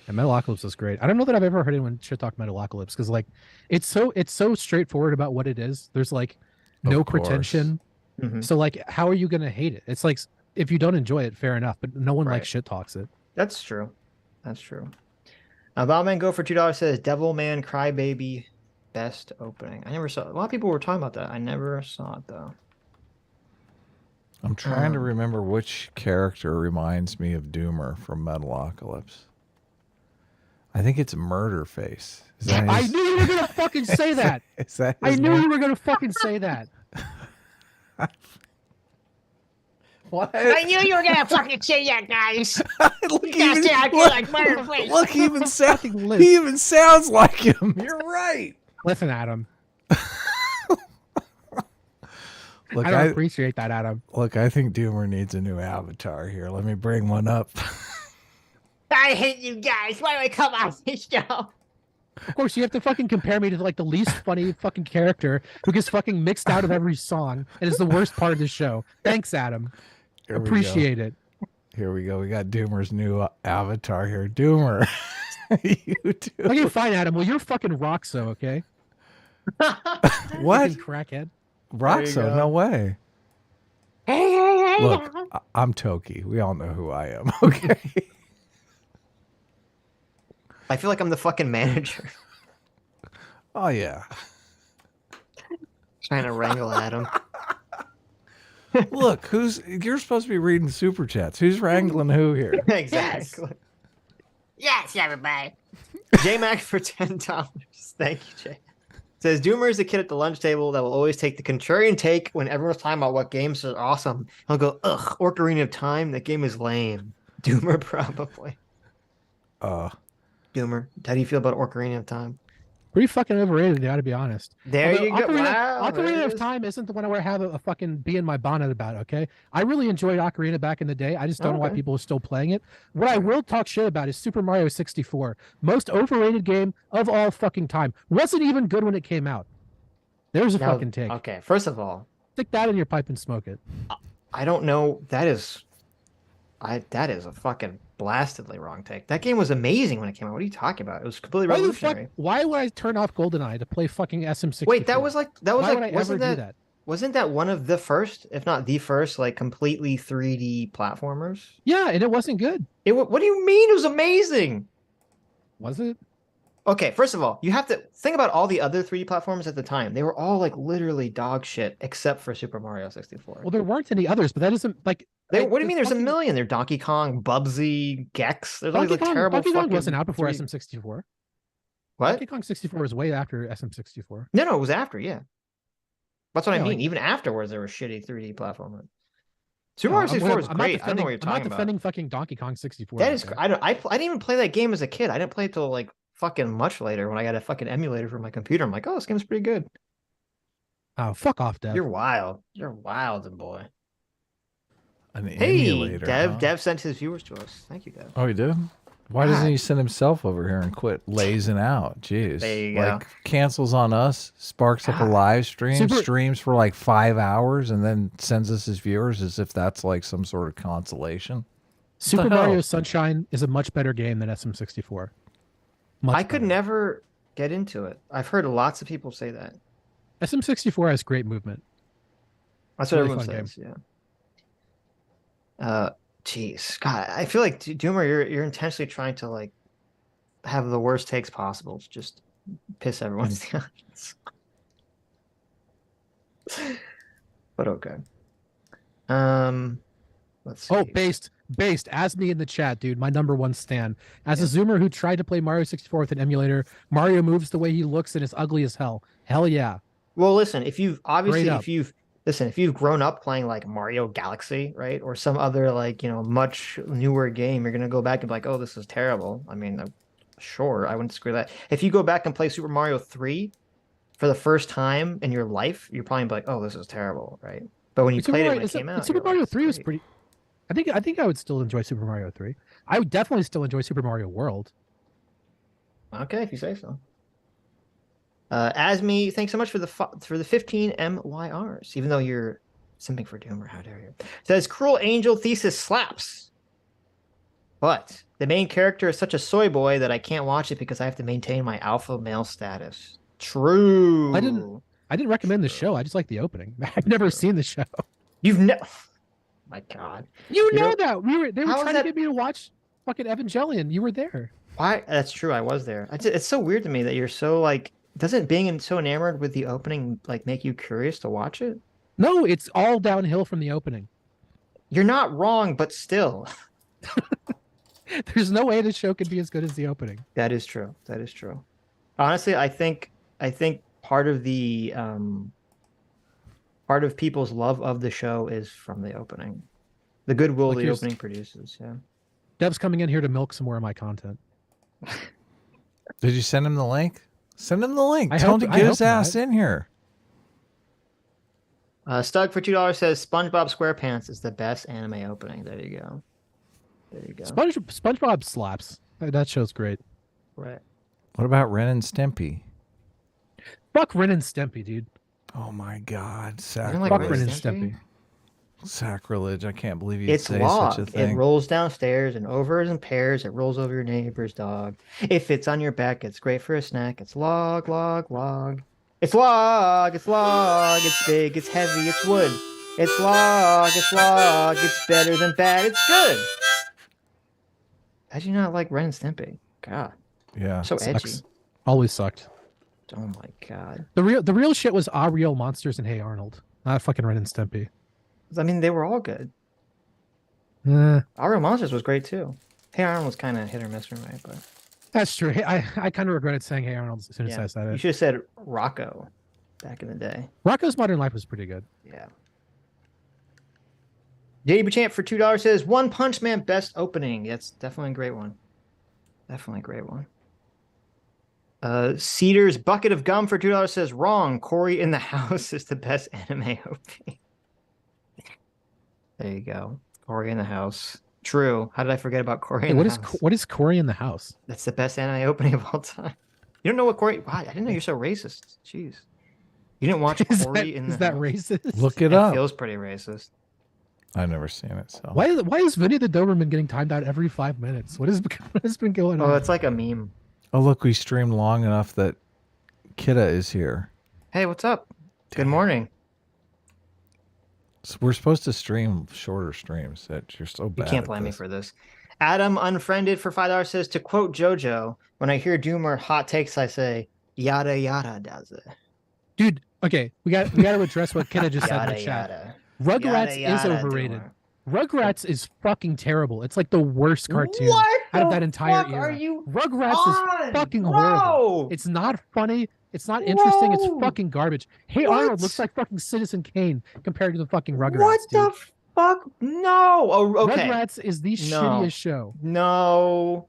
And Metalocalypse is great. I don't know that I've ever heard anyone shit talk Metalocalypse because like it's so straightforward about what it is. There's like no Of course. pretension. Mhm. So like, how are you gonna hate it? It's like if you don't enjoy it, fair enough. But no one like Right. shit talks it. That's true. That's true. Bowman Go for $2 says Devilman Crybaby best opening. I never saw it. A lot of people were talking about that. I never saw it though. I'm trying to remember which character reminds me of Doomer from Metalocalypse. I think it's Murderface. Is that I his- knew you were gonna fucking say that. Is that I his knew name? you were gonna fucking say that. What? I knew you were gonna fucking say that, guys. Look, You guys say I feel like Murderface. look, he even sounds like him. You're right. Listen, Adam. Look, I don't appreciate that, Adam. Look, I think Doomer needs a new avatar here. Let me bring one up. I hate you guys. Why do I come on this show? Of course, you have to fucking compare me to like the least funny fucking character who gets fucking mixed out of every song and is the worst part of the show. Thanks, Adam. Here we go. Appreciate it. Here we go. We got Doomer's new avatar here. Doomer. You too. Okay, fine, Adam. Well, you're fucking Roxo, okay? What? Fucking crackhead. Roxo? No way. Look, I'm Toki. We all know who I am. Okay. I feel like I'm the fucking manager Oh yeah. trying to wrangle Adam. Look, you're supposed to be reading super chats. Who's wrangling who here? Exactly. Yes, everybody. J Mac for $10. Thank you, Jay. Says Doomer is the kid at the lunch table that will always take the contrarian take when everyone's talking about what games are awesome. He'll go, ugh, Ocarina of Time, that game is lame. Doomer probably. Doomer, how do you feel about Ocarina of Time? Pretty fucking overrated, I gotta be honest. There you go. Wow, there Ocarina it of is. Time isn't the one where I have a fucking bee in my bonnet about, okay? I really enjoyed Ocarina back in the day. I just don't know why Okay. people are still playing it. What I will talk shit about is Super Mario 64. Most overrated game of all fucking time. Wasn't even good when it came out. There's a Now, fucking take. Okay, first of all, Stick that in your pipe and smoke it. I don't know. That is a fucking blastedly wrong take. That game was amazing when it came out. What are you talking about? It was completely Why the fuck? revolutionary. Why would I turn off GoldenEye to play fucking SM64? Wait, that was Why would I like ever wasn't do that, that? wasn't that one of the first, if not the first, like completely 3D platformers? Yeah, and it wasn't good. What do you mean? It was amazing. Was it? Okay, first of all, you have to think about all the other 3D platforms at the time. They were all like literally dog shit, except for Super Mario 64. Well, there weren't any others, but that isn't like. What do you mean? There's a fucking- million. There's Donkey Kong, Bubsy, Gex. There's all these Donkey like Kong, terrible Donkey Kong fucking wasn't out before 3D SM64. What? Donkey Kong 64 was way after SM64. No, it was after. Yeah, that's what I Yeah, mean. like- Even afterwards, there was shitty 3D platformer. Super Mario 64 is great. I don't know what you're talking I'm not defending about. fucking Donkey Kong 64. That is, okay? I didn't even play that game as a kid. I didn't play it till like fucking much later when I got a fucking emulator for my computer. I'm like, oh, this game's pretty good. Oh, fuck off, Dev. You're wild. You're wild, boy. An Hey, emulator. Dev. Huh? Dev sent his viewers to us. Thank you, Dev. Oh, he did? Why doesn't he send himself over here and quit lazing out? Jeez. There you like go. cancels on us, sparks up a live stream, streams for like 5 hours, and then sends us his viewers as if that's like some sort of consolation. Super Mario Sunshine is a much better game than SM64. I could never get into it. I've heard lots of people say that. SM64 has great movement. That's what Really everyone fun says. Yeah. Jeez, God, I feel like Doomer, you're intentionally trying to like have the worst takes possible to just piss everyone's audience. But okay. Let's see. Oh, based. As me in the chat, dude. My #1 stan. As a Zoomer who tried to play Mario 64 with an emulator, Mario moves the way he looks and is ugly as hell. Hell yeah. Well, listen, if you've grown up playing like Mario Galaxy, right, or some other like much newer game, you're gonna go back and be like, oh, this is terrible. I mean, sure, I wouldn't disagree with that. If you go back and play Super Mario 3 for the first time in your life, you're probably like, oh, this is terrible, right? But when you played it when it came out, Super Mario 3 was pretty. I think I would still enjoy Super Mario 3. I would definitely still enjoy Super Mario World. Okay, if you say so. Asmi, thanks so much for the 15 MYRs. Even though you're simping for Doomer, how dare you? Says Cruel Angel thesis slaps, but the main character is such a soy boy that I can't watch it because I have to maintain my alpha male status. True. I didn't recommend the show. I just like the opening. I've never seen the show. You've never. My God. You know that they were trying to get me to watch fucking Evangelion. You were there. Why? That's true. I was there. It's so weird to me that you're so like. Doesn't being so enamored with the opening like make you curious to watch it? No, it's all downhill from the opening. You're not wrong, but still. There's no way the show could be as good as the opening. That is true. That is true. Honestly, I think part of the part of people's love of the show is from the opening. The goodwill the opening produces, yeah. Dev's coming in here to milk some more of my content. Did you send him the link? Send him the link. Tell him to get his ass in here. Stug for $2 says SpongeBob SquarePants is the best anime opening. There you go. There you go. SpongeBob slaps. That show's great. Right. What about Ren and Stimpy? Fuck Ren and Stimpy, dude. Oh my God. Fuck Ren and Stimpy. Sacrilege. I can't believe you'd say log. such a thing. It rolls downstairs and over in pairs. It rolls over your neighbor's dog. If it's on your back, it's great for a snack. It's log, log, log. It's log, it's log. It's big, it's heavy, it's wood. It's log, it's log. It's better than bad, it's good. How'd you not like Ren and Stimpy? God. Yeah. So edgy. Always sucked. Oh my God. The real shit was Real Monsters and Hey Arnold. Not fucking Ren and Stimpy. I mean, they were all good. Our Real Monsters was great too. Hey Arnold was kind of hit or miss for me, but that's true. I kind of regretted saying Hey Arnold as soon as I said it. You should have said Rocco back in the day. Rocco's Modern Life was pretty good. Yeah. JD Bachamp for $2 says One Punch Man best opening. That's definitely a great one. Definitely a great one. Cedar's Bucket of Gum for $2 says wrong. Cory in the House is the best anime opening. There you go. Cory in the House. True. How did I forget about Cory in the House? What is Cory in the House? That's the best anime opening of all time. You don't know what Cory... Wow, I didn't know you're so racist. Jeez. You didn't watch Cory in the House? Is that racist? Look it up. It feels pretty racist. I've never seen it. So why is Vinny the Doberman getting timed out every 5 minutes? What has been going on? Oh, it's like a meme. Oh, look, we streamed long enough that Kidda is here. Hey, what's up? Good morning. So we're supposed to stream shorter streams. That you're so bad. You can't blame me for this. Adam Unfriended for $5 says, to quote JoJo, when I hear Doomer hot takes, I say, yada yada does it. Dude, okay, we got to address what Kidda just said in the chat. Yada. Rugrats Yada, is yada, overrated. Doomer. Rugrats is fucking terrible. It's like the worst cartoon. What? out of that entire fuck era. are you Rugrats on, is fucking bro? horrible. It's not funny. It's not interesting. It's Bro. fucking garbage. Hey What? Arnold looks like fucking Citizen Kane compared to the fucking Rugrats. What dude. the fuck? No. Oh, okay. Rugrats is the No. shittiest show. No.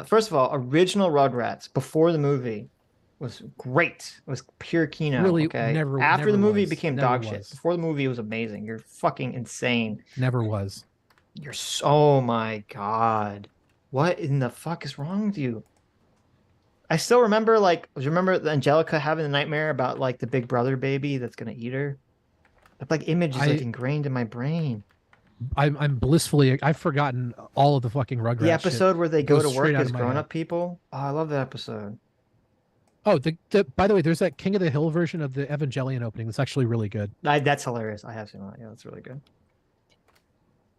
First of all, original Rugrats before the movie was great. It was pure Kino. Really, okay. never- After never the movie, it was. became Never dog was. shit. Before the movie, it was amazing. You're fucking insane. Never was. You're so. Oh my god. What in the fuck is wrong with you? I still remember, like, do you remember Angelica having the nightmare about like the Big Brother baby that's gonna eat her? That like image is like ingrained in my brain. I'm blissfully. I've forgotten all of the fucking Rugrats. The episode where they go Goes to straight work out as of my grown-up head. people. Oh, I love that episode. Oh, by the way, there's that King of the Hill version of the Evangelion opening. That's actually really good. That's hilarious. I have seen that. Yeah, that's really good.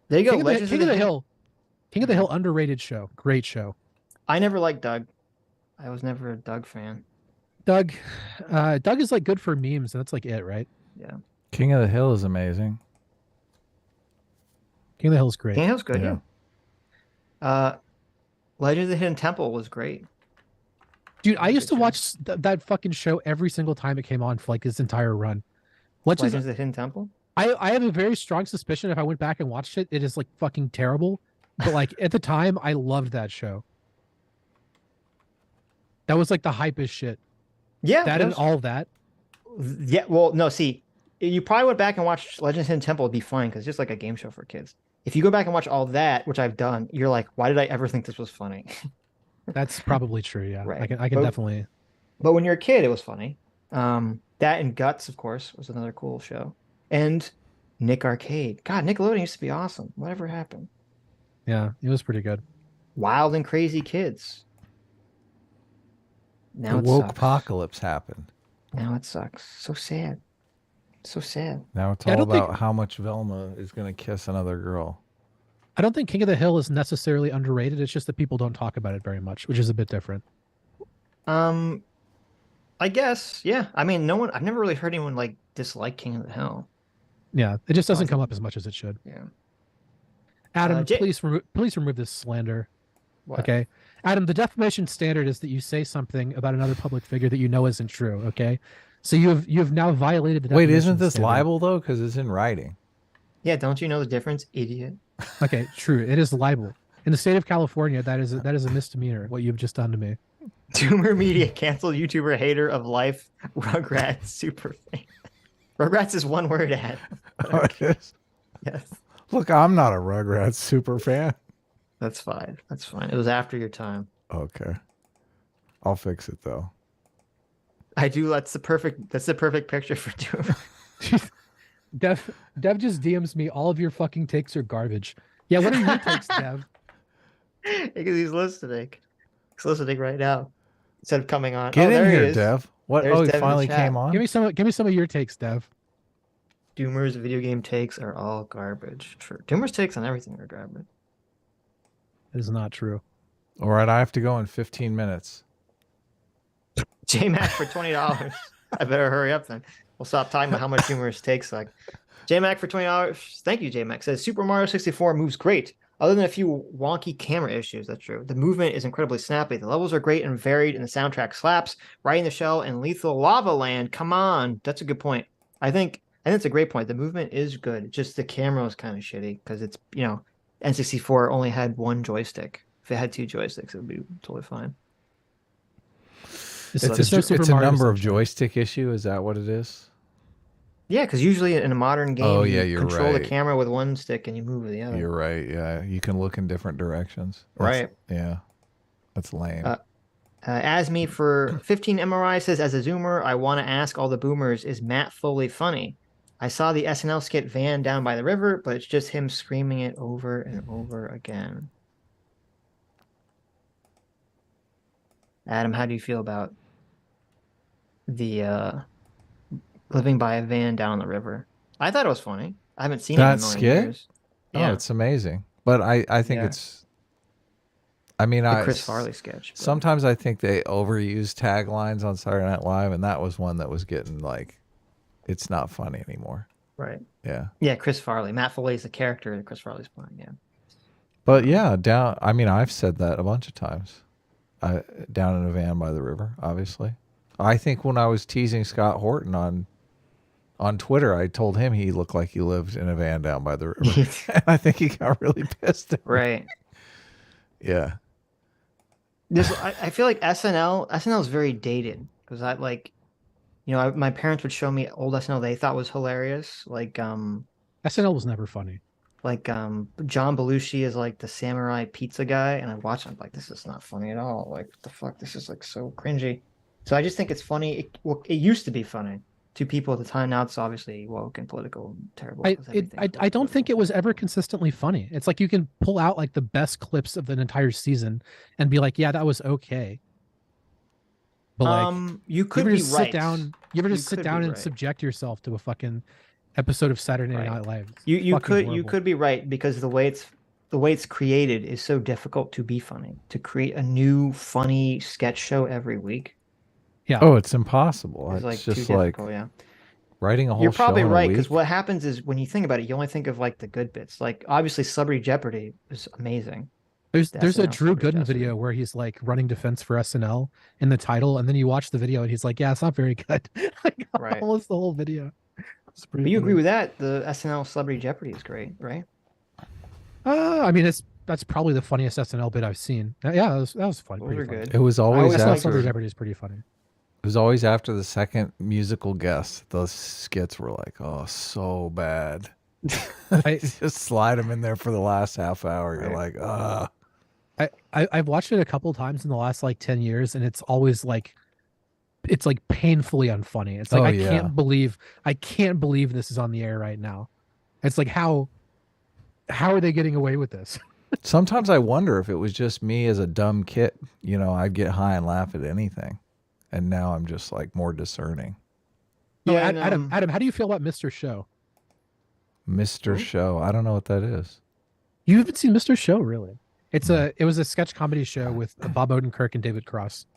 There you go. King of the Legends Hill. King of the Hill, underrated show. Great show. I never liked Doug. I was never a Doug fan. Doug is like good for memes, and that's like it, right? Yeah. King of the Hill is amazing. King of the Hill is great. King of the Hill's good, yeah. Legends of the Hidden Temple was great. Dude, I used to watch that fucking show every single time it came on for like its entire run. Legends of the Hidden Temple? I have a very strong suspicion if I went back and watched it, it is like fucking terrible. But like at the time, I loved that show. That was like the hypest shit. Yeah. That and all that. Yeah, well, no, see, you probably went back and watched Legends of the Hidden Temple, it'd be fine because it's just like a game show for kids. If you go back and watch all that, which I've done, you're like, why did I ever think this was funny? That's probably true, yeah. Right. I can definitely. But when you're a kid, it was funny. That and Guts, of course, was another cool show. And Nick Arcade. God, Nickelodeon used to be awesome. Whatever happened? Yeah, it was pretty good. Wild and Crazy Kids. Now The it woke sucks. apocalypse happened. Now it sucks. So sad. So sad. Now it's Yeah, I all don't think- about how much Velma is going to kiss another girl. I don't think King of the Hill is necessarily underrated. It's just that people don't talk about it very much, which is a bit different. I guess, yeah. I mean, I've never really heard anyone like dislike King of the Hill. Yeah, it just doesn't come up as much as it should. Yeah. Adam, please remove this slander. What? Okay, Adam. The defamation standard is that you say something about another public figure that you know isn't true. Okay, so you have now violated the. Wait, defamation isn't this standard. libel though? Because it's in writing. Yeah, don't you know the difference, idiot? Okay, true. It is libel. In the state of California, that is a misdemeanor. What you've just done to me. Doomer Media canceled YouTuber hater of life. Rugrats super fan. Rugrats is one word ad. Oh, it is? Yes. Look, I'm not a Rugrats super fan. That's fine. That's fine. It was after your time. Okay. I'll fix it though. I do. That's the perfect picture for Doomer. Dev just DMs me. All of your fucking takes are garbage. Yeah, what are your takes, Dev? Because he's listening. He's listening right now. Instead of coming on. Get there in he here, is. Dev. What? There's Oh, he Dev in the finally chat. came on. Give me some of your takes, Dev. Doomer's video game takes are all garbage. True. Doomer's takes on everything are garbage. That is not true. All right, I have to go in 15 minutes. JMac for $20. I better hurry up then. We'll stop talking about how much humorous takes like. JMac for $20. Thank you, JMac. Says Super Mario 64 moves great. Other than a few wonky camera issues, that's true. The movement is incredibly snappy. The levels are great and varied, and the soundtrack slaps. Riding the Shell and Lethal Lava Land. Come on, that's a good point. I think it's a great point. The movement is good. Just the camera is kind of shitty because it's N64 only had one joystick. If it had two joysticks, it would be totally fine. It's a number of joystick issue. Is that what it is? Yeah, because usually in a modern game, yeah, you you're control the right. camera with one stick and you move with the other. You're right. Yeah, you can look in different directions. Right. Yeah, that's lame. Asme for 15 MRI says, as a Zoomer, I want to ask all the boomers, is Matt Foley funny? I saw the SNL skit Van Down by the River, but it's just him screaming it over and over again. Adam, how do you feel about the living by a van down the river? I thought it was funny. I haven't seen it in a million years. Oh, it's amazing. But I think it's. I mean, the Chris Farley sketch. But. Sometimes I think they overuse taglines on Saturday Night Live, and that was one that was getting like, it's not funny anymore. Right. Yeah. Yeah, Chris Farley. Matt Foley is the character that Chris Farley's playing. Yeah. But yeah, down. I mean, I've said that a bunch of times. Down in a van by the river, obviously. I think when I was teasing Scott Horton on Twitter, I told him he looked like he lived in a van down by the river. And I think he got really pissed at me. Right. Yeah. I feel like SNL is very dated because my parents would show me old SNL they thought was hilarious. Like SNL was never funny. Like John Belushi is like the samurai pizza guy, and I watch him like, this is not funny at all. Like, what the fuck? This is like so cringy. So I just think it's funny. It used to be funny to people at the time. Now it's obviously woke and political and terrible. I don't think it was ever consistently funny. It's like you can pull out like the best clips of an entire season and be like, yeah, that was okay. But like, you could be right. You ever just sit down and subject yourself to a fucking episode of Saturday Night Live? You could be right, because the way it's created is so difficult to be funny. To create a new funny sketch show every week. Yeah. Oh, it's impossible. It's like just too like difficult, yeah. Writing a whole You're probably show in a right, week. because what happens is when you think about it, you only think of like the good bits. Like obviously Celebrity Jeopardy is amazing. There's a Drew Gooden video where he's like running defense for SNL in the title, and then you watch the video and he's like, yeah, it's not very good. Like, right. Almost the whole video. But you agree with that? The SNL Celebrity Jeopardy is great, right? I mean, that's probably the funniest SNL bit I've seen. Yeah, that was funny. Those are good. It was always after Celebrity Jeopardy is pretty funny. It was always after the second musical guest. Those skits were like, oh, so bad. Just slide them in there for the last half hour. You're like, ah. I've watched it a couple times in the last like 10 years, and it's always like, it's like painfully unfunny. It's like, I can't believe this is on the air right now. It's like, how are they getting away with this? Sometimes I wonder if it was just me as a dumb kid. You know, I'd get high and laugh at anything. And now I'm just like more discerning. Yeah, Adam, how do you feel about Mr. Show? Mr. Show. I don't know what that is. You haven't seen Mr. Show, really? It was a sketch comedy show with Bob Odenkirk and David Cross.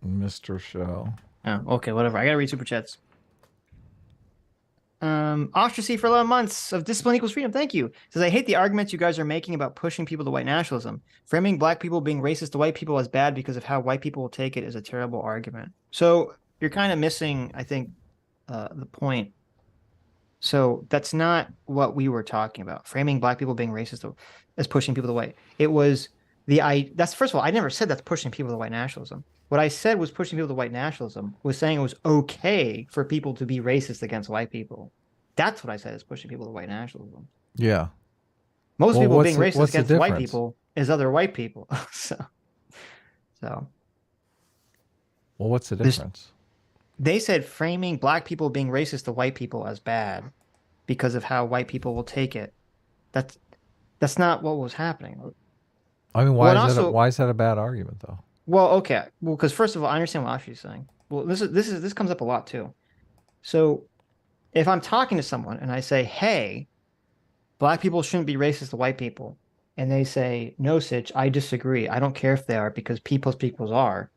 Mr. Show. Oh, okay, whatever. I gotta read super chats. Ostracy for 11 months of discipline equals freedom. Thank you. Says, I hate the arguments you guys are making about pushing people to white nationalism. Framing black people being racist to white people as bad because of how white people will take it is a terrible argument. So you're kind of missing, I think, the point. So that's not what we were talking about. Framing black people being racist as pushing people to white. It was that's first of all, I never said that's pushing people to white nationalism. What I said was pushing people to white nationalism was saying it was okay for people to be racist against white people. That's what I said is pushing people to white nationalism. Yeah. Most people being racist against white people is other white people. So. Well, what's the difference? They said framing black people being racist to white people as bad because of how white people will take it. That's not what was happening. I mean, why is that a bad argument though? Well, okay. Well, because first of all, I understand what Ashi's saying. Well, this comes up a lot too. So if I'm talking to someone and I say, hey, black people shouldn't be racist to white people, and they say, no, Sitch, I disagree. I don't care if they are, because P plus P equals R.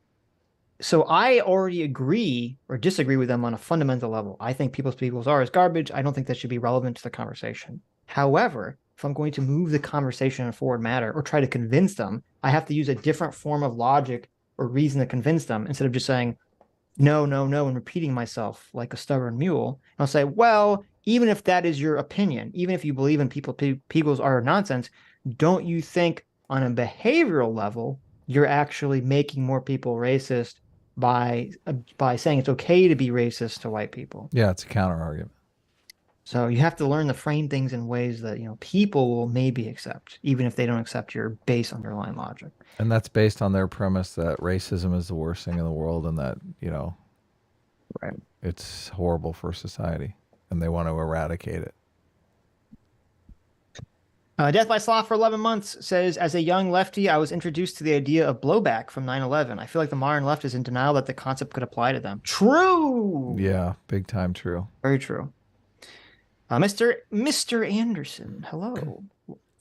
So I already agree or disagree with them on a fundamental level. I think P plus P equals R is garbage. I don't think that should be relevant to the conversation. However, if I'm going to move the conversation in a forward matter or try to convince them, I have to use a different form of logic or reason to convince them, instead of just saying, no, and repeating myself like a stubborn mule. I'll say, well, even if that is your opinion, even if you believe in people's are nonsense, don't you think on a behavioral level, you're actually making more people racist by saying it's okay to be racist to white people? Yeah, it's a counter argument. So you have to learn to frame things in ways that, people will maybe accept, even if they don't accept your base underlying logic. And that's based on their premise that racism is the worst thing in the world, and that, right, it's horrible for society, and they want to eradicate it. Death by Sloth for 11 months says, as a young lefty, I was introduced to the idea of blowback from 9/11. I feel like the modern left is in denial that the concept could apply to them. True! Yeah, big time true. Very true. Mr. Anderson, hello.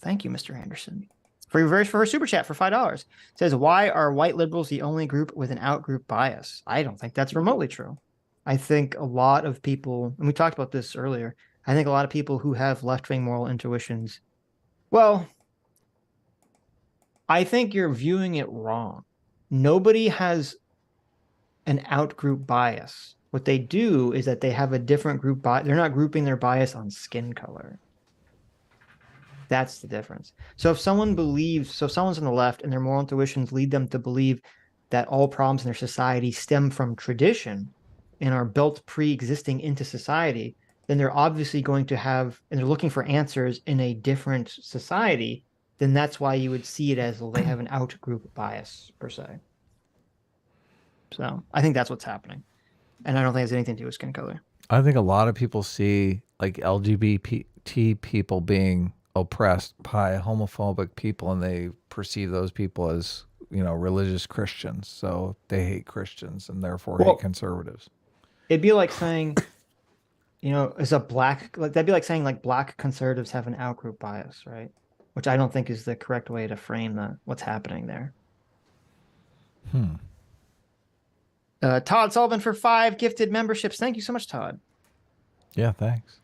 Thank you, Mr. Anderson. For her super chat for $5. Says, why are white liberals the only group with an out-group bias? I don't think that's remotely true. I think a lot of people, and we talked about this earlier, I think a lot of people who have left-wing moral intuitions, well, I think you're viewing it wrong. Nobody has an outgroup bias. What they do is that they have a different group bias. They're not grouping their bias on skin color. That's the difference. So if someone's on the left and their moral intuitions lead them to believe that all problems in their society stem from tradition and are built pre-existing into society, then they're obviously going to have, and they're looking for answers in a different society, then that's why you would see it as, well, they have an out-group bias, per se. So I think that's what's happening. And I don't think it has anything to do with skin color. I think a lot of people see like LGBT people being oppressed by homophobic people, and they perceive those people as, religious Christians. So they hate Christians and therefore hate conservatives. It'd be like saying, that'd be like saying like black conservatives have an outgroup bias, right? Which I don't think is the correct way to frame what's happening there. Todd Sullivan for 5 gifted memberships. Thank you so much, Todd. Yeah, thanks.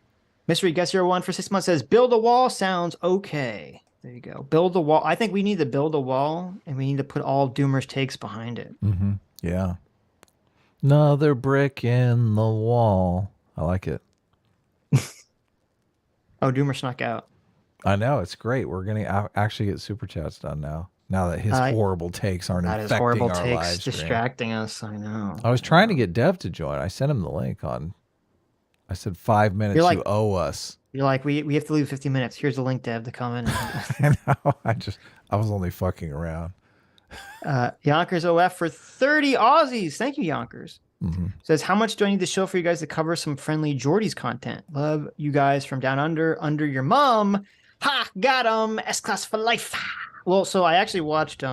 Mystery Guest 01 for 6 months says, build a wall sounds okay. There you go. Build a wall. I think we need to build a wall, and we need to put all Doomer's takes behind it. Mm-hmm. Yeah. Another brick in the wall. I like it. Oh, Doomer snuck out. I know. It's great. We're going to actually get Super Chats done now. Now that his horrible takes aren't infecting our live stream. His horrible takes distracting us. I know. I was trying to get Dev to join. I sent him the link on. I said 5 minutes you owe us. You're like, we have to leave 50 minutes. Here's the link, Dev, to come in. I know. I was only fucking around. Yonkers OF for 30 Aussies. Thank you, Yonkers. Mm-hmm. Says, how much do I need to show for you guys to cover some friendly Geordies content? Love you guys from down under your mom. Ha, got him. S-Class for life. Well, so I actually watched,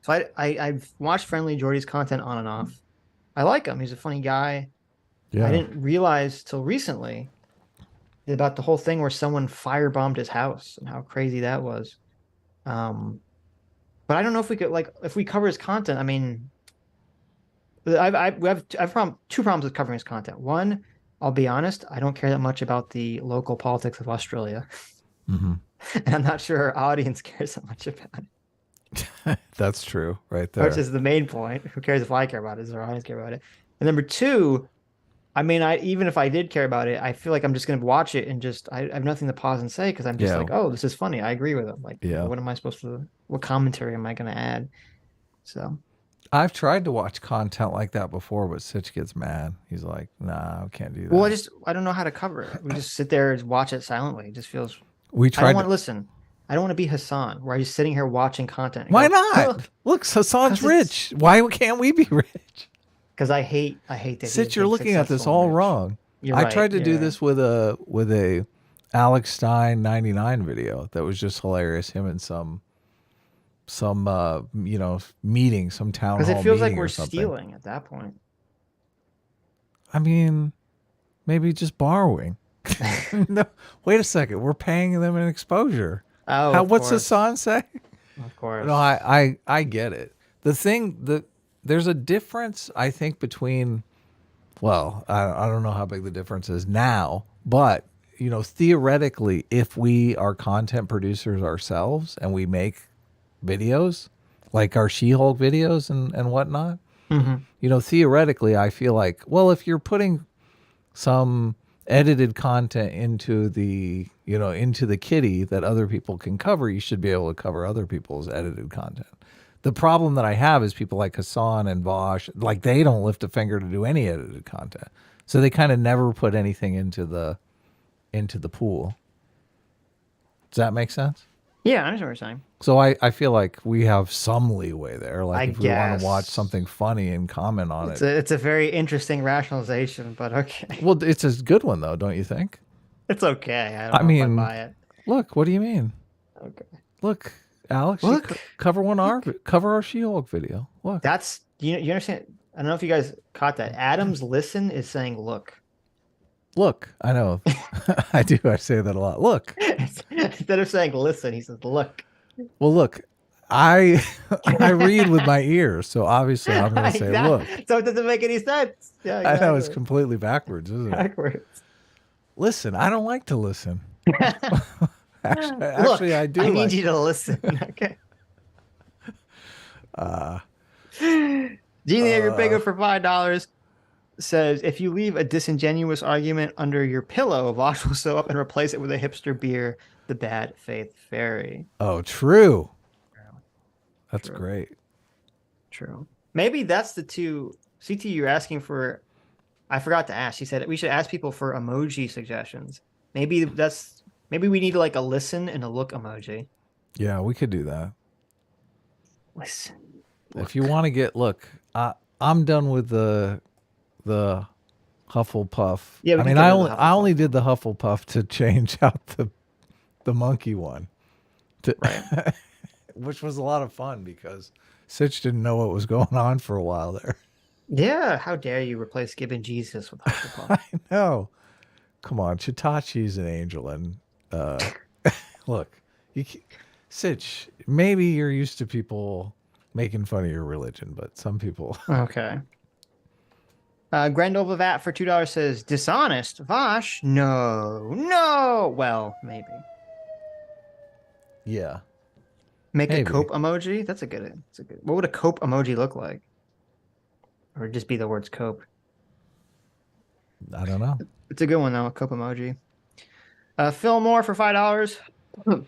I've watched friendly Geordies content on and off. I like him. He's a funny guy. Yeah. I didn't realize till recently about the whole thing where someone firebombed his house and how crazy that was. But I don't know if we could, if we cover his content. I mean, I've two problems with covering his content. One, I'll be honest, I don't care that much about the local politics of Australia. Mm-hmm. And I'm not sure our audience cares that much about it. That's true, right there. Which is the main point. Who cares if I care about it? Does our audience care about it? And number two, I mean, even if I did care about it, I feel like I'm just going to watch it and I have nothing to pause and say because I'm just like, oh, this is funny. I agree with him. What am I supposed to? What commentary am I going to add? So, I've tried to watch content like that before, but Sitch gets mad. He's like, "Nah, I can't do that." Well, I don't know how to cover it. We just sit there and watch it silently. It just feels. I don't want to listen. I don't want to be Hassan, where he's sitting here watching content. Why not? Look, Hassan's rich. Why can't we be rich? Because I hate that. Sitch, you're looking at this all wrong. I tried to do this with a Alex Stein 99 video that was just hilarious. Him in some meeting, some town hall meeting. Because it feels like we're stealing at that point. I mean, maybe just borrowing. No, wait a second. We're paying them an exposure. Oh, what's Hassan say? Of course. No, I get it. The thing there's a difference, I think, between. Well, I don't know how big the difference is now, but theoretically, if we are content producers ourselves and we make videos like our She-Hulk videos and whatnot, mm-hmm. Theoretically, I feel like, well, if you're putting some edited content into the kitty that other people can cover, you should be able to cover other people's edited content. The problem that I have is people like Hassan and Vaush, they don't lift a finger to do any edited content. So they kind of never put anything into the pool. Does that make sense? Yeah, I understand what you're saying. So I feel like we have some leeway there. If we want to watch something funny and comment on it. It's a very interesting rationalization, but okay. Well, it's a good one though, don't you think? It's okay. I don't know if I buy it. Look, what do you mean? Okay. Look, Alex, cover our She-Hulk video. Look. That's you understand. I don't know if you guys caught that. Adam's listen is saying look. Look, I know. I do. I say that a lot. Look. Instead of saying listen, he says look. Well, look, I read with my ears, so obviously I'm going to say look. So it doesn't make any sense. Yeah, exactly. I know it's completely backwards, isn't it? Backwards. Listen, I don't like to listen. Actually, I do. I need you to listen. Okay. Genie Bigger for $5 says, if you leave a disingenuous argument under your pillow, Vaush will sew up and replace it with a hipster beer, the Bad Faith Fairy. Oh, true. That's great. True. Maybe that's the two. CT, you're asking for. I forgot to ask. She said we should ask people for emoji suggestions. Maybe we need like a listen and a look emoji. Yeah, we could do that. Listen. If you want to I'm done with the Hufflepuff. Yeah, I mean, I only did the Hufflepuff to change out the monkey one, right? Which was a lot of fun because Sitch didn't know what was going on for a while there. Yeah, how dare you replace Gibbon Jesus with Hufflepuff? I know. Come on, Chitachi's an angel, and look, Sitch. Maybe you're used to people making fun of your religion, but some people. Okay. Grendel Vivat for $2 says, dishonest. Vaush? No. Well, maybe. Yeah. Make a cope emoji? That's a good. What would a cope emoji look like? Or just be the words cope? I don't know. It's a good one though, a cope emoji. Phil Moore for $5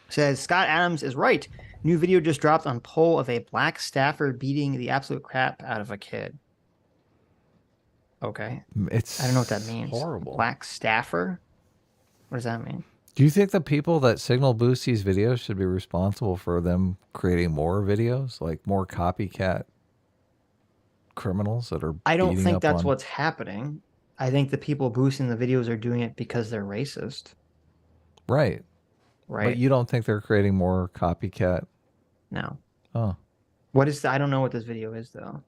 says, Scott Adams is right. New video just dropped on poll of a black staffer beating the absolute crap out of a kid. Okay. I don't know what that means. Horrible. Black staffer? What does that mean? Do you think the people that signal boost these videos should be responsible for them creating more videos, like more copycat criminals that are? I don't think that's what's happening. I think the people boosting the videos are doing it because they're racist. Right. But you don't think they're creating more copycat? No. Oh. What is I don't know what this video is though.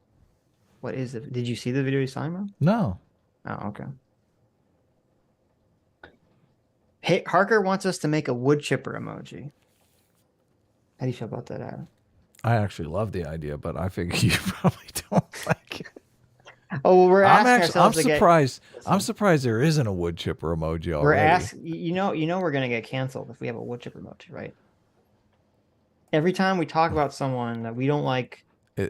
What is it? Did you see the video you saw him? No. Oh, okay. Hey, Harker wants us to make a wood chipper emoji. How do you feel about that, Adam? I actually love the idea, but I figure you probably don't like it. Oh, well, we're asking ourselves I'm surprised there isn't a wood chipper emoji already. We're asking, you know, we're gonna get canceled if we have a wood chipper emoji, right? Every time we talk about someone that we don't like,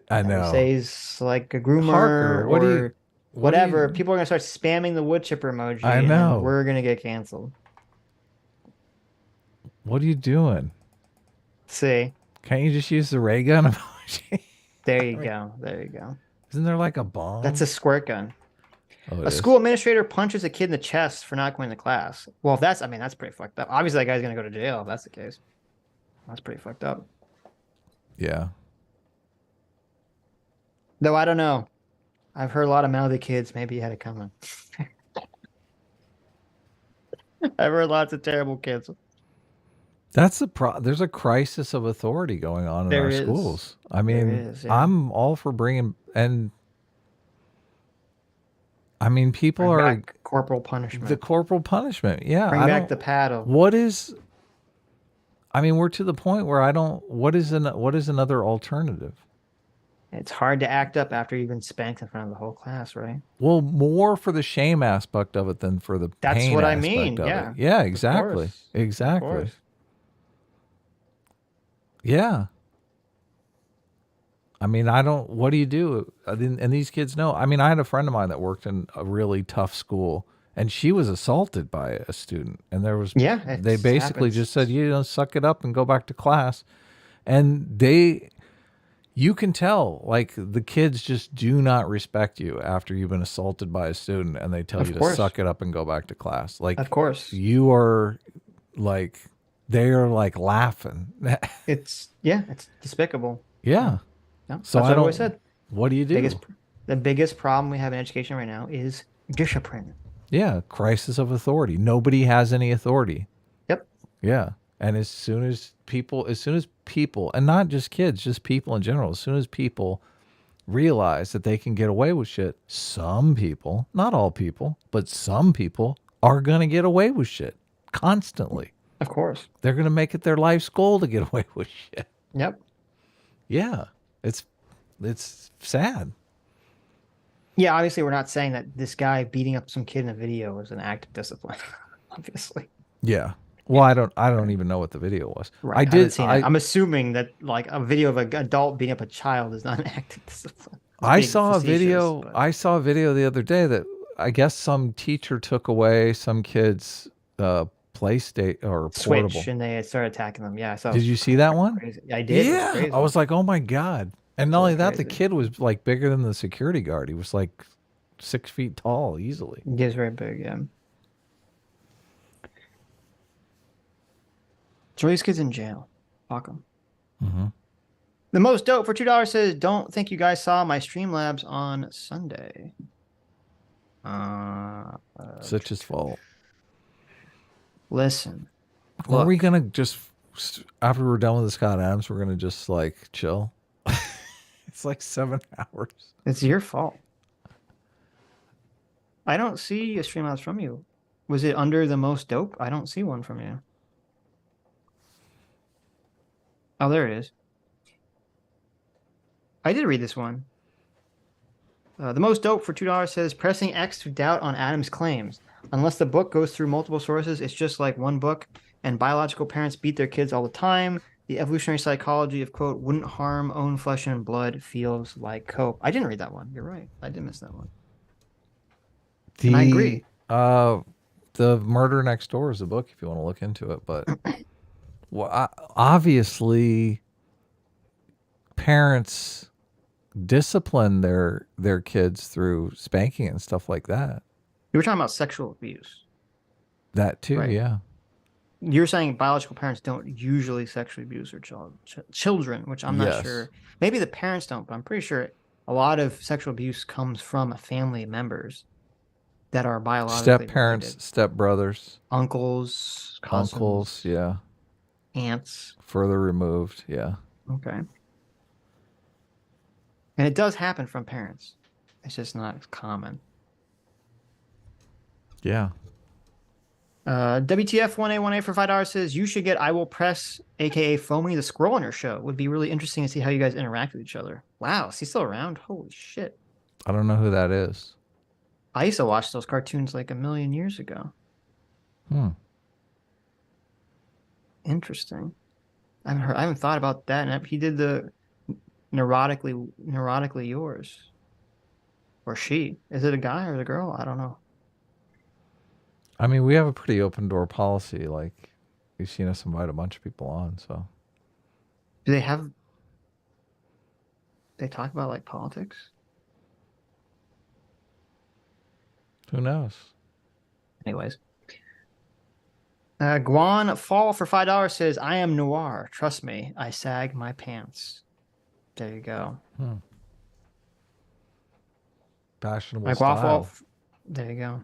I know. Say he's like a groomer Harker, or whatever. People are gonna start spamming the wood chipper emoji. I know. And we're gonna get canceled. What are you doing? See. Can't you just use the ray gun emoji? There you go. There you go. Isn't there like a bomb? That's a squirt gun. Oh, a school administrator punches a kid in the chest for not going to class. Well, if that's pretty fucked up. Obviously, that guy's gonna go to jail if that's the case. That's pretty fucked up. Yeah. Though I don't know. I've heard a lot of mouthy kids. Maybe you had it coming. I've heard lots of terrible kids. That's there's a crisis of authority going on in our schools. I mean, I'm all for bringing people are corporal punishment. The corporal punishment, yeah. Bring back the paddle. We're to the point where what is another alternative? It's hard to act up after you've been spanked in front of the whole class, right? Well, more for the shame aspect of it than for the pain what I aspect mean. of Yeah. it. Yeah, exactly. Exactly. Yeah. I mean, what do you do? And these kids know. I mean, I had a friend of mine that worked in a really tough school, and she was assaulted by a student. And they basically just said, suck it up and go back to class. And you can tell, like, the kids just do not respect you after you've been assaulted by a student, and they tell you to suck it up and go back to class. Like, of course, you are like, they are like laughing. It's despicable. Yeah. No, so that's what I always said. What do you do? The biggest problem we have in education right now is discipline. Yeah, crisis of authority. Nobody has any authority. Yep. Yeah. And as soon as people, and not just kids, just people in general, as soon as people realize that they can get away with shit, some people, not all people, but some people are going to get away with shit constantly. Of course. They're going to make it their life's goal to get away with shit. Yep. Yeah. It's sad. Yeah, obviously we're not saying that this guy beating up some kid in a video is an act of discipline. Obviously. Yeah. Well, I don't even know what the video was. Right. I did. I'm assuming that like a video of an adult beating up a child is not an act of discipline. I saw a video. I saw a video the other day that I guess some teacher took away some kid's PlayStation or portable Switch, and they started attacking them. Yeah, I saw. Did you see that one? Crazy. I did. Yeah, I was like, oh my god! And not only that, crazy. the kid was like bigger than the security guard. He was like 6 feet tall easily. He is very big. Yeah. Throw these kids in jail. Fuck them. Mm-hmm. The most dope for $2 says, "Don't think you guys saw my Streamlabs on Sunday." Sitch's fault. Listen. Are we gonna just after we're done with the Scott Adams, we're gonna just like chill? It's like 7 hours. It's your fault. I don't see a Streamlabs from you. Was it under the most dope? I don't see one from you. Oh, there it is. I did read this one. The most dope for $2 says, "Pressing X to doubt on Adam's claims. Unless the book goes through multiple sources, it's just like one book, and biological parents beat their kids all the time. The evolutionary psychology of, quote, wouldn't harm own flesh and blood feels like cope." I didn't read that one. You're right. I did miss that one. And I agree. The Murder Next Door is a book if you want to look into it, but well, obviously parents discipline their kids through spanking and stuff like that. You were talking about sexual abuse. That too, Right. yeah. You're saying biological parents don't usually sexually abuse their children, which I'm not sure. Maybe the parents don't, but I'm pretty sure a lot of sexual abuse comes from family members that are biologically Step parents, related. step brothers, Uncles, cousins, uncles, yeah. aunts. Further removed, yeah. Okay. And it does happen from parents. It's just not common. Yeah. WTF1A1A for $5 says, "You should get I Will Press, aka Foamy the Squirrel, on your show. Would be really interesting to see how you guys interact with each other." Wow, is he still around? Holy shit. I don't know who that is. I used to watch those cartoons like a million years ago. Interesting. I haven't thought about that. And he did the neurotically yours. Or she. Is it a guy or a girl? I don't know. I mean, we have a pretty open door policy. Like, you've seen us invite a bunch of people on, so. Do they talk about like politics? Who knows? Anyways. Guan Fall for $5 says, "I am noir. Trust me, I sag my pants." There you go. Fashionable style. There you go.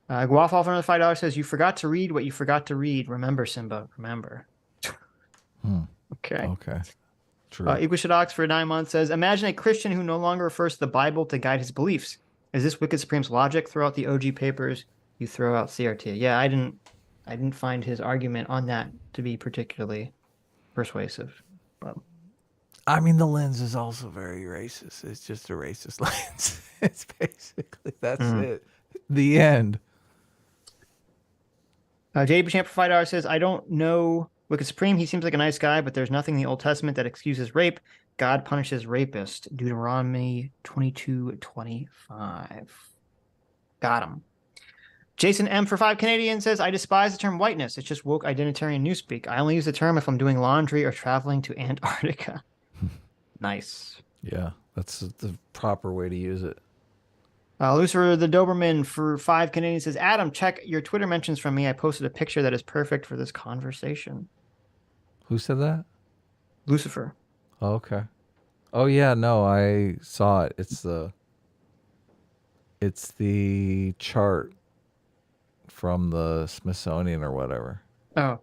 Guafall for another $5 says, "You forgot to read what you forgot to read. Remember, Simba. Remember." Okay. Okay. True. Iguishadox for 9 months says, "Imagine a Christian who no longer refers to the Bible to guide his beliefs. Is this Wicked Supreme's logic? Throw out the OG papers. You throw out CRT." Yeah, I didn't find his argument on that to be particularly persuasive. But I mean, the lens is also very racist. It's just a racist lens. It's basically, that's it. The end. JD Bichamp for $5 says, "I don't know Wicked Supreme. He seems like a nice guy, but there's nothing in the Old Testament that excuses rape. God punishes rapists. Deuteronomy 22:25. Got him. Jason M for 5 Canadian says, "I despise the term whiteness. It's just woke identitarian newspeak. I only use the term if I'm doing laundry or traveling to Antarctica." Nice. Yeah, that's the proper way to use it. Lucifer the Doberman for 5 Canadian says, "Adam, check your Twitter mentions from me. I posted a picture that is perfect for this conversation." Who said that? Lucifer. Oh, okay. Oh yeah, no, I saw it. It's the chart from the Smithsonian or whatever. Oh,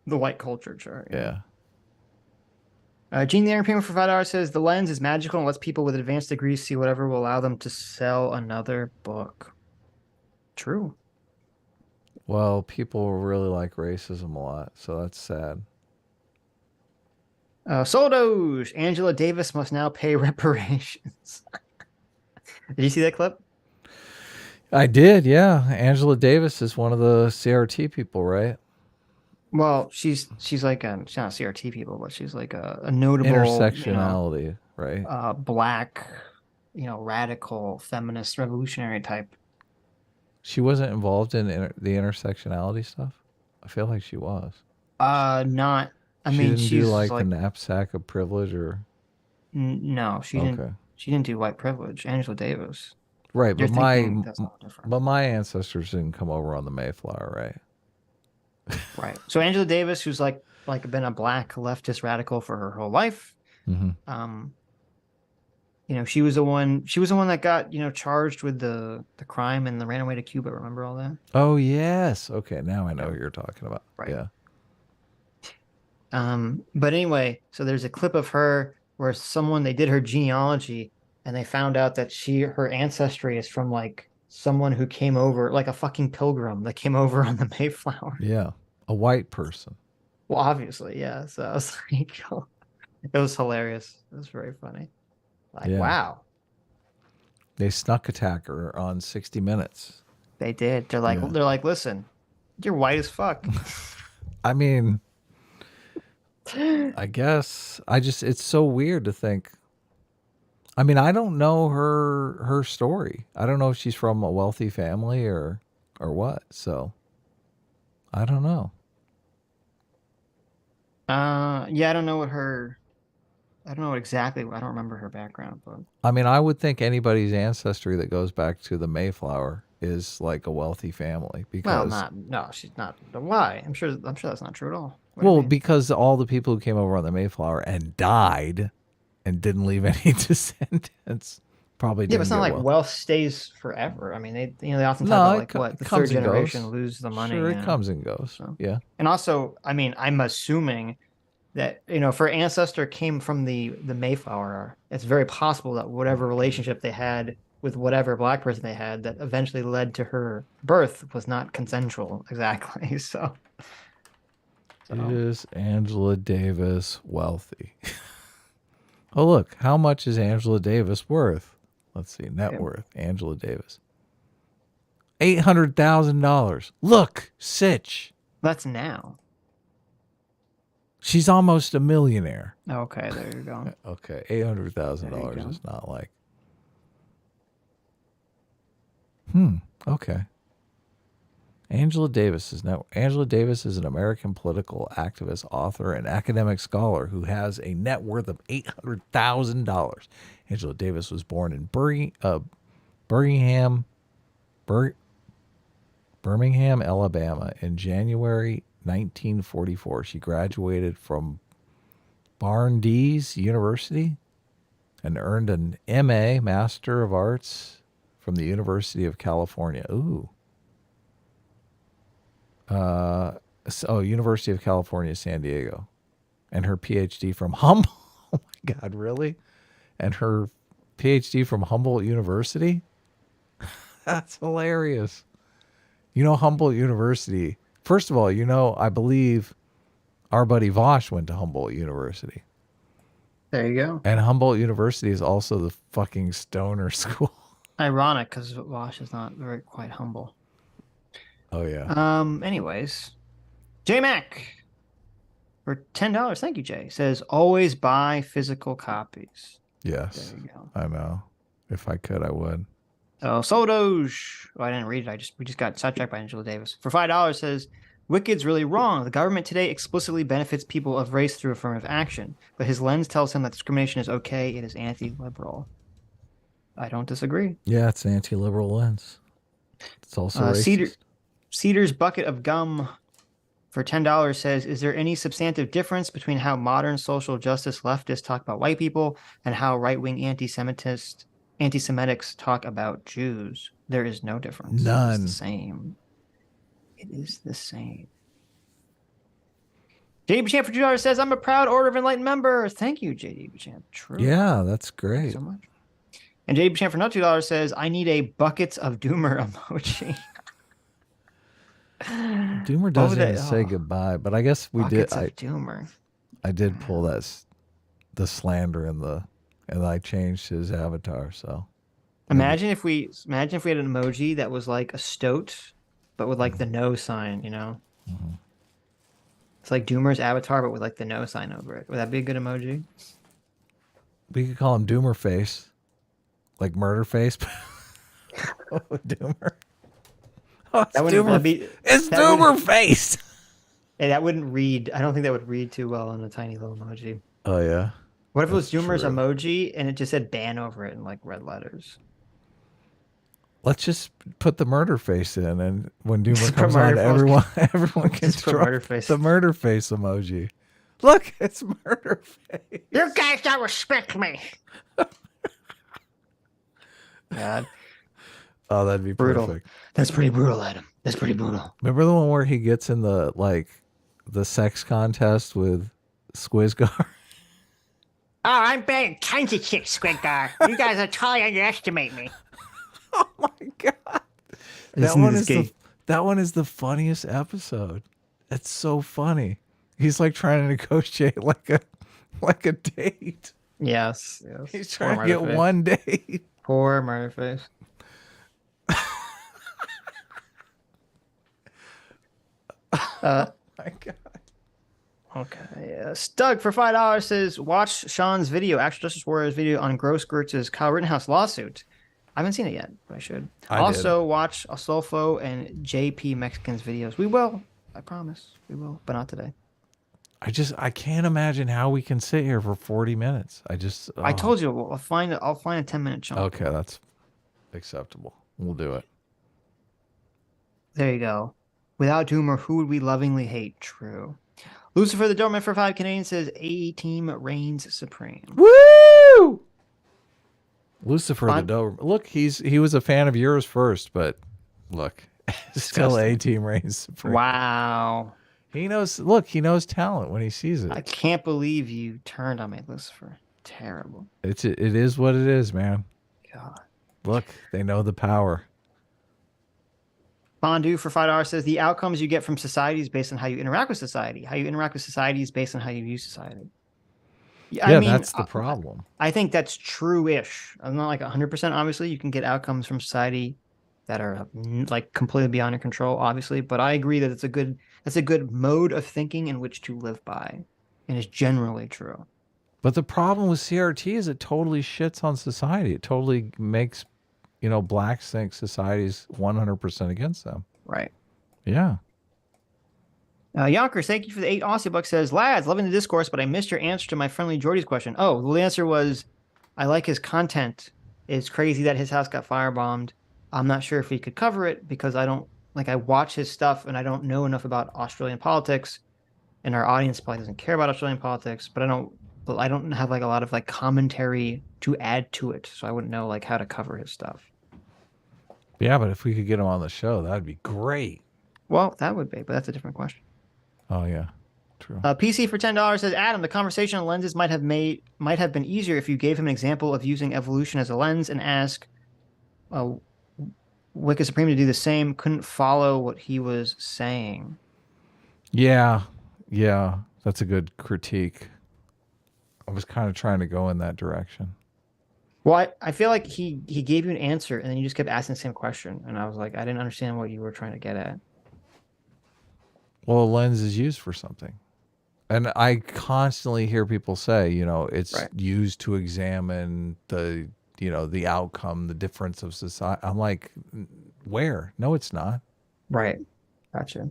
the white culture chart. Yeah. Gene the Iron Premium for $5 says, "The lens is magical and lets people with advanced degrees see whatever will allow them to sell another book." True. Well, people really like racism a lot, so that's sad. Soldoge, Angela Davis must now pay reparations. Did you see that clip? I did, yeah. Angela Davis is one of the CRT people, right? Well, she's like she's not CRT people, but she's like a notable Intersectionality, right? Black, radical feminist revolutionary type. She wasn't involved in the intersectionality stuff. I feel like she was. Not. I She mean, didn't she's do like the like knapsack of privilege, or no, she didn't. Okay. She didn't do white privilege. Angela Davis. right. You're But thinking that's all different. but my ancestors didn't come over on the Mayflower, right? Right. So Angela Davis, who's like been a black leftist radical for her whole life. Mm-hmm. She was the one that got, charged with the crime and ran away to Cuba. Remember all that? Oh yes. Okay, now I know what you're talking about. Right. Yeah. But anyway, so there's a clip of her where they did her genealogy and they found out that her ancestry is from like someone who came over, like a fucking pilgrim that came over on the Mayflower. Yeah. A white person. Well, obviously, yeah. So I was like, it was hilarious. It was very funny. Like, Yeah. wow. They snuck attack her on 60 Minutes. They did. They're like, listen, you're white as fuck. I mean, I guess it's so weird to think. I mean, I don't know her story. I don't know if she's from a wealthy family or what. So I don't know. Yeah, I don't know exactly. I don't remember her background, but I mean, I would think anybody's ancestry that goes back to the Mayflower is like a wealthy family because she's not. Why? I'm sure that's not true at all. What do you mean? because all the people who came over on the Mayflower and died and didn't leave any descendants probably didn't. Yeah, but it's not like well. wealth stays forever. I mean, they often talk about like the third generation lose the money. Sure, it comes and goes. So. Yeah. And also, I mean, I'm assuming that if her ancestor came from the Mayflower, it's very possible that whatever relationship they had with whatever black person they had that eventually led to her birth was not consensual exactly. So Is Angela Davis wealthy? Oh, look, how much is Angela Davis worth? Let's see, net worth, Angela Davis. $800,000. Look, Sitch. That's now. She's almost a millionaire. Okay, there you go. Okay, $800,000 is not like. Okay. Angela Davis is an American political activist, author, and academic scholar who has a net worth of $800,000. Angela Davis was born in Birmingham, Alabama in January 1944. She graduated from Barnes University and earned an MA, Master of Arts, from the University of California. University of California, San Diego. And her PhD from Humboldt. Oh my God, really? And her PhD from Humboldt University? That's hilarious. Humboldt University. First of all, I believe our buddy Vaush went to Humboldt University. There you go. And Humboldt University is also the fucking stoner school. Ironic, because Vaush is not quite humble. Oh yeah. Anyways, J Mac for $10. Thank you, Jay. Says always buy physical copies. Yes. There you go. I know. If I could, I would. Sodoge. Oh, I didn't read it. We just got sidetracked by Angela Davis. For $5 says Wicked's really wrong. The government today explicitly benefits people of race through affirmative action, but his lens tells him that discrimination is okay. It is anti-liberal. I don't disagree. Yeah, it's an anti-liberal lens. It's also racist. Cedar's bucket of gum for $10 says, is there any substantive difference between how modern social justice leftists talk about white people and how right-wing anti-Semitics talk about Jews? There is no difference. None. It's the same. It is the same. JD Bichamp for $2 says, I'm a proud Order of Enlightened member. Thank you, JD Bichamp. True. Yeah, that's great. Thank you so much. And JD Bichamp for not $2 says, I need a buckets of doomer emoji. Doomer doesn't even say goodbye, but I guess we did. Doomer. I did pull the slander and I changed his avatar. So imagine if we had an emoji that was like a stoat, but with like the no sign, Mm-hmm. It's like Doomer's avatar, but with like the no sign over it. Would that be a good emoji? We could call him Doomer Face, like Murder Face. Doomer. Oh, it's Doomer. It's Doomer Face. Yeah, that wouldn't read. I don't think that would read too well on a tiny little emoji. Oh yeah. What if it was Doomer's emoji and it just said ban over it in like red letters? Let's just put the murder face in, and when Doomer comes on, everyone can draw the murder face emoji. Look, it's murder face. You guys don't respect me. God. Oh, that'd be brutal. Perfect. That's pretty brutal, Adam. That's pretty brutal. Remember the one where he gets in the sex contest with Squizgar? Oh, I'm paying tons of shit, Squidgar. You guys are totally underestimate me. Oh my god. That one is the funniest episode. It's so funny. He's like trying to negotiate like a date. Yes. He's trying to get one date. Poor Murderface. Oh my god. Okay. Stug for $5 says, watch Sean's video, Actual Justice Warriors video on Gross Gertz's Kyle Rittenhouse lawsuit. I haven't seen it yet, but I should. Also, watch Asolfo and JP Mexican's videos. We will. I promise. We will, but not today. I can't imagine how we can sit here for 40 minutes. I told you, I'll find a 10-minute chunk. Okay, that's acceptable. We'll do it. There you go. Without Doomer, who would we lovingly hate? True. Lucifer the Doorman for 5 Canadian says A-Team reigns supreme. Woo! Lucifer the Doorman. Look, he was a fan of yours first, but look, still A-Team reigns supreme. Wow. He knows talent when he sees it. I can't believe you turned on me, Lucifer. Terrible. It is what it is, man. God. Look, they know the power. Fondue for $5 says the outcomes you get from society is based on how you interact with society. How you interact with society is based on how you view society. Yeah, I mean, that's the problem. I think that's true-ish. I'm not like 100%. Obviously, you can get outcomes from society that are like completely beyond your control, obviously. But I agree that that's a good mode of thinking in which to live by, and is generally true. But the problem with CRT is it totally shits on society. It totally makes blacks think society's 100% against them. Right. Yeah. Yonkers, thank you for the 8 Aussie bucks. Says, lads, loving the discourse, but I missed your answer to my friendly Jordy's question. Oh, well, the answer was, I like his content. It's crazy that his house got firebombed. I'm not sure if he could cover it because I watch his stuff and I don't know enough about Australian politics, and our audience probably doesn't care about Australian politics, but I don't have like a lot of like commentary to add to it, so I wouldn't know like how to cover his stuff. Yeah, but if we could get him on the show, that'd be great. Well, that would be, but that's a different question. Oh yeah, true. PC for $10 says, Adam, the conversation on lenses might have been easier if you gave him an example of using evolution as a lens and ask Wicca Supreme to do the same. Couldn't follow what he was saying. Yeah, that's a good critique. I was kind of trying to go in that direction. Well, I feel like he gave you an answer and then you just kept asking the same question. And I was like, I didn't understand what you were trying to get at. Well, a lens is used for something. And I constantly hear people say, it's used to examine the outcome, the difference of society. I'm like, where? No, it's not. Right. Gotcha.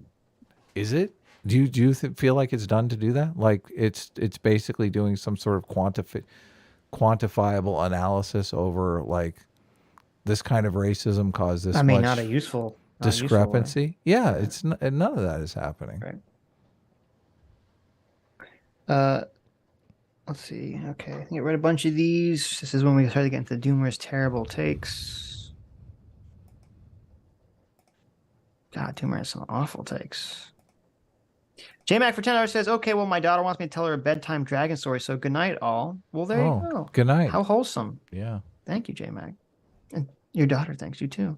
Is it? Do you feel like it's done to do that? Like it's basically doing some sort of quantifiable analysis over like this kind of racism caused this much not a useful discrepancy. Yeah, it's none of that is happening. Right. Let's see. Okay, I think I read a bunch of these. This is when we started to get into Doomer's terrible takes. God, Doomer has some awful takes. J-Mac for $10 says, okay, well, my daughter wants me to tell her a bedtime dragon story, so good night, all. Well, there you go. Good night. How wholesome. Yeah. Thank you, J-Mac. And your daughter thanks you, too.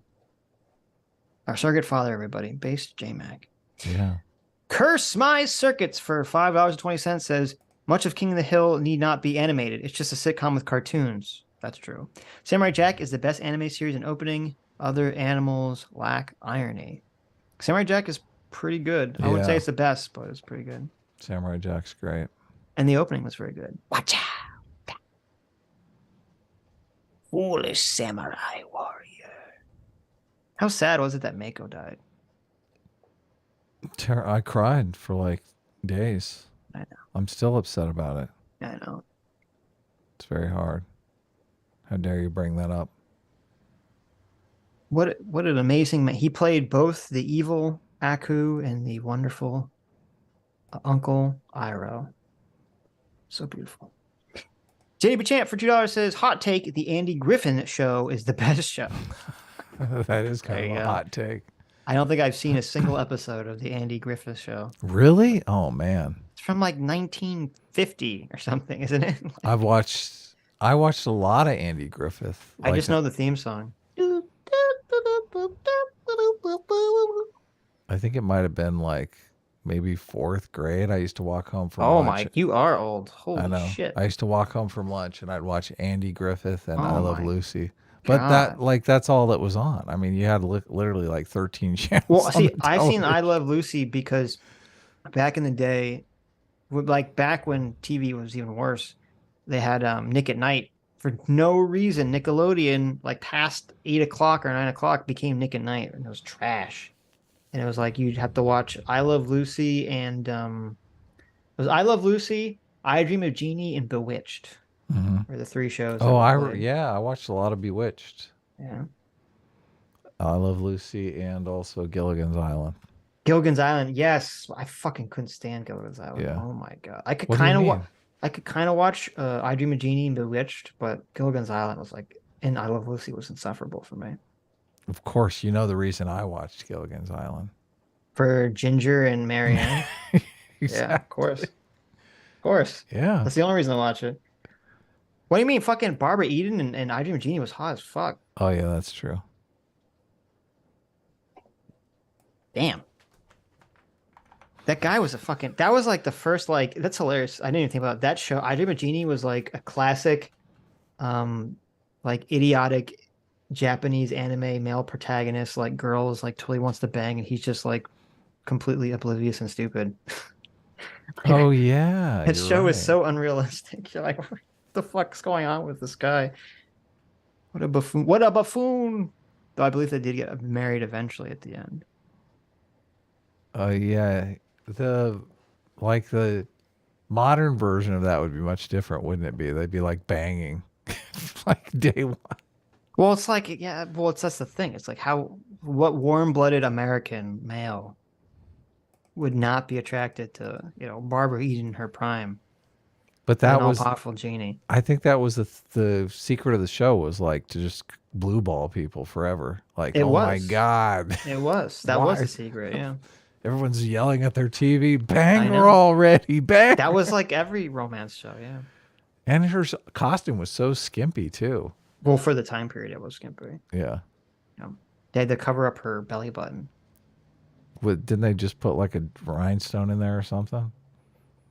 Our surrogate father, everybody. Based J-Mac. Yeah. Curse My Circuits for $5.20 says, much of King of the Hill need not be animated. It's just a sitcom with cartoons. That's true. Samurai Jack is the best anime series in opening. Other animals lack irony. Samurai Jack is pretty good. I would say it's the best, but it's pretty good. Samurai Jack's great. And the opening was very good. Watch out. Foolish samurai warrior. How sad was it that Mako died? I cried for like days. I know. I'm still upset about it. I know. It's very hard. How dare you bring that up? What an amazing man. He played both the evil Aku and the wonderful Uncle Iroh. So beautiful. JB Champ for $2 says, hot take, the Andy Griffin show is the best show. That is kind of a hot take. I don't think I've seen a single episode of the Andy Griffith show. Really? Oh, man. It's from like 1950 or something, isn't it? I watched a lot of Andy Griffith. I just know the theme song. I think it might have been like maybe 4th grade. I used to walk home from Oh lunch. my, you are old. Holy I know. shit. I used to walk home from lunch and I'd watch Andy Griffith and I Love Lucy. But God. that's all that was on. I mean, you had literally like 13 channels. Well, see, on the I've seen I television. Love Lucy because back in the day, like back when TV was even worse, they had Nick at Night. For no reason, Nickelodeon, like past 8 o'clock or 9 o'clock, became Nick at Night, and it was trash. And it was like you'd have to watch I Love Lucy and it was I Love Lucy, I Dream of Jeannie, and Bewitched. Were the 3 shows. Oh, I played. watched a lot of Bewitched. Yeah. I Love Lucy and also Gilligan's Island. Gilligan's Island, yes. I fucking couldn't stand Gilligan's Island. Yeah. Oh my god. I could What do you kind of mean? I could kind of watch I Dream of Jeannie and Bewitched, but Gilligan's Island was like, and I Love Lucy was insufferable for me. Of course, you know the reason I watched Gilligan's Island. For Ginger and Marianne. Yeah, of course. Of course. Yeah. That's the only reason I watch it. What do you mean? Fucking Barbara Eden and I Dream of Jeannie was hot as fuck. Oh yeah, that's true. Damn. That guy was that was like the first, like, that's hilarious. I didn't even think about that show. I Dream of Jeannie was like a classic, like idiotic Japanese anime male protagonist, like girls like totally wants to bang and he's just like completely oblivious and stupid. Oh yeah. That you're show is right. so unrealistic. You're like, what the fuck's going on with this guy? What a buffoon. What a buffoon. Though I believe they did get married eventually at the end. Oh yeah. The modern version of that would be much different, wouldn't it be? They'd be like banging like day one. Well, it's like, yeah, well, that's the thing. It's like what warm-blooded American male would not be attracted to, Barbara Eden in her prime. But that an was all-powerful genie. I think that was the secret of the show was like to just blue ball people forever. Like, It oh my was. God. It was. That Why? was the secret, yeah. Everyone's yelling at their TV, bang I her know. already, bang. That was like every romance show, yeah. And her costume was so skimpy too. Well, for the time period, it was skimpy. Yeah. They had to cover up her belly button. Didn't they just put like a rhinestone in there or something?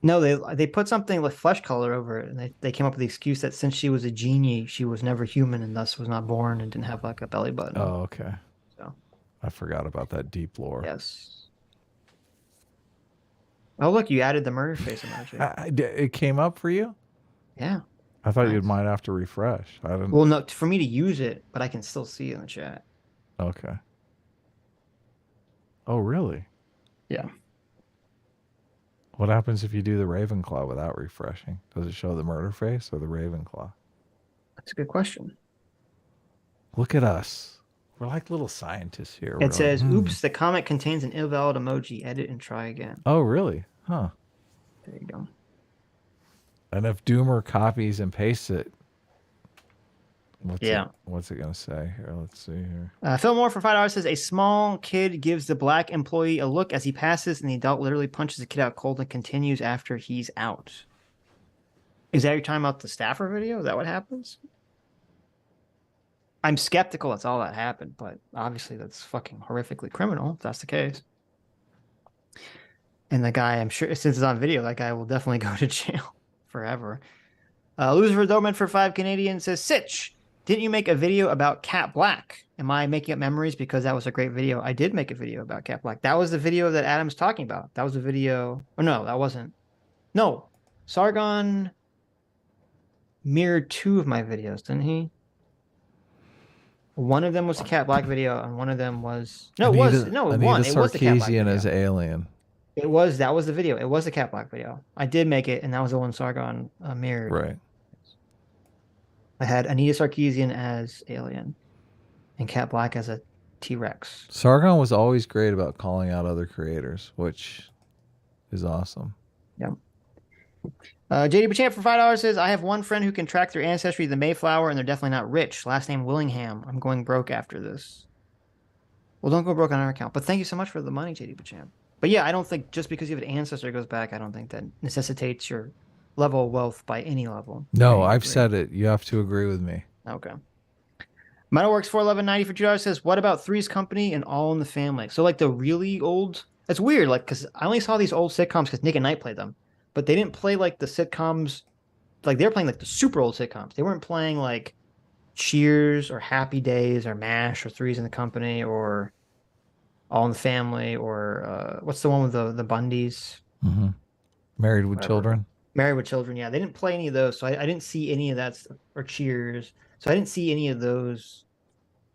No, they put something with flesh color over it, and they came up with the excuse that since she was a genie, she was never human and thus was not born and didn't have like a belly button. Oh, okay. So I forgot about that deep lore. yes. Oh, look, you added the murder face emoji. It came up for you? Yeah. I thought you Nice. might have to refresh. I didn't. Well, no, for me to use it, but I can still see it in the chat. Okay. Oh, really? Yeah. What happens if you do the Ravenclaw without refreshing? Does it show the murder face or the Ravenclaw? That's a good question. Look at us. We're like little scientists here. It says, oops, the comment contains an invalid emoji. Edit and try again. Oh, really? Huh. There you go. And if Doomer copies and pastes it, what's Yeah. what's it going to say? Here, let's see here. Phil Moore for $5 says, a small kid gives the black employee a look as he passes, and the adult literally punches the kid out cold and continues after he's out. Is that you're talking about the staffer video? Is that what happens? I'm skeptical that's all that happened, but obviously that's fucking horrifically criminal if that's the case. And the guy, I'm sure, since it's on video, that guy will definitely go to jail forever. Loser for Doman for 5 Canadian says, Sitch, didn't you make a video about Cat Black? Am I making up memories because that was a great video? I did make a video about Cat Black. That was the video that Adam's talking about. That was a video. Oh, no, that wasn't. No, Sargon mirrored 2 of my videos, didn't he? One of them was a Cat Black video, and one of them was one. It was the Cat Black Sarkeesian video. as Alien. That was the video. It was the Cat Black video. I did make it, and that was the one Sargon mirrored. Right. I had Anita Sarkeesian as Alien, and Cat Black as a T-Rex. Sargon was always great about calling out other creators, which is awesome. Yep. JD Bachamp for $5 says, I have one friend who can track their ancestry to the Mayflower, and they're definitely not rich. Last name Willingham. I'm going broke after this. Well, don't go broke on our account. But thank you so much for the money, JD Bachamp. But yeah, I don't think just because you have an ancestor that goes back, I don't think that necessitates your level of wealth by any level. No, I've said it. You have to agree with me. Okay. Metalworks 411.90 for $2 says, what about Three's Company and All in the Family? So like the really old, that's weird. Like, because I only saw these old sitcoms because Nick and Knight played them. But they didn't play like the sitcoms, like they were playing like the super old sitcoms. They weren't playing like Cheers or Happy Days or MASH or Three's in the Company or All in the Family or what's the one with the Bundys? Mm-hmm. Married with Children. Married with Children, yeah. They didn't play any of those, so I didn't see any of that stuff, or Cheers. So I didn't see any of those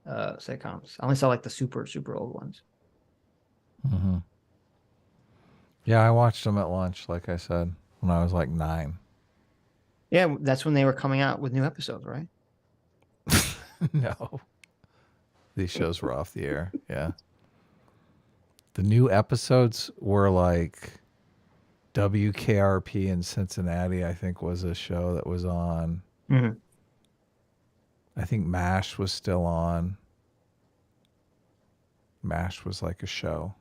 sitcoms. I only saw like the super, super old ones. Mm-hmm. Yeah, I watched them at lunch, like I said, when I was like 9. Yeah, that's when they were coming out with new episodes, right? No. These shows were off the air, yeah. The new episodes were like WKRP in Cincinnati, I think, was a show that was on. Mm-hmm. I think MASH was still on. MASH was like a show.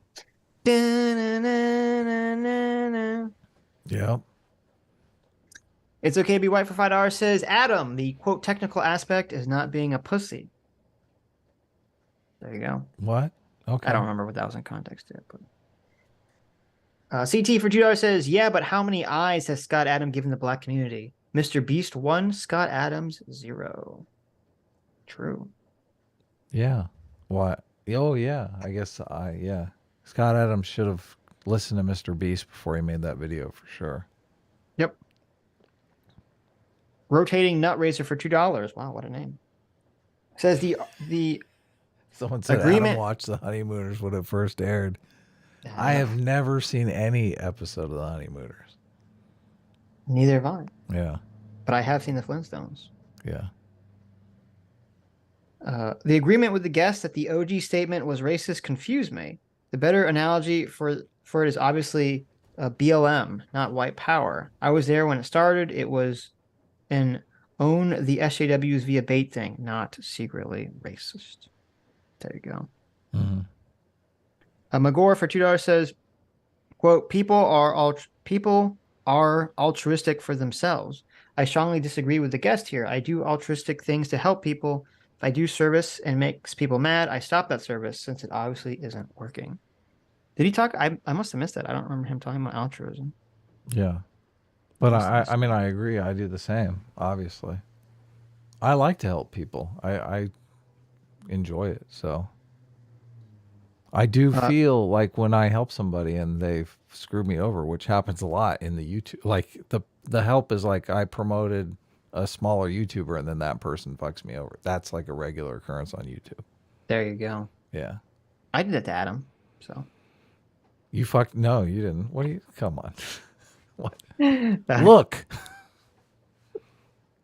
Yep. It's okay to be white for $5 says, Adam, the quote technical aspect is not being a pussy. There you go. What? Okay. I don't remember what that was in context yet. But... CT for $2 says, yeah, but how many eyes has Scott Adams given the black community? Mr. Beast 1, Scott Adams 0. True. Yeah. What? Oh, yeah. I guess yeah. Scott Adams should have listened to Mr. Beast before he made that video for sure. Yep. Rotating Nut Razor for $2. Wow, what a name. Says the Someone said agreement... Adam watched The Honeymooners when it first aired. I have never seen any episode of The Honeymooners. Neither have I. Yeah. But I have seen The Flintstones. Yeah. The agreement with the guest that the OG statement was racist confused me. The better analogy for it is obviously BLM, not white power. I was there when it started. It was an own the SJWs via bait thing, not secretly racist. There you go. Mm-hmm. Magor for $2 says, quote, people are altruistic for themselves. I strongly disagree with the guest here. I do altruistic things to help people. If I do service and makes people mad, I stop that service since it obviously isn't working. Did he talk? I must have missed that. I don't remember him talking about altruism. Yeah. But I mean, I agree. I do the same, obviously. I like to help people. I enjoy it. So I do feel like when I help somebody and they've screwed me over, which happens a lot in the YouTube, like the help is like I promoted a smaller YouTuber and then that person fucks me over. That's like a regular occurrence on YouTube. There you go. Yeah. I did it to Adam. So you no, you didn't. What do you come on? What? Look.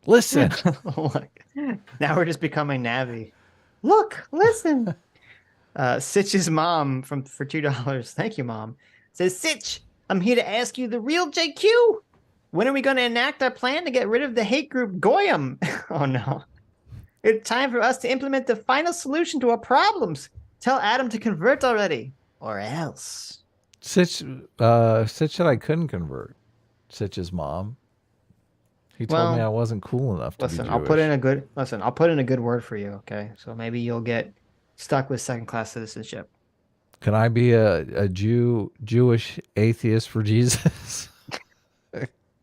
Listen. Look. Now we're just becoming Navi. Look, listen. Sitch's mom for $2. Thank you, Mom. Says, Sitch, I'm here to ask you the real JQ. When are we going to enact our plan to get rid of the hate group Goyim? Oh, no. It's time for us to implement the final solution to our problems. Tell Adam to convert already, or else. Sitch said I couldn't convert. Sitch's mom. He told me I wasn't cool enough to be Jewish. I'll put in a good word for you, okay? So maybe you'll get stuck with second-class citizenship. Can I be a Jewish atheist for Jesus?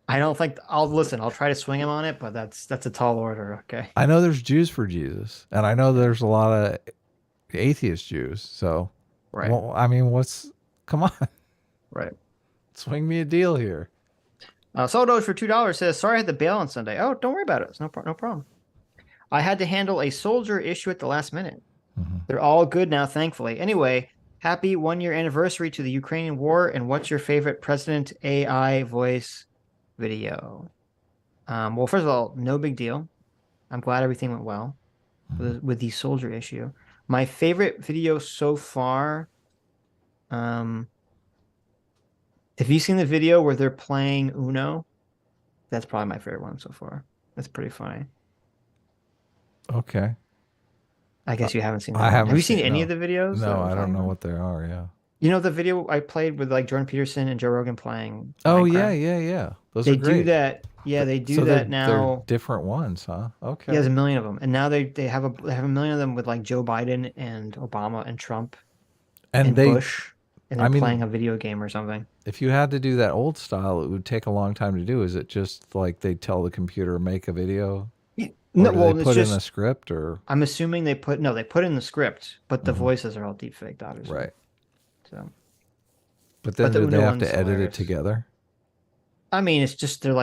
I don't think I'll try to swing him on it, but that's a tall order, okay? I know there's Jews for Jesus, and I know there's a lot of atheist Jews. So, right. Well, I mean, come on. Right. Swing me a deal here. Soldos for $2 says, sorry I had to bail on Sunday. Oh, don't worry about it. It's no problem. I had to handle a soldier issue at the last minute. They're all good now, thankfully. Anyway, happy 1-year anniversary to the Ukrainian war. And what's your favorite President AI voice video? Well, first of all, no big deal. I'm glad everything went well with the soldier issue. My favorite video so far, have you seen the video where they're playing Uno? That's probably my favorite one so far. That's pretty funny. Okay. I guess you haven't seen that. I haven't. Have you seen any of the videos? No, I don't know what they are. Yeah. You know the video I played with like Jordan Peterson and Joe Rogan playing? Oh Minecraft? yeah. Those They are great. do that. Yeah, they do So that now. They're different ones, huh? Okay. Yeah, there's a million of them, and now they have a million of them with like Joe Biden and Obama and Trump and Bush, and they're playing a video game or something. If you had to do that old style, it would take a long time to do. Is it just like they tell the computer make a video? No, well, they put in a script, or I'm assuming they put in the script, but the voices are all deep faked, obviously. Right. So, but then do they have to edit it together? I mean, it's just they're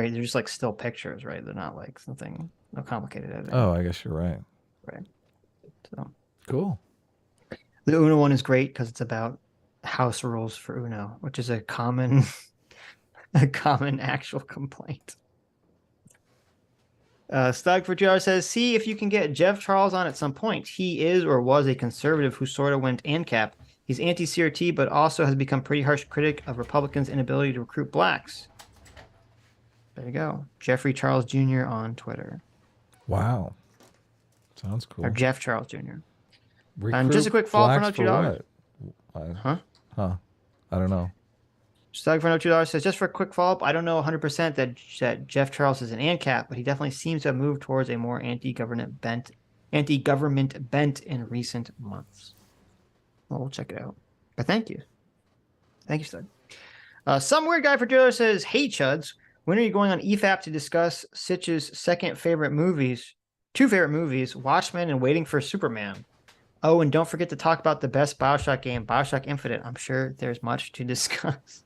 just like still pictures, right? They're not like no complicated editing. Oh, I guess you're right. Right. So cool. The Uno one is great because it's about house rules for Uno, which is a common actual complaint. Stug for 2 hours says, see if you can get Jeff Charles on at some point. He is or was a conservative who sort of went ANCAP. He's anti-CRT, but also has become pretty harsh critic of Republicans' inability to recruit blacks. There you go. Jeffrey Charles Jr. on Twitter. Wow. Sounds cool. Or Jeff Charles Jr. Recruit And just a quick follow-up for $2. Huh? I don't know. Stug for $2 says, just for a quick follow-up, I don't know 100% that Jeff Charles is an ANCAP, but he definitely seems to have moved towards a more anti-government bent in recent months. Well, we'll check it out. But thank you. Thank you, Stug. Some weird guy for $2 says, hey, Chuds, when are you going on EFAP to discuss Sitch's two favorite movies, Watchmen and Waiting for Superman? Oh, and don't forget to talk about the best BioShock game, BioShock Infinite. I'm sure there's much to discuss.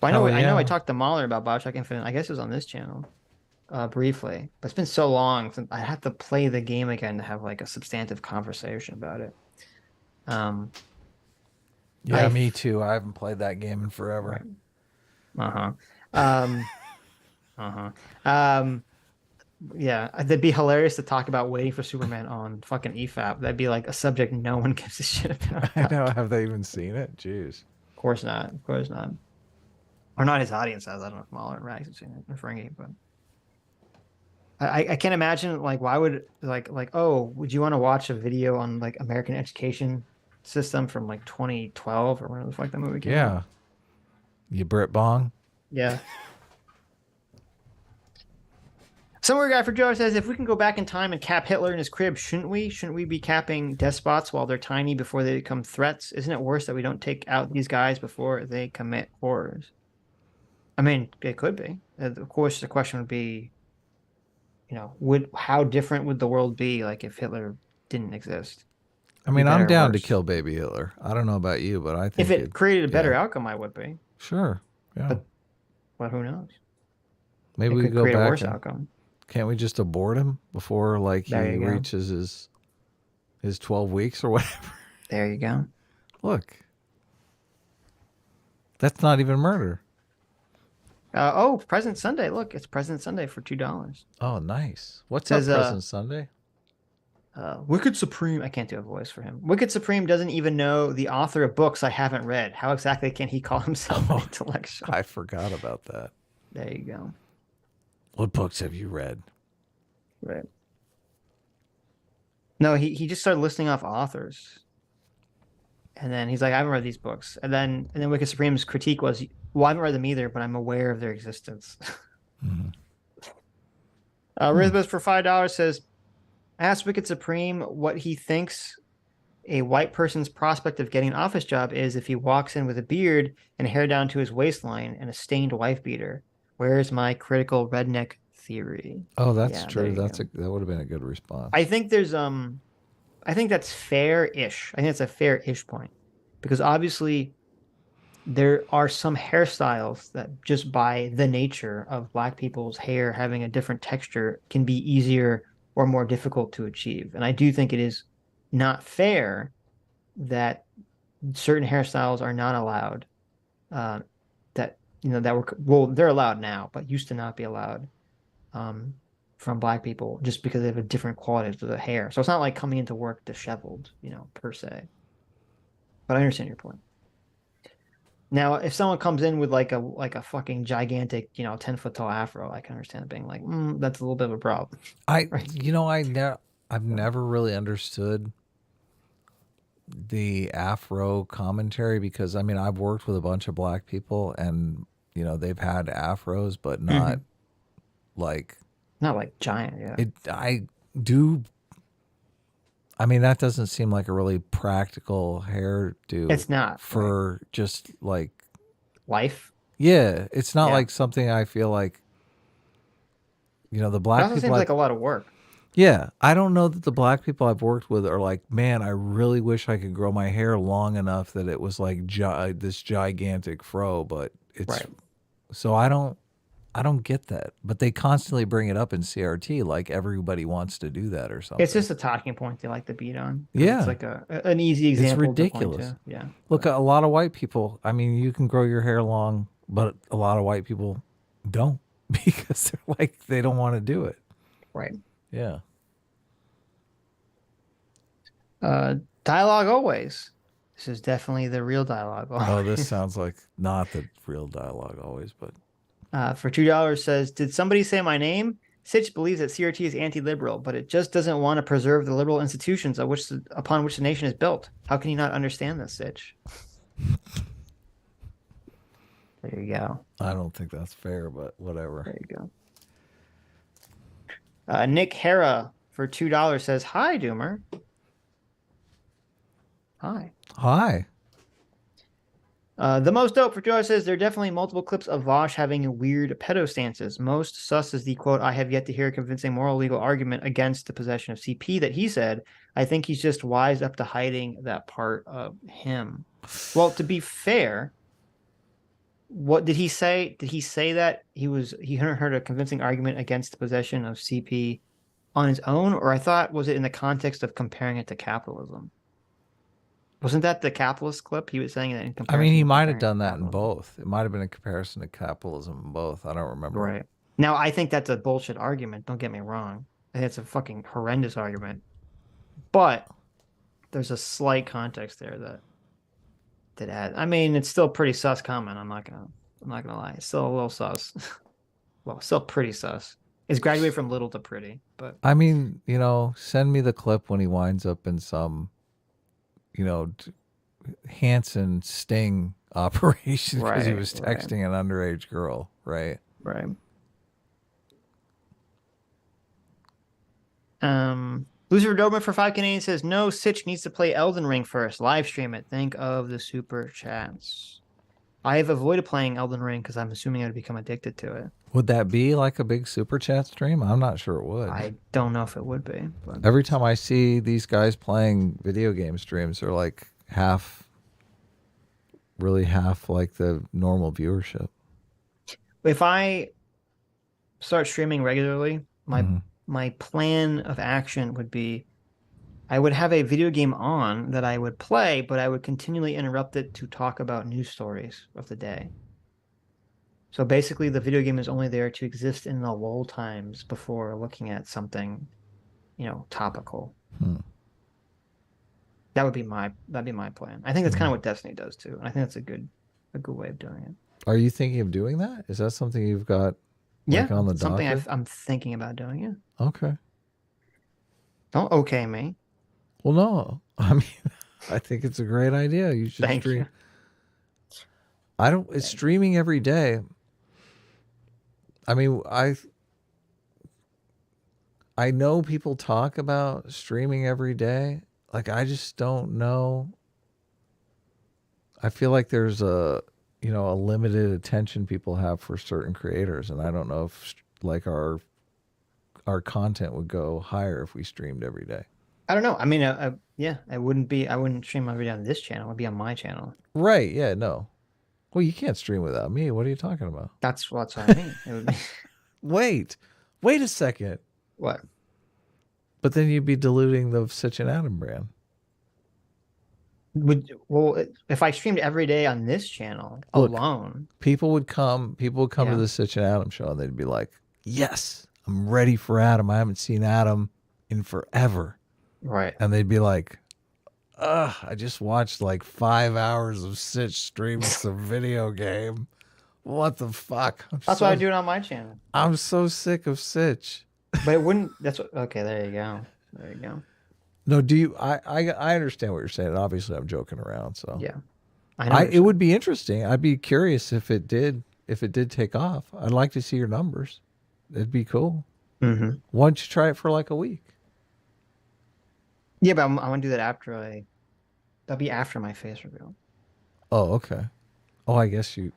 Well, I know I talked to Mahler about BioShock Infinite. I guess it was on this channel briefly. But it's been so long since I have to play the game again to have like a substantive conversation about it. Yeah, me too. I haven't played that game in forever. Yeah, that'd be hilarious to talk about Waiting for Superman on fucking EFAP. That'd be like a subject no one gives a shit about. I know. Have they even seen it? Jeez. Of course not. Or not his audience has. I don't know if Mahler and Rags have seen it, or Ferengi, but I can't imagine like why would would you want to watch a video on like American education system from like 2012 or whatever the fuck that movie came out? You Brit Bong? Yeah. Somewhere guy for Joe says, if we can go back in time and cap Hitler in his crib, shouldn't we? Shouldn't we be capping despots while they're tiny before they become threats? Isn't it worse that we don't take out these guys before they commit horrors? I mean, it could be. Of course, the question would be, how different would the world be like if Hitler didn't exist? I mean, I'm down to kill baby Hitler. I don't know about you, but I think if it created a better outcome, I would be. Sure. Yeah. But who knows? Maybe we could go create back. A worse outcome. Can't we just abort him before he reaches his 12 weeks or whatever? There you go. Look. That's not even murder. President Sunday. Look, it's President Sunday for $2. Oh, nice. What's up, President Sunday? Wicked Supreme. I can't do a voice for him. Wicked Supreme doesn't even know the author of books I haven't read. How exactly can he call himself an intellectual? I forgot about that. There you go. What books have you read? Right. No, he just started listing off authors. And then he's like, I haven't read these books. And then Wicked Supreme's critique was, well, I haven't read them either, but I'm aware of their existence. Rhythmus for $5 says, ask Wicked Supreme what he thinks a white person's prospect of getting an office job is if he walks in with a beard and hair down to his waistline and a stained wife beater. Where's my critical redneck theory? Oh, that's true. That would have been a good response. I think I think that's fair-ish. I think that's a fair-ish point. Because obviously there are some hairstyles that just by the nature of Black people's hair having a different texture can be easier or more difficult to achieve. And I do think it is not fair that certain hairstyles are not allowed. That that were they're allowed now, but used to not be allowed from Black people just because they have a different quality to the hair. So it's not like coming into work disheveled, per se. But I understand your point. Now, if someone comes in with like a fucking gigantic, 10-foot tall afro, I can understand it being like, that's a little bit of a problem. I've never really understood the afro commentary because I've worked with a bunch of Black people and they've had afros, but not like giant. Yeah, that doesn't seem like a really practical hairdo. It's not for just like life. Yeah, it's not like something I feel like the Black it also people seems like a lot of work. Yeah, I don't know that the Black people I've worked with are like, man, I really wish I could grow my hair long enough that it was like this gigantic fro, but it's right. So I don't get that, but they constantly bring it up in CRT like everybody wants to do that or something. It's just a talking point they like to beat on. Yeah, it's like an easy example. It's ridiculous. To point to. Yeah, look, a lot of white people. You can grow your hair long, but a lot of white people don't because they're like they don't want to do it. Right. Yeah. Dialogue always. This is definitely the real dialogue. Always. Oh, this sounds like not the real dialogue always, but. For $2 says, did somebody say my name? Sitch believes that CRT is anti-liberal, but it just doesn't want to preserve the liberal institutions upon which the nation is built. How can you not understand this, Sitch? There you go. I don't think that's fair, but whatever. There you go. Nick Hera for $2 says, hi, Doomer. Hi. Hi. The most dope for $2 says there are definitely multiple clips of Vaush having weird pedo stances. Most sus is the quote, I have yet to hear a convincing moral legal argument against the possession of CP that he said. I think he's just wise up to hiding that part of him. Well, to be fair, what did he say? Did he say that he heard a convincing argument against the possession of CP on his own? Or was it in the context of comparing it to capitalism? Wasn't that the capitalist clip? He was saying that in comparison. He might have done that in both. It might have been in comparison to capitalism in both. I don't remember. Right. Now, I think that's a bullshit argument. Don't get me wrong. I think it's a fucking horrendous argument. But there's a slight context there that adds. It's still pretty sus comment. I'm not gonna lie. It's still a little sus. Well, still pretty sus. It's graduated from little to pretty. But send me the clip when he winds up in some Hanson sting operation because he was texting an underage girl, right? Right. Lucifer Doberman for 5 Canadian says, no, Sitch needs to play Elden Ring first. Live stream it. Think of the super chats. I have avoided playing Elden Ring because I'm assuming I would become addicted to it. Would that be like a big super chat stream? I'm not sure it would. I don't know if it would be. But... Every time I see these guys playing video game streams, they're like half like the normal viewership. If I start streaming regularly, my plan of action would be I would have a video game on that I would play, but I would continually interrupt it to talk about news stories of the day. So basically, the video game is only there to exist in the lull times before looking at something, topical. That'd be my plan. I think that's kind of what Destiny does too, and I think that's a good way of doing it. Are you thinking of doing that? Is that something you've got? On the something docket? I'm thinking about doing it. Okay. Don't okay me. Well, no. I think it's a great idea. You should stream. It's streaming every day. I know people talk about streaming every day. Like, I just don't know. I feel like there's a limited attention people have for certain creators, and I don't know if like our content would go higher if we streamed every day. I don't know. I wouldn't stream every day on this channel. It would be on my channel. Right. Yeah. No. Well, you can't stream without me. What are you talking about? That's what I mean. It would be... Wait a second. What? But then you'd be diluting the Sitch and Adam brand. If I streamed every day on this channel alone, people would come to the Sitch and Adam show and they'd be like, yes, I'm ready for Adam. I haven't seen Adam in forever. Right. And they'd be like, I just watched like 5 hours of Sitch streaming some video game. What the fuck? That's why I do it on my channel. I'm so sick of Sitch. But it wouldn't. Okay. There you go. There you go. No, do you? I understand what you're saying. Obviously, I'm joking around. So yeah, it would be interesting. I'd be curious if it did take off. I'd like to see your numbers. It'd be cool. Mm-hmm. Why don't you try it for like a week? Yeah, but I want to do that after that'll be after my face reveal. Oh, okay. Oh, I guess you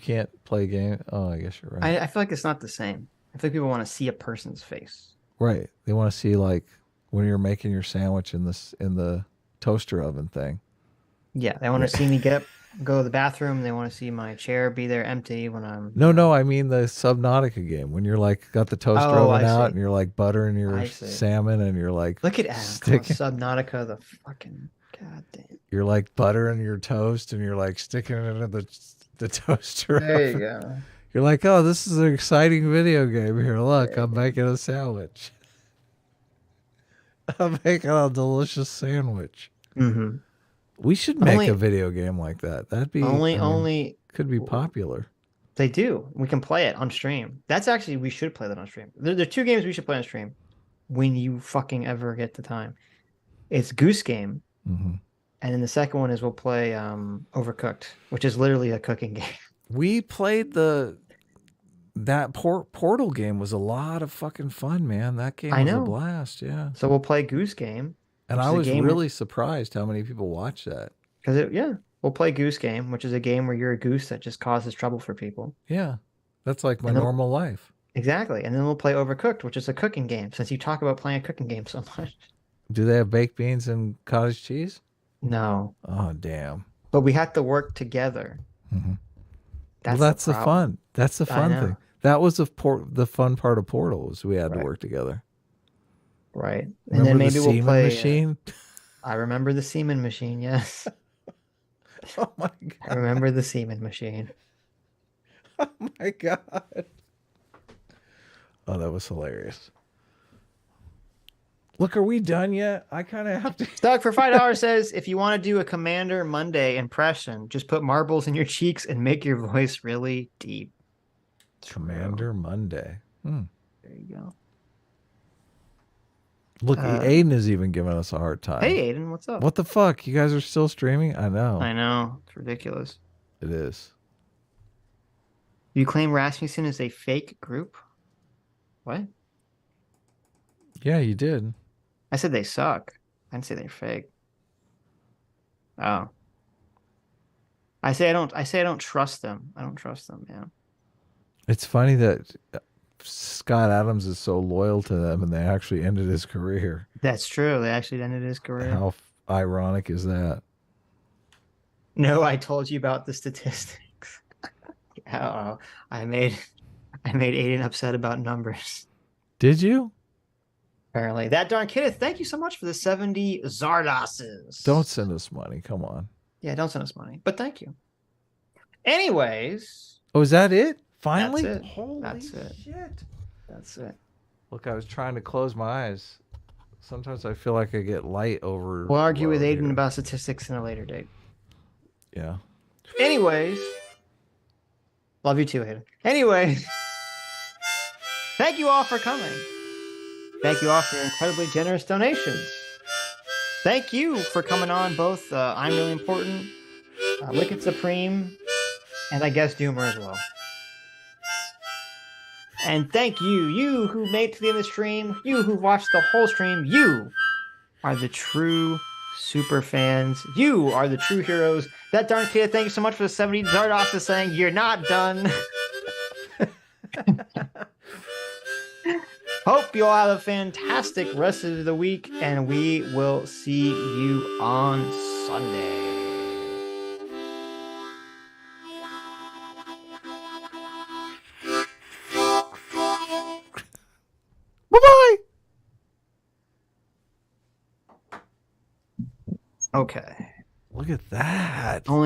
can't play a game. Oh, I guess you're right. I feel like it's not the same. I feel like people want to see a person's face. Right. They want to see like when you're making your sandwich in the toaster oven thing. Yeah, they want to see me get up, go to the bathroom. They want to see my chair be there empty when I'm. No, I mean the Subnautica game when you're like got the toaster oven out and you're like buttering your salmon and you're like look at Adam Subnautica, the fucking goddamn. You're like buttering your toast and you're like sticking it into the toaster. There you go. You're like, oh, this is an exciting video game. Here, look, I'm making a sandwich. I'm making a delicious sandwich. Mm-hmm. We should make a video game like that. That'd be could be popular. They do. We can play it on stream. We should play that on stream. There are two games we should play on stream when you fucking ever get the time. It's Goose Game, and then the second one is we'll play Overcooked, which is literally a cooking game. We played that Portal game was a lot of fucking fun, man. That game was a blast, yeah. So we'll play Goose Game. And I was really surprised how many people watched that. We'll play Goose Game, which is a game where you're a goose that just causes trouble for people. Yeah, that's like my normal life. Exactly. And then we'll play Overcooked, which is a cooking game, since you talk about playing a cooking game so much. Do they have baked beans and cottage cheese? No. Oh, damn. But we have to work together. Mm-hmm. That's the fun. That's the fun thing. That was the fun part of Portal was we had to work together. Right. And then maybe we'll play machine. I remember the semen machine, yes. Oh my god. I remember the semen machine. Oh my god. Oh, that was hilarious. Look, are we done yet? I kind of have to. Doug for $5 says, if you want to do a Commander Monday impression, just put marbles in your cheeks and make your voice really deep. Commander Monday. There you go. Look, Aiden is even giving us a hard time. Hey, Aiden, what's up? What the fuck? You guys are still streaming? I know. It's ridiculous. It is. You claim Rasmussen is a fake group? What? Yeah, you did. I said they suck. I didn't say they're fake. Oh. I say I don't trust them. I don't trust them, yeah. It's funny that Scott Adams is so loyal to them and they actually ended his career. That's true. They actually ended his career. How ironic is that? No, I told you about the statistics. I made Aiden upset about numbers. Did you? Apparently. That darn kid, thank you so much for the 70 Zardasses. Don't send us money. Come on. Yeah, don't send us money. But thank you. Anyways. Oh, is that it? Finally? That's it. Holy shit. That's it. Look, I was trying to close my eyes. Sometimes I feel like I get light over. We'll argue with Aiden about statistics in a later date. Yeah. Anyways. Love you too, Aiden. Anyways. Thank you all for coming. Thank you all for your incredibly generous donations. Thank you for coming on both I'm Really Important, Wicked Supreme, and I guess Doomer as well. And thank you who made it to the end of the stream, you who watched the whole stream, you are the true super fans. You are the true heroes. That darn kid, thank you so much for the 70 Zardox saying you're not done. Hope you all have a fantastic rest of the week, and we will see you on Sunday. Bye-bye. Okay. Look at that. Only